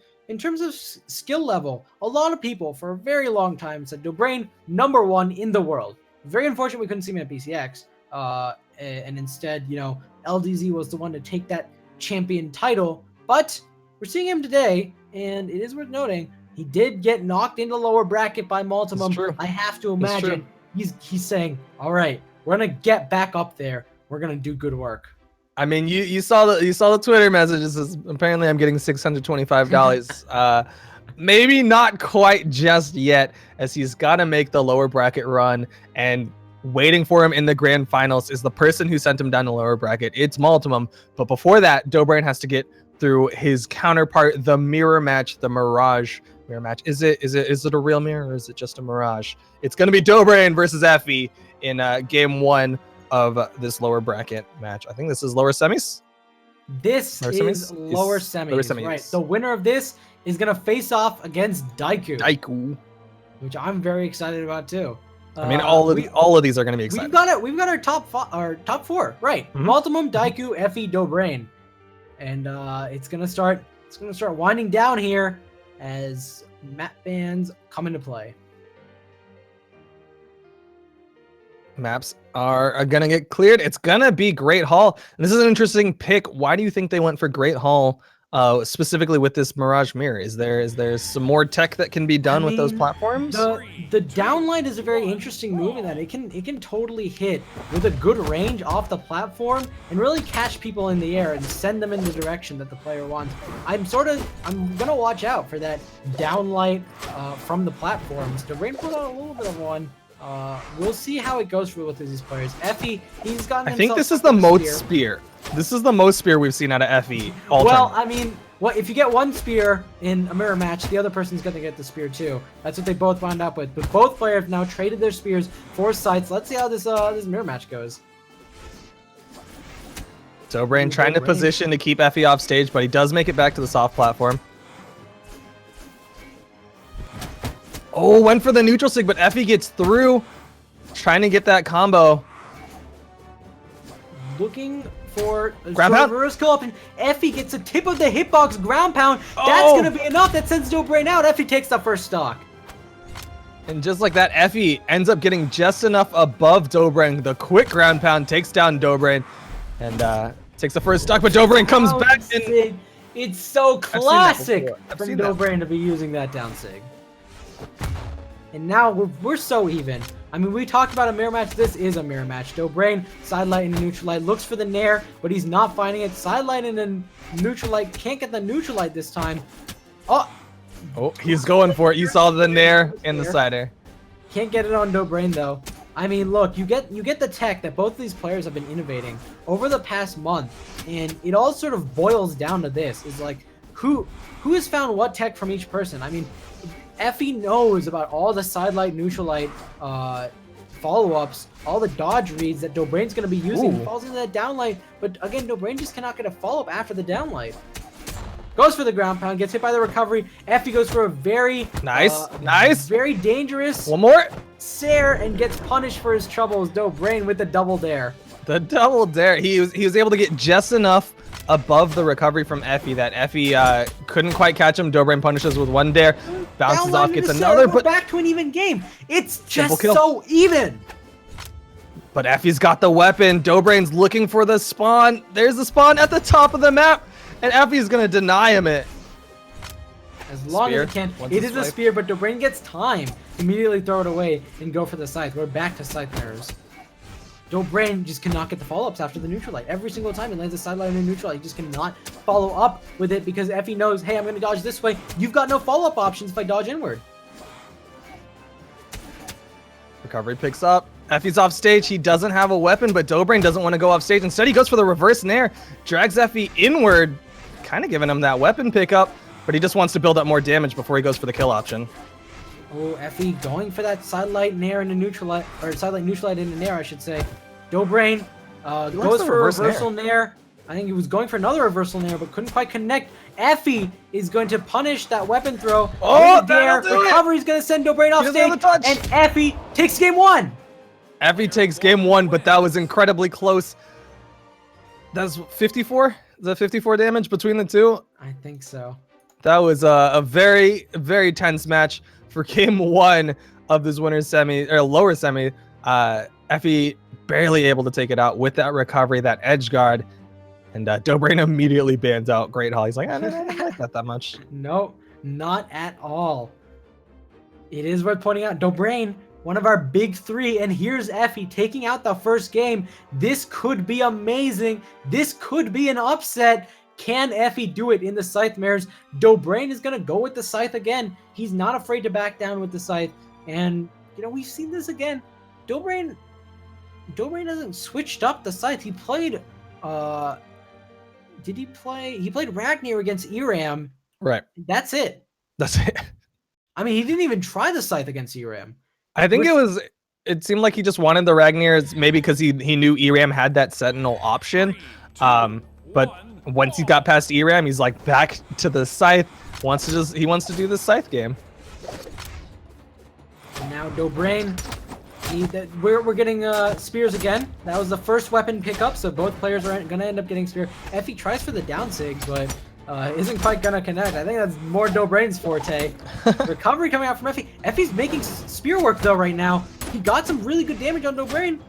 skill level. A lot of people for a very long time said Dobrain #1 in the world. Very unfortunate we couldn't see him at BCX. And instead, LDZ was the one to take that champion title. But we're seeing him today, and it is worth noting he did get knocked into the lower bracket by Multimum. I have to imagine he's saying, "All right, we're gonna get back up there. We're gonna do good work." I mean, you saw the Twitter messages. Apparently, I'm getting $625. Maybe not quite just yet, as he's got to make the lower bracket run, and waiting for him in the grand finals is the person who sent him down the lower bracket. It's Multimum, but before that, Dobrain has to get through his counterpart, the mirror match, the Mirage mirror match. Is it a real mirror or is it just a Mirage? It's gonna be Dobrain versus Effie in game 1 of this lower bracket match. I think this is lower semis. This is lower semis. Right. The winner of this is gonna face off against Daiku, which I'm very excited about too. I mean, all of these are gonna be exciting. We've got our top 4, right? Mm-hmm. Multimum, Daiku, Effie, Dobrain, and it's gonna start winding down here as map bans come into play. Maps are gonna get cleared. It's gonna be Great Hall. And this is an interesting pick. Why do you think they went for Great Hall specifically with this Mirage mirror? Is there some more tech that can be done with those platforms? The downlight is a very interesting move in that it can totally hit with a good range off the platform and really catch people in the air and send them in the direction that the player wants. I'm gonna watch out for that downlight from the platforms. Dobrain put out a little bit of one. We'll see how it goes with these players. Effie, he's gotten. I think this is the most spear. This is the most spear we've seen out of Effie. I mean, if you get one spear in a mirror match, the other person's gonna get the spear too. That's what they both wound up with. But both players have now traded their spears for sights. Let's see how this mirror match goes. Dobrain trying to position to keep Effie off stage, but he does make it back to the soft platform. Oh, went for the neutral sig, but Effie gets through. Trying to get that combo. Looking for a ground pound. Reverse co-op, and Effie gets a tip of the hitbox ground pound. That's going to be enough. That sends Dobrain out. Effie takes the first stock. And just like that, Effie ends up getting just enough above Dobrain. The quick ground pound takes down Dobrain and takes the first stock, but Dobrain comes back. And it's so classic from Dobrain to be using that down sig. And now we're so even. I mean, we talked about a mirror match. This is a mirror match. Dobrain, side light and neutral light, looks for the nair, but he's not finding it. Side light and then neutral light, can't get the neutral light this time. Oh, he's going for it. You saw the nair and the side air. Can't get it on Dobrain though. I mean, look, you get the tech that both of these players have been innovating over the past month, and it all sort of boils down to this: is like who has found what tech from each person. I mean, Effie knows about all the side light, neutral light follow-ups, all the dodge reads that Dobrain's going to be using. He falls into that down light, but again, Dobrain just cannot get a follow-up after the down light. Goes for the ground pound, gets hit by the recovery. Effie goes for a very nice, very dangerous one more Sair and gets punished for his troubles. Dobrain with the double dare. The double dare. He was able to get just enough above the recovery from Effie that Effie couldn't quite catch him. Dobrain punishes with one dare, bounces off, gets another. But back to an even game. It's just so even. But Effie's got the weapon. Dobrain's looking for the spawn. There's the spawn at the top of the map, and Effie's gonna deny him it. As long as he can. It is a spear, but Dobrain gets time. Immediately throw it away and go for the scythe. We're back to scythe mirrors. Dobrain just cannot get the follow-ups after the neutral light. Every single time he lands a sideline in neutral light, he just cannot follow up with it because Effie knows, hey, I'm going to dodge this way. You've got no follow-up options if I dodge inward. Recovery picks up. Effie's off stage. He doesn't have a weapon, but Dobrain doesn't want to go off stage. Instead, he goes for the reverse nair, drags Effie inward, kind of giving him that weapon pickup, but he just wants to build up more damage before he goes for the kill option. Oh, Effie going for that side light nair into neutral light, or side light neutral light into nair, I should say. Dobrain goes for a reversal nair. I think he was going for another reversal nair, but couldn't quite connect. Effie is going to punish that weapon throw. Oh, recovery is going to send Dobrain off stage, and Effie takes game one. Effie takes game one, but that was incredibly close. That's 54? Is that 54 damage between the two? I think so. That was a very, very tense match for game one of this winner's semi, or lower semi. Effie barely able to take it out with that recovery, that edge guard, and Dobrain immediately bans out Great Hall. He's like, I don't like that much. No, not at all. It is worth pointing out, Dobrain, one of our big three, and here's Effie taking out the first game. This could be amazing. This could be an upset. Can Effie do it in the scythe mirrors? Dobrain is going to go with the scythe again. He's not afraid to back down with the scythe. And, you know, we've seen this again. Dobrain hasn't switched up the scythe. He played, he played Ragnar against Eram. Right. That's it. That's it. I mean, he didn't even try the scythe against Eram. I think it seemed like he just wanted the Ragnar's maybe because he knew Eram had that Sentinel option. But once he got past Eram, he's like back to the scythe. He wants to do the scythe game. And now Dobrain, we're getting spears again. That was the first weapon pickup, so both players are gonna end up getting spear. Effie tries for the down sig, but isn't quite gonna connect. I think that's more Dobrain's forte. Recovery coming out from Effie. Effie's making spear work though right now. He got some really good damage on Dobrain.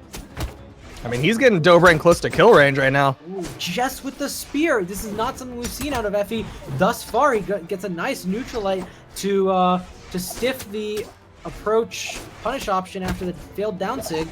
I mean, he's getting Dobrain close to kill range right now. Ooh, just with the spear. This is not something we've seen out of Effie thus far. He gets a nice neutral light to stiff the approach punish option after the failed down sig.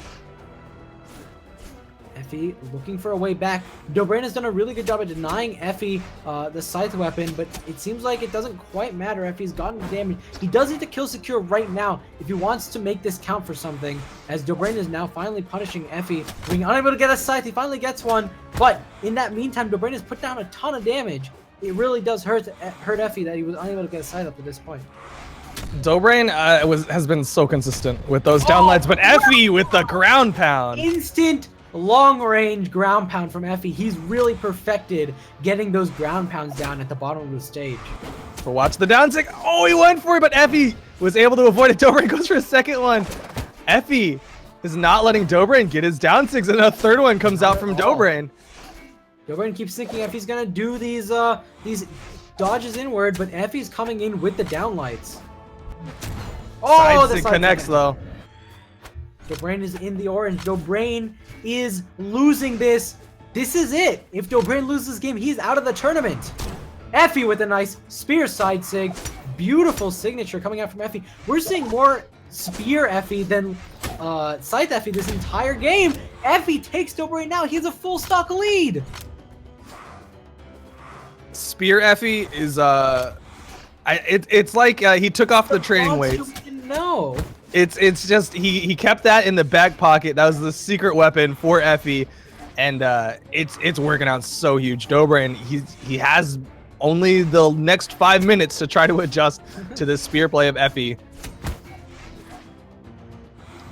Effie looking for a way back. Dobrain has done a really good job of denying Effie the scythe weapon, but it seems like it doesn't quite matter. Effie's gotten damage. He does need to kill secure right now if he wants to make this count for something, as Dobrain is now finally punishing Effie. Being unable to get a scythe, he finally gets one, but in that meantime, Dobrain has put down a ton of damage. It really does hurt Effie that he was unable to get a scythe up to this point. Dobrain has been so consistent with those downlights, but Effie with the ground pound. Instant long-range ground pound from Effie. He's really perfected getting those ground pounds down at the bottom of the stage. But watch the down sig. Oh, he went for it, but Effie was able to avoid it. Dobrain goes for a second one. Effie is not letting Dobrain get his down sigs, and a third one comes out from Dobrain. Dobrain keeps thinking Effie's gonna do these dodges inward, but Effie's coming in with the downlights. Oh, the side connects though. Dobrain is in the orange. Dobrain is losing this. This is it. If Dobrain loses this game, he's out of the tournament. Effie with a nice spear side sig. Beautiful signature coming out from Effie. We're seeing more spear Effie than scythe Effie this entire game. Effie takes Dobrain now. He has a full stock lead. Spear Effie is it's like he took off the training weights. No. It's just he kept that in the back pocket. That was the secret weapon for Effie, and it's working out so huge. Dobrain, he has only the next 5 minutes to try to adjust to the spear play of Effie.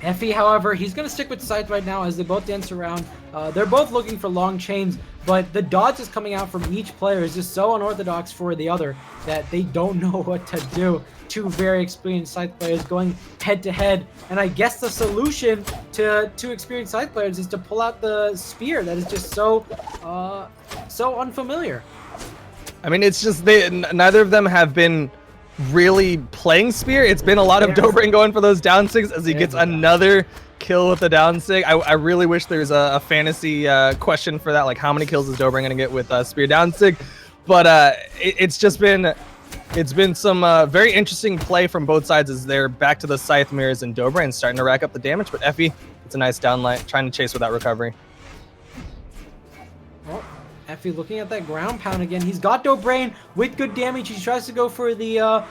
Effie, however, he's going to stick with Scythe right now as they both dance around. They're both looking for long chains, but the dodges coming out from each player is just so unorthodox for the other that they don't know what to do. Two very experienced Scythe players going head to head, and I guess the solution to two experienced Scythe players is to pull out the spear that is just so unfamiliar. I mean, it's just neither of them have been really playing spear. It's been a lot of Dobrain going for those down sigs as he gets another kill with the down sig. I really wish there's a fantasy question for that, like how many kills is Dobrain gonna get with spear down sig, but it's been some very interesting play from both sides as they're back to the scythe mirrors, and Dobrain starting to rack up the damage, but Effie, it's a nice downlight, trying to chase with that recovery. Well, Effie looking at that ground pound again. He's got Dobrain with good damage. He tries to go for the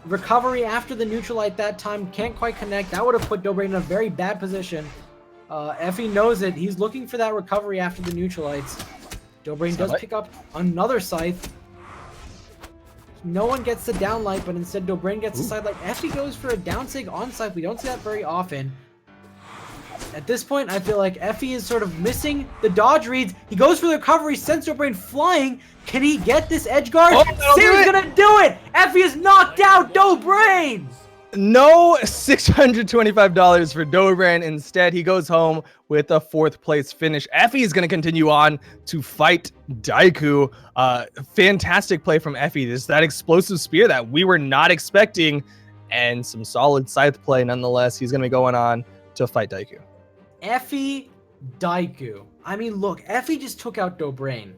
recovery after the neutral light that time. Can't quite connect. That would have put Dobrain in a very bad position. Effie knows it. He's looking for that recovery after the neutral lights. Dobrain does pick up another scythe. No one gets the downlight, but instead Dobrain gets the side light. Effie goes for a down sig on side. We don't see that very often. At this point, I feel like Effie is sort of missing the dodge reads. He goes for the recovery, sends Dobrain flying. Can he get this edge guard? Seer's gonna do it! Effie has knocked out Dobrain! No $625 for Dobrain. Instead, he goes home with a 4th place finish. Effie is going to continue on to fight Daiku. Fantastic play from Effie. This that explosive spear that we were not expecting, and some solid scythe play nonetheless. He's going to be going on to fight Daiku. Effie, Daiku. I mean, look, Effie just took out Dobrain.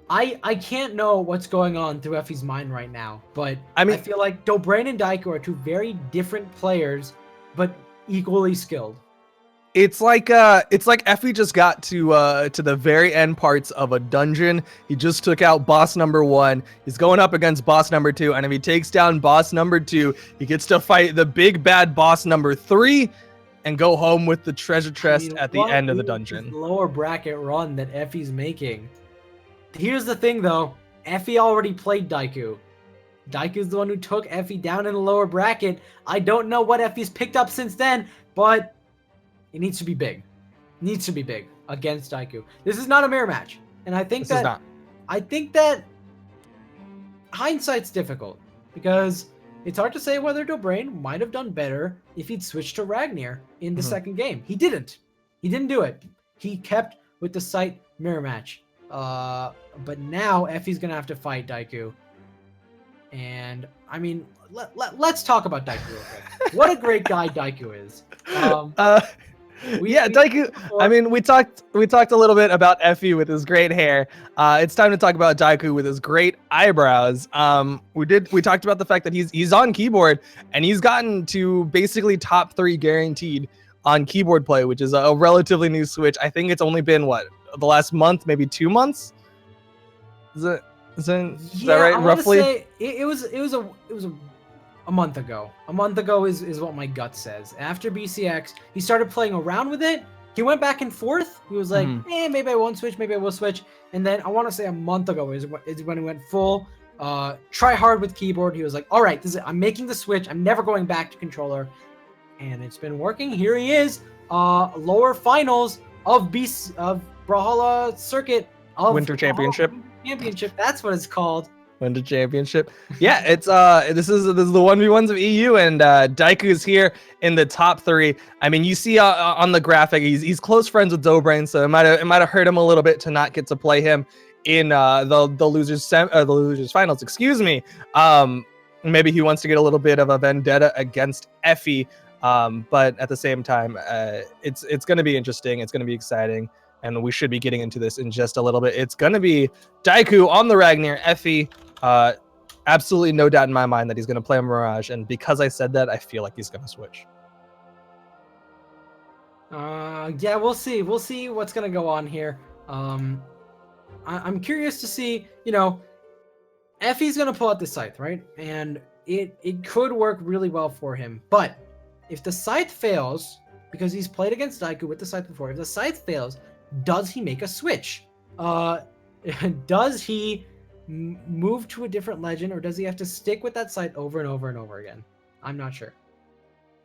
I can't know what's going on through Effie's mind right now, but I feel like Dobrain and Daiku are two very different players, but equally skilled. It's like Effie just got to the very end parts of a dungeon. He just took out boss number 1. He's going up against boss number 2, and if he takes down boss number 2, he gets to fight the big bad boss number 3 and go home with the treasure chest at the end of the dungeon. Lower bracket run that Effie's making. Here's the thing, though. Effie already played Daiku. Daiku's the one who took Effie down in the lower bracket. I don't know what Effie's picked up since then, but it needs to be big. It needs to be big against Daiku. This is not a mirror match, and I think that hindsight's difficult because it's hard to say whether Dobrain might have done better if he'd switched to Ragnar in the second game. He didn't. He didn't do it. He kept with the sight mirror match. But now Effie's gonna have to fight Daiku, and I mean, let's talk about Daiku real quick. What a great guy Daiku is. Daiku. I mean, we talked a little bit about Effie with his great hair. It's time to talk about Daiku with his great eyebrows. We talked about the fact that he's on keyboard and he's gotten to basically top 3 guaranteed on keyboard play, which is a relatively new switch. I think it's only been the last month, maybe 2 months. Is that right? Roughly. Say it was a month ago. A month ago is what my gut says. After BCX, he started playing around with it. He went back and forth. He was like, maybe I won't switch, maybe I will switch. And then I want to say a month ago is when he went full try hard with keyboard. He was like, all right, I'm making the switch. I'm never going back to controller. And it's been working. Here he is, lower finals of Brawlhalla circuit of Winter Championship. That's what it's called. Winter Championship. Yeah, it's this is the 1v1s of EU, and Daiku is here in the top 3. I mean, you see on the graphic, he's close friends with Dobrain, so it might have hurt him a little bit to not get to play him in the losers finals. Excuse me. Maybe he wants to get a little bit of a vendetta against Effie. But at the same time, it's going to be interesting. It's going to be exciting. And we should be getting into this in just a little bit. It's going to be Daiku on the Ragnar, Effie. Absolutely no doubt in my mind that he's going to play Mirage. And because I said that, I feel like he's going to switch. Yeah, we'll see. We'll see what's going to go on here. I'm curious to see, Effie's gonna pull out the scythe, right? And it could work really well for him. But if the scythe fails, because he's played against Daiku with the scythe before, if the scythe fails, does he make a switch? Does he move to a different legend, or does he have to stick with that scythe over and over and over again? I'm not sure.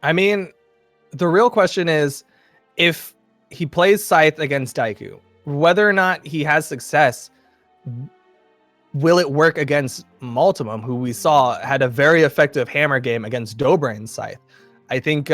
I mean, the real question is, if he plays Scythe against Daiku, whether or not he has success, will it work against Multimum, who we saw had a very effective hammer game against Dobrain's Scythe? I think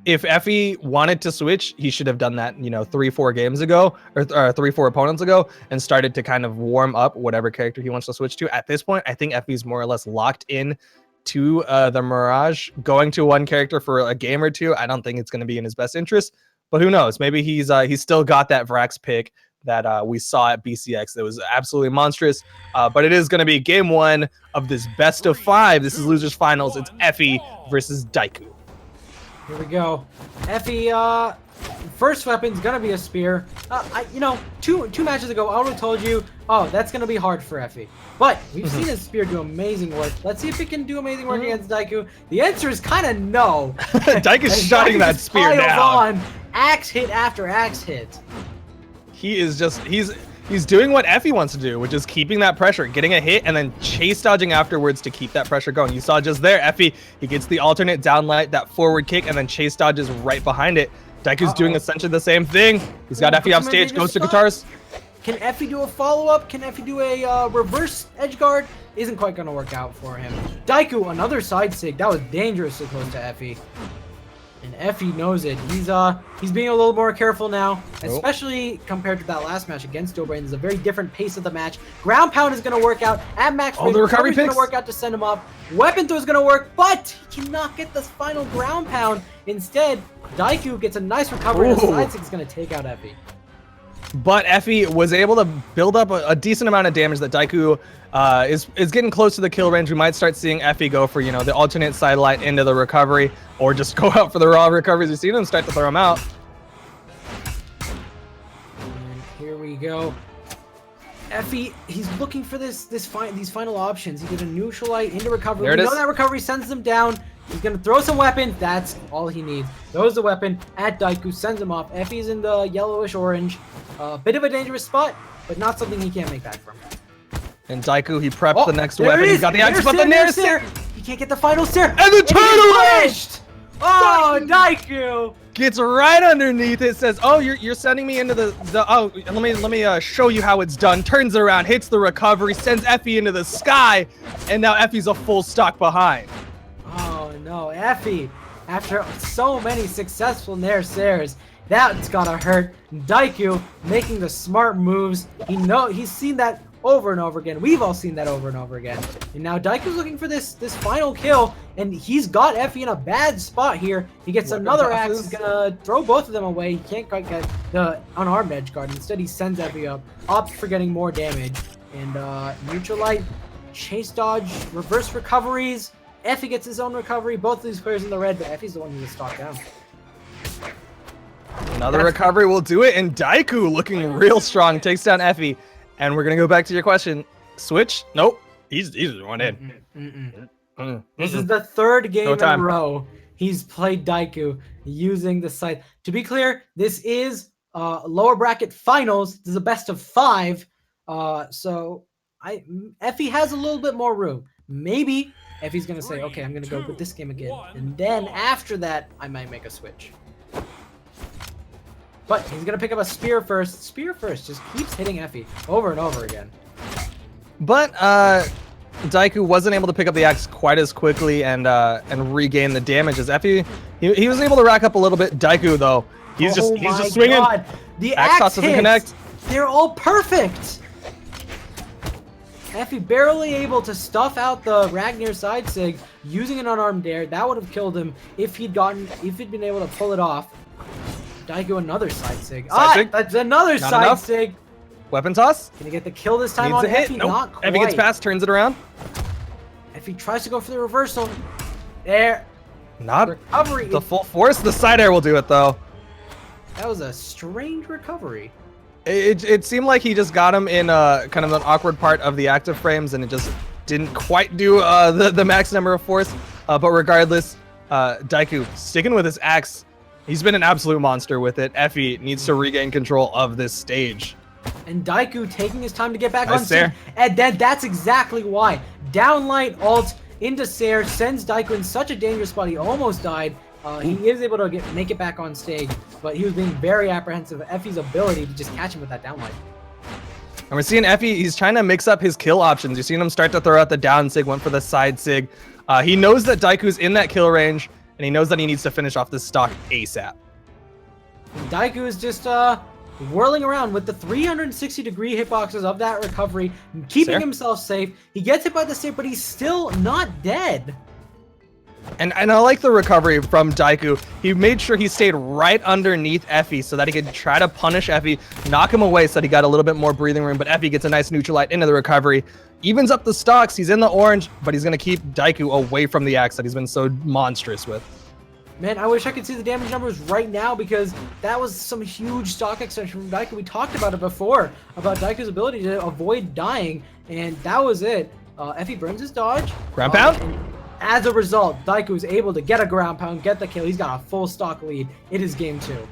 if Effie wanted to switch, he should have done that, 3-4 games ago, or 3-4 opponents ago, and started to kind of warm up whatever character he wants to switch to. At this point, I think Effie's more or less locked in to the Mirage. Going to one character for a game or two, I don't think it's going to be in his best interest. But who knows? Maybe he's still got that Vrax pick that we saw at BCX that was absolutely monstrous. But it is going to be game 1 of this best of 5. This is losers finals. It's Effie versus Daiku. Here we go. Effie, first weapon's gonna be a spear. Two matches ago, I would have told you, oh, that's gonna be hard for Effie. But we've seen his spear do amazing work. Let's see if it can do amazing work against Daiku. The answer is kind of no. Daiku's shutting that spear down. On, axe hit after axe hit. He is just, he's doing what Effie wants to do, which is keeping that pressure, getting a hit, and then chase dodging afterwards to keep that pressure going. You saw just there, Effie, he gets the alternate down light, that forward kick, and then chase dodges right behind it. Daiku's doing essentially the same thing. He's got Effie off stage, goes to guitars. Can Effie do a follow-up? Can Effie do a reverse edge guard? Isn't quite going to work out for him. Daiku, another side sig. That was dangerously close to Effie. And Effie knows it. He's being a little more careful now, especially compared to that last match against Dobrain. There's a very different pace of the match. Ground pound is going to work out at max rate. The recovery is going to work out to send him up. Weapon throw is going to work, but he cannot get the final ground pound. Instead, Daiku gets a nice recovery, and a side sig is going to take out Effie. But Effie was able to build up a decent amount of damage that Daiku is getting close to the kill range. We might start seeing Effie go for, the alternate side light into the recovery, or just go out for the raw recoveries. We've seen him start to throw them out. And here we go. Effie, he's looking for these final options. He did a neutral light into recovery. We know that recovery sends him down. He's going to throw some weapons. That's all he needs. Throws the weapon at Daiku, sends him off. Effie's in the yellowish orange. Bit of a dangerous spot, but not something he can't make back from. And Daiku, he prepped the next weapon. He's got the axe, but the Nair Stare. He can't get the final stare. And the turtle! Oh, Daiku! Gets right underneath it, says, oh, you're sending me into let me show you how it's done. Turns it around, hits the recovery, sends Effie into the sky, and now Effie's a full stock behind. Oh no, Effie, after so many successful Nair Stares, that's gotta hurt. Daiku making the smart moves. He's seen that over and over again. We've all seen that over and over again. And now Daiku's looking for this final kill, and he's got Effie in a bad spot here. He gets another axe. He's gonna throw both of them away. He can't quite get the unarmed edge guard. Instead, he sends Effie up, opts for getting more damage. And neutral light, chase dodge, reverse recoveries. Effie gets his own recovery. Both of these players in the red, but Effie's the one who gets stopped down. Another recovery will do it, and Daiku looking real strong takes down Effie. And we're gonna go back to your question. Switch? Nope. He's one in. This is the third game in a row he's played Daiku using the scythe. To be clear, this is lower bracket finals. This is a best of 5. So Effie has a little bit more room. Maybe Effie's gonna say, okay, I'm gonna go with this game again, and then after that, I might make a switch. But he's going to pick up a spear first. Spear first just keeps hitting Effie over and over again. But Daiku wasn't able to pick up the axe quite as quickly and regain the damage as Effie. He was able to rack up a little bit. Daiku, though, he's just swinging. God. The axe toss doesn't connect. They're all perfect. Effie barely able to stuff out the Ragnar side sig using an unarmed dare. That would have killed him if he'd been able to pull it off. Daiku, another side sig. That's another side sig. Weapon toss. Can he get the kill this time? Needs on a hit. Effie? Nope. Not quite. Effie gets past, turns it around. Effie tries to go for the reversal. There. Not recovery. The full force. The side air will do it, though. That was a strange recovery. It seemed like he just got him in kind of an awkward part of the active frames, and it just didn't quite do the max number of force. But regardless, Daiku sticking with his axe. He's been an absolute monster with it. Effie needs to regain control of this stage. And Daiku taking his time to get back Nice on stage. Sair. And that's exactly why. Downlight ult into Sair sends Daiku in such a dangerous spot. He almost died. He is able to make it back on stage, but he was being very apprehensive of Effie's ability to just catch him with that downlight. And we're seeing Effie, he's trying to mix up his kill options. You're seeing him start to throw out the down sig, went for the side sig. He knows that Daiku's in that kill range, and he knows that he needs to finish off this stock ASAP. And Daiku is just whirling around with the 360-degree hitboxes of that recovery, keeping Sair. himself safe. He gets hit by the Sair, but he's still not dead. And I like the recovery from Daiku. He made sure he stayed right underneath Effie so that he could try to punish Effie, knock him away so that he got a little bit more breathing room, but Effie gets a nice neutral light into the recovery. Evens up the stocks, he's in the orange, but he's going to keep Daiku away from the axe that he's been so monstrous with. Man, I wish I could see the damage numbers right now because that was some huge stock extension from Daiku. We talked about it before, about Daiku's ability to avoid dying, and that was it. Effie burns his dodge. Ground pound? And as a result, Daiku is able to get a ground pound, get the kill. He's got a full stock lead. It is game 2.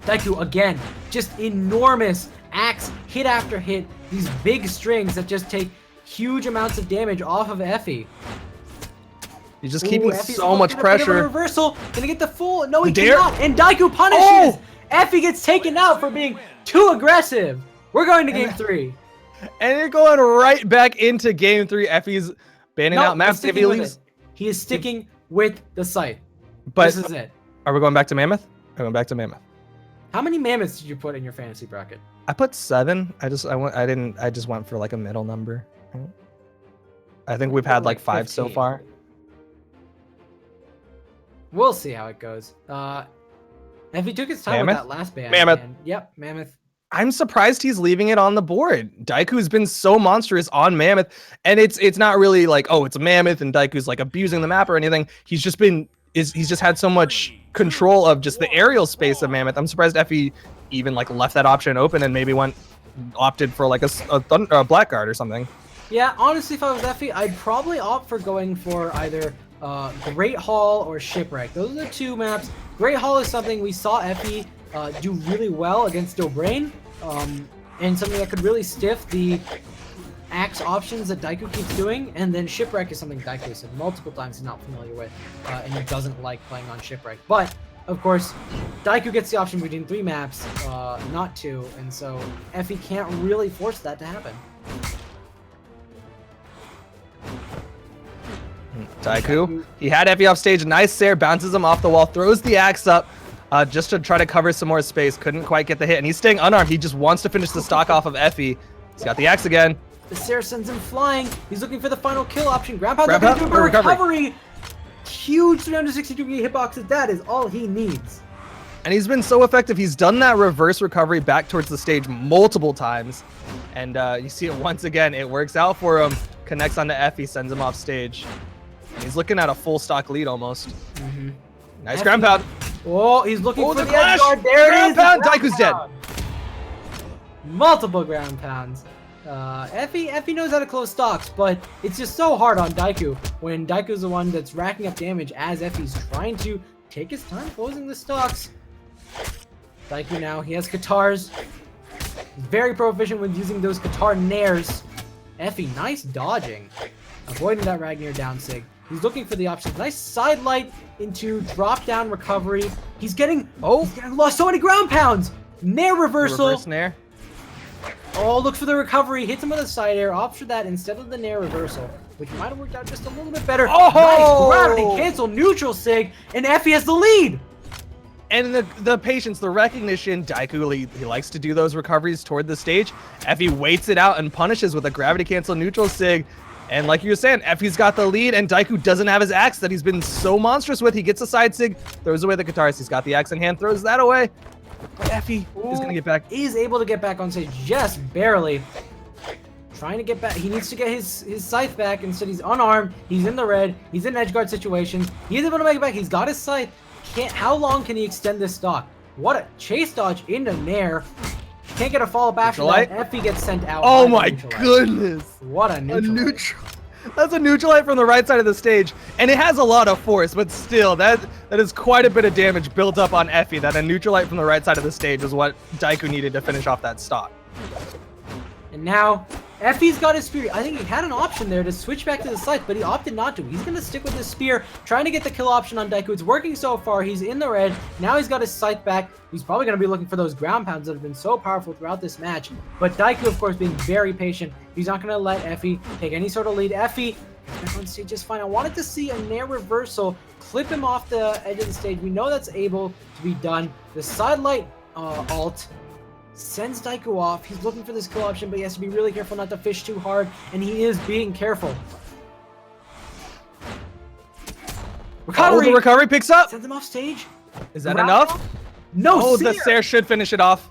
Daiku, again, just enormous axe hit after hit. These big strings that just take huge amounts of damage off of Effie. He's just keeping Effie's so much gonna pick up a pressure. Reversal, gonna get the full. No, he Dare. cannot. And Daiku punishes. Oh! Effie gets taken out for being too aggressive. We're going to game 3. And you're going right back into game 3. Effie's banning out he's maps if sticking he with leaves. it. He is sticking with the site. But This is it. are we going back to Mammoth? We're going back to Mammoth. How many mammoths did you put in your fantasy bracket? I put 7. I just went for like a middle number. I think we've had like 5 so 15. far. We'll see how it goes. Effie took his time Mammoth? with that last ban. Mammoth. And, yep, Mammoth. I'm surprised he's leaving it on the board. Daiku's been so monstrous on Mammoth, and it's not really like, oh, it's a Mammoth and Daiku's like abusing the map or anything. He's just had so much control of just the aerial space of Mammoth. I'm surprised Effie even like left that option open and maybe opted for like a Blackguard or something. Yeah, honestly, if I was Effie, I'd probably opt for going for either Great Hall or Shipwreck. Those are the 2 maps. Great Hall is something we saw Effie do really well against Dobrain, and something that could really stiff the axe options that Daiku keeps doing. And then Shipwreck is something Daiku said multiple times he's not familiar with, and he doesn't like playing on Shipwreck. But of course, Daiku gets the option between 3 maps, not 2, and so Effie can't really force that to happen. Daiku, he had Effie off stage. Nice Sair, bounces him off the wall, throws the axe up just to try to cover some more space. Couldn't quite get the hit, and he's staying unarmed. He just wants to finish the stock off of Effie. He's got the axe again. The Sair sends him flying. He's looking for the final kill option. Ground pound, Ground not pound, gonna do a recovery. recovery. Huge 360-degree hitboxes. That is all he needs. And he's been so effective. He's done that reverse recovery back towards the stage multiple times. And you see it once again. It works out for him. Connects onto Effie, sends him off stage. And he's looking at a full stock lead almost. Nice Effie. ground pound. Oh, he's looking Oh, for the the clash. edge guard. There Ground it is. the pound. ground Daiku's dead. pound. Multiple ground pounds. Effie knows how to close stocks, but it's just so hard on Daiku when Daiku's the one that's racking up damage as Effie's trying to take his time closing the stocks. Daiku now, he has Katars. He's very proficient with using those Katar nairs. Effie, nice dodging. Avoiding that Ragnar down sig. He's looking for the options. Nice side light into drop down recovery. He's getting lost so many ground pounds. Nair reversal. Reverse nair. Oh, looks for the recovery. Hits him with a side air. Opts for that instead of the nair reversal, which might have worked out just a little bit better. Oh! Nice gravity cancel neutral sig, and Effie has the lead. And the patience, the recognition, Daiku, he likes to do those recoveries toward the stage. Effie waits it out and punishes with a gravity cancel neutral sig. And like you were saying, Effie's got the lead, and Daiku doesn't have his axe that he's been so monstrous with. He gets a side sig, throws away the Katars. He's got the axe in hand, throws that away. But Effie is going to get back. He's able to get back on stage just barely. Trying to get back. He needs to get his scythe back. Instead, he's unarmed. He's in the red. He's in edgeguard situation. He's able to make it back. He's got his scythe. How long can he extend this stock? What a chase dodge into Nair. Can't get a follow-up after that. Effie gets sent out. Oh my goodness. What a neutral. That's a neutral light from the right side of the stage, and it has a lot of force, but still, that is quite a bit of damage built up on Effie. That a neutral light from the right side of the stage is what Daiku needed to finish off that stock. And now, Effie's got his spear. I think he had an option there to switch back to the scythe, but he opted not to. He's going to stick with his spear, trying to get the kill option on Daiku. It's working so far. He's in the red. Now he's got his scythe back. He's probably going to be looking for those ground pounds that have been so powerful throughout this match. But Daiku, of course, being very patient. He's not going to let Effie take any sort of lead. Effie back on stage just fine. I wanted to see a Nair reversal, clip him off the edge of the stage. We know that's able to be done. The sidelight alt sends Daiku off. He's looking for this kill option, but he has to be really careful not to fish too hard, and he is being careful. Recovery! Oh, the recovery picks up! Sends him off stage. Is that enough? No, oh, the Sair should finish it off.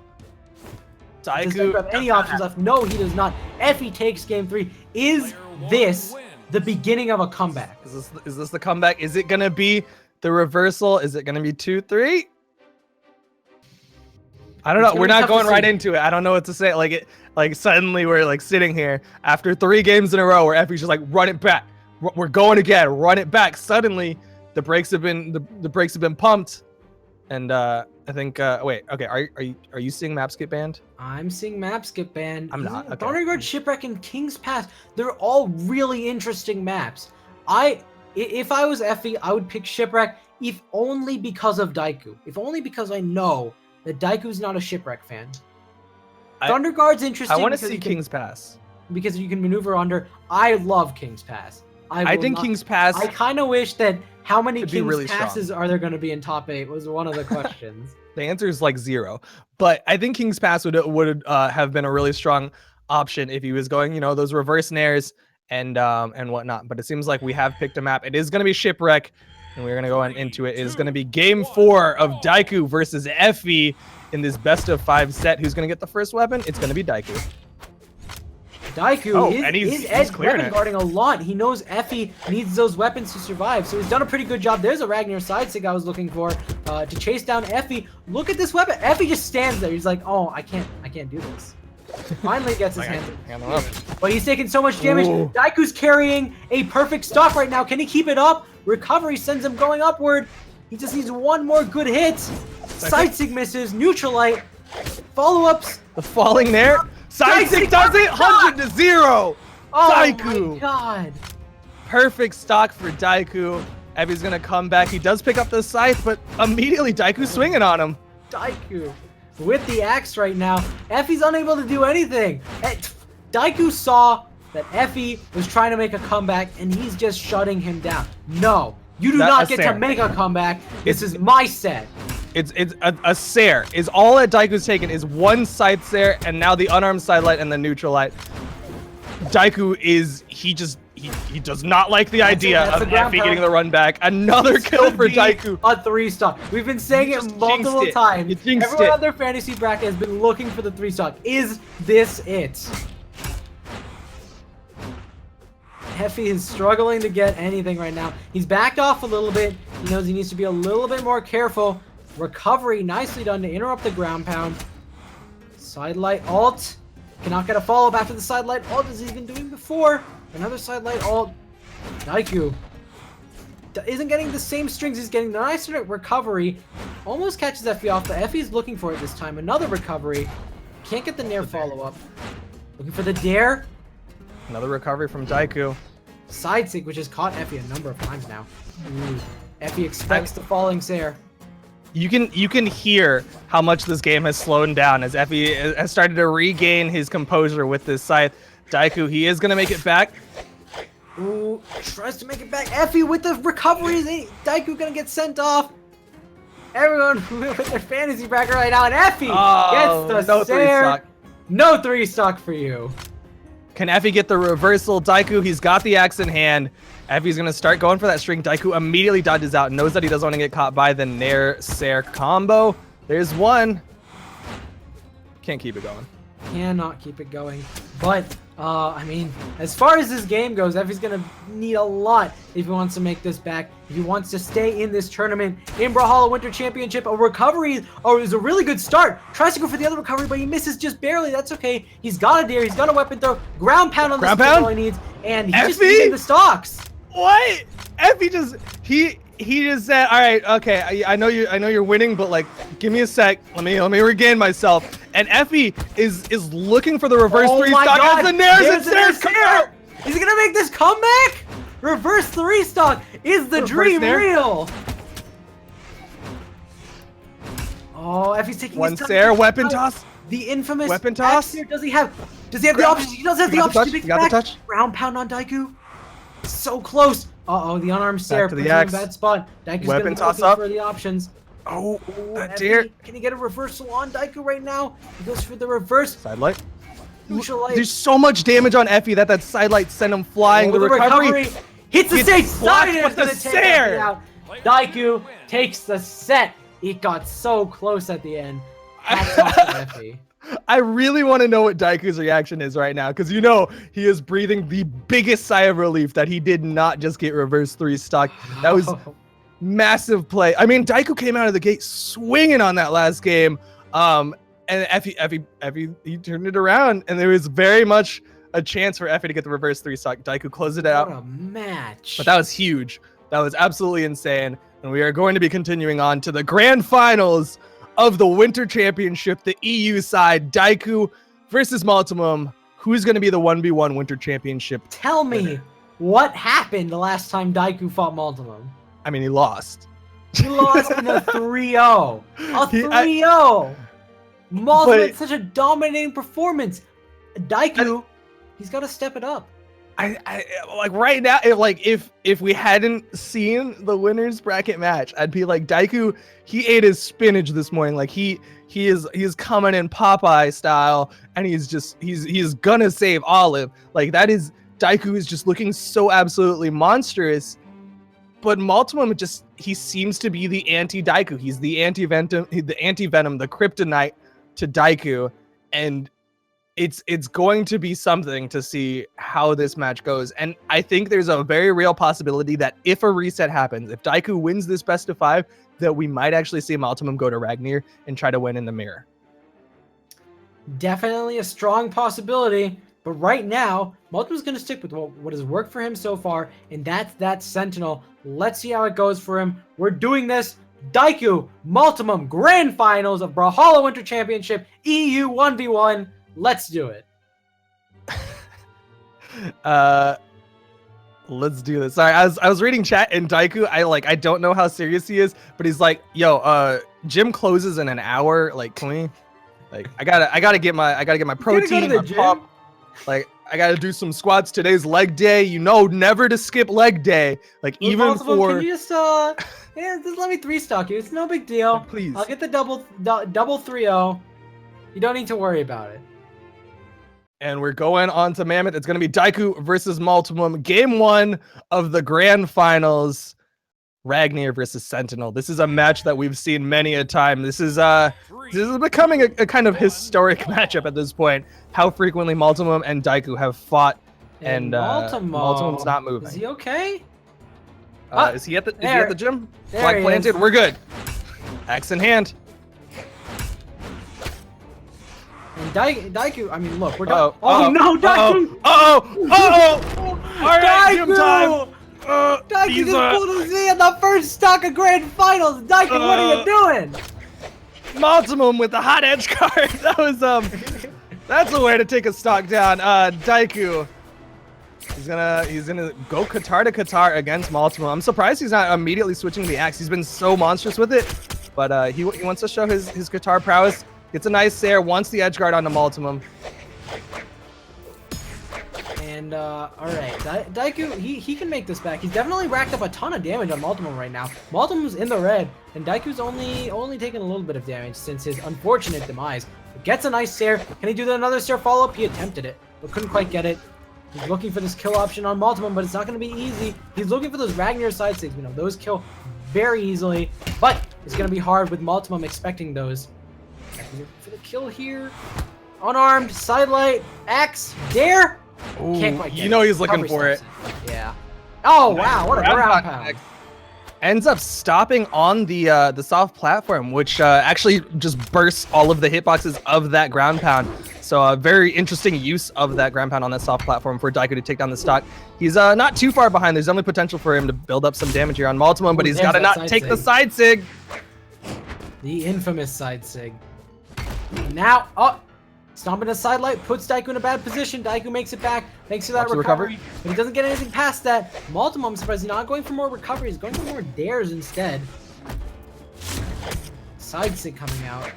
Does Daiku have any options left? No, he does not. Effie takes game 3. Is this the beginning of a comeback? Is this the comeback? Is it gonna be the reversal? Is it gonna be 2-3? I don't know. We're not going right into it. I don't know what to say. Like suddenly we're like sitting here after 3 games in a row where Effie's just like, run it back. We're going again. Run it back. Suddenly the brakes have been pumped, and I think wait. Okay. Are you seeing map skip banned? I'm seeing map skip banned. I'm not. Okay. Thunderguard, Shipwreck, and King's Pass. They're all really interesting maps. If I was Effie, I would pick Shipwreck, if only because of Daiku. If only because I know that Daiku's not a Shipwreck fan. Thunderguard's interesting. I want to see King's Pass. Because you can maneuver under. I love King's Pass. I think King's Pass. I kind of wish that how many King's Passes are there going to be in top 8 was one of the questions. The answer is like 0. But I think King's Pass would have been a really strong option if he was going, those reverse nairs and whatnot. But it seems like we have picked a map. It is going to be Shipwreck. And we're going to go into it. It is going to be game 4 of Daiku versus Effie in this best of 5 set. Who's going to get the first weapon? It's going to be Daiku. Daiku is weapon guarding a lot. He knows Effie needs those weapons to survive. So he's done a pretty good job. There's a Ragnar side sig I was looking for to chase down Effie. Look at this weapon. Effie just stands there. He's like, oh, I can't do this. Finally gets his hands up. But he's taking so much damage. Ooh. Daiku's carrying a perfect stock right now. Can he keep it up? Recovery sends him going upward. He just needs one more good hit. Side sig misses. Neutral light. Follow-ups. The falling there. Side sig does it. 100-0. Oh Daiku. My god. Perfect stock for Daiku. Effie's gonna come back. He does pick up the scythe, but immediately Daiku's swinging on him. Daiku with the axe right now. Effie's unable to do anything. Daiku saw that Effie was trying to make a comeback, and he's just shutting him down. No, you do not get to make a comeback. This is my set. It's a Sair. Is all that Daiku's taken is one side Sair, and now the unarmed side light and the neutral light. Daiku he does not like the idea of Effie getting the run back. Another kill for Daiku. A 3-stock. We've been saying it multiple times. Everyone on their fantasy bracket has been looking for the 3-stock. Is this it? Effie is struggling to get anything right now. He's backed off a little bit. He knows he needs to be a little bit more careful. Recovery nicely done to interrupt the ground pound. Sidelight alt. Cannot get a follow-up after the sidelight alt as he's been doing before. Another sidelight alt. Daiku isn't getting the same strings. He's getting the nice recovery. Almost catches Effie off, but Effie's looking for it this time. Another recovery. Can't get the Nair follow-up. Looking for the dare. Another recovery from Daiku. Side sig, which has caught Effie a number of times now. Ooh. Effie expects the falling Sair. You can hear how much this game has slowed down as Effie has started to regain his composure with this scythe. Daiku, he is gonna make it back. Ooh, tries to make it back. Effie with the recovery. Daiku gonna get sent off. Everyone with their fantasy bracket right now, and Effie gets the Sair. No 3-stock for you. Can Effie get the reversal? Daiku, he's got the axe in hand. Effie's going to start going for that string. Daiku immediately dodges out, knows that he doesn't want to get caught by the Nair-Sair combo. There's one. Can't keep it going. Cannot keep it going. But, I mean, as far as this game goes, Effie's going to need a lot if he wants to make this back. If he wants to stay in this tournament in Brawlhalla Winter Championship. A recovery is a really good start. Tries to go for the other recovery, but he misses just barely. That's okay. He's got a dare. He's got a weapon throw. Ground pound on the stick all he needs. And he just needed the stocks. What? Effie just he just said, "All right, okay, I know you're winning, but like, give me a sec. Let me regain myself." And Effie is looking for the reverse three stock as the Nares and come out. Is he gonna make this comeback? Reverse three stock is the dream real. Oh, Effie's taking one his time. Sair weapon toss. The infamous weapon toss. Does he have the options? He does have the option to make it got back. the touch. Ground pound on Daiku. So close. Uh-oh, the unarmed Sair puts him in a bad spot. Daiku's weapon gonna toss up for the options. Oh, dear. Can he get a reversal on Daiku right now? He goes for the reverse. Sidelight. Neutral light. There's so much damage on Effie that sidelight sent him flying. The recovery hits the stage. Blocked with the Sair. Daiku takes the set. It got so close at the end. Hats off to Effie. I really want to know what Daiku's reaction is right now, because you know he is breathing the biggest sigh of relief that he did not just get reverse three stock. That was massive play. I mean, Daiku came out of the gate swinging on that last game, and Effie he turned it around, and there was very much a chance for Effie to get the reverse three stock. Daiku closed it out. What a match! But that was huge. That was absolutely insane, and we are going to be continuing on to the grand finals of the Winter Championship, the EU side, Daiku versus Multimum. Who's going to be the 1v1 Winter Championship? Tell me what happened the last time Daiku fought Multimum. I mean, he lost. He lost in a 3-0. A 3-0. Multimum had such a dominating performance. Daiku, he's got to step it up. I like right now, if we hadn't seen the winners bracket match, I'd be like, Daiku, he ate his spinach this morning. Like he is coming in Popeye style, and he's gonna save Olive. Like that is Daiku is just looking so absolutely monstrous. But Multimum he seems to be the anti-Daiku. He's the anti-venom, the kryptonite to Daiku, and it's going to be something to see how this match goes. And I think there's a very real possibility that if a reset happens, if Daiku wins this best of 5, that we might actually see Multimum go to Ragnir and try to win in the mirror. Definitely a strong possibility, but right now, Multimum's going to stick with what has worked for him so far, and that's that Sentinel. Let's see how it goes for him. We're doing this. Daiku, Multimum, Grand Finals of Brawlhalla Winter Championship, EU 1v1. Let's do it. Let's do this. Sorry, I was reading chat, and Daiku, I don't know how serious he is, but he's like, yo, gym closes in an hour. Like, can we, like, I gotta get my protein, my pump. Like, I gotta do some squats. Today's leg day. You know, never to skip leg day. Like, even for. Can you just just let me 3-stock you. It's no big deal. Please. I'll get the double 3-0. You don't need to worry about it. And we're going on to Mammoth. It's going to be Daiku versus Multimum. Game 1 of the grand finals. Ragnir versus Sentinel. This is a match that we've seen many a time. This is becoming a kind of historic matchup at this point. How frequently Multimum and Daiku have fought, and Multimum's not moving. Is he okay? Is he at the gym? Flag planted. We're good. Axe in hand. And Daiku, I mean, look, we're done. No, Daiku! All right, gym time. Daiku just pulled a Z in the first stock of grand finals. Daiku, what are you doing? Multimum with the hot edge card. That was that's a way to take a stock down. Daiku. He's gonna go Qatar to Qatar against Multimum. I'm surprised he's not immediately switching the axe. He's been so monstrous with it, but he wants to show his Qatar prowess. Gets a nice Sair, wants the edge guard onto Multimum. And all right, Daiku, he can make this back. He's definitely racked up a ton of damage on Multimum right now. Multimum's in the red, and Daiku's only taking a little bit of damage since his unfortunate demise. Gets a nice Sair. Can he do another Sair follow-up? He attempted it, but couldn't quite get it. He's looking for this kill option on Multimum, but it's not going to be easy. He's looking for those Ragnir side sticks. You know, those kill very easily, but it's going to be hard with Multimum expecting those. For the kill here. unarmed, sidelight, X, dare. Ooh, Can't quite get you know it. he's looking Recovery for it. stops Yeah. Oh, wow. What a ground pound. Ends up stopping on the soft platform, which actually just bursts all of the hitboxes of that ground pound. So a very interesting use of that ground pound on that soft platform for Daiku to take down the stock. He's not too far behind. There's only potential for him to build up some damage here on Multimum, but he's got to not take the side sig. The infamous side sig. Now, stomping a sidelight puts Daiku in a bad position. Daiku makes it back, thanks to that recovery. But he doesn't get anything past that. Multimum, I'm surprised he's not going for more recovery. He's going for more dares instead. Side sig coming out.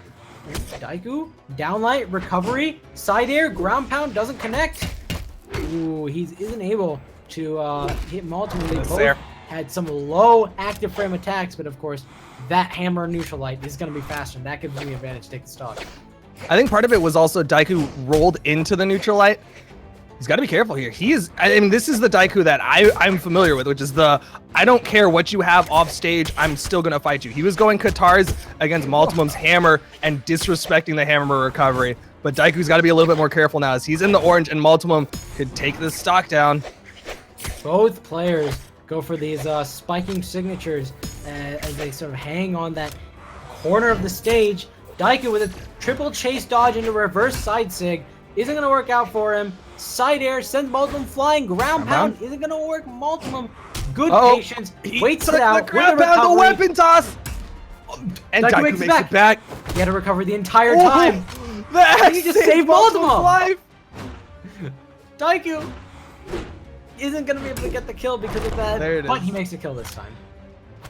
Daiku, downlight, recovery, side air, ground pound, doesn't connect. Ooh, he isn't able to hit Multimum. They both had some low active frame attacks, but of course, that hammer neutral light is going to be faster, and that gives him the advantage to take the stock. I think part of it was also Daiku rolled into the neutral light. He's got to be careful here. I mean, this is the Daiku that I'm familiar with, which is I don't care what you have off stage, I'm still going to fight you. He was going Katars against Multimum's hammer and disrespecting the hammer recovery. But Daiku's got to be a little bit more careful now as he's in the orange and Multimum could take this stock down. Both players go for these spiking signatures as they sort of hang on that corner of the stage. Daiku with a triple chase dodge into reverse side sig isn't going to work out for him. Side air sends Multimum flying. Ground pound isn't going to work. Multimum, good patience, waits it out. The ground pound, the weapon toss. And Daiku makes it back. He had to recover the entire time. He just saved Multimum. Life. Daiku isn't going to be able to get the kill because of that. There it but is. he makes a kill this time.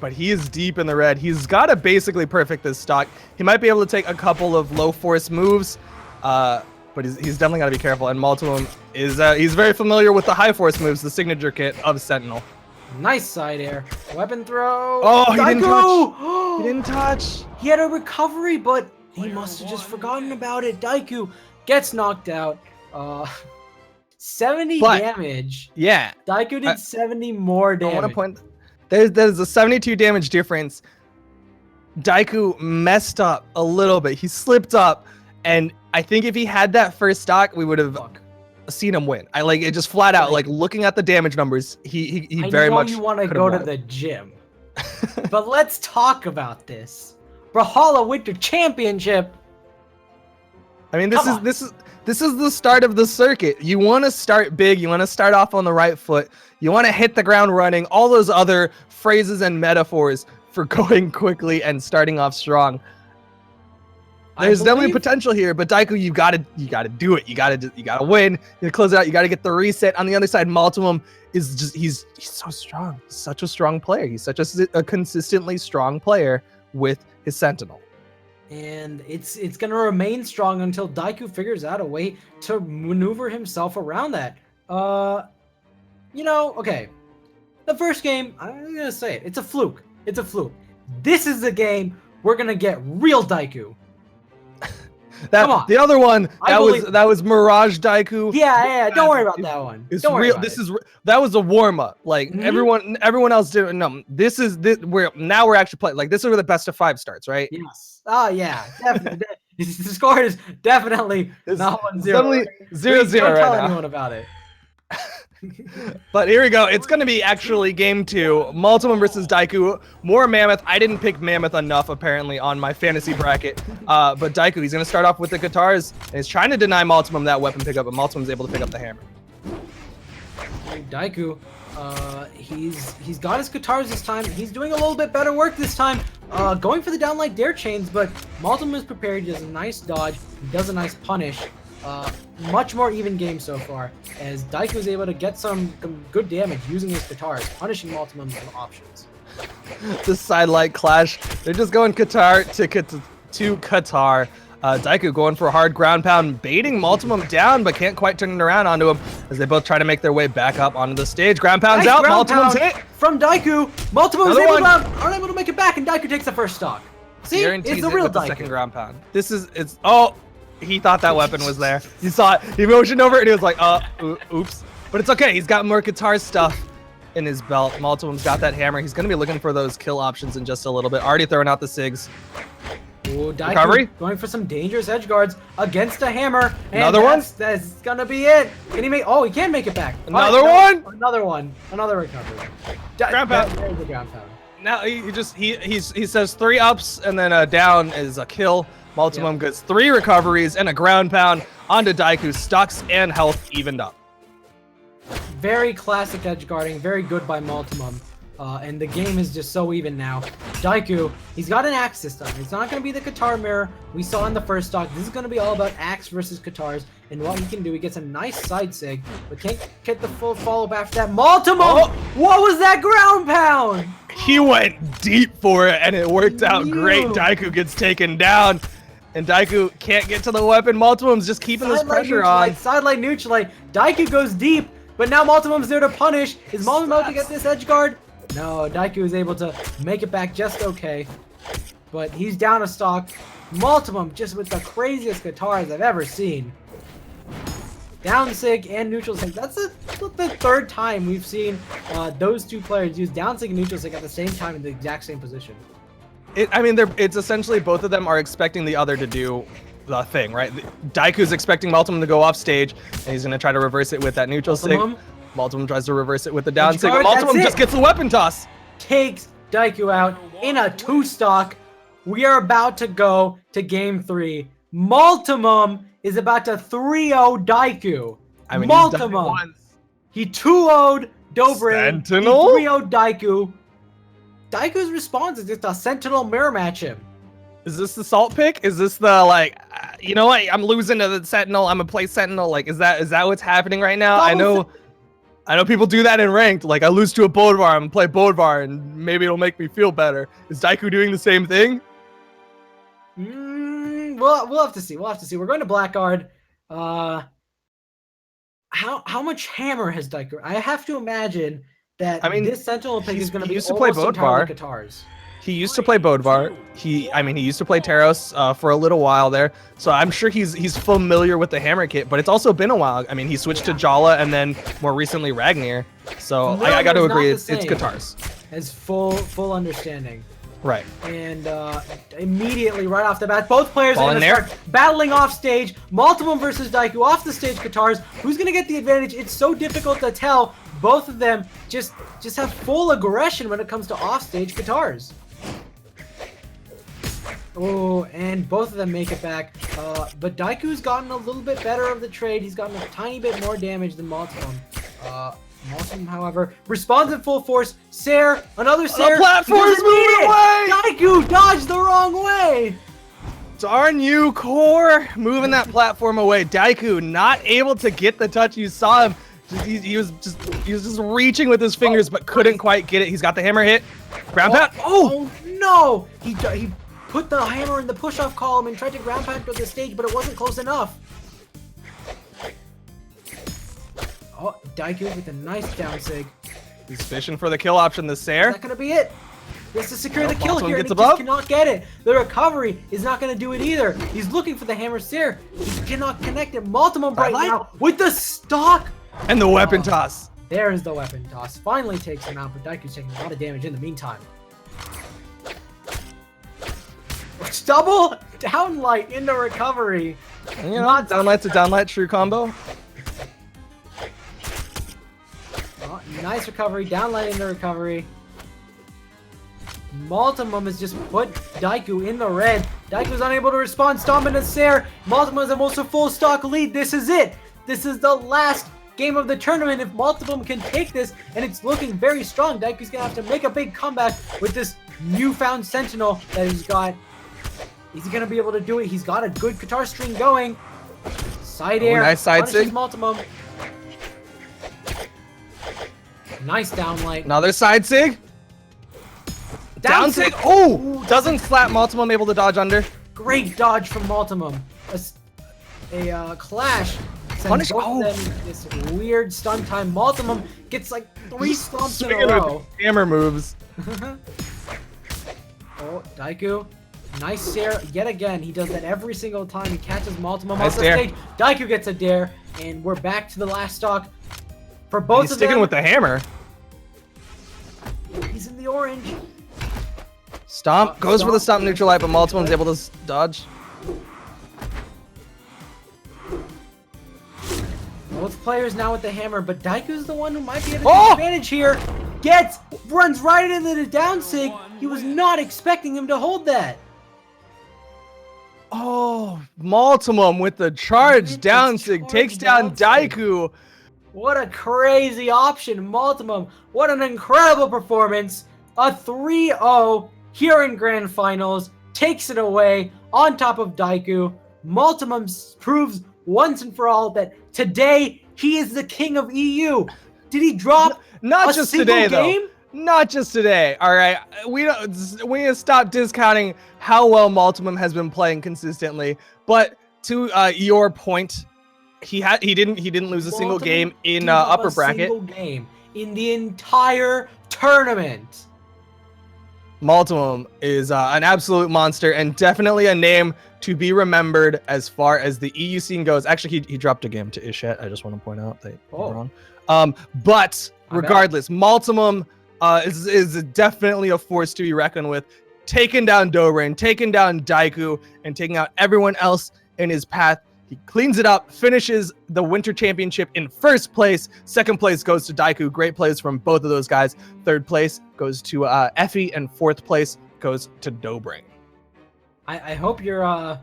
But he is deep in the red. He's got to basically perfect this stock. He might be able to take a couple of low force moves, but he's definitely got to be careful. And Multimum is he's very familiar with the high force moves, the signature kit of Sentinel. Nice side air. Weapon throw. Oh, he didn't Daiku! touch. He didn't touch. He had a recovery, but he must have just forgotten about it. Daiku gets knocked out. 70 damage. Yeah. Daiku did 70 more damage. I want to point. There's a 72 damage difference. Daiku messed up a little bit. He slipped up, and I think if he had that first stock, we would have seen him win. I like it just flat out. Like looking at the damage numbers, he very much. I know you want to go to the gym, but let's talk about this. Brawlhalla Winter Championship. I mean, this is the start of the circuit. You want to start big. You want to start off on the right foot. You want to hit the ground running. All those other phrases and metaphors for going quickly and starting off strong. There's definitely potential here, but Daiku, you gotta do it. You gotta win. You gotta close it out. You gotta get the reset. On the other side, Multimum is just he's so strong. He's such a strong player. He's such a consistently strong player with his Sentinel. And it's gonna remain strong until Daiku figures out a way to maneuver himself around that. Okay. The first game, I'm gonna say it. It's a fluke. It's a fluke. This is the game we're gonna get real Daiku. Come on. The other one that was Mirage Daiku. Yeah. Don't worry about that one. It's real. That was a warm up. Like everyone else didn't know. Now we're actually playing. Like this is where the best of 5 starts, right? Yes. Oh yeah, definitely. The score is definitely not 1-0. Definitely 0-0 right Don't tell now. anyone about it. But here we go. It's going to be actually game 2. Multimum versus Daiku. More Mammoth. I didn't pick Mammoth enough, apparently, on my fantasy bracket. But Daiku, he's going to start off with the guitars. And he's trying to deny Multimum that weapon pickup, but Multimum's able to pick up the hammer. Daiku, he's got his guitars this time. He's doing a little bit better work this time. Going for the downlight dare chains, but Multimum is prepared. He does a nice dodge. He does a nice punish. Much more even game so far, as Daiku is able to get some good damage using his guitars, punishing Multimum's options. The sidelight clash. They're just going Qatar to Qatar. Daiku going for a hard ground pound, baiting Multimum down, but can't quite turn it around onto him as they both try to make their way back up onto the stage. Ground pound's out, Multimum's hit. From Daiku, Multimum's aren't able to make it back, and Daiku takes the first stock. See, it's the real Daiku. Second ground pound. He thought that weapon was there. You saw it. He motioned over and he was like, oops. But it's okay. He's got more guitar stuff in his belt. Multimum's got that hammer. He's going to be looking for those kill options in just a little bit. Already throwing out the SIGs. Ooh, Daiku Recovery. going for some dangerous edge guards against a hammer. And Another one? That's gonna be it. Can he make? Oh, he can make it back. Another Alright, one? Another one. Another recovery. Ground pound. There's the ground pound. Now he says 3 ups and then a down is a kill. Multimum gets 3 recoveries and a ground pound onto Daiku. Stocks and health evened up. Very classic edge guarding. Very good by Multimum. And the game is just so even now. Daiku, he's got an axe this time. It's not going to be the Qatar mirror we saw in the first stock. This is going to be all about axe versus Qatars. And what he can do, he gets a nice side sig, but can't get the full follow-up after that. Multimum! Oh. What was that ground pound? He went deep for it and it worked out great. Daiku gets taken down. And Daiku can't get to the weapon. Multimum's just keeping this pressure on. Sidelight, neutralite. Daiku goes deep, but now Multimum's there to punish. Is Multimum about to get this edge guard? No, Daiku is able to make it back just okay. But he's down a stock. Multimum just with the craziest guitars I've ever seen. Down sig and neutral sig. That's the 3rd time we've seen those 2 players use down sig and neutral sig at the same time in the exact same position. It's essentially both of them are expecting the other to do the thing, right? Daiku's expecting Multimum to go off stage, and he's going to try to reverse it with that neutral sig. Multimum tries to reverse it with the down sig, but Multimum just gets the weapon toss. Takes Daiku out in a 2-stock. We are about to go to game 3. Multimum is about to 3-0 Daiku. I mean, Multimum. He 2-0'd Dobre. Sentinel? He 3-0'd Daiku. Daiku's response is just a Sentinel mirror match him. Is this the salt pick? Is this the like, you know what? I'm losing to the Sentinel. I'm gonna play Sentinel. Like, is that what's happening right now? I know people do that in ranked. Like, I lose to a Bodvar, I'm gonna play Bodvar, and maybe it'll make me feel better. Is Daiku doing the same thing? We'll have to see. We'll have to see. We're going to Blackguard. How much hammer has Daiku? I have to imagine that this Sentinel pick is going to be almost entirely Qatars. He used to play Bodvar. He used to play Taros for a little while there. So I'm sure he's familiar with the hammer kit, but it's also been a while. I mean, he switched to Jala and then more recently Ragnir. So I got to agree, it's Qatars. Has full understanding. Right. And immediately, right off the bat, both players are going to start battling off stage. Multimum versus Daiku off the stage Qatars. Who's going to get the advantage? It's so difficult to tell. Both of them just have full aggression when it comes to off-stage Qatars. Oh, and both of them make it back. But Daiku's gotten a little bit better of the trade. He's gotten a tiny bit more damage than Multimum. Multimum, however, responds in full force. Sair, another Sair. The platform's moving away! Daiku dodged the wrong way! Darn you, Core! Moving that platform away. Daiku not able to get the touch. You saw him. He was just reaching with his fingers, but couldn't quite get it. He's got the hammer hit. Ground pound. Oh no! He put the hammer in the push-off column and tried to ground pound to the stage, but it wasn't close enough. Oh, Daiku with a nice down sig. He's fishing for the kill option, the Sair. Is that gonna be it? He has to secure the kill here, and he above. just cannot get it. The recovery is not gonna do it either. He's looking for the hammer Sair. He cannot connect it. Multimum right now with the stock. And the weapon toss. There's the weapon toss. Finally takes him out, but Daiku's taking a lot of damage in the meantime. Double downlight into recovery. You know, downlight to downlight true combo. Oh, nice recovery. Downlight into recovery. Multimum has just put Daiku in the red. Daiku's unable to respond. Stomping to Sair. Multimum has almost a full stock lead. This is it. This is the last game of the tournament. If Multimum can take this, and it's looking very strong, Daiku's gonna have to make a big comeback with this newfound Sentinel that he's got. Is he gonna be able to do it? He's got a good guitar string going. Side air. Nice side sig. Multimum. Nice downlight. Another side sig. Down sig. Oh, doesn't slap Multimum able to dodge under. Great dodge from Multimum. A clash. Punish. This weird stun time. Multimum gets like 3 stomps in a row. Hammer moves. Oh, Daiku. Nice Sair yet again. He does that every single time he catches Multimum Nice off the stage. Daiku gets a dare, and we're back to the last stock for both He's of them. sticking with the hammer. He's in the orange. Stomp goes for the stomp neutral light, but Multimum's able to dodge. Both players now with the hammer, but Daiku's the one who might be at Oh! an advantage here. Runs right into the down sig. He was not expecting him to hold that. Oh, Multimum with the charge down sig takes down Daiku. What a crazy option, Multimum. What an incredible performance. A 3-0 here in Grand Finals. Takes it away on top of Daiku. Multimum proves once and for all that today he is the king of EU. Did he drop Not just today, game? though. Not just today. All right, we need to stop discounting how well Multimum has been playing consistently. But to your point, he didn't lose a single game in upper bracket. Single game in the entire tournament. Multimum is an absolute monster and definitely a name to be remembered as far as the EU scene goes. Actually, he dropped a game to Ishet. I just want to point out that you're wrong. But regardless, Multimum is definitely a force to be reckoned with. Taking down Doran, taking down Daiku, and taking out everyone else in his path. He cleans it up, finishes the Winter Championship in first place. Second place goes to Daiku. Great plays from both of those guys. Third place goes to Effie, and fourth place goes to Dobring. I hope your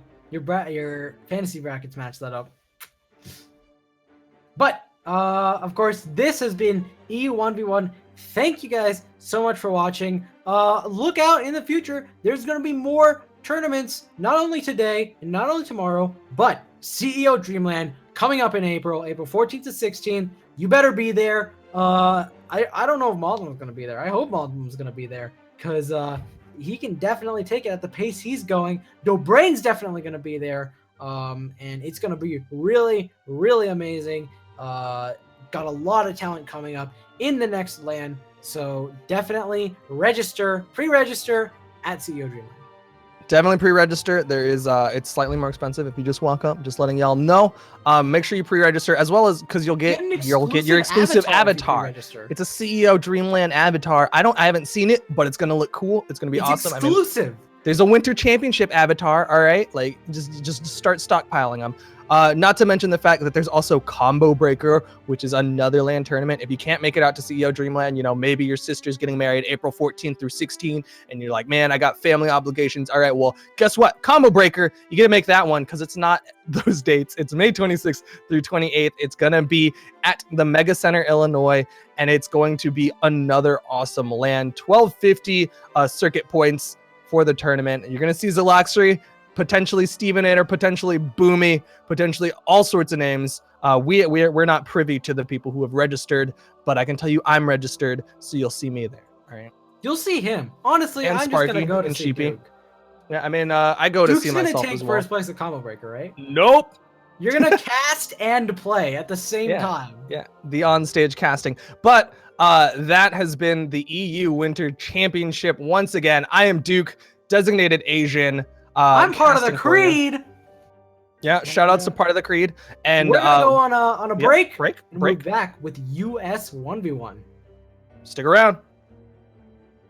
fantasy brackets match that up. But of course, this has been E1v1. Thank you guys so much for watching. Look out in the future. There's going to be more tournaments, not only today and not only tomorrow, but CEO Dreamland coming up in April 14th to 16th. You better be there. I don't know if Multimum's going to be there. I hope Multimum's going to be there because he can definitely take it at the pace he's going. Dobrain's definitely going to be there, and it's going to be really, really amazing. Got a lot of talent coming up in the next LAN, so definitely pre-register at CEO Dreamland. Definitely pre-register. There is it's slightly more expensive if you just walk up. Just letting y'all know. Make sure you pre-register as well as because you'll get your exclusive avatar. It's a CEO Dreamland avatar. I haven't seen it, but it's gonna look cool. It's gonna be awesome. Exclusive. I mean, there's a Winter Championship avatar. All right, like just start stockpiling them. Not to mention the fact that there's also Combo Breaker, which is another LAN tournament. If you can't make it out to CEO Dreamland, you know, maybe your sister's getting married April 14th through 16th, and you're like, man, I got family obligations. All right, well, guess what? Combo Breaker, you got to make that one because it's not those dates. It's May 26th through 28th. It's going to be at the Mega Center, Illinois, and it's going to be another awesome LAN. 1250 circuit points for the tournament. You're going to see Zalaxry, potentially Stevenator, potentially Boomy, potentially all sorts of names. We're not privy to the people who have registered, but I can tell you I'm registered, so you'll see me there. All right. You'll see him. Honestly, And I'm Sparky just gonna go to and see Sheepy. Duke. Yeah, I mean, I go to Duke's see gonna myself take as well. first place at Combo Breaker, right? Nope. You're gonna cast and play at the same time. Yeah, the on-stage casting. But that has been the EU Winter Championship once again. I am Duke, designated Asian. I'm part of the casting for you. Creed. Yeah, shout outs to part of the Creed. And we're gonna go on a break. Break. And we'll be back with US 1v1. Stick around.